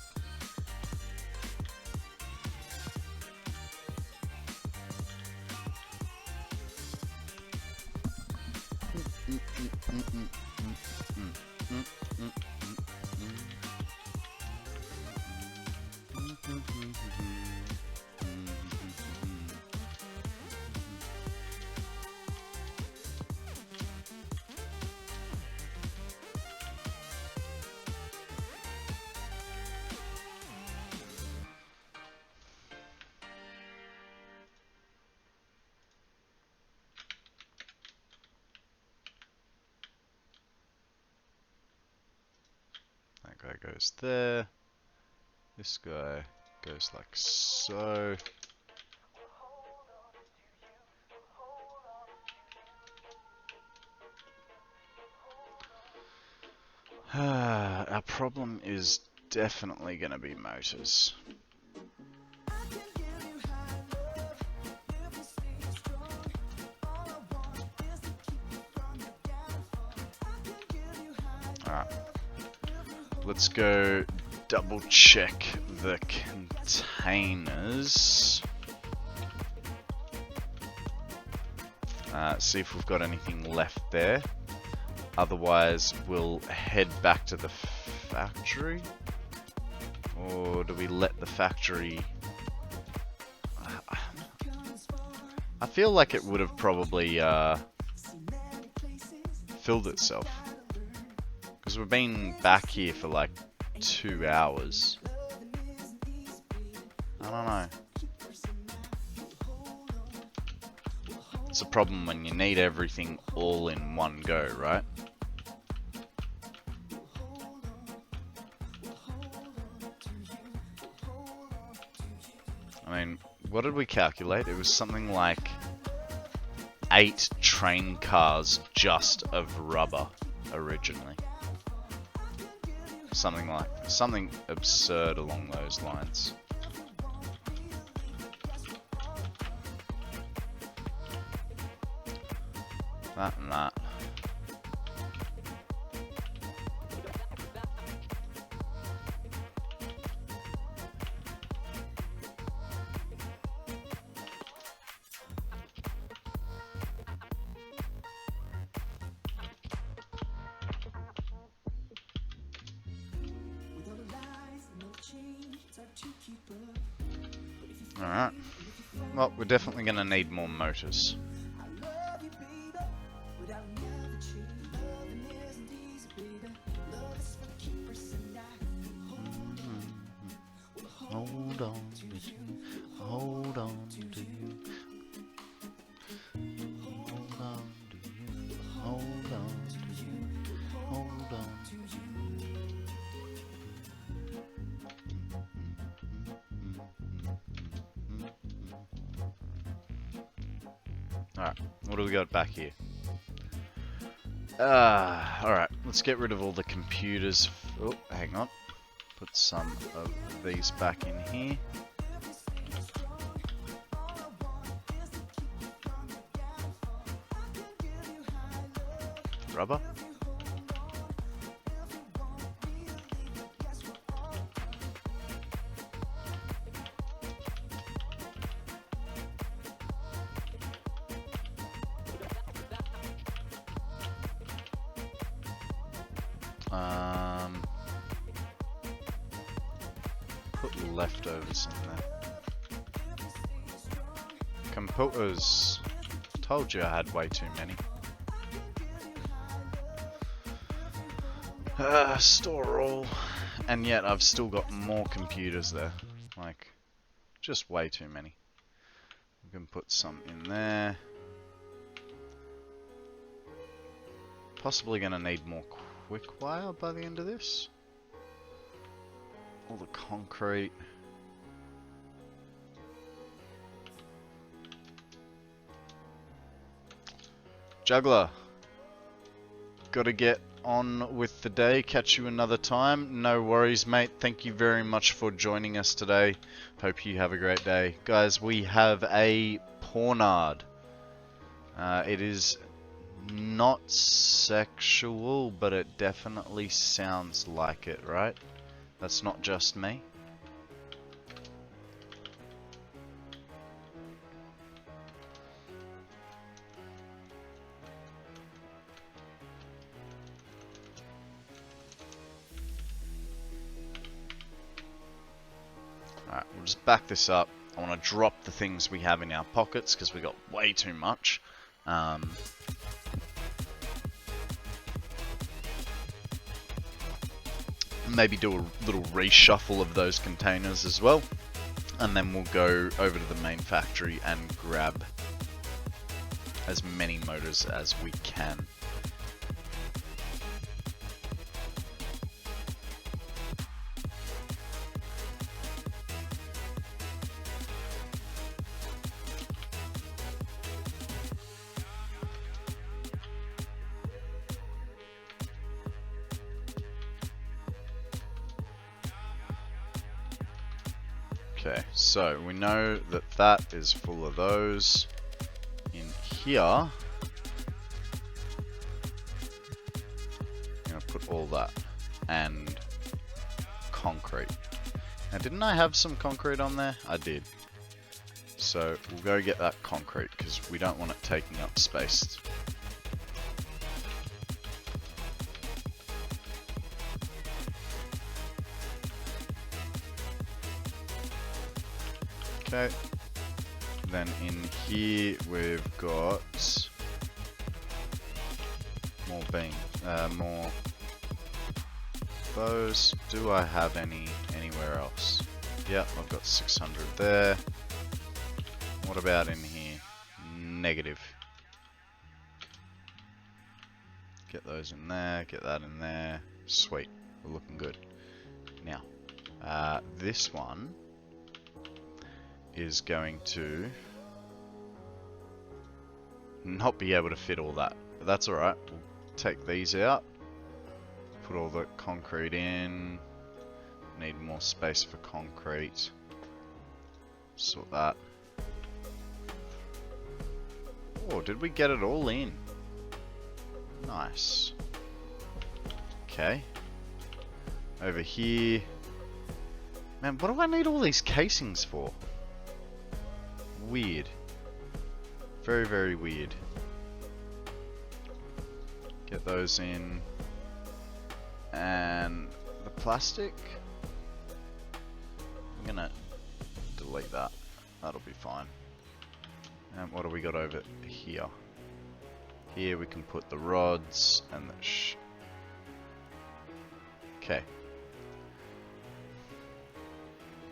That guy goes there. This guy goes like so. Our problem is definitely going to be motors. Alright. Let's go double check the containers. See if we've got anything left there. Otherwise, we'll head back to the factory. Or do we let the factory... I feel like it would have probably filled itself. Because we've been back here for like 2 hours. I don't know. It's a problem when you need everything all in one go, right? I mean, what did we calculate? It was something like 8 train cars just of rubber originally. Something absurd along those lines. That and that. Alright. Well, we're definitely going to need more motors. Hold on to you. Hold on to you. Hold on to you. Hold on to you. Hold on to you. Alright, what do we got back here? Alright, let's get rid of all the computers. Oh, hang on. Put some of these back in here. Rubber. Put leftovers in there. Computers. Told you I had way too many. Store all. And yet I've still got more computers there. Like, just way too many. We can put some in there. Possibly gonna need more quick wire by the end of this. All the concrete. Juggler. Gotta get on with the day. Catch you another time. No worries, mate. Thank you very much for joining us today. Hope you have a great day. Guys, we have a pornard. It is not sexual, but it definitely sounds like it, right? That's not just me. Alright, we'll just back this up. I want to drop the things we have in our pockets because we got way too much. Maybe do a little reshuffle of those containers as well, and then we'll go over to the main factory and grab as many motors as we can. Okay, so we know that that is full of those. In here, I'm gonna put all that and concrete. Now, didn't I have some concrete on there? I did. So we'll go get that concrete because we don't want it taking up space. Okay, then in here we've got more more those. Do I have any anywhere else? Yep, I've got 600 there. What about in here? Negative. Get those in there, get that in there. Sweet, we're looking good. Now, this one is going to not be able to fit all that, but that's alright. We'll take these out, put all the concrete in, need more space for concrete, sort that. Oh, did we get it all in? Nice. Okay. Over here. Man, what do I need all these casings for? Weird. Very, very weird. Get those in. And the plastic. I'm gonna delete that. That'll be fine. And what do we got over here? Here we can put the rods and the okay.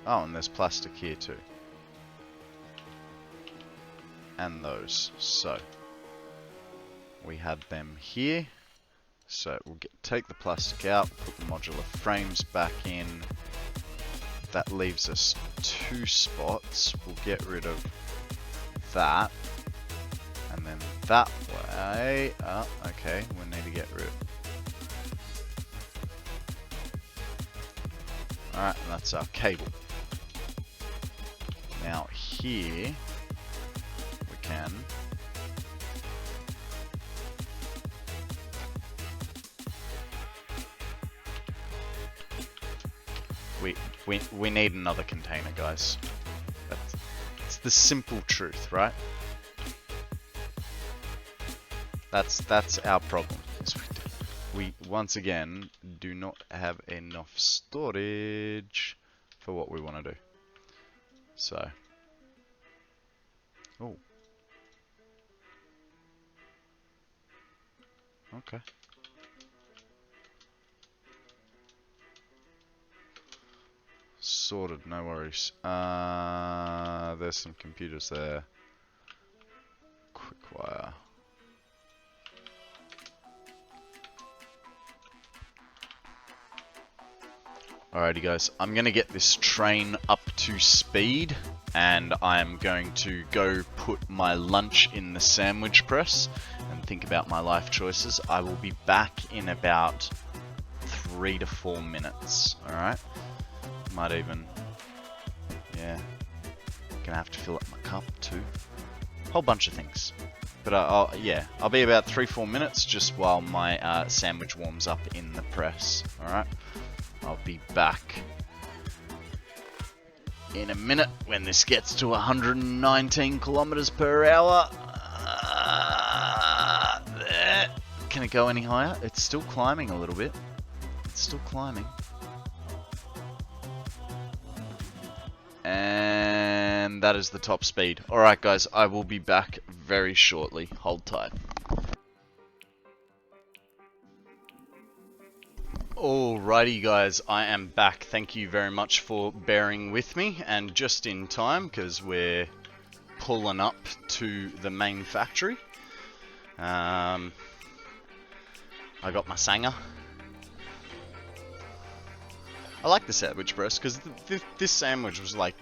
Oh, and there's plastic here too. And those. So we had them here. So we'll take the plastic out, put the modular frames back in. That leaves us 2 spots. We'll get rid of that. And then that way. Oh, okay. We need to get rid. Alright, and that's our cable. Now here we can we need another container, guys. It's the simple truth, right? That's our problem. We once again do not have enough storage for what we want to do. So, oh, okay. Sorted, no worries. There's some computers there. Quick wire. Alrighty guys, I'm gonna get this train up to speed and I'm going to go put my lunch in the sandwich press and think about my life choices. I will be back in about 3 to 4 minutes, alright? Might even, yeah, gonna have to fill up my cup too. Whole bunch of things. But I'll be about 3-4 minutes just while my sandwich warms up in the press, alright? I'll be back in a minute when this gets to 119 kilometers per hour. There. Can it go any higher? It's still climbing a little bit. It's still climbing. And that is the top speed. Alright guys, I will be back very shortly. Hold tight. Alrighty guys, I am back. Thank you very much for bearing with me, and just in time because we're pulling up to the main factory. I got my sanger. I like the sandwich press because this sandwich was like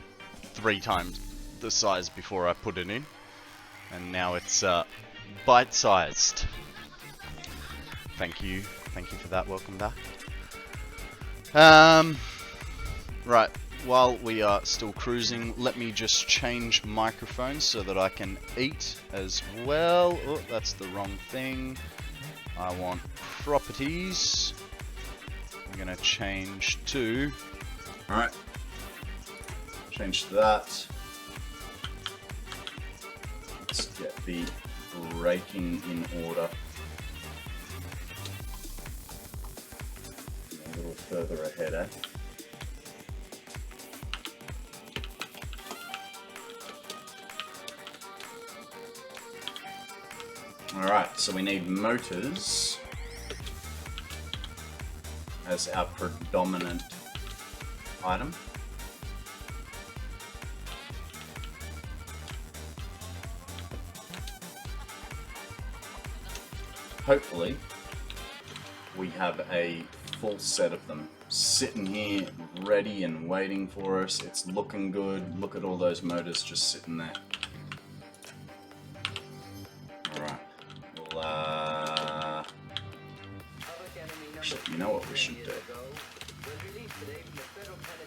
3 times the size before I put it in, and now it's bite-sized. Thank you for that. Welcome back. Right, while we are still cruising, let me just change microphones so that I can eat as well. Oh, that's the wrong thing. I want properties. I'm gonna change to... Alright. Change to that. Let's get the braking in order. A little further ahead, eh? Alright, so we need motors as our predominant item. Hopefully, we have a full set of them sitting here ready and waiting for us. It's looking good. Look at all those motors just sitting there. Alright, well, you know what we should do?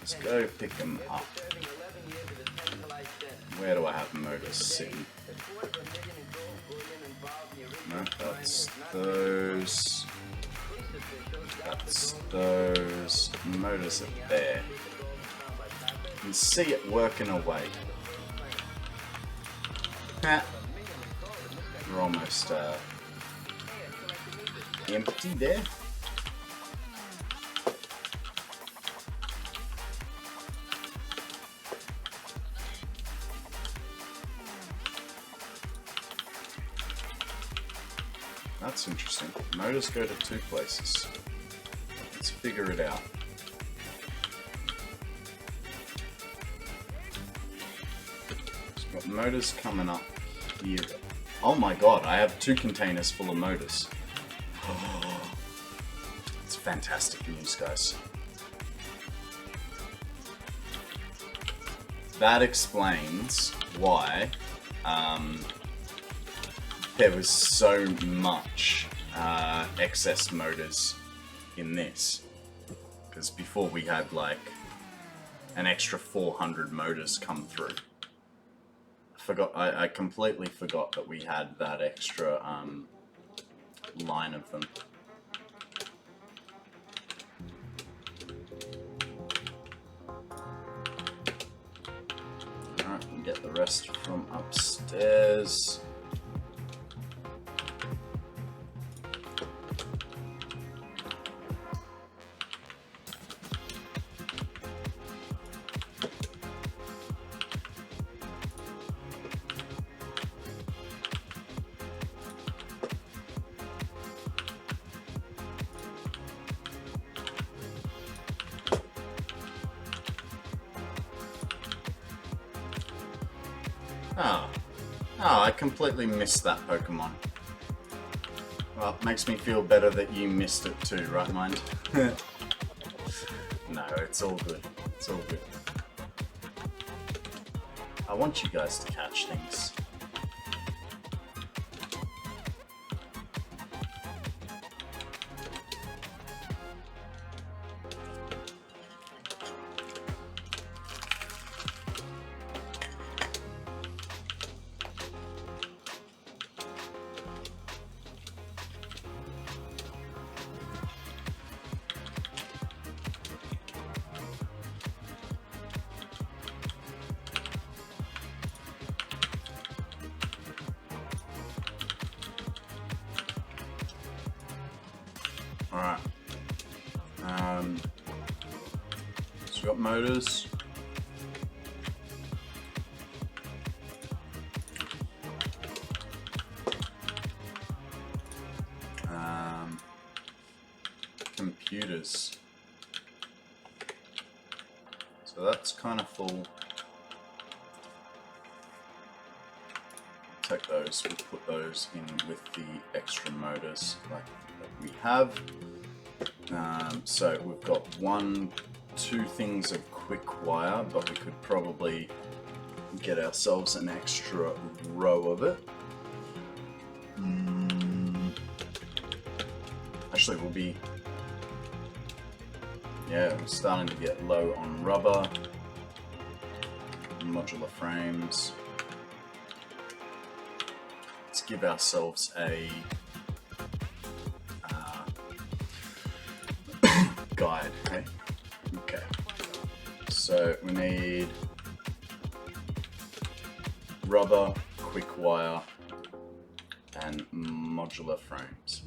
Let's go pick them up. Where do I have motors sitting? No, That's those. That's those. Motors are there. You can see it working away. We're almost empty there. That's interesting. Motors go to 2 places. Let's figure it out. So we've got motors coming up here. Oh my god, I have 2 containers full of motors. It's fantastic news, guys. That explains why there was so much excess motors in this. Because before we had like an extra 400 motors come through. I completely forgot that we had that extra line of them. Alright, we'll get the rest from upstairs. Oh, I completely missed that Pokemon. Well, it makes me feel better that you missed it too, right, Mind? No, it's all good. It's all good. I want you guys to catch things. Alright. So we got motors. Computers. So that's kind of full. Take those, we'll put those in with the extra motors like that we have. So we've got 2 things of quick wire, but we could probably get ourselves an extra row of it. Actually, we'll be... Yeah, we're starting to get low on rubber. Modular frames. Let's give ourselves a guide, okay? Okay. So we need rubber, quick wire, and modular frames.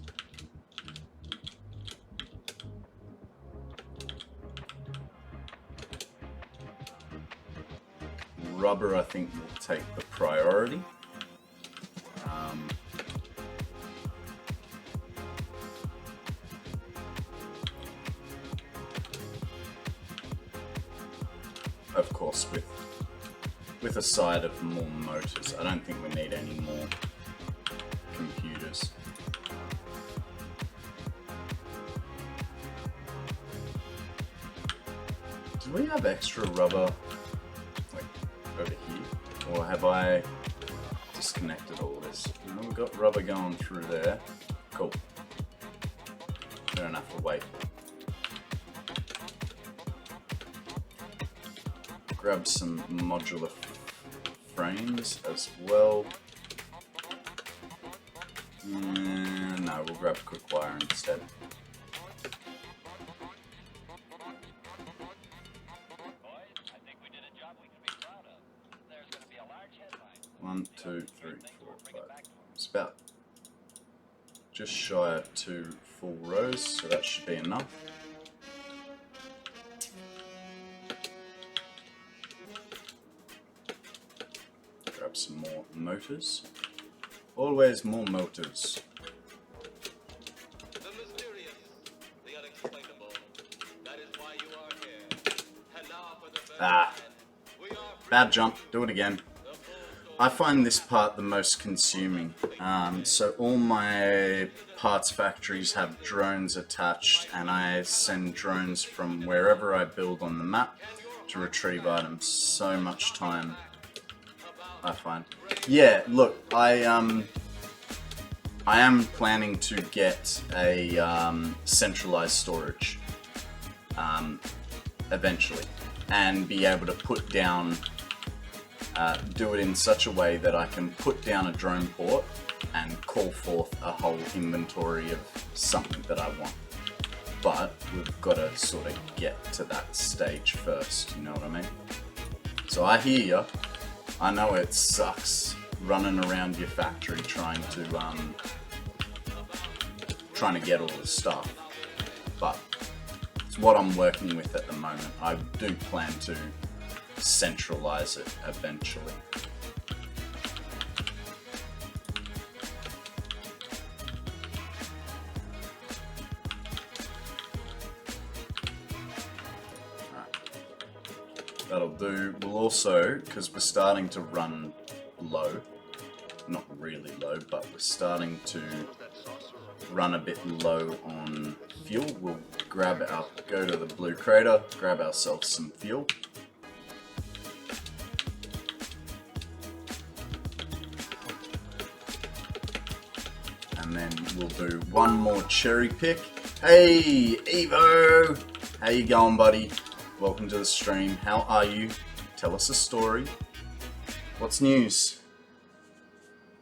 Rubber, I think, will take the priority. Of course, with a side of more motors. I don't think we need any more computers. Do we have extra rubber like over here? Or have I disconnected all this? No, we've got rubber going through there. Cool. We don't have to wait. Grab some modular frames as well. No, we'll grab quick wire instead. One, two, three, four, five. It's about just shy of 2 full rows, so that should be enough. Grab some more motors. Always more motors. The mysterious, the unexplainable. That is why you are here. And now for the first we are Bad jump. Do it again. I find this part the most consuming. So all my parts factories have drones attached, and I send drones from wherever I build on the map to retrieve items. So much time, I find. Yeah, look, I am planning to get a centralized storage eventually, and be able to put down, do it in such a way that I can put down a drone port and call forth a whole inventory of something that I want. But we've got to sort of get to that stage first, you know what I mean? So I hear you. I know it sucks running around your factory trying to get all the stuff, but it's what I'm working with at the moment. I do plan to centralize it eventually. That'll do. We'll also, because we're starting to run low, not really low, but we're starting to run a bit low on fuel, we'll grab our, go to the blue crater, grab ourselves some fuel. And then we'll do one more cherry pick. Hey, Evo! How you going, buddy? Welcome to the stream. How are you? Tell us a story. What's news?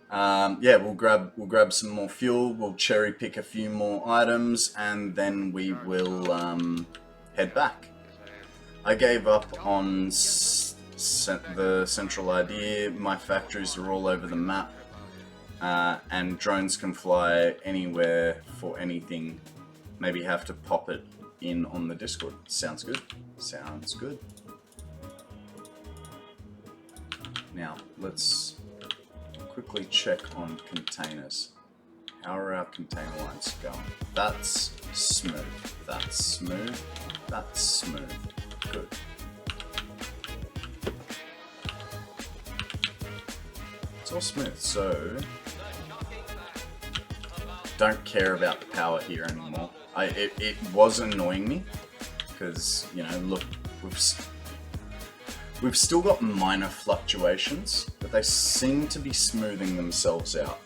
Yeah, we'll grab some more fuel. We'll cherry pick a few more items, and then we will head back. I gave up on the central idea. My factories are all over the map, and drones can fly anywhere for anything. Maybe have to pop it in on the Discord. Sounds good. Sounds good. Now, let's quickly check on containers. How are our container lines going? That's smooth. That's smooth. That's smooth. Good. It's all smooth, so don't care about the power here anymore. It was annoying me because, you know, look, we've still got minor fluctuations, but they seem to be smoothing themselves out.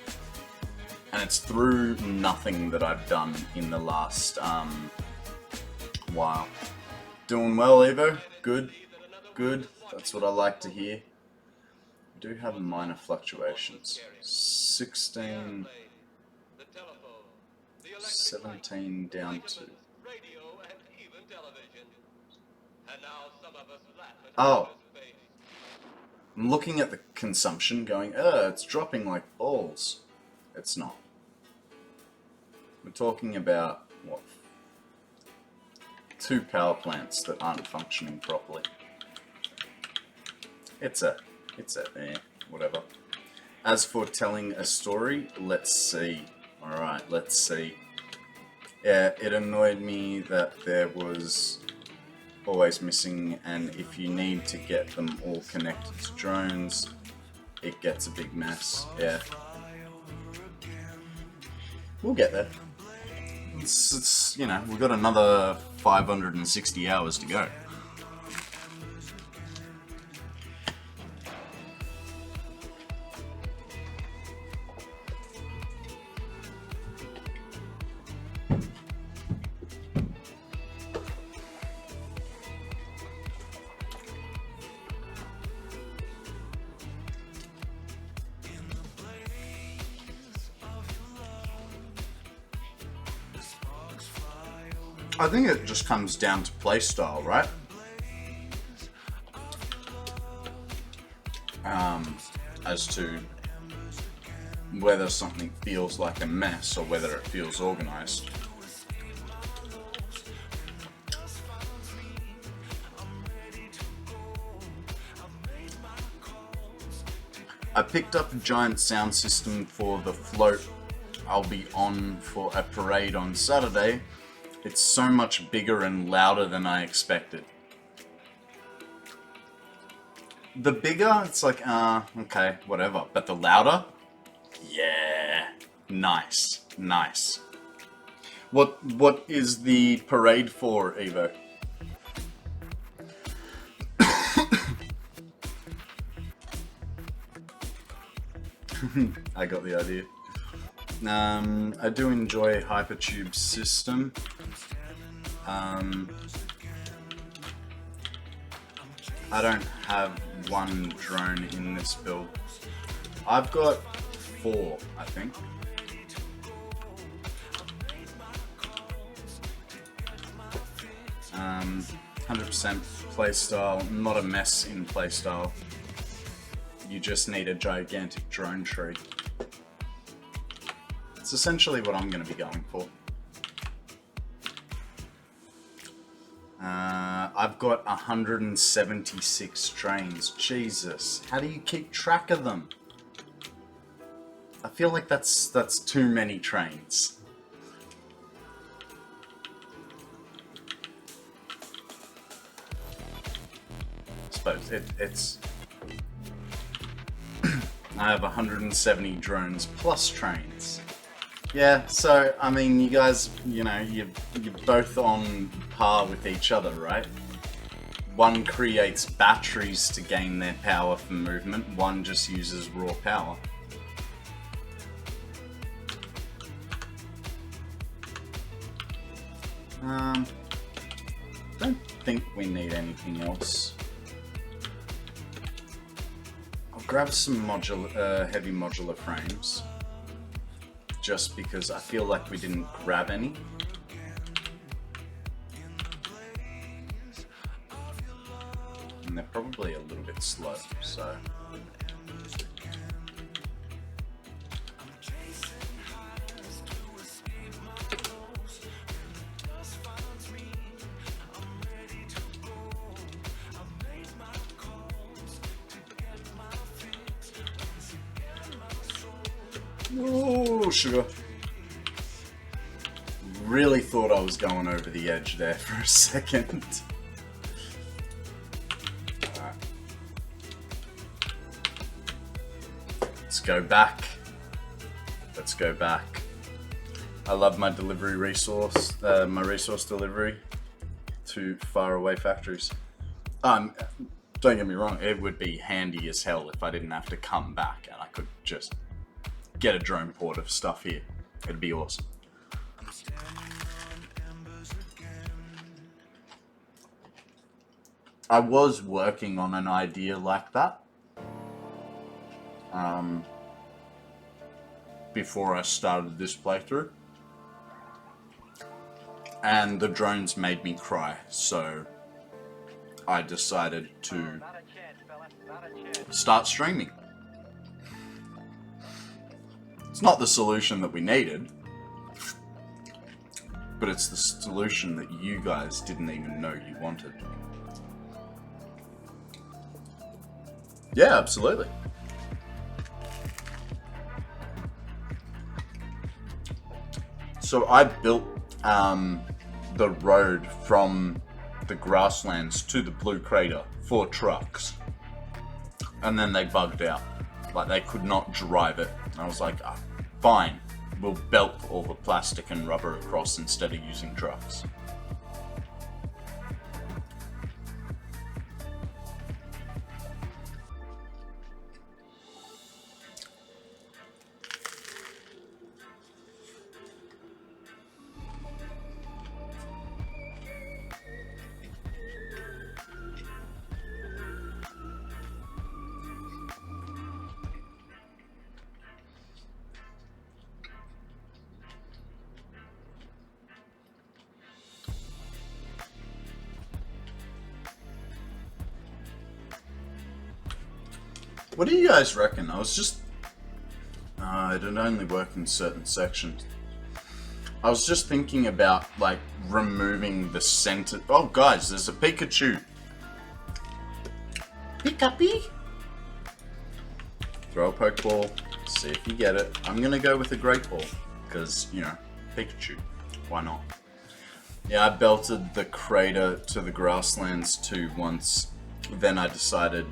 And it's through nothing that I've done in the last while. Doing well, Evo. Good. Good. That's what I like to hear. We do have minor fluctuations. 16... 17 down to... Oh! I'm looking at the consumption going, it's dropping like balls. It's not. We're talking about, what, 2 power plants that aren't functioning properly. It's whatever. As for telling a story, let's see. Alright, let's see. Yeah, it annoyed me that there was always missing, and if you need to get them all connected to drones, it gets a big mess. Yeah. We'll get there. It's you know, we've got another 560 hours to go. I think it just comes down to playstyle, right? As to whether something feels like a mess or whether it feels organized. I picked up a giant sound system for the float I'll be on for a parade on Saturday. It's so much bigger and louder than I expected. The bigger, it's like, okay, whatever. But the louder? Yeah. Nice. Nice. What is the parade for, Evo? I got the idea. I do enjoy Hypertube's system. I don't have one drone in this build. I've got 4, I think. Um, 100% playstyle, not a mess in playstyle. You just need a gigantic drone tree. It's essentially what I'm going to be going for. I've got 176 trains. Jesus, how do you keep track of them? I feel like that's too many trains. I suppose it's... I have 170 drones plus trains. Yeah, so, I mean, you guys, you know, you're both on par with each other, right? One creates batteries to gain their power from movement, one just uses raw power. Don't think we need anything else. I'll grab some modular, heavy modular frames. Just because I feel like we didn't grab any. And they're probably a little bit slow, so... Oh, sugar. Really thought I was going over the edge there for a second. Alright. Let's go back. Let's go back. I love my delivery resource, my resource delivery to faraway factories. Don't get me wrong, it would be handy as hell if I didn't have to come back and I could just get a drone port of stuff here. It'd be awesome. I was working on an idea like that before I started this playthrough, and the drones made me cry, so I decided to start streaming. It's not the solution that we needed, but it's the solution that you guys didn't even know you wanted. Yeah, absolutely. So I built the road from the grasslands to the Blue Crater for trucks, and then they bugged out. Like, they could not drive it. I was like, oh, fine, we'll belt all the plastic and rubber across instead of using trucks. What do you guys reckon? I was just... it'd only work in certain sections. I was just thinking about, like, removing the center... Oh, guys, there's a Pikachu. Pikapi? Throw a Pokeball, see if you get it. I'm gonna go with a Great Ball, because, you know, Pikachu. Why not? Yeah, I belted the crater to the grasslands too once. Then I decided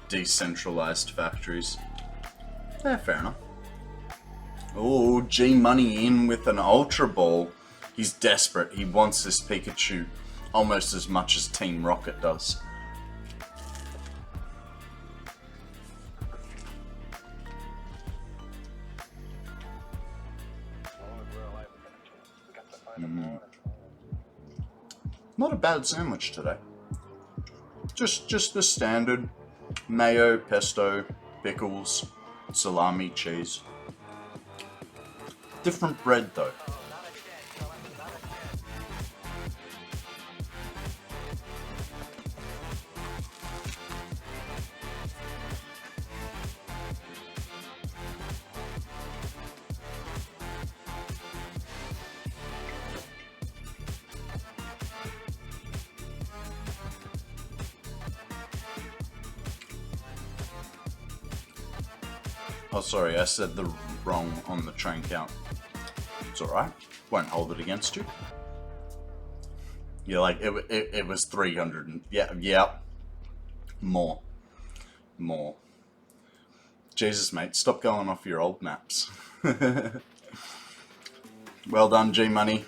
decentralized factories. Yeah, fair enough. Oh, G Money in with an Ultra Ball. He's desperate. He wants this Pikachu almost as much as Team Rocket does. Not a bad sandwich today. Just the standard mayo, pesto, pickles, salami, cheese. Different bread though. Oh, sorry, I said the wrong on the train count. It's alright. Won't hold it against you. You're like, it was 300. And, yeah. More. Jesus, mate, stop going off your old maps. Well done, G Money.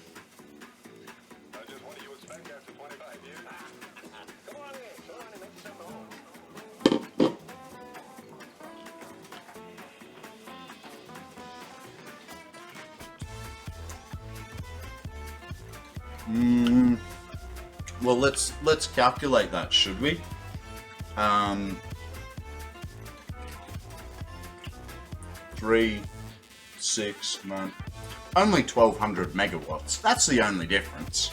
Well, let's calculate that, should we? 3, 6, 9. Only 1200 megawatts. That's the only difference.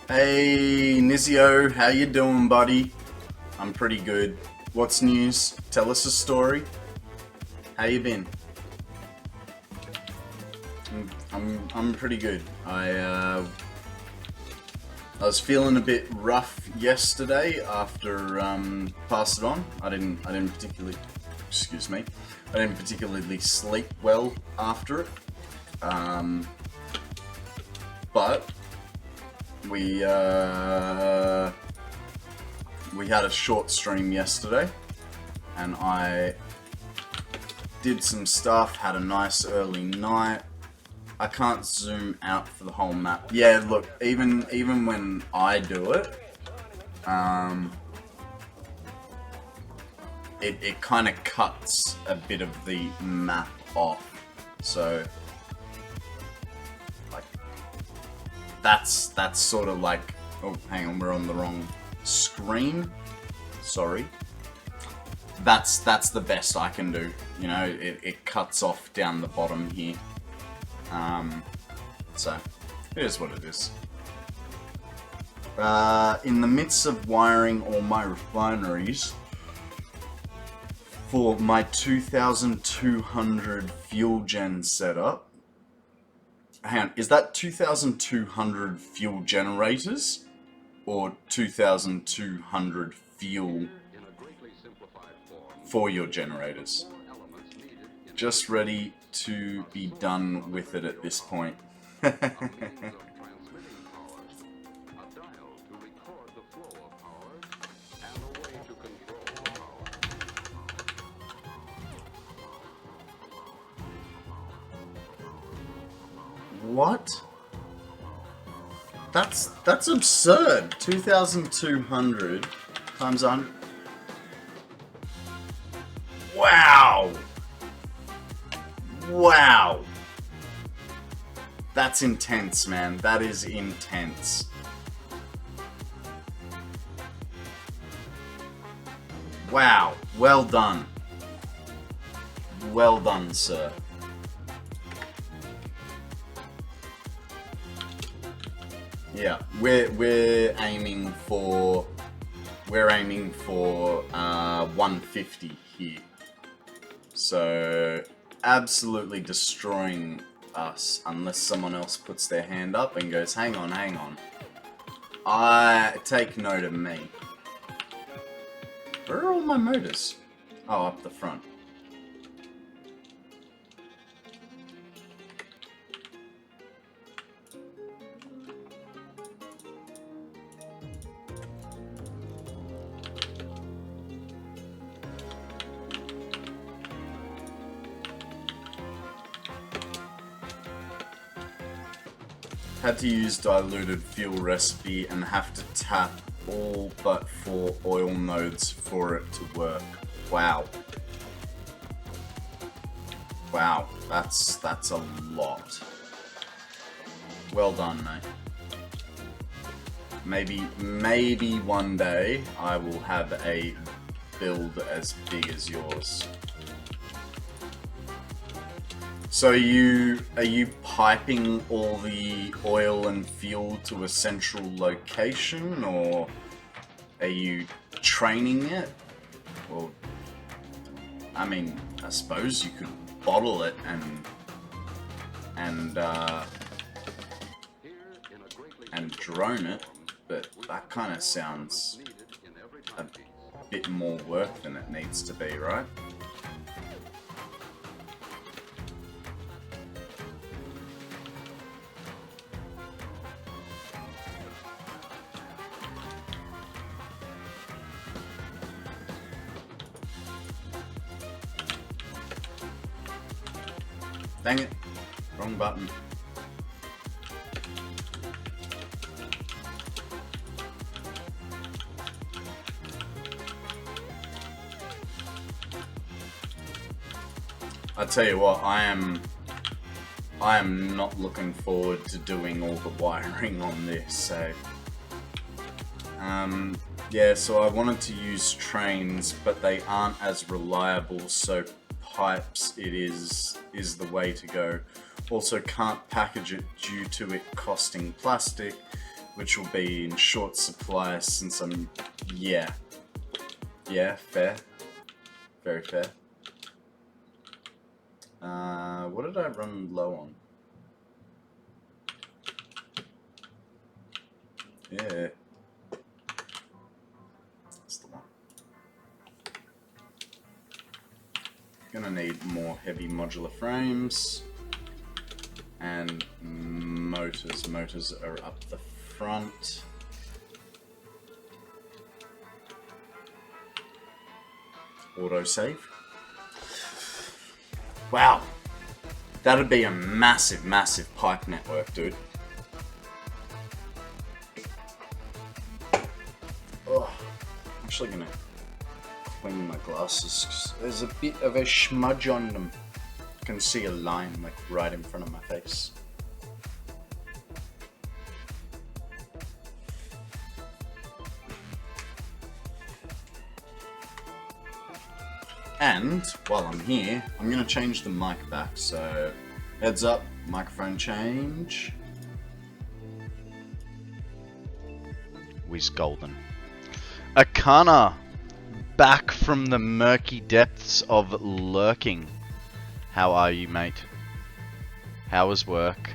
Hey, Nizio, how you doing, buddy? I'm pretty good. What's news? Tell us a story. How you been? I'm pretty good. I was feeling a bit rough yesterday after Pass It On. I didn't particularly, excuse me, I didn't particularly sleep well after it. But we had a short stream yesterday, and I did some stuff, had a nice early night. I can't zoom out for the whole map. Yeah, look, even when I do it, it kind of cuts a bit of the map off. So like that's sort of like, oh, hang on, we're on the wrong screen. Sorry. That's the best I can do. You know, it cuts off down the bottom here. So it is what it is. In the midst of wiring all my refineries for my 2200 fuel gen setup. Hang on, is that 2200 fuel generators or 2200 fuel for your generators? Just ready to be done with it at this point. What? That's absurd. 2,200 times 100. Wow. Wow. That's intense, man. That is intense. Wow. Well done. Well done, sir. Yeah, we're aiming for 150 here. So absolutely destroying us unless someone else puts their hand up and goes, hang on, hang on. I take note of me. Where are all my motors? Oh, up the front. Had to use diluted fuel recipe and have to tap all but 4 oil nodes for it to work. Wow. Wow, that's a lot. Well done, mate. Maybe one day I will have a build as big as yours. So are you piping all the oil and fuel to a central location, or are you training it? Well, I mean, I suppose you could bottle it and drone it, but that kind of sounds a bit more work than it needs to be, right? Dang it, wrong button. I tell you what, I am not looking forward to doing all the wiring on this, so yeah, so I wanted to use trains, but they aren't as reliable, so pipes is the way to go. Also can't package it due to it costing plastic, which will be in short supply since I'm yeah, fair, very fair. What did I run low on? Yeah, that's the one. Gonna need more heavy modular frames and motors. Motors are up the front. Autosave. Wow, that'd be a massive, massive pipe network, dude. Oh, I'm actually gonna clean my glasses, 'cause there's a bit of a smudge on them. I can see a line like right in front of my face. And while I'm here, I'm gonna change the mic back, so heads up, microphone change. Whiz golden. Akana, back from the murky depths of lurking. How are you, mate? How was work?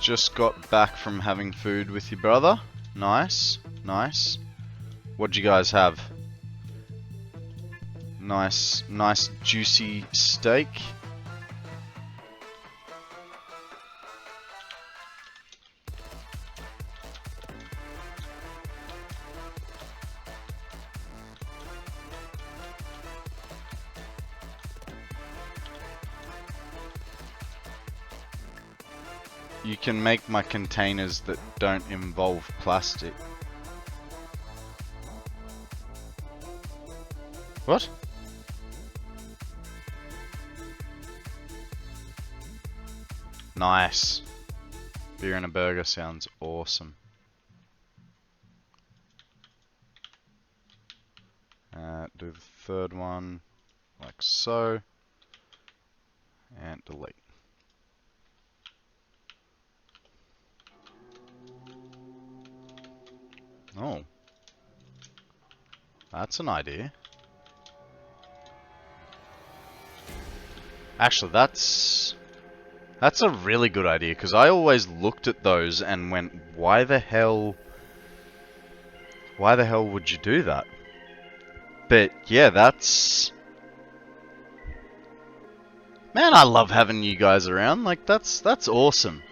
Just got back from having food with your brother. Nice, nice. What'd you guys have? Nice juicy steak. You can make my containers that don't involve plastic. What? Nice. Beer and a burger sounds awesome. Do the third one like so. And delete. Oh. That's an idea. Actually, that's a really good idea, because I always looked at those and went, why the hell would you do that? But yeah, that's... Man, I love having you guys around. Like, that's awesome.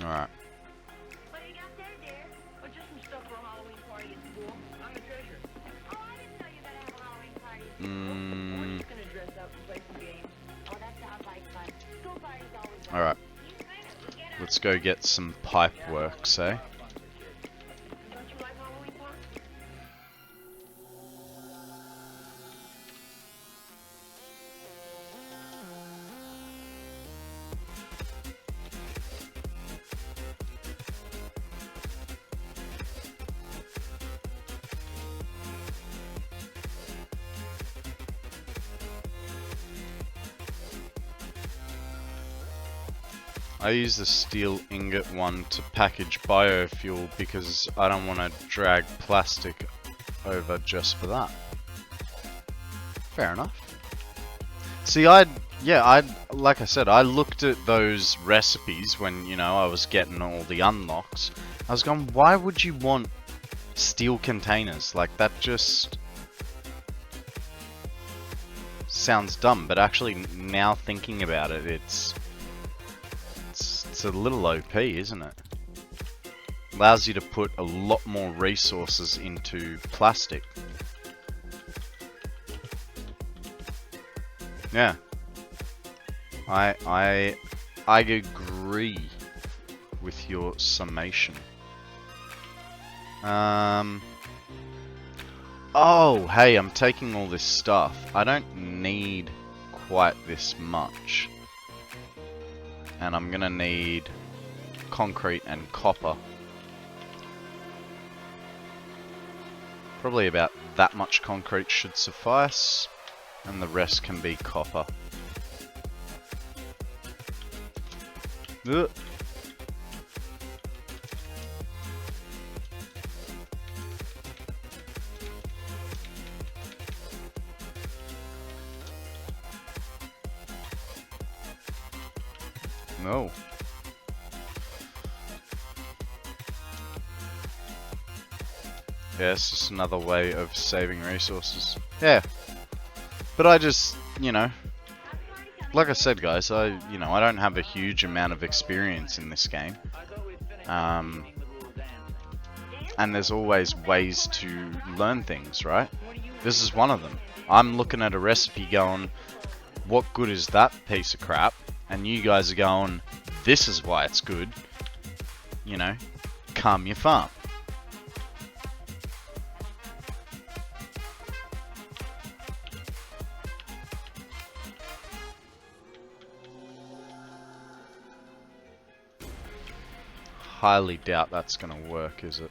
Alright. What do you got there, dear? Oh, just some stuff for a Halloween party at school. I'm a treasure. Oh, I didn't know you were gonna have a Halloween party. We're just gonna dress up and play some games. Oh, that sounds like fun. School parties always are. Alright. You say it, we get Let's go get some pipe works, eh? Don't you like Halloween parties? I use the steel ingot one to package biofuel because I don't want to drag plastic over just for that. Fair enough. See, like I said, I looked at those recipes when, you know, I was getting all the unlocks. I was going, why would you want steel containers? Like, that just sounds dumb, but actually now thinking about it, it's a little OP, isn't it? Allows you to put a lot more resources into plastic. Yeah. I agree with your summation. Oh, hey, I'm taking all this stuff. I don't need quite this much. And I'm gonna need concrete and copper. Probably about that much concrete should suffice, and the rest can be copper. Ugh. No. Yeah, it's just another way of saving resources. Yeah. But I just, you know, like I said, guys, I don't have a huge amount of experience in this game. And there's always ways to learn things, right? This is one of them. I'm looking at a recipe going, what good is that piece of crap? And you guys are going, this is why it's good. You know, calm your farm. Highly doubt that's gonna work, is it?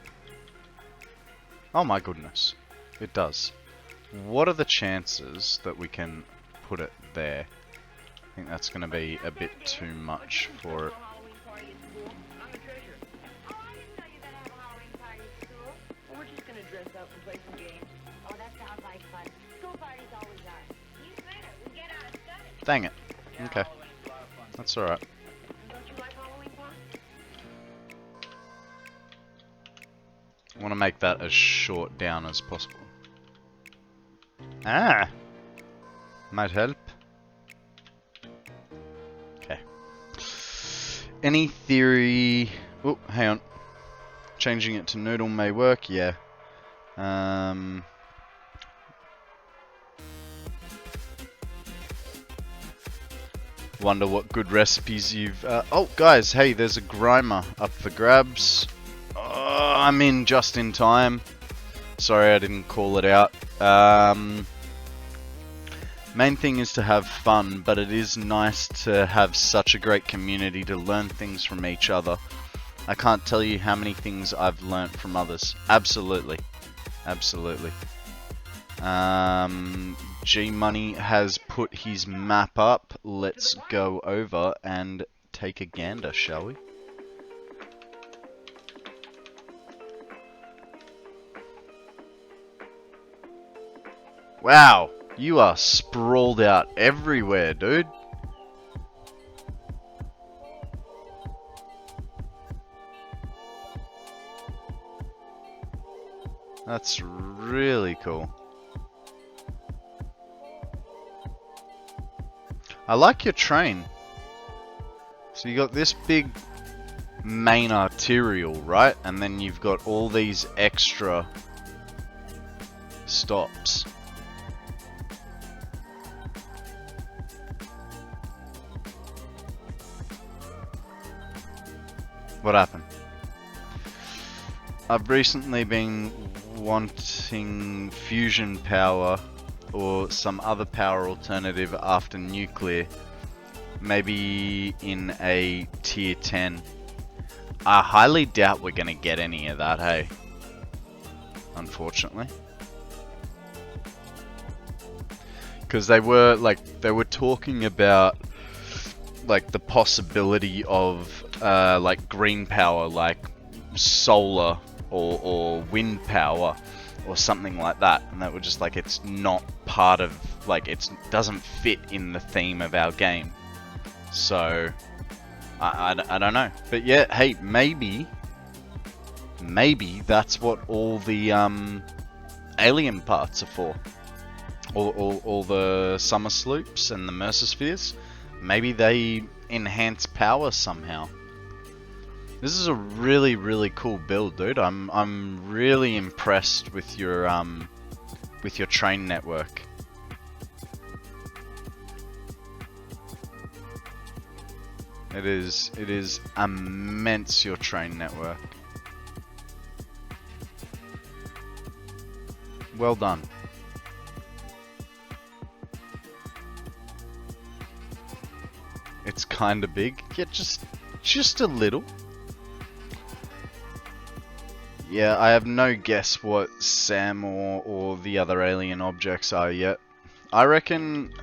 Oh my goodness. It does. What are the chances that we can put it there? I think that's going to be a bit too much for it. Oh, I didn't know you were gonna have a Halloween party at school. We're just gonna dress up and play some games. Oh, that sounds like fun. School parties always are. You say it, we get Dang it. Okay. That's alright. Don't you like Halloween fun? I want to make that as short down as possible. Ah! Might help. Okay. Any theory... Oh, hang on. Changing it to noodle may work, yeah. Wonder what good recipes you've... oh, guys, hey, there's a grimer up for grabs. Oh, I'm in just in time. Sorry I didn't call it out. Main thing is to have fun, but it is nice to have such a great community to learn things from each other. I can't tell you how many things I've learnt from others. Absolutely. Absolutely. G-Money has put his map up. Let's go over and take a gander, shall we? Wow, you are sprawled out everywhere, dude. That's really cool. I like your train. So you got this big main arterial, right? And then you've got all these extra stops. What happened? I've recently been wanting fusion power or some other power alternative after nuclear, maybe in a tier 10. I highly doubt we're gonna get any of that, hey? Unfortunately. Because they were talking about like the possibility of like green power, like solar or wind power or something like that, and that were just like, it's not part of, like, it doesn't fit in the theme of our game. So I don't know, but yeah, hey, maybe that's what all the alien parts are for. All the summer sloops and the Mercerspheres. Maybe they enhance power somehow. This is a really, really cool build, dude. I'm really impressed with your train network. It is immense, your train network. Well done. It's kinda big. Yeah, just a little. Yeah, I have no guess what Sam or the other alien objects are yet. I reckon,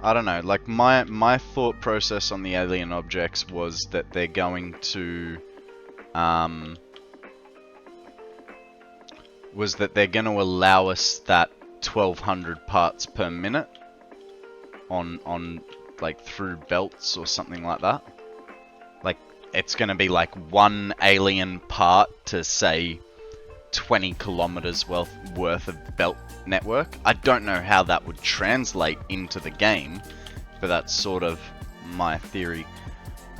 I don't know, like my thought process on the alien objects was that they're going to allow us that 1200 parts per minute on like through belts or something like that. Like, it's gonna be like one alien part to say 20 kilometers worth of belt network. I don't know how that would translate into the game, but that's sort of my theory.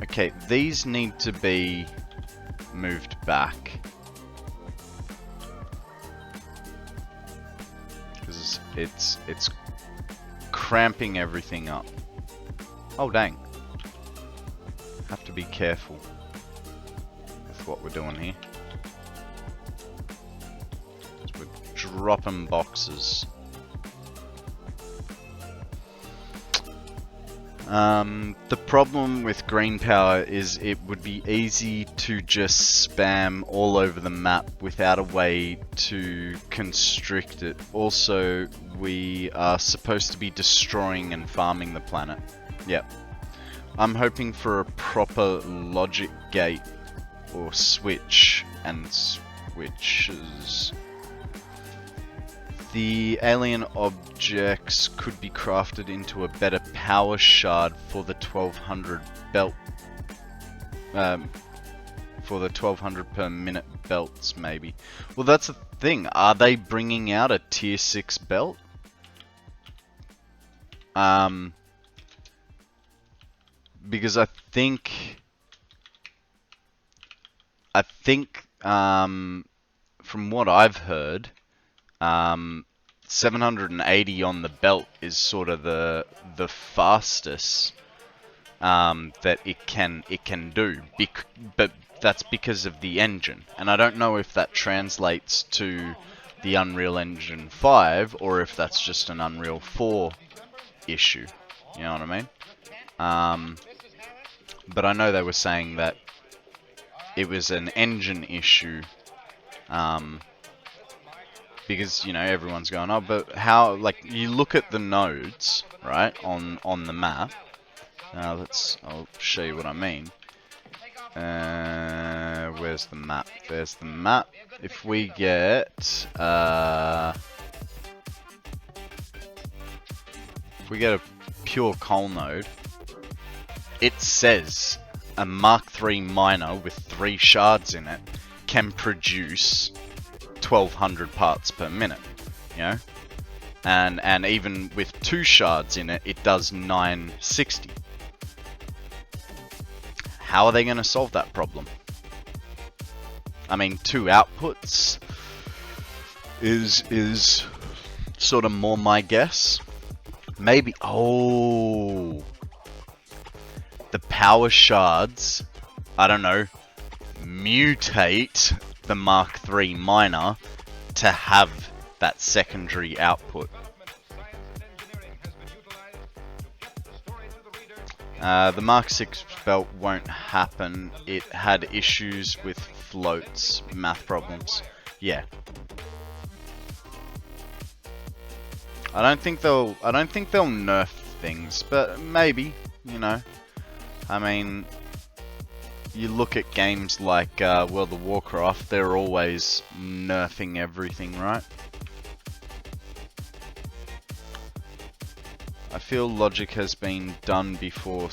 Okay, these need to be moved back, because it's cramping everything up. Oh dang. Have to be careful with what we're doing here. We're dropping boxes. The problem with green power is it would be easy to just spam all over the map without a way to constrict it. Also, we are supposed to be destroying and farming the planet. Yep. I'm hoping for a proper logic gate or switch and switches The alien objects could be crafted into a better power shard for the 1200 belt. For the 1200 per minute belts, maybe. Well, that's the thing. Are they bringing out a tier 6 belt? Because I think from what I've heard, 780 on the belt is sort of the fastest that it can do. But that's because of the engine, and I don't know if that translates to the Unreal Engine 5 or if that's just an Unreal 4 issue. You know what I mean? But I know they were saying that it was an engine issue, because, you know, everyone's going, oh, but how, like, you look at the nodes, right, on the map. I'll show you what I mean. Where's the map? There's the map. If we get, a pure coal node, it says a Mark III miner with 3 shards in it can produce 1200 parts per minute, you know? And even with 2 shards in it, it does 960. How are they going to solve that problem? I mean, 2 outputs is sort of more my guess. Maybe, oh, the power shards, I don't know, mutate the Mark III miner to have that secondary output. The Mark VI belt won't happen. It had issues with floats, math problems. Yeah. I don't think they'll nerf things, but maybe, you know. I mean, you look at games like World of Warcraft, they're always nerfing everything, right? I feel logic has been done before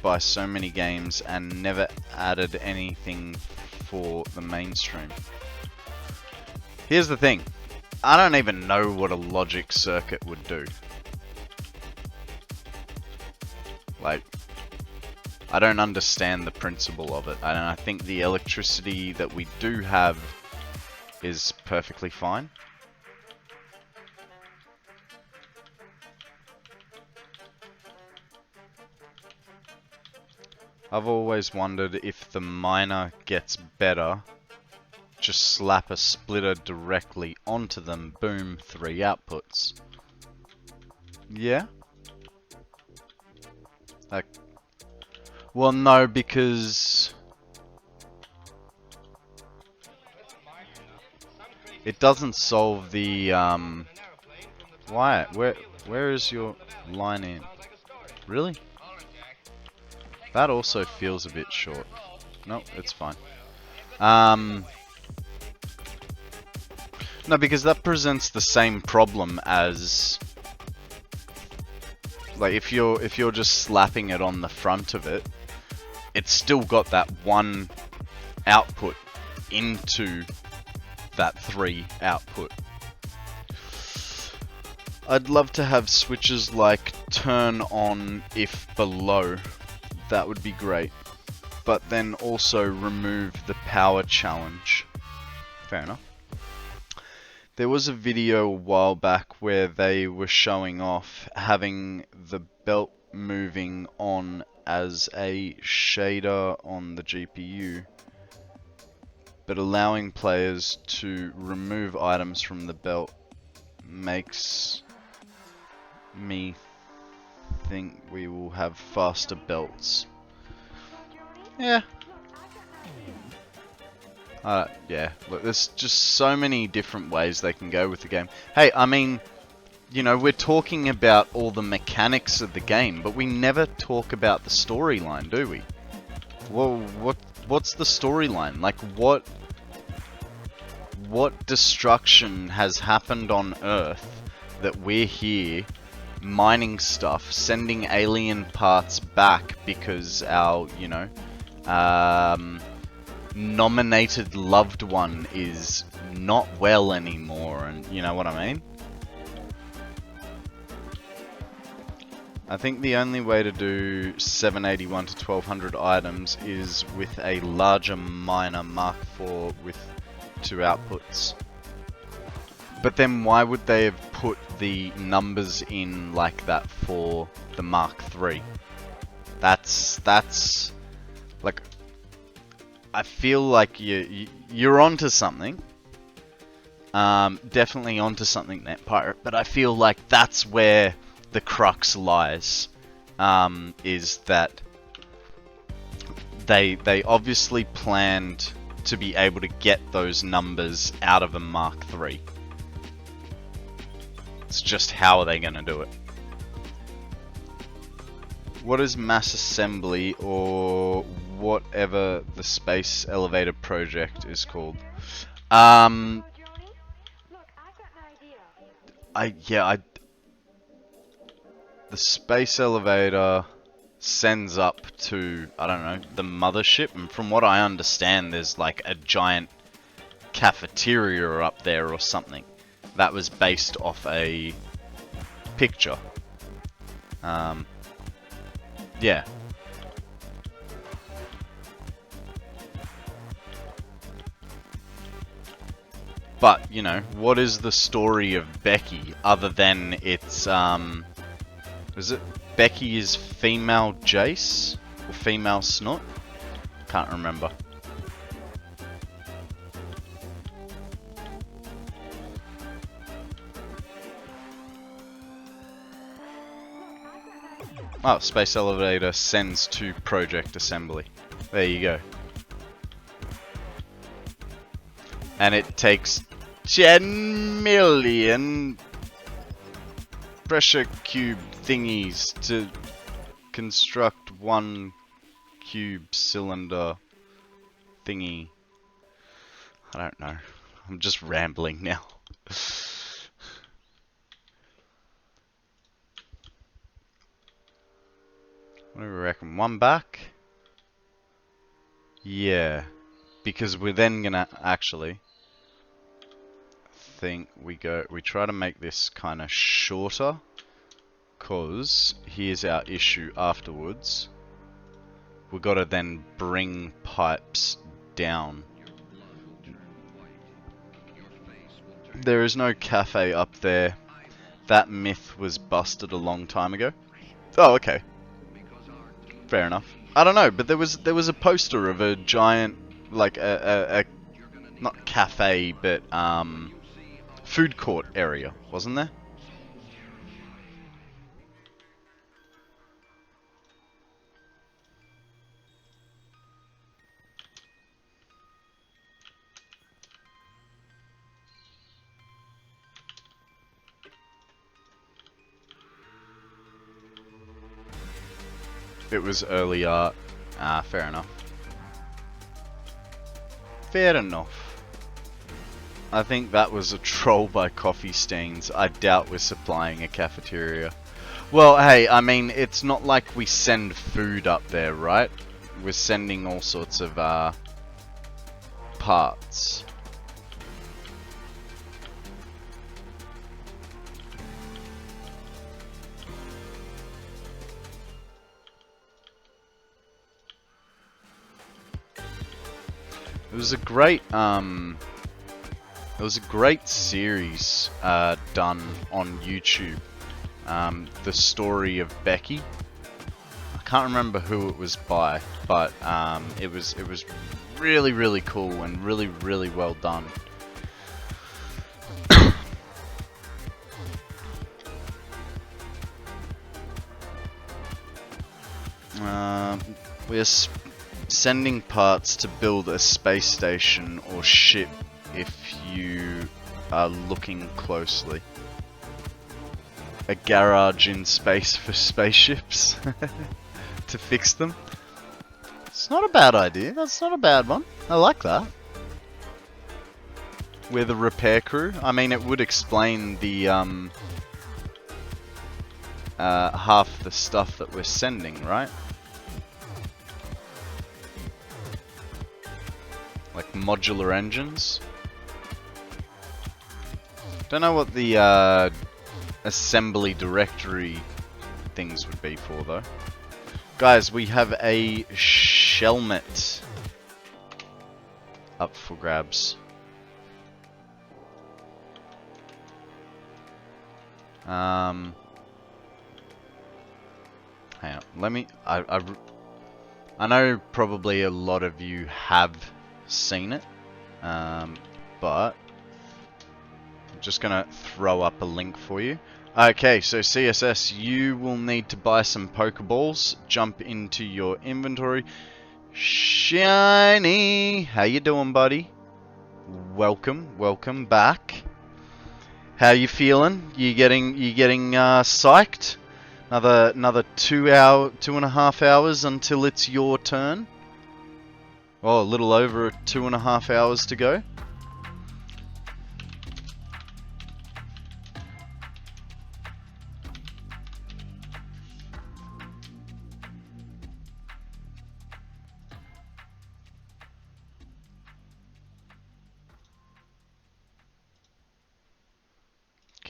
by so many games and never added anything for the mainstream. Here's the thing. I don't even know what a logic circuit would do. Like, I don't understand the principle of it, and I think the electricity that we do have is perfectly fine. I've always wondered if the miner gets better, just slap a splitter directly onto them, boom, 3 outputs. Yeah? Like, well, no, because it doesn't solve the, why? Where is your line in? Really? That also feels a bit short. Nope, it's fine. No, because that presents the same problem as, like, if you're just slapping it on the front of it, it's still got that 1 output into that 3 output. I'd love to have switches like turn on if below. That would be great. But then also remove the power challenge. Fair enough. There was a video a while back where they were showing off having the belt moving on as a shader on the GPU, but allowing players to remove items from the belt makes me think we will have faster belts. Yeah. Yeah, look, there's just so many different ways they can go with the game. Hey, I mean, you know, we're talking about all the mechanics of the game, but we never talk about the storyline, do we? Well, what's the storyline? Like, what destruction has happened on Earth that we're here mining stuff, sending alien parts back because our, you know, nominated loved one is not well anymore, and you know what I mean? I think the only way to do 781 to 1200 items is with a larger miner Mark IV with 2 outputs. But then why would they have put the numbers in like that for the Mark III? That's like, I feel like you're onto something. Definitely onto something, NetPirate, but I feel like that's where the crux lies, is that they obviously planned to be able to get those numbers out of a Mark III. It's just how are they going to do it? What is mass assembly, or whatever the space elevator project is called? Johnny, look, I've got an idea. The space elevator sends up to, I don't know, the mothership, and from what I understand, there's like a giant cafeteria up there or something. That was based off a picture. Yeah. But, you know, what is the story of Becky other than it's, is it Becky is female Jace? Or female Snot? Can't remember. Oh, space elevator sends to project assembly. There you go. And it takes 10 million pressure cube thingies to construct one cube cylinder thingy. I don't know. I'm just rambling now. What do we reckon? 1 back? Yeah. Because we're then gonna actually think we try to make this kind of shorter, cause here's our issue afterwards. We gotta then bring pipes down. There is no cafe up there. That myth was busted a long time ago. Oh, okay. Fair enough. I don't know, but there was a poster of a giant, like a not cafe, but food court area, wasn't there? It was early art. Ah, fair enough. Fair enough. I think that was a troll by Coffee Stains. I doubt we're supplying a cafeteria. Well, hey, I mean, it's not like we send food up there, right? We're sending all sorts of, parts. It was a great series done on YouTube. The story of Becky. I can't remember who it was by, but it was really, really cool and really, really well done. We're sending parts to build a space station or ship if you are looking closely. A garage in space for spaceships to fix them. It's not a bad idea. That's not a bad one. I like that. We're the repair crew. I mean, it would explain the half the stuff that we're sending, right? Like modular engines. Don't know what the assembly directory things would be for though. Guys, we have a Shelmet up for grabs. Hang on, let me, I know probably a lot of you have seen it, but I'm just gonna throw up a link for you. Okay, so CSS, you will need to buy some Pokeballs, jump into your inventory. Shiny, how you doing, buddy? Welcome back. How you feeling? You getting psyched? Another 2.5 hours until it's your turn. Oh, a little over 2.5 hours to go.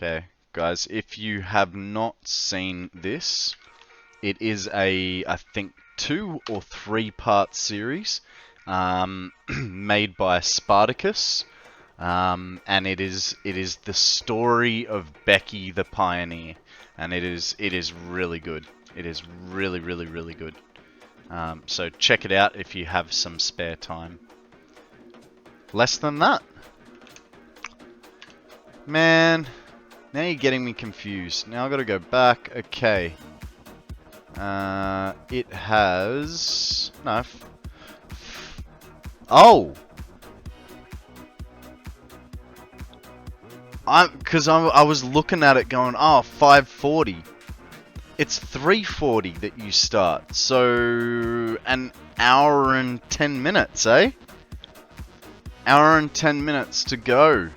Okay, guys, if you have not seen this, it is I think 2 or 3 part series made by Spartacus, and it is the story of Becky the Pioneer, and it is really good. It is really good. So check it out if you have some spare time. Less than that, man. Now you're getting me confused. Now I've got to go back. Okay. It has... No. Oh! Because I was looking at it going, oh, 5:40. It's 3:40 that you start. So, an hour and 10 minutes, eh? Hour and 10 minutes to go.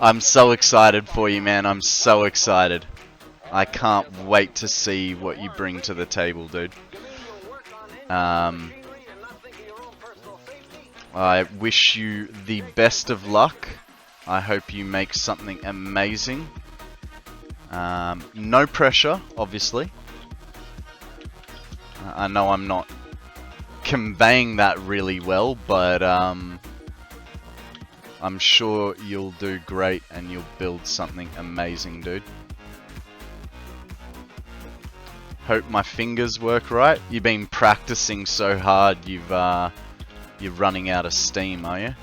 I'm so excited for you, man. I'm so excited. I can't wait to see what you bring to the table, dude. I wish you the best of luck. I hope you make something amazing. No pressure, obviously. I know I'm not conveying that really well, but I'm sure you'll do great and you'll build something amazing, dude. Hope my fingers work right. You've been practicing so hard, you're running out of steam, are you?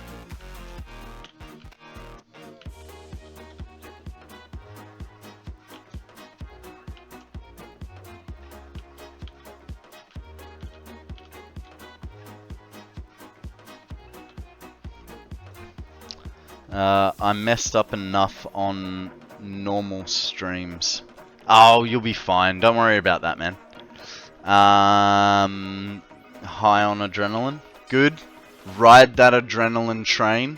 I messed up enough on normal streams. Oh, you'll be fine. Don't worry about that, man. High on adrenaline. Good. Ride that adrenaline train.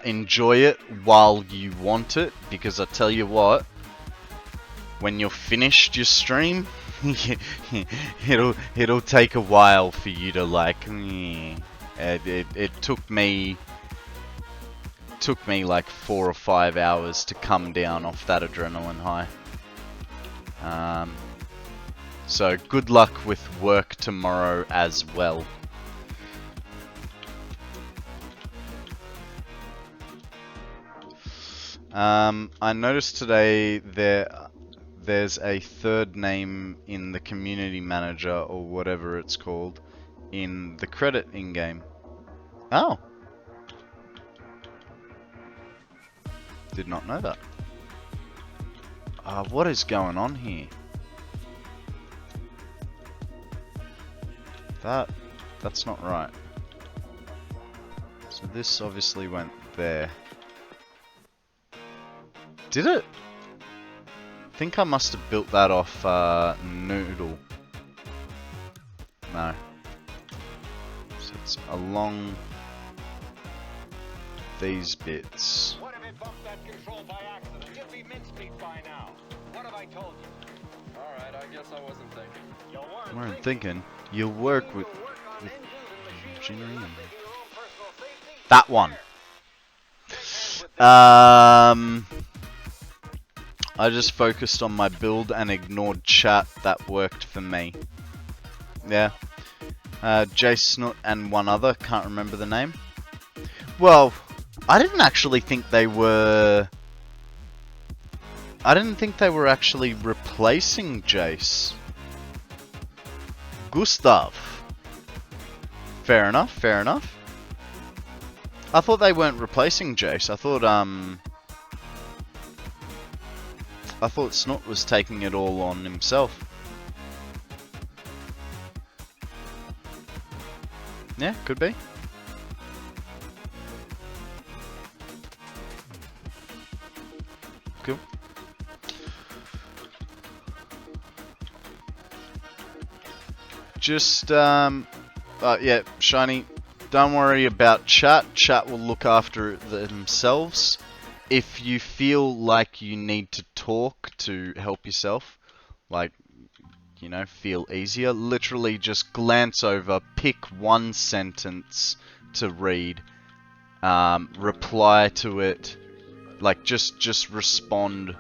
Enjoy it while you want it. Because I tell you what, when you're finished your stream, it'll take a while for you to like... It took me like 4 or 5 hours to come down off that adrenaline high. So good luck with work tomorrow as well. I noticed today there's a third name in the community manager or whatever it's called in the credit in-game. Oh. Did not know that. What is going on here? That's not right. So this obviously went there. Did it? I think I must have built that off Noodle. No. it's along these bits. What if it bumped that control by accident? You'd be mincemeat by now. What have I told you? All right, I guess I wasn't thinking. You You weren't thinking. You'll work with on engines and machinery machinery and thinking your own personal safety. that one. I just focused on my build and ignored chat. That worked for me. Yeah. Jay Snoot and one other, can't remember the name. Well, I didn't actually think they were... I didn't think they were actually replacing Jace. Gustav. Fair enough, fair enough. I thought they weren't replacing Jace. I thought Snoot was taking it all on himself. Yeah, could be. Cool. Just, yeah, Shiny, don't worry about chat. Chat will look after it themselves. If you feel like you need to talk to help yourself, like, you know, feel easier, literally just glance over, pick one sentence to read, reply to it, like, just respond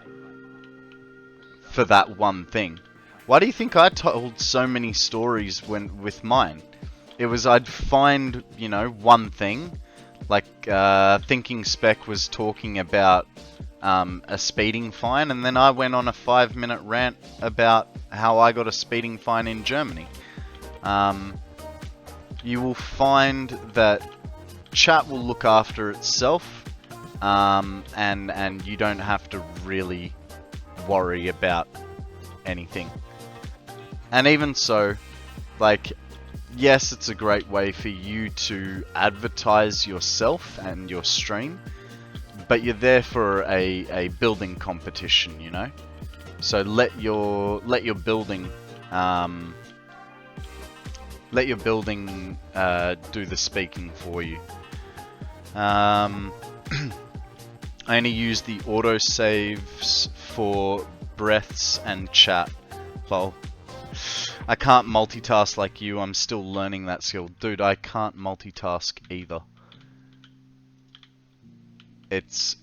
for that one thing. Why do you think I told so many stories with mine? It was I'd find, you know, one thing, like Thinking Spec was talking about a speeding fine, and then I went on a 5-minute rant about how I got a speeding fine in Germany. You will find that chat will look after itself, and you don't have to really worry about anything. And even so, like, yes, it's a great way for you to advertise yourself and your stream, but you're there for a building competition, you know. So let your building do the speaking for you. I only use the autosaves for breaths and chat. Lol. I can't multitask like you. I'm still learning that skill. Dude, I can't multitask either. It's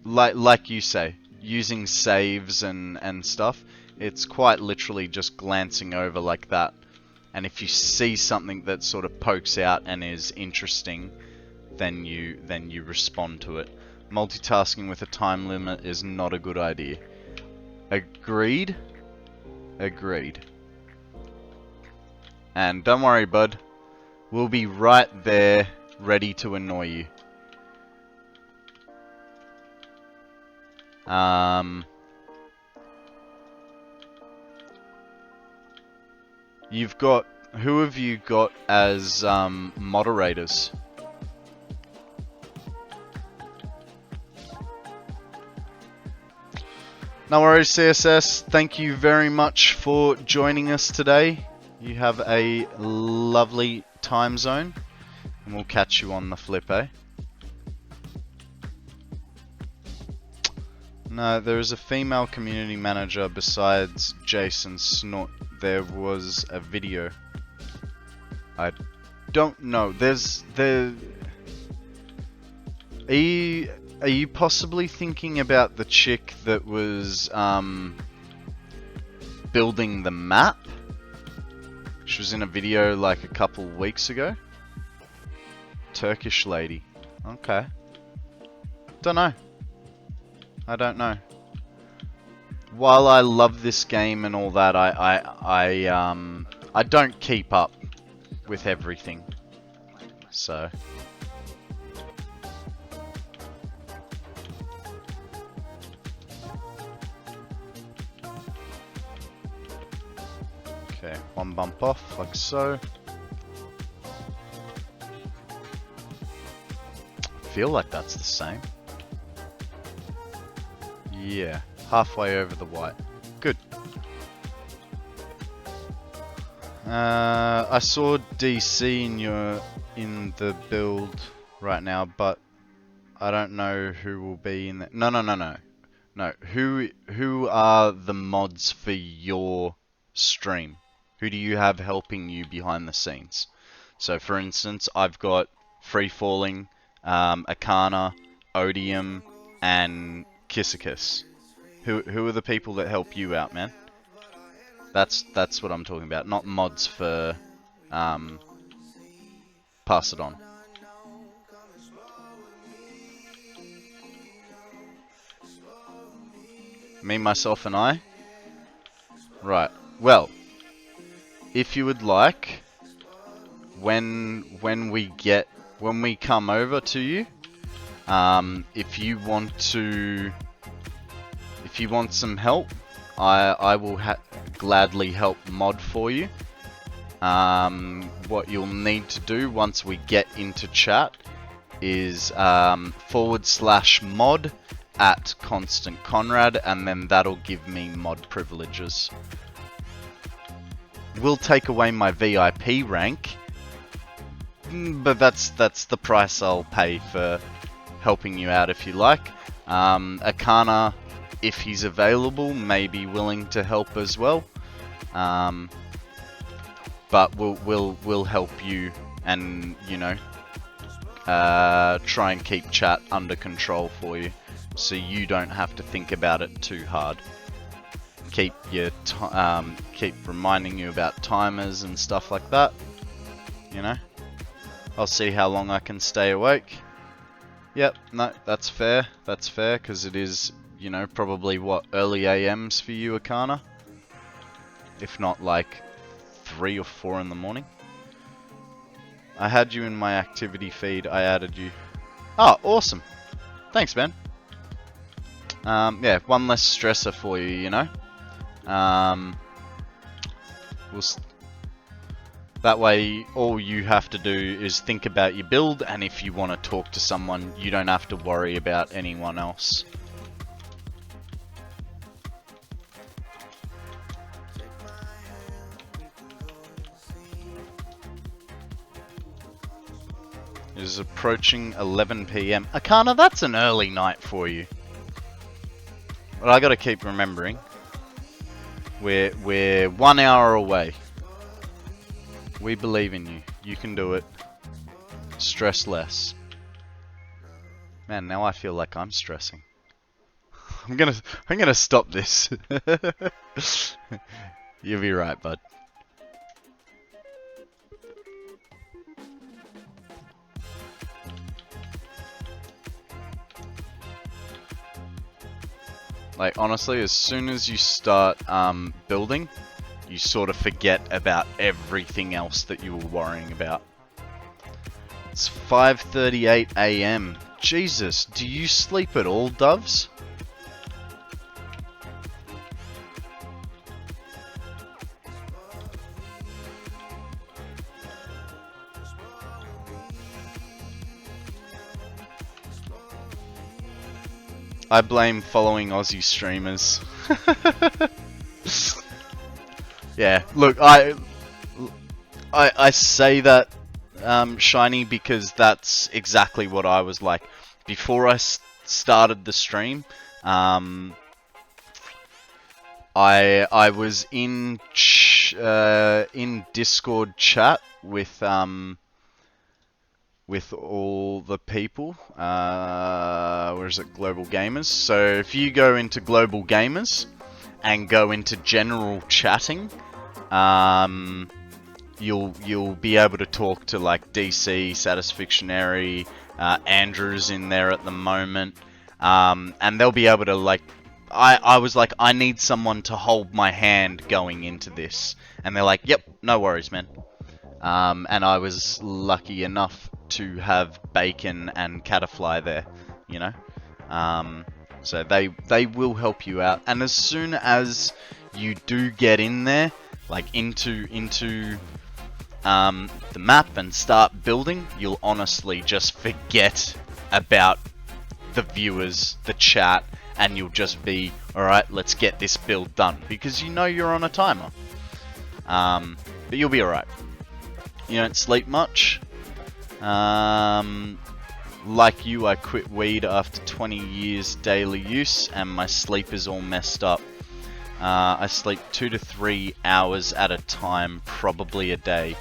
like you say, using saves and stuff. It's quite literally just glancing over like that. And if you see something that sort of pokes out and is interesting, then you respond to it. Multitasking with a time limit is not a good idea. Agreed? Agreed. And don't worry, bud. We'll be right there, ready to annoy you. You've got... Who have you got as moderators? No worries, CSS. Thank you very much for joining us today. You have a lovely time zone, and we'll catch you on the flip, eh? No, there is a female community manager besides Jason Snort. There was a video. I don't know. Are you possibly thinking about the chick that was building the map? She was in a video like a couple weeks ago. Turkish lady. Okay. Don't know. I don't know. While I love this game and all that, I don't keep up with everything. So. Okay, one bump off, like so. Feel like that's the same. Yeah, halfway over the white. Good. I saw DC in the build right now, but I don't know who will be in there. No. Who are the mods for your stream? Who do you have helping you behind the scenes? So, for instance, I've got Free Falling, Akana, Odium, and Kissakus. Who are the people that help you out, man? That's what I'm talking about, not mods for Pass It On. Me, myself, and I? Right. Well, if you would like, when we come over to you, if you want some help, I will gladly help mod for you. What you'll need to do once we get into chat is /mod at KonstantKonrad, and then that'll give me mod privileges. Will take away my VIP rank, but that's the price I'll pay for helping you out if you like. Akana, if he's available, may be willing to help as well. But we'll help you, and try and keep chat under control for you, so you don't have to think about it too hard. Keep reminding you about timers and stuff like that. I'll see how long I can stay awake. Yep, no, that's fair. That's fair, because it is, probably early AMs for you, Akana. If not like 3 or 4 in the morning. I had you in my activity feed. I added you. Oh, awesome. Thanks, man. Yeah, one less stressor for you, that way, all you have to do is think about your build, and if you want to talk to someone, you don't have to worry about anyone else. It is approaching 11 PM. Akana, that's an early night for you. But I gotta keep remembering, we're 1 hour away. We believe in you. You can do it. Stress less. Man, now I feel like I'm stressing. I'm gonna stop this. You'll be right, bud. Like, honestly, as soon as you start building, you sort of forget about everything else that you were worrying about. It's 5:38 AM. Jesus, do you sleep at all, doves? I blame following Aussie streamers. Yeah, look, I say that, Shiny, because that's exactly what I was like. Before I started the stream, I was in Discord chat with all the people. Where is it? Global Gamers. So if you go into Global Gamers and go into general chatting, you'll be able to talk to like DC, Satisfactory, Andrew's in there at the moment, and they'll be able to like. I was like, I need someone to hold my hand going into this, and they're like, yep, no worries, man. And I was lucky enough to have Bacon and Catafly there, so they will help you out. And as soon as you do get in there, like into the map and start building, you'll honestly just forget about the viewers, the chat, and you'll just be, alright, let's get this build done, because you're on a timer. But you'll be alright. You don't sleep much. Like you, I quit weed after 20 years daily use, and my sleep is all messed up. I sleep 2 to 3 hours at a time, probably a day.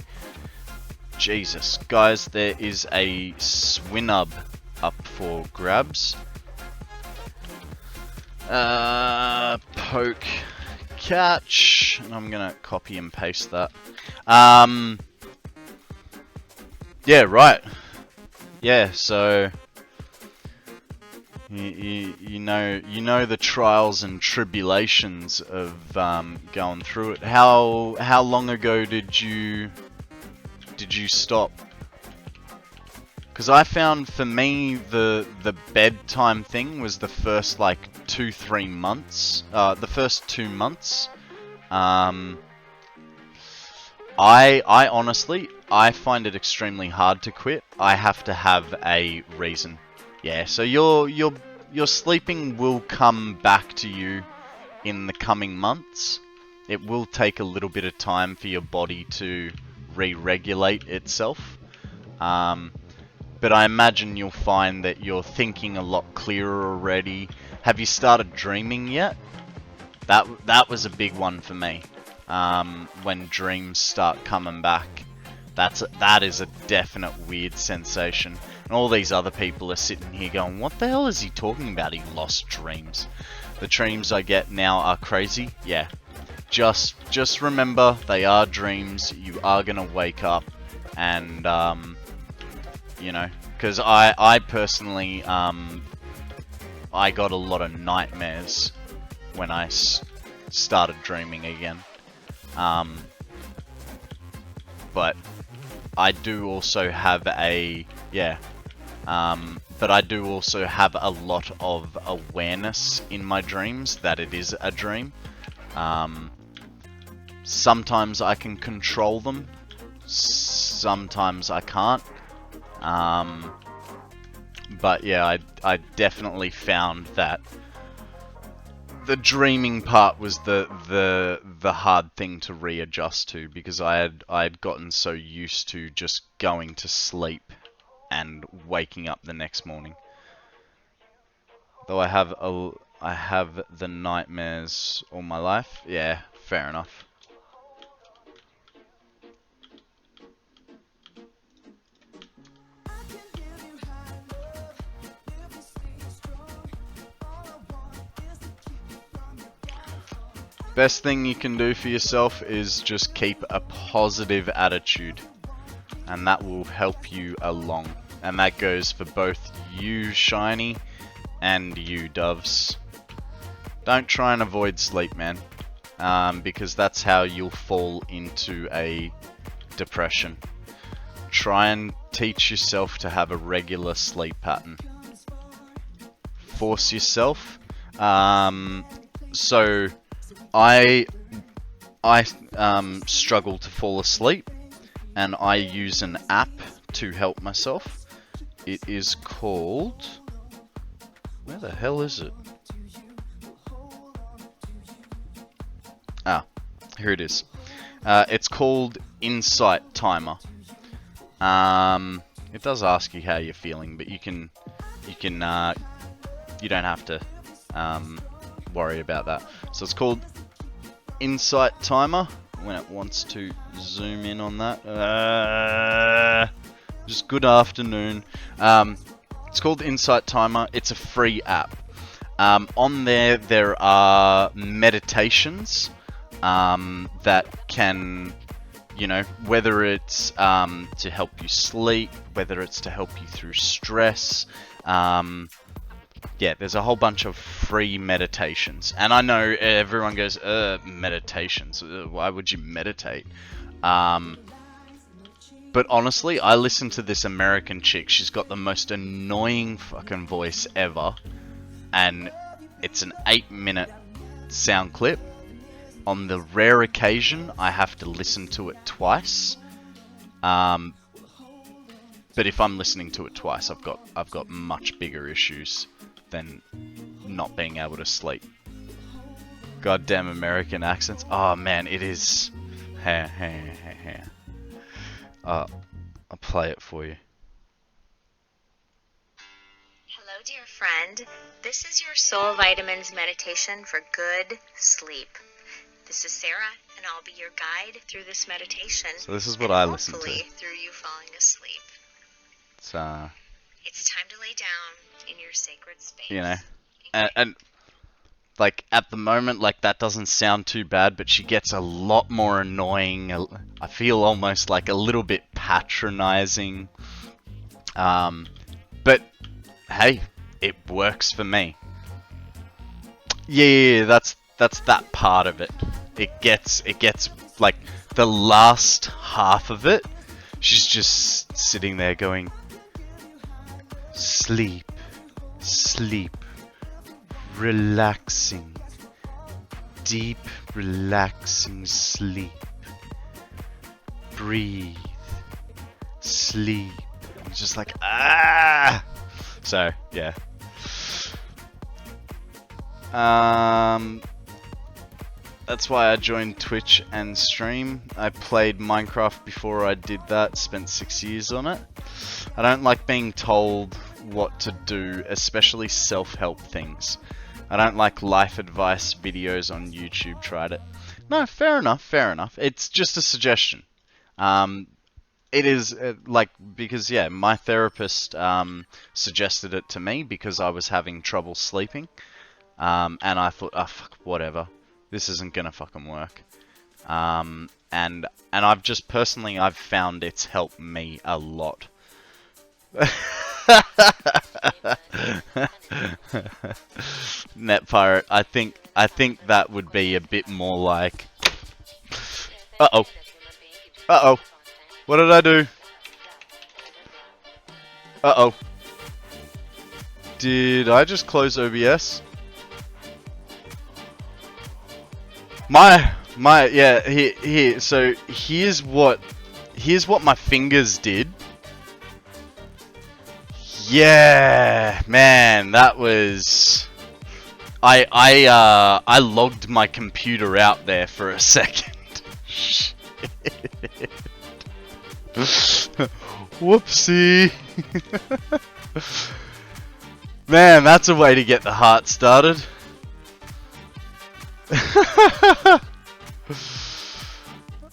Jesus. Guys, there is a Swinub up for grabs. Poke, catch, and I'm gonna copy and paste that. Yeah, right. Yeah, so you know the trials and tribulations of going through it. How long ago did you stop? Because I found for me the bedtime thing was the first like 2-3 months. The first 2 months. I honestly, I find it extremely hard to quit. I have to have a reason. Yeah, so your sleeping will come back to you in the coming months. It will take a little bit of time for your body to re-regulate itself. But I imagine you'll find that you're thinking a lot clearer already. Have you started dreaming yet? That was a big one for me. When dreams start coming back, that is a definite weird sensation. And all these other people are sitting here going, "What the hell is he talking about? He lost dreams." The dreams I get now are crazy. Yeah, just remember they are dreams. You are gonna wake up, and you know, because I personally I got a lot of nightmares when I started dreaming again. But I do also have a but I do also have a lot of awareness in my dreams that it is a dream. Sometimes I can control them, sometimes I can't. But yeah, I definitely found that the dreaming part was the hard thing to readjust to, because I had gotten so used to just going to sleep and waking up the next morning. Though I have the nightmares all my life. Yeah, fair enough. Best thing you can do for yourself is just keep a positive attitude, and that will help you along. And that goes for both you, Shiny, and you, Doves. Don't try and avoid sleep, man, because that's how you'll fall into a depression. Try and teach yourself to have a regular sleep pattern. Force yourself. So I struggle to fall asleep, and I use an app to help myself. It is called... where the hell is it? Ah, here it is. It's called Insight Timer. It does ask you how you're feeling, but you don't have to worry about that. So it's called Insight Timer. When it wants to zoom in on that, just good afternoon. It's called Insight Timer. It's a free app. On there are meditations that can, you know, whether it's to help you sleep, whether it's to help you through stress. Yeah, there's a whole bunch of free meditations. And I know everyone goes, meditations, why would you meditate? But honestly, I listen to this American chick. She's got the most annoying fucking voice ever. And it's an 8-minute sound clip. On the rare occasion, I have to listen to it twice. But if I'm listening to it twice, I've got much bigger issues than not being able to sleep. Goddamn American accents. Oh man, it is. Here. I'll play it for you. Hello, dear friend. This is your Soul Vitamins meditation for good sleep. This is Sarah, and I'll be your guide through this meditation. So this is what I listen to. Hopefully through you falling asleep. It's time to lay down in your sacred space. you know, and like at the moment, like that doesn't sound too bad, but she gets a lot more annoying. I feel almost like a little bit patronizing. But hey, it works for me. Yeah, that's that part of it. It gets like the last half of it. She's just sitting there going, sleep, sleep, relaxing, deep, relaxing sleep. Breathe, sleep. I'm just like, ah! So, yeah. That's why I joined Twitch and stream. I played Minecraft before I did that, spent 6 years on it. I don't like being told what to do, especially self-help things. I don't like life advice videos on YouTube, tried it. No, fair enough. It's just a suggestion. It is, because, yeah, my therapist suggested it to me because I was having trouble sleeping. And I thought, oh, fuck, whatever. This isn't gonna fucking work. And I've just personally, I've found it's helped me a lot. Net Pirate, I think that would be a bit more like. Uh oh. What did I do? Uh oh. Did I just close OBS? Yeah, here, so here's what my fingers did. Yeah, man, that was, I logged my computer out there for a second. Shit. Whoopsie. Man, that's a way to get the heart started.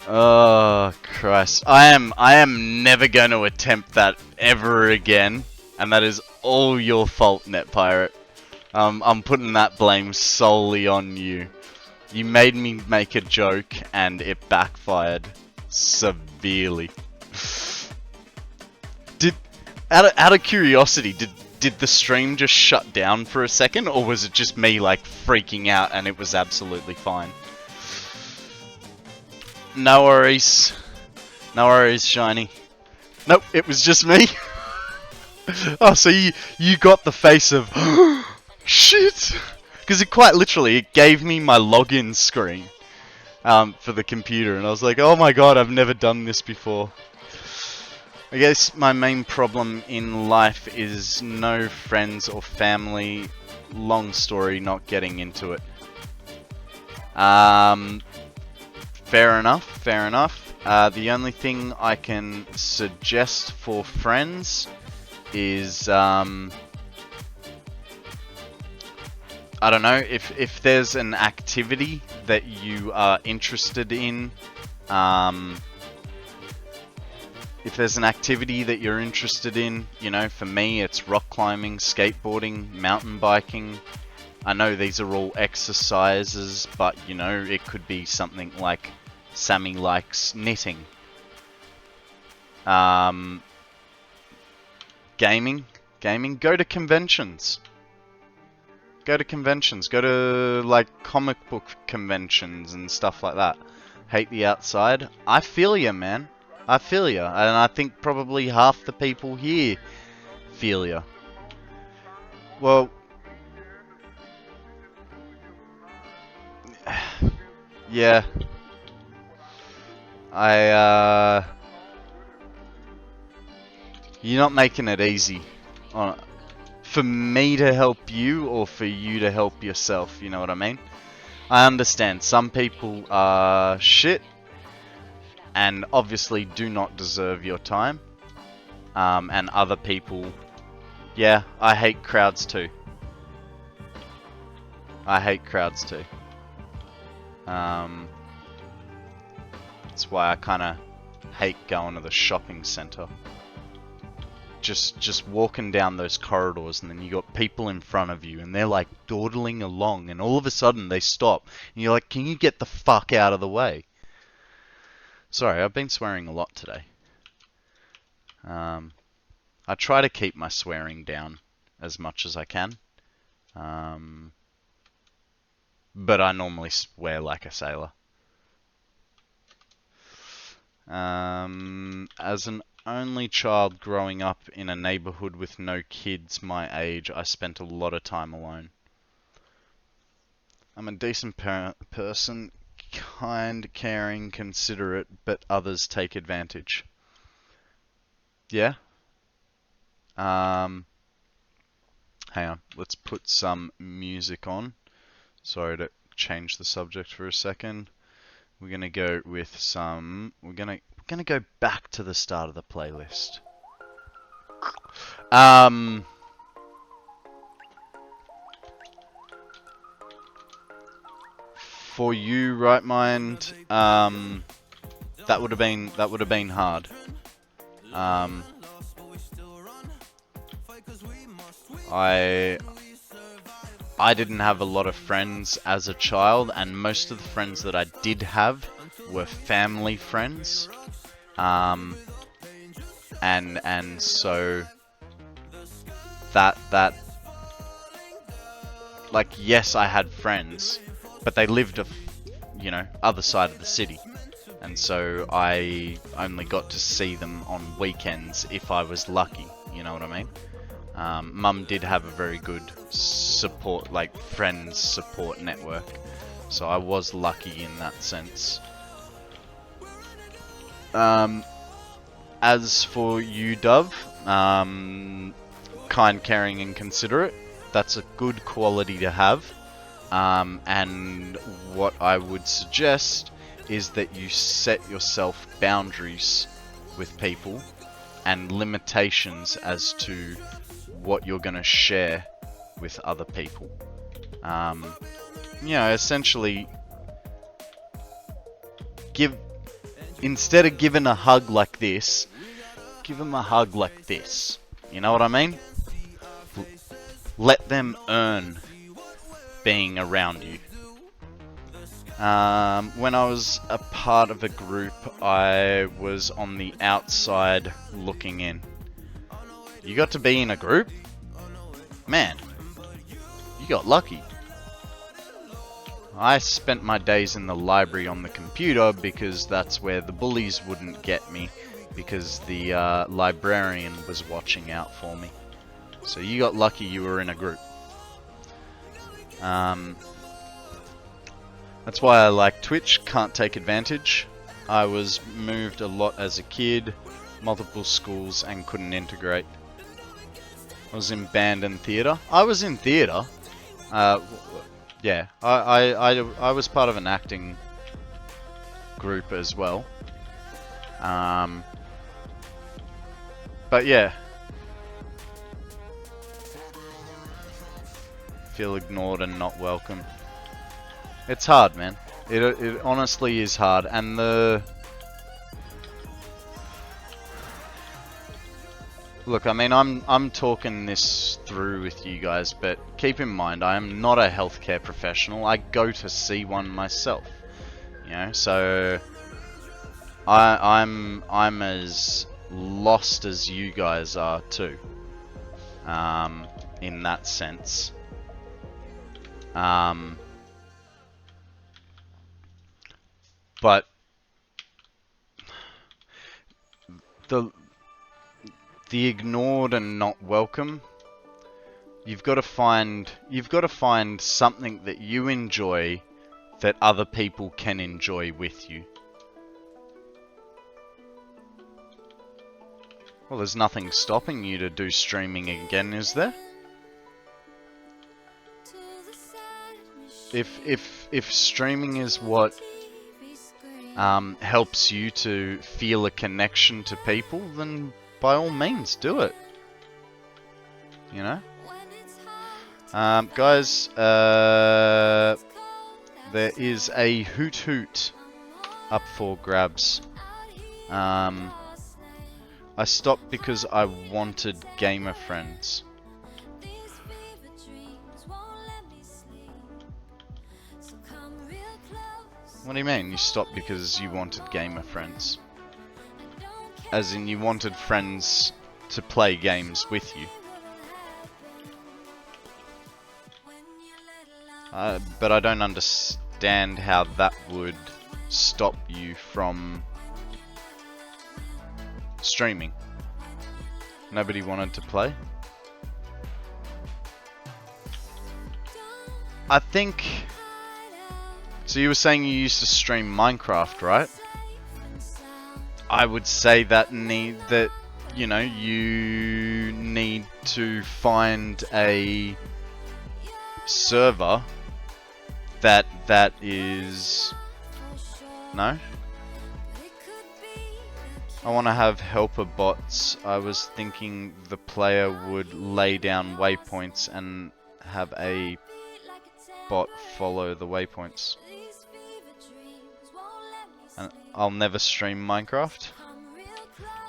Oh Christ! I am never going to attempt that ever again, and that is all your fault, Net Pirate. I'm putting that blame solely on you. You made me make a joke, and it backfired severely. Out of curiosity, did the stream just shut down for a second, or was it just me like freaking out and it was absolutely fine? No worries, Shiny. Nope, it was just me. Oh, so you got the face of shit, because it quite literally it gave me my login screen for the computer, and I was like, oh my god, I've never done this before. I guess my main problem in life is no friends or family. Long story, not getting into it. Fair enough. The only thing I can suggest for friends is, I don't know, if there's an activity that you are interested in, if there's an activity that you're interested in, you know, for me it's rock climbing, skateboarding, mountain biking. I know these are all exercises, but you know, it could be something like Sammy likes knitting. Gaming, go to conventions. Go to like comic book conventions and stuff like that. Hate the outside. I feel ya, man. I feel ya, and I think probably half the people here feel ya. Well, yeah, you're not making it easy for me to help you or for you to help yourself, you know what I mean? I understand some people are shit. and obviously do not deserve your time. And other people, yeah, I hate crowds too. I hate crowds too. That's why I kind of hate going to the shopping centre. Just walking down those corridors, and then you got people in front of you, and they're like dawdling along, and all of a sudden they stop, and you're like, can you get the fuck out of the way? Sorry, I've been swearing a lot today. I try to keep my swearing down as much as I can. But I normally swear like a sailor. As an only child growing up in a neighborhood with no kids my age, I spent a lot of time alone. I'm a decent person, kind, caring, considerate, but others take advantage. Yeah? Hang on, let's put some music on. Sorry to change the subject for a second. We're gonna go with some. We're gonna go back to the start of the playlist. For you, Right Mind, that would have been hard. I didn't have a lot of friends as a child, and most of the friends that I did have were family friends. And so that like, yes, I had friends, but they lived other side of the city, and so I only got to see them on weekends if I was lucky. You know what I mean? Mum did have a very good support, like friends support network, so I was lucky in that sense. As for you, Dove, kind, caring, and considerate, that's a good quality to have. And what I would suggest is that you set yourself boundaries with people and limitations as to what you're going to share with other people. Essentially, instead of giving a hug like this, give them a hug like this. You know what I mean? Let them earn being around you. When I was a part of a group, I was on the outside looking in. You got to be in a group? Man, you got lucky. I spent my days in the library on the computer because that's where the bullies wouldn't get me, because the librarian was watching out for me. So you got lucky you were in a group. That's why I like Twitch, can't take advantage. I was moved a lot as a kid, multiple schools, and couldn't integrate. I was in band and theatre. I was in theatre. Yeah, I was part of an acting group as well. But yeah. Feel ignored and not welcome. It's hard, man. It honestly is hard, and Look, I mean, I'm talking this through with you guys, but keep in mind, I am not a healthcare professional. I go to see one myself, you know. So I'm as lost as you guys are too, in that sense. But the ignored and not welcome, you've got to find something that you enjoy that other people can enjoy with you. Well, there's nothing stopping you to do streaming again, is there? If streaming is what helps you to feel a connection to people, then by all means do it. You know? Guys, there is a Hoot Hoot up for grabs. I stopped because I wanted gamer friends. What do you mean? You stopped because you wanted gamer friends? As in you wanted friends to play games with you? But I don't understand how that would stop you from streaming. Nobody wanted to play? I think... So you were saying you used to stream Minecraft, right? I would say that you know, you need to find a server that is... No? I want to have helper bots. I was thinking the player would lay down waypoints and have a bot follow the waypoints. And I'll never stream Minecraft?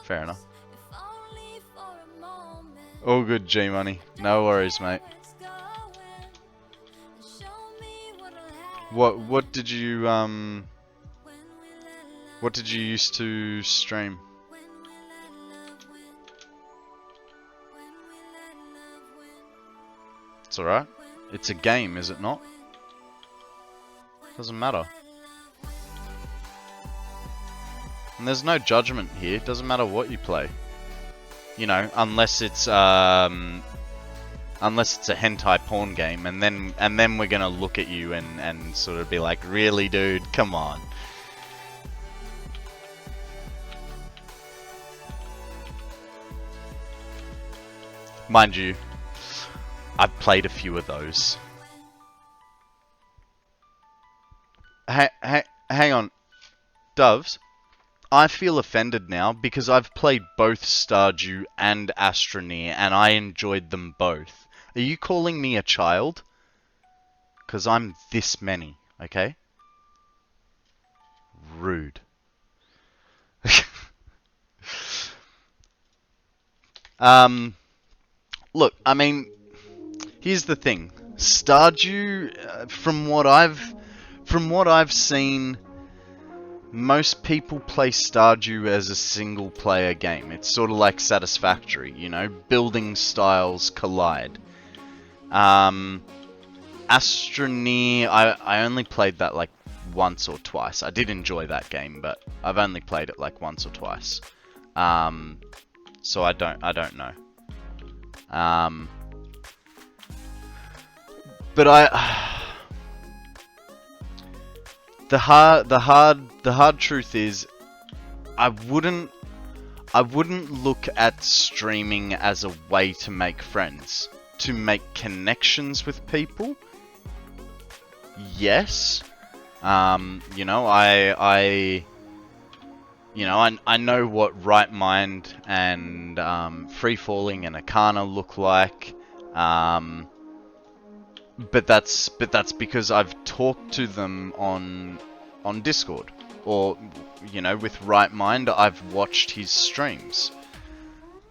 Fair enough. All good, G-Money. No worries, mate. What did you used to stream? It's alright. It's a game, is it not? Doesn't matter. And there's no judgment here. Doesn't matter what you play. You know, unless it's a hentai porn game, and then we're gonna look at you and sort of be like, really, dude, come on. Mind you, I've played a few of those. Hang on, Doves. I feel offended now because I've played both Stardew and Astroneer and I enjoyed them both. Are you calling me a child? Because I'm this many, okay? Rude. Look, I mean, here's the thing. Stardew, from what I've seen, most people play Stardew as a single player game. It's sort of like Satisfactory, you know, building styles collide. Astroneer, I only played that like once or twice. I did enjoy that game, but I've only played it like once or twice. So I don't know. But the hard truth is, I wouldn't look at streaming as a way to make friends, to make connections with people. Yes, you know, I know what Right Mind and Free Falling and Akana look like. But that's because I've talked to them on Discord, or you know, with Right Mind, I've watched his streams.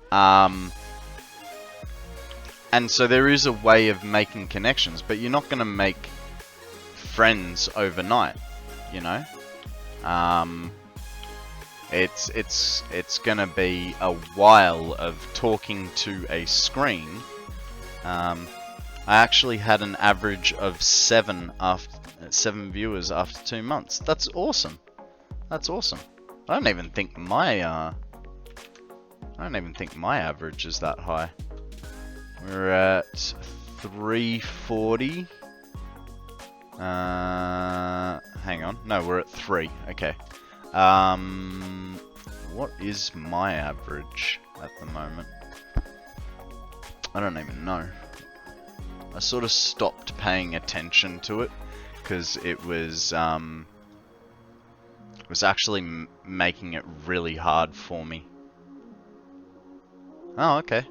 And so there is a way of making connections, but you're not going to make friends overnight, you know. It's going to be a while of talking to a screen. I actually had an average of 7 viewers after 2 months. That's awesome. That's awesome. I don't even think my average is that high. We're at 340. Hang on. No, we're at 3. Okay. What is my average at the moment? I don't even know. I sort of stopped paying attention to it because it was was actually making it really hard for me. Oh, okay.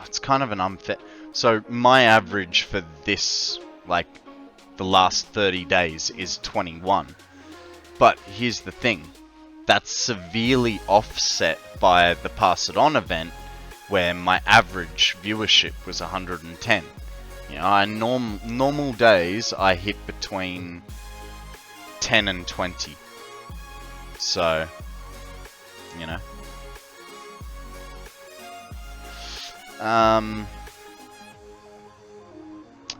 It's kind of an unfair... So, my average for this, like, the last 30 days is 21. But here's the thing. That's severely offset by the Pass It On event, where my average viewership was 110. You know, normal days, I hit between 10 and 20. So, you know.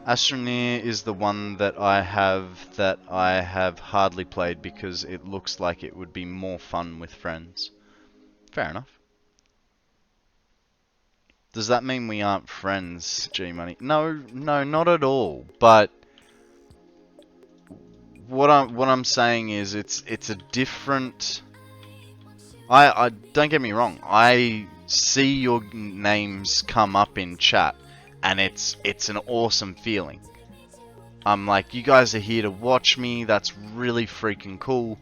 Astroneer is the one that I have hardly played because it looks like it would be more fun with friends. Fair enough. Does that mean we aren't friends, G-Money? No, not at all. But what I'm saying is it's a different... I don't get me wrong. I see your names come up in chat, and it's an awesome feeling. I'm like, you guys are here to watch me. That's really freaking cool.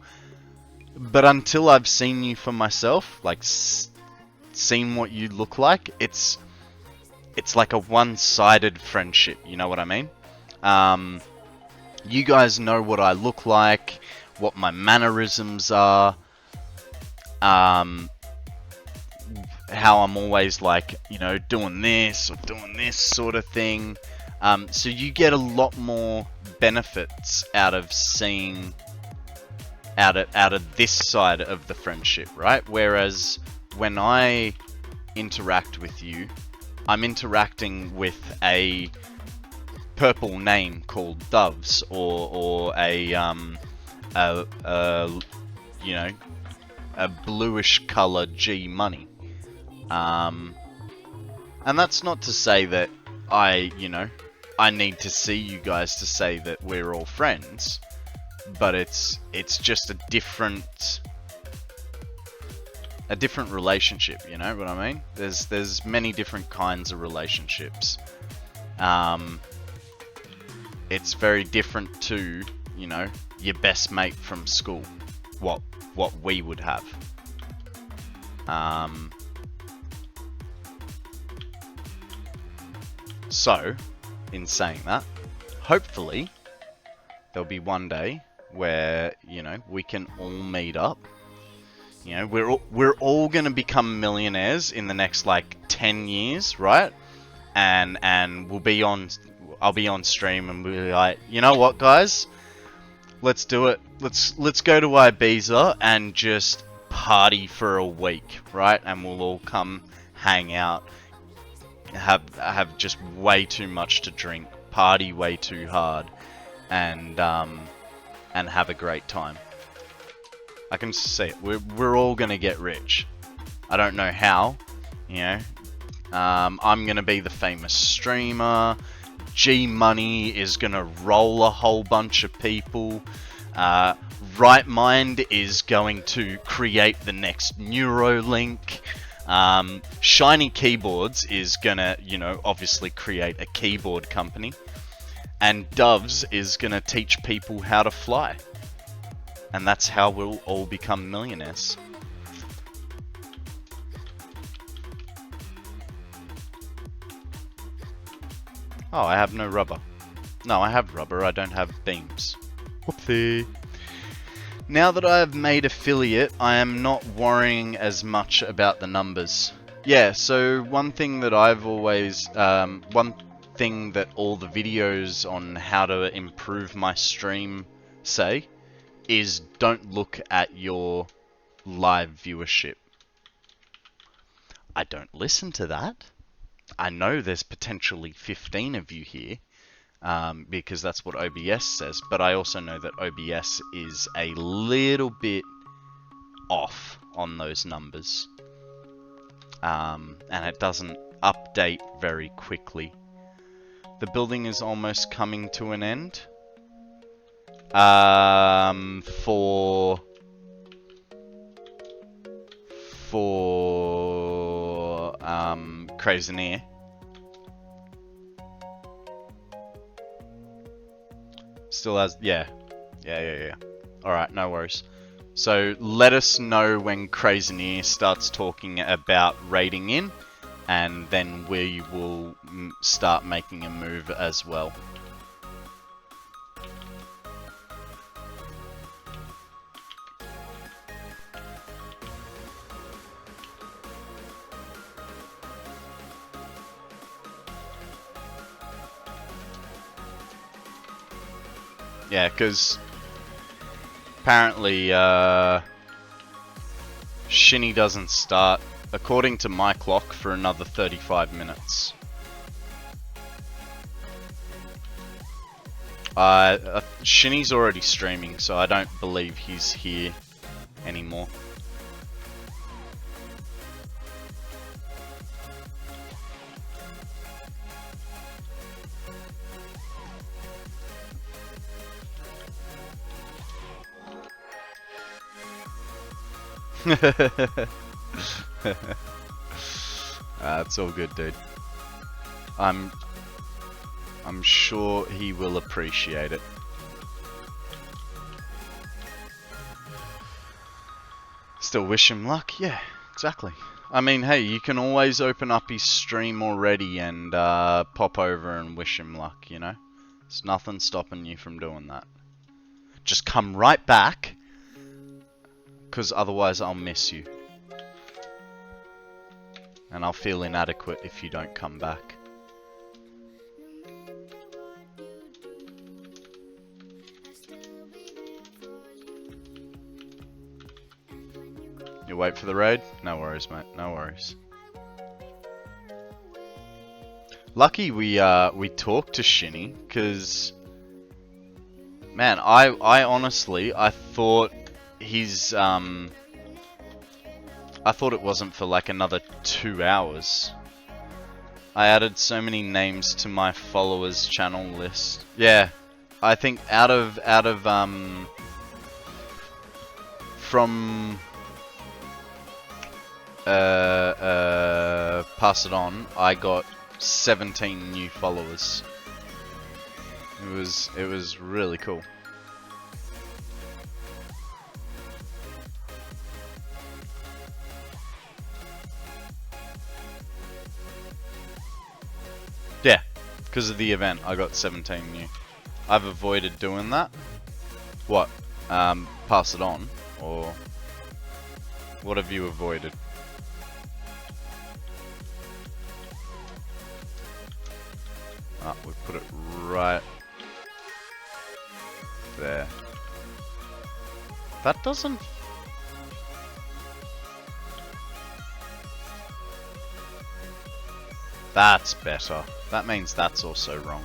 But until I've seen you for myself, like seen what you look like, it's like a one-sided friendship. You know what I mean? You guys know what I look like, what my mannerisms are. How I'm always like, you know, doing this or doing this sort of thing. So you get a lot more benefits out of seeing out of this side of the friendship, right? Whereas when I interact with you, I'm interacting with a purple name called Doves, or a you know, a bluish color G Money. And that's not to say that I need to see you guys to say that we're all friends, but it's just a different relationship, you know what I mean? There's many different kinds of relationships. It's very different to, you know, your best mate from school, what we would have. So, in saying that, hopefully there'll be one day where, you know, we can all meet up. You know, we're all gonna become millionaires in the next like 10 years, right? And I'll be on stream and we'll be like, you know what, guys? Let's do it. Let's go to Ibiza and just party for a week, right? And we'll all come hang out, have just way too much to drink, party way too hard, and have a great time. I can see it. We're all gonna get rich. I don't know how, you know. I'm gonna be the famous streamer. G Money is gonna roll a whole bunch of people. Right Mind is going to create the next Neuralink. Shiny Keyboards is gonna, you know, obviously create a keyboard company. And Doves is gonna teach people how to fly. And that's how we'll all become millionaires. Oh, I have no rubber. No, I have rubber, I don't have beams. Whoopsie. Now that I have made affiliate, I am not worrying as much about the numbers. Yeah, so one thing that I've always, one thing that all the videos on how to improve my stream say, is don't look at your live viewership. I don't listen to that. I know there's potentially 15 of you here, because that's what OBS says, but I also know that OBS is a little bit off on those numbers, and it doesn't update very quickly. The building is almost coming to an end. For Crazineer. Still has, yeah. Alright, no worries. So let us know when Crazeneer starts talking about raiding in, and then we will start making a move as well. Yeah, because apparently Shinny doesn't start, according to my clock, for another 35 minutes. Shinny's already streaming, so I don't believe he's here anymore. It's all good, dude. I'm sure he will appreciate it. Still wish him luck? Yeah, exactly. I mean, hey, you can always open up his stream already and pop over and wish him luck, you know? There's nothing stopping you from doing that. Just come right back, because otherwise I'll miss you. And I'll feel inadequate if you don't come back. You wait for the raid? No worries, mate. No worries. Lucky we talked to Shinny, because man, I honestly thought his I thought it wasn't for like another 2 hours. I added so many names to my followers channel list. Yeah, I think out of from Pass It On, I got 17 new followers. It was really cool. Yeah, because of the event, I got 17 new. I've avoided doing that. What? Pass it on? Or what have you avoided? Ah, we put it right there. That doesn't... That's better. That means that's also wrong.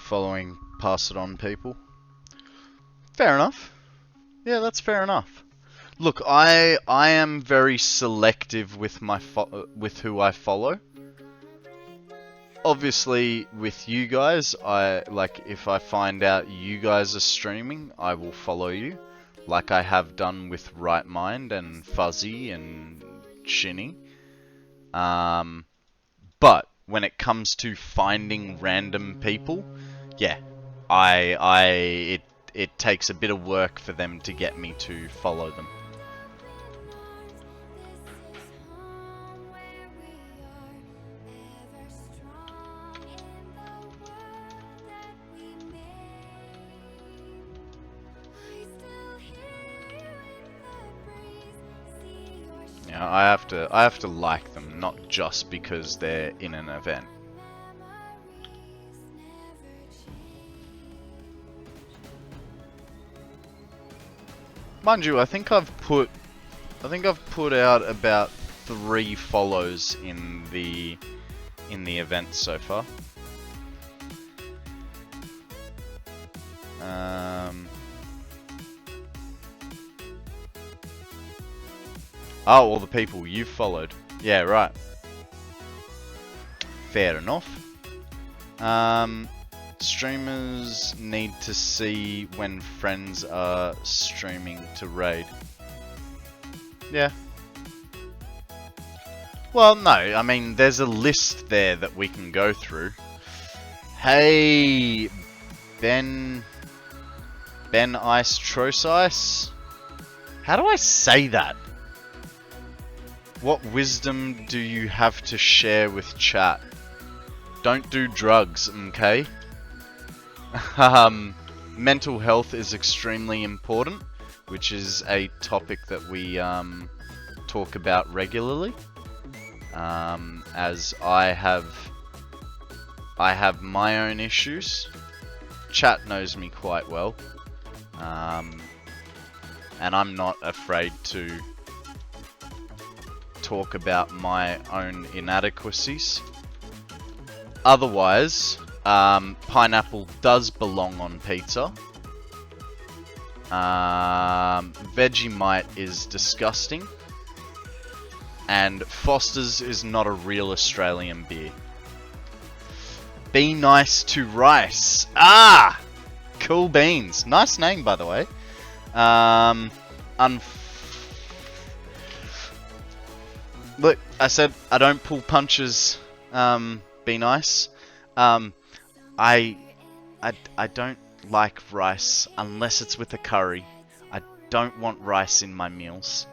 Following Pass It On people. Fair enough. Yeah, that's fair enough. Look, I am very selective with my with who I follow. Obviously, with you guys, if I find out you guys are streaming, I will follow you. Like I have done with Right Mind and Fuzzy and Shinny. But when it comes to finding random people, yeah, it takes a bit of work for them to get me to follow them. Yeah, I have to like them, not just because they're in an event. Mind you, I think I've put out about 3 follows in the event so far. Oh, all the people you've followed. Yeah, right. Fair enough. Streamers need to see when friends are streaming to raid. Yeah. Well, no, I mean, there's a list there that we can go through. Hey, Ben Ice Trosice? How do I say that? What wisdom do you have to share with chat? Don't do drugs, okay? Mental health is extremely important, which is a topic that we talk about regularly. As I have my own issues. Chat knows me quite well. And I'm not afraid to talk about my own inadequacies. Otherwise, pineapple does belong on pizza. Vegemite is disgusting. And Foster's is not a real Australian beer. Be nice to rice. Ah! Cool beans. Nice name, by the way. Look, I said I don't pull punches. Be nice. I don't like rice unless it's with a curry. I don't want rice in my meals.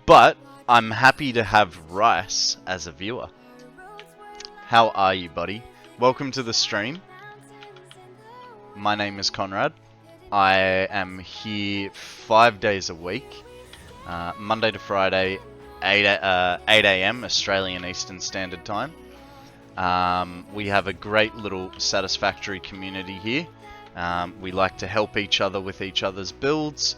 But I'm happy to have rice as a viewer. How are you, buddy? Welcome to the stream. My name is Konrad. I am here 5 days a week, Monday to Friday, 8 AM Australian Eastern Standard Time. We have a great little Satisfactory community here. We like to help each other with each other's builds.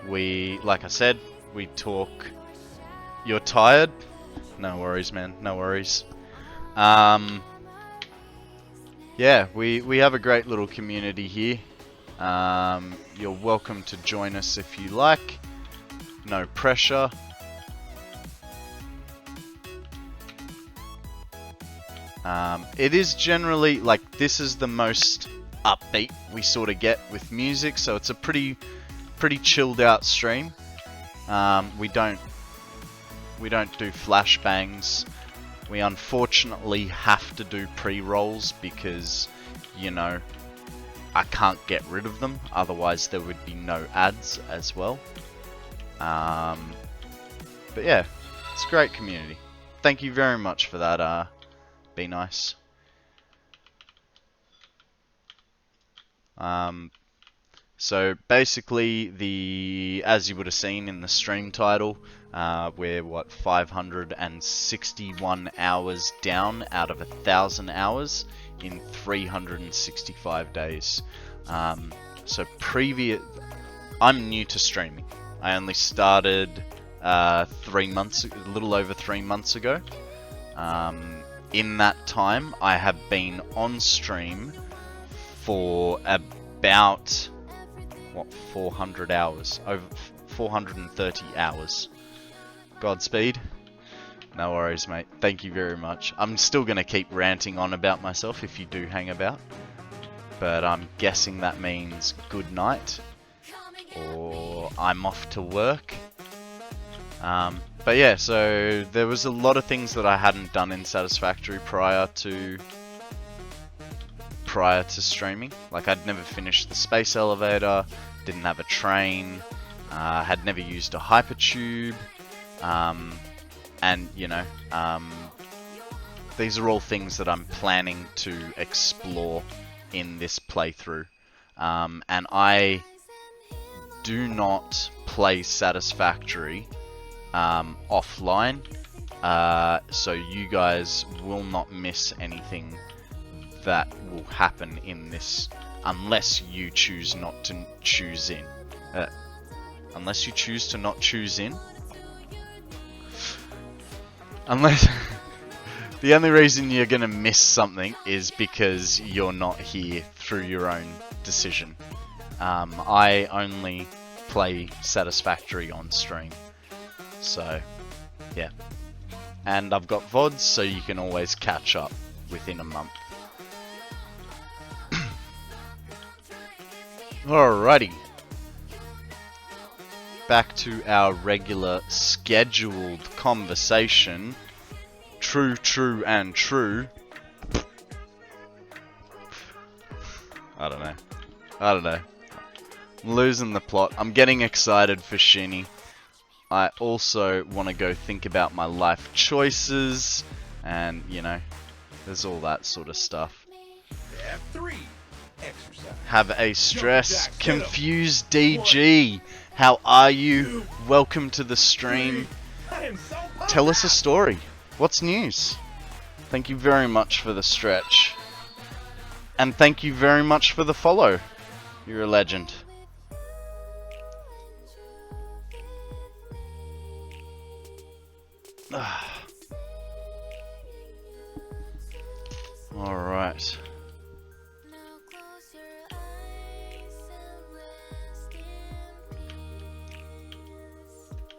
Like I said, we talk. You're tired? No worries, man. No worries. Yeah, we have a great little community here. You're welcome to join us if you like. No pressure. It is generally, like, this is the most upbeat we sort of get with music, so it's a pretty chilled out stream. We don't do flashbangs. We unfortunately have to do pre-rolls because, you know, I can't get rid of them, otherwise there would be no ads as well. But yeah, it's a great community. Thank you very much for that, be nice. So basically, as you would have seen in the stream title, we're 561 hours down out of 1,000 hours in 365 days. So I'm new to streaming. I only started 3 months, a little over 3 months ago. In that time, I have been on stream for about 400 hours, over 430 hours. Godspeed. No worries, mate. Thank you very much. I'm still going to keep ranting on about myself if you do hang about, but I'm guessing that means good night, or I'm off to work. But yeah, so there was a lot of things that I hadn't done in Satisfactory prior to streaming. Like, I'd never finished the space elevator, didn't have a train, had never used a hypertube, and you know, these are all things that I'm planning to explore in this playthrough. And I do not play Satisfactory offline, so you guys will not miss anything that will happen in this, unless you choose not to choose in. Unless you choose to not choose in. Unless the only reason you're gonna miss something is because you're not here through your own decision. I only play Satisfactory on stream, so yeah. And I've got VODs, so you can always catch up within a month. Alrighty. back to our regular scheduled conversation. True, and true. I don't know. I'm losing the plot. I'm getting excited for Shinny. I also want to go think about my life choices, and you know, there's all that sort of stuff. Step 3. Exercise. Have a stress. Confused DG. How are you? Welcome to the stream. Tell us a story. What's news? Thank you very much for the stretch. And thank you very much for the follow. You're a legend. Alright.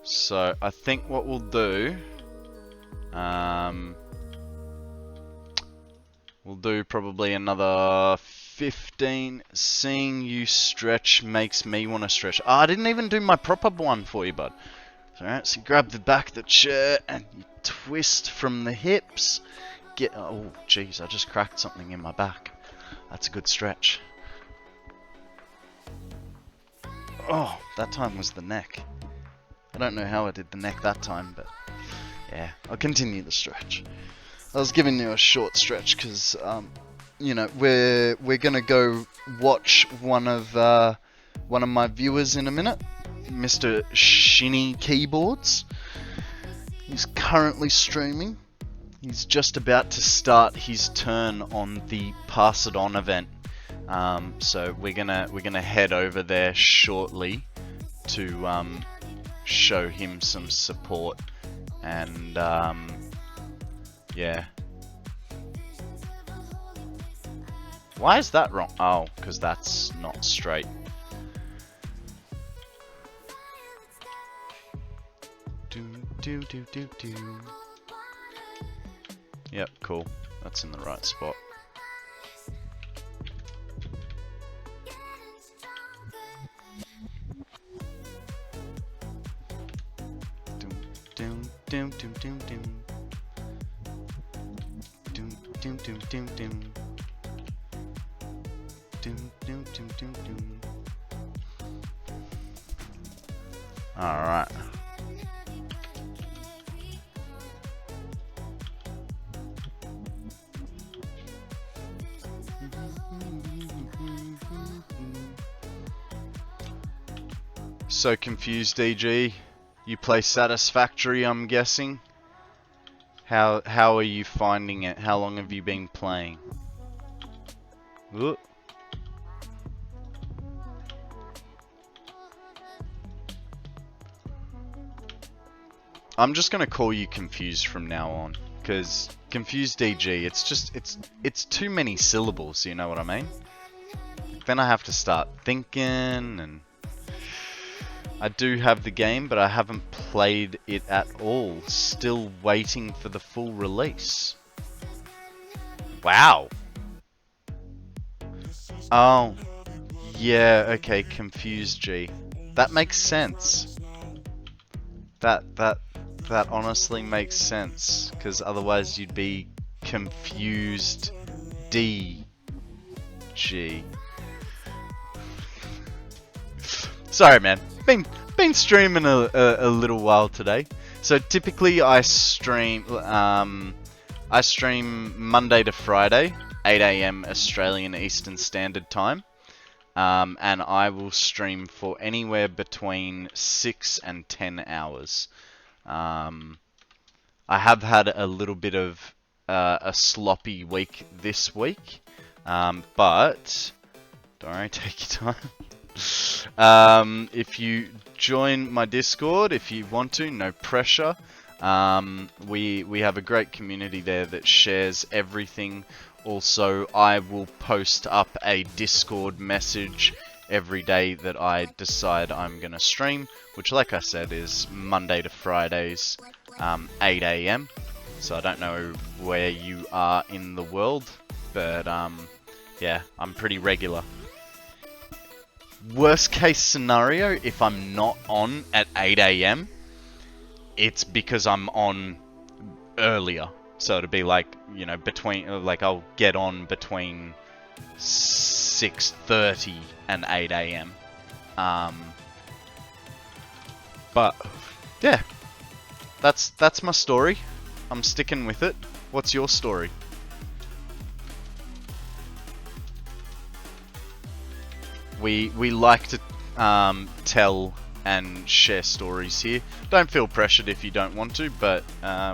So, I think what we'll do... we'll do probably another 15. Seeing you stretch makes me want to stretch. Oh, I didn't even do my proper one for you, bud. Alright, so you grab the back of the chair and you twist from the hips. Oh, jeez, I just cracked something in my back. That's a good stretch. Oh, that time was the neck. I don't know how I did the neck that time, but yeah, I'll continue the stretch. I was giving you a short stretch because, you know, we're gonna go watch one of my viewers in a minute, Mr. Shinny Keyboards. He's currently streaming. He's just about to start his turn on the Pass It On event. So we're gonna head over there shortly to show him some support, and yeah. Why is that wrong? Oh, because that's not straight. Do. Yep, cool. That's in the right spot. All right. So confused, DG. You play Satisfactory, I'm guessing. How are you finding it? How long have you been playing? Ooh. I'm just gonna call you Confused from now on, because Confused DG, it's too many syllables, you know what I mean? Then I have to start thinking, and I do have the game, but I haven't played it at all. Still waiting for the full release. Wow. Oh. Yeah, okay, Confused G. That makes sense. That honestly makes sense, because otherwise you'd be Confused DG. Sorry, man. Been streaming a little while today. So typically I stream Monday to Friday, 8 AM Australian Eastern Standard Time. And I will stream for anywhere between 6 and 10 hours. I have had a little bit of a sloppy week this week, but don't worry, take your time. If you join my Discord, if you want to, no pressure. We have a great community there that shares everything. Also, I will post up a Discord message every day that I decide I'm going to stream, which, like I said, is Monday to Fridays, 8 AM. So I don't know where you are in the world, but yeah, I'm pretty regular. Worst case scenario, if I'm not on at 8 AM, it's because I'm on earlier. So it'll be like, you know, between, like I'll get on between 6:30 and 8 AM. But yeah, that's my story. I'm sticking with it. What's your story? We like to tell and share stories here. Don't feel pressured if you don't want to, but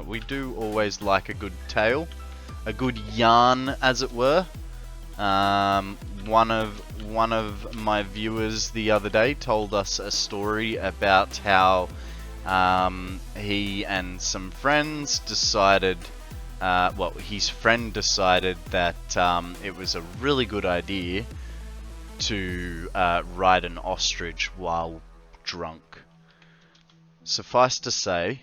we do always like a good tale, a good yarn, as it were. One of my viewers the other day told us a story about how he and some friends decided, well, his friend decided that it was a really good idea to ride an ostrich while drunk. Suffice to say,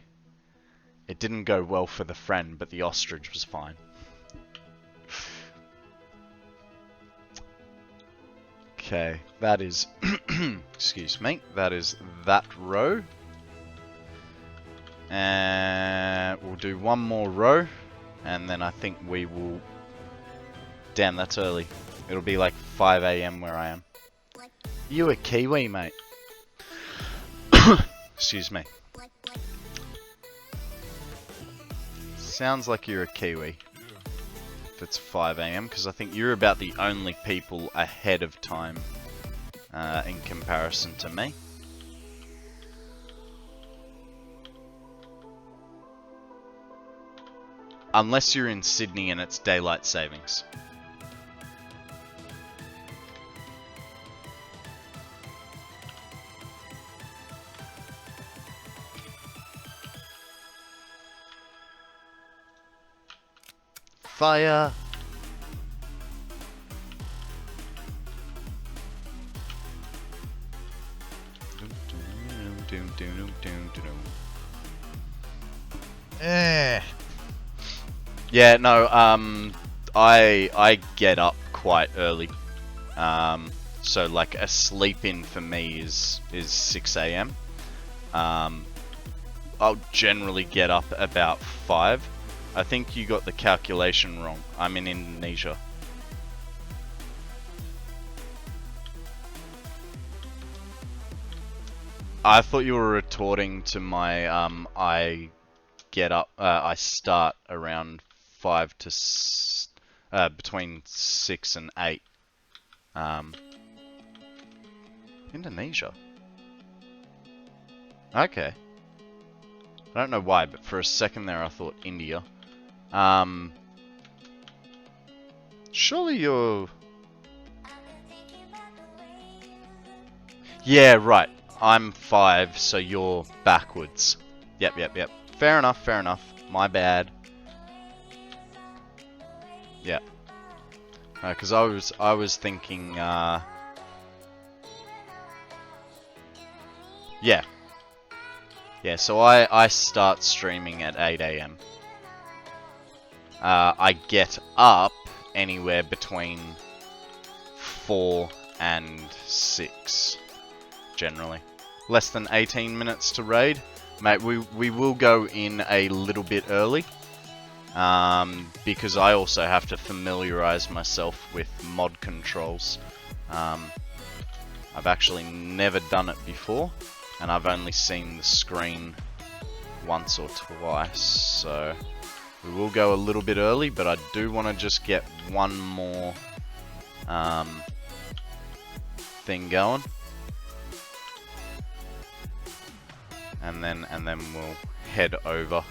it didn't go well for the friend, but the ostrich was fine. Okay, that is, excuse me, that is that row. And we'll do one more row, and then I think we will... Damn, that's early. It'll be like 5 AM where I am. You a Kiwi, mate? Excuse me. Sounds like you're a Kiwi. If it's 5 AM, because I think you're about the only people ahead of time in comparison to me. Unless you're in Sydney and it's daylight savings. Fire! Yeah, no, I get up quite early. So like a sleep in for me is 6 AM. I'll generally get up about 5. I think you got the calculation wrong. I'm in Indonesia. I thought you were retorting to my I get up. I start around 5 to between 6 and 8. Indonesia. Okay. I don't know why, but for a second there I thought India. Surely you're... Yeah, right. I'm 5, so you're backwards. Yep. Fair enough. My bad. Yeah. Because I was thinking, yeah. Yeah, so I start streaming at 8 AM. I get up anywhere between 4 and 6, generally. Less than 18 minutes to raid. Mate, we will go in a little bit early. Because I also have to familiarize myself with mod controls. I've actually never done it before. And I've only seen the screen once or twice, so we will go a little bit early, but I do want to just get one more thing going, and then we'll head over.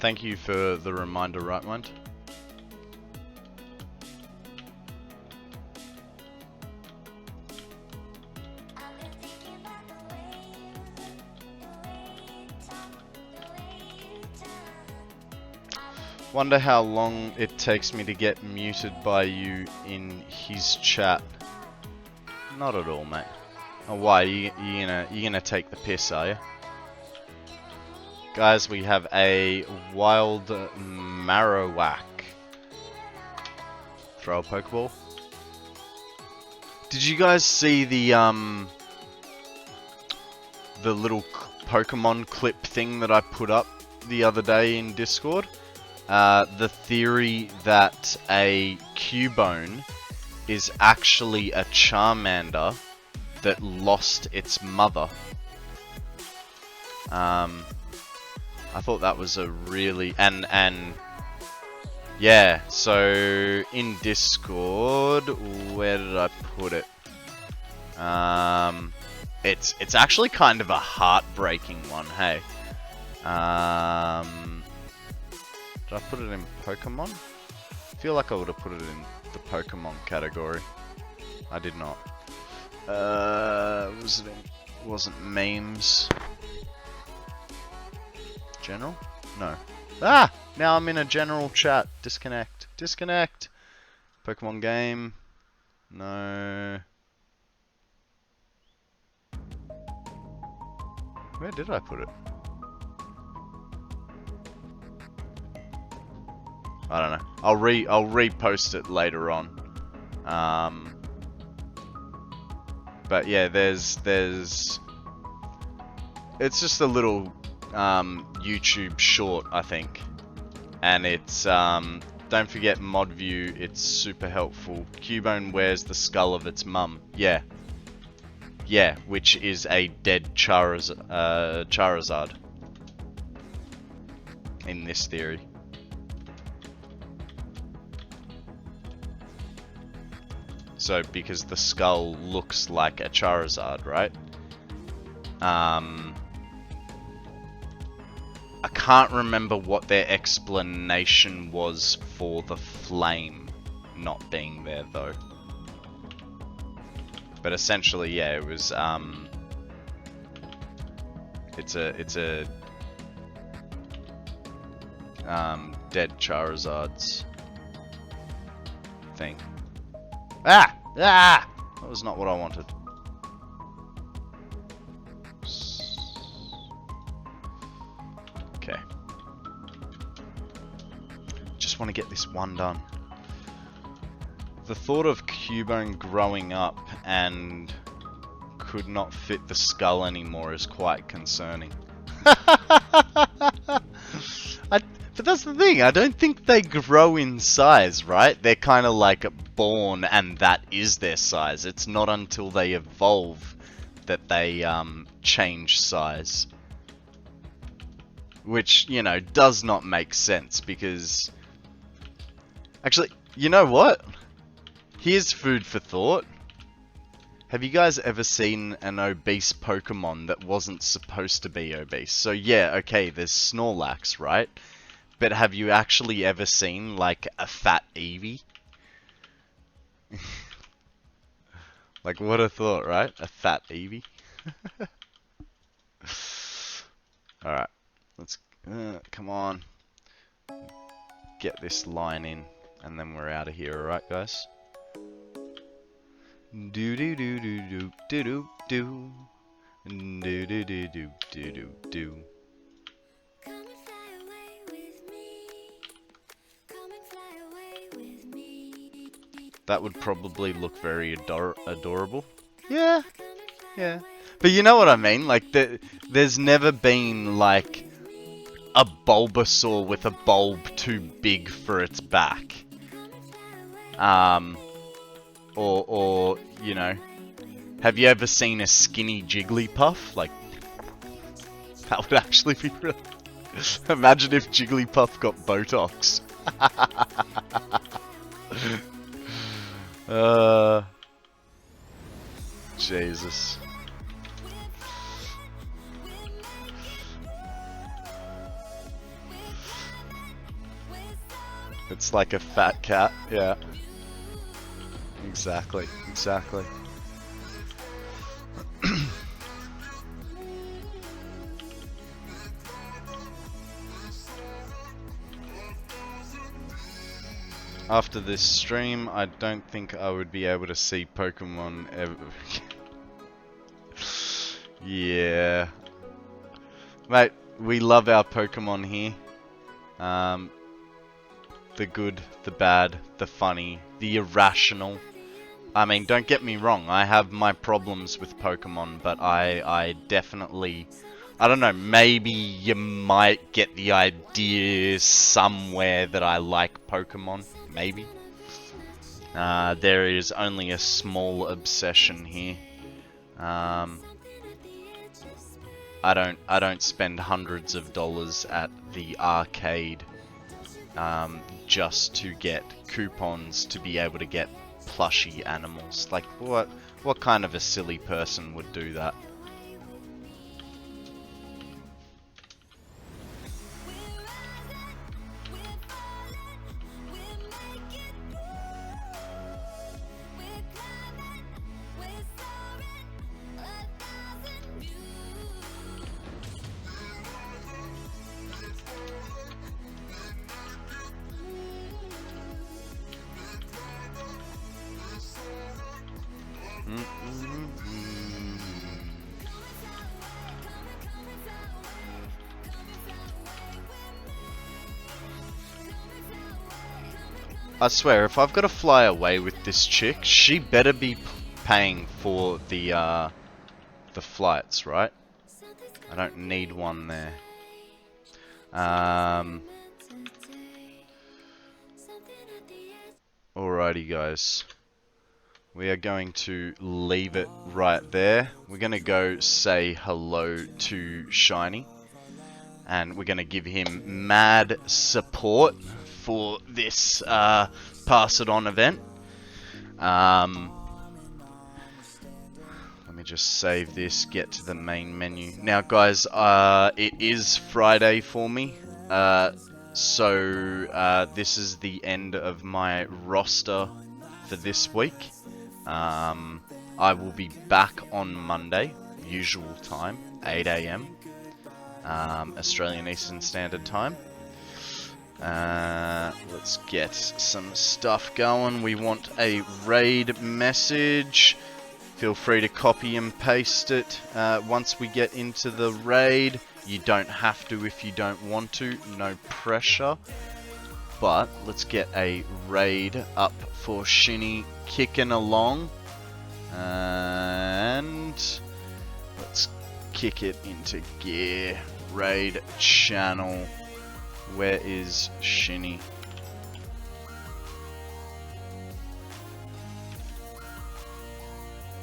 Thank you for the reminder, Rightmind. Wonder how long it takes me to get muted by you in his chat. Not at all, mate. Oh, why? You gonna take the piss, are you? Guys, we have a wild Marowak. Throw a Pokeball. Did you guys see the little Pokemon clip thing that I put up the other day in Discord? The theory that a Cubone is actually a Charmander that lost its mother. I thought that was a really and yeah. So in Discord, where did I put it? It's actually kind of a heartbreaking one. Hey, did I put it in Pokemon? I feel like I would have put it in the Pokemon category. I did not. Wasn't memes. General? No. Ah! Now I'm in a general chat. Disconnect. Disconnect. Pokemon game. No. Where did I put it? I don't know. I'll repost it later on. But yeah, there's it's just a little YouTube short, I think, and it's don't forget mod view. It's super helpful. Cubone wears the skull of its mum. Yeah, which is a dead Charizard in this theory. So because the skull looks like a Charizard, right? I can't remember what their explanation was for the flame not being there though. But essentially, yeah, it was it's a dead Charizard's thing. Ah! Ah! That was not what I wanted. Okay. Just want to get this one done. The thought of Cubone growing up and could not fit the skull anymore is quite concerning. But that's the thing, I don't think they grow in size, right? They're kind of like born and that is their size. It's not until they evolve that they change size. Which, you know, does not make sense because... Actually, you know what? Here's food for thought. Have you guys ever seen an obese Pokemon that wasn't supposed to be obese? So yeah, okay, there's Snorlax, right? But have you actually ever seen, like, a fat Eevee? Like, what a thought, right? A fat Eevee? Alright, let's... come on. Get this line in, and then we're out of here, alright, guys? Do-do-do-do-do-do-do-do. Do-do-do-do-do-do-do. That would probably look very adorable. Yeah, yeah. But you know what I mean? Like, there's never been, like, a Bulbasaur with a bulb too big for its back. Or, you know, have you ever seen a skinny Jigglypuff? Like, that would actually be really... Imagine if Jigglypuff got Botox. Jesus. It's like a fat cat, yeah. Exactly, exactly. After this stream, I don't think I would be able to see Pokemon ever. Yeah. Mate, we love our Pokemon here. The good, the bad, the funny, the irrational. I mean, don't get me wrong, I have my problems with Pokemon, but I definitely... I don't know, maybe you might get the idea somewhere that I like Pokemon. Maybe. There is only a small obsession here. I don't spend hundreds of dollars at the arcade just to get coupons to be able to get plushy animals. Like, what kind of a silly person would do that? I swear, if I've got to fly away with this chick, she better be paying for the flights, right? I don't need one there. Alrighty, guys. We are going to leave it right there. We're going to go say hello to Shiny. And we're going to give him mad support for this Pass It On event. Let me just save this, get to the main menu. Now guys, it is Friday for me. So this is the end of my roster for this week. I will be back on Monday, usual time, 8 AM. Australian Eastern Standard Time. Let's get some stuff going. We want a raid message. Feel free to copy and paste it once we get into the raid. You don't have to if you don't want to, no pressure. But let's get a raid up for Shinny kicking along. And let's kick it into gear. Raid channel. Where is Shinny?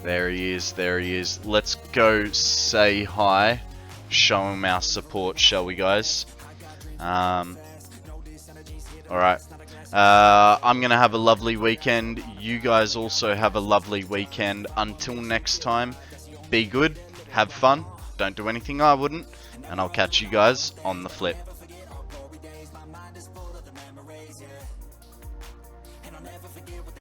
There he is, there he is. Let's go say hi. Show him our support, shall we, guys? Alright. I'm gonna have a lovely weekend. You guys also have a lovely weekend. Until next time, be good, have fun, don't do anything I wouldn't, and I'll catch you guys on the flip.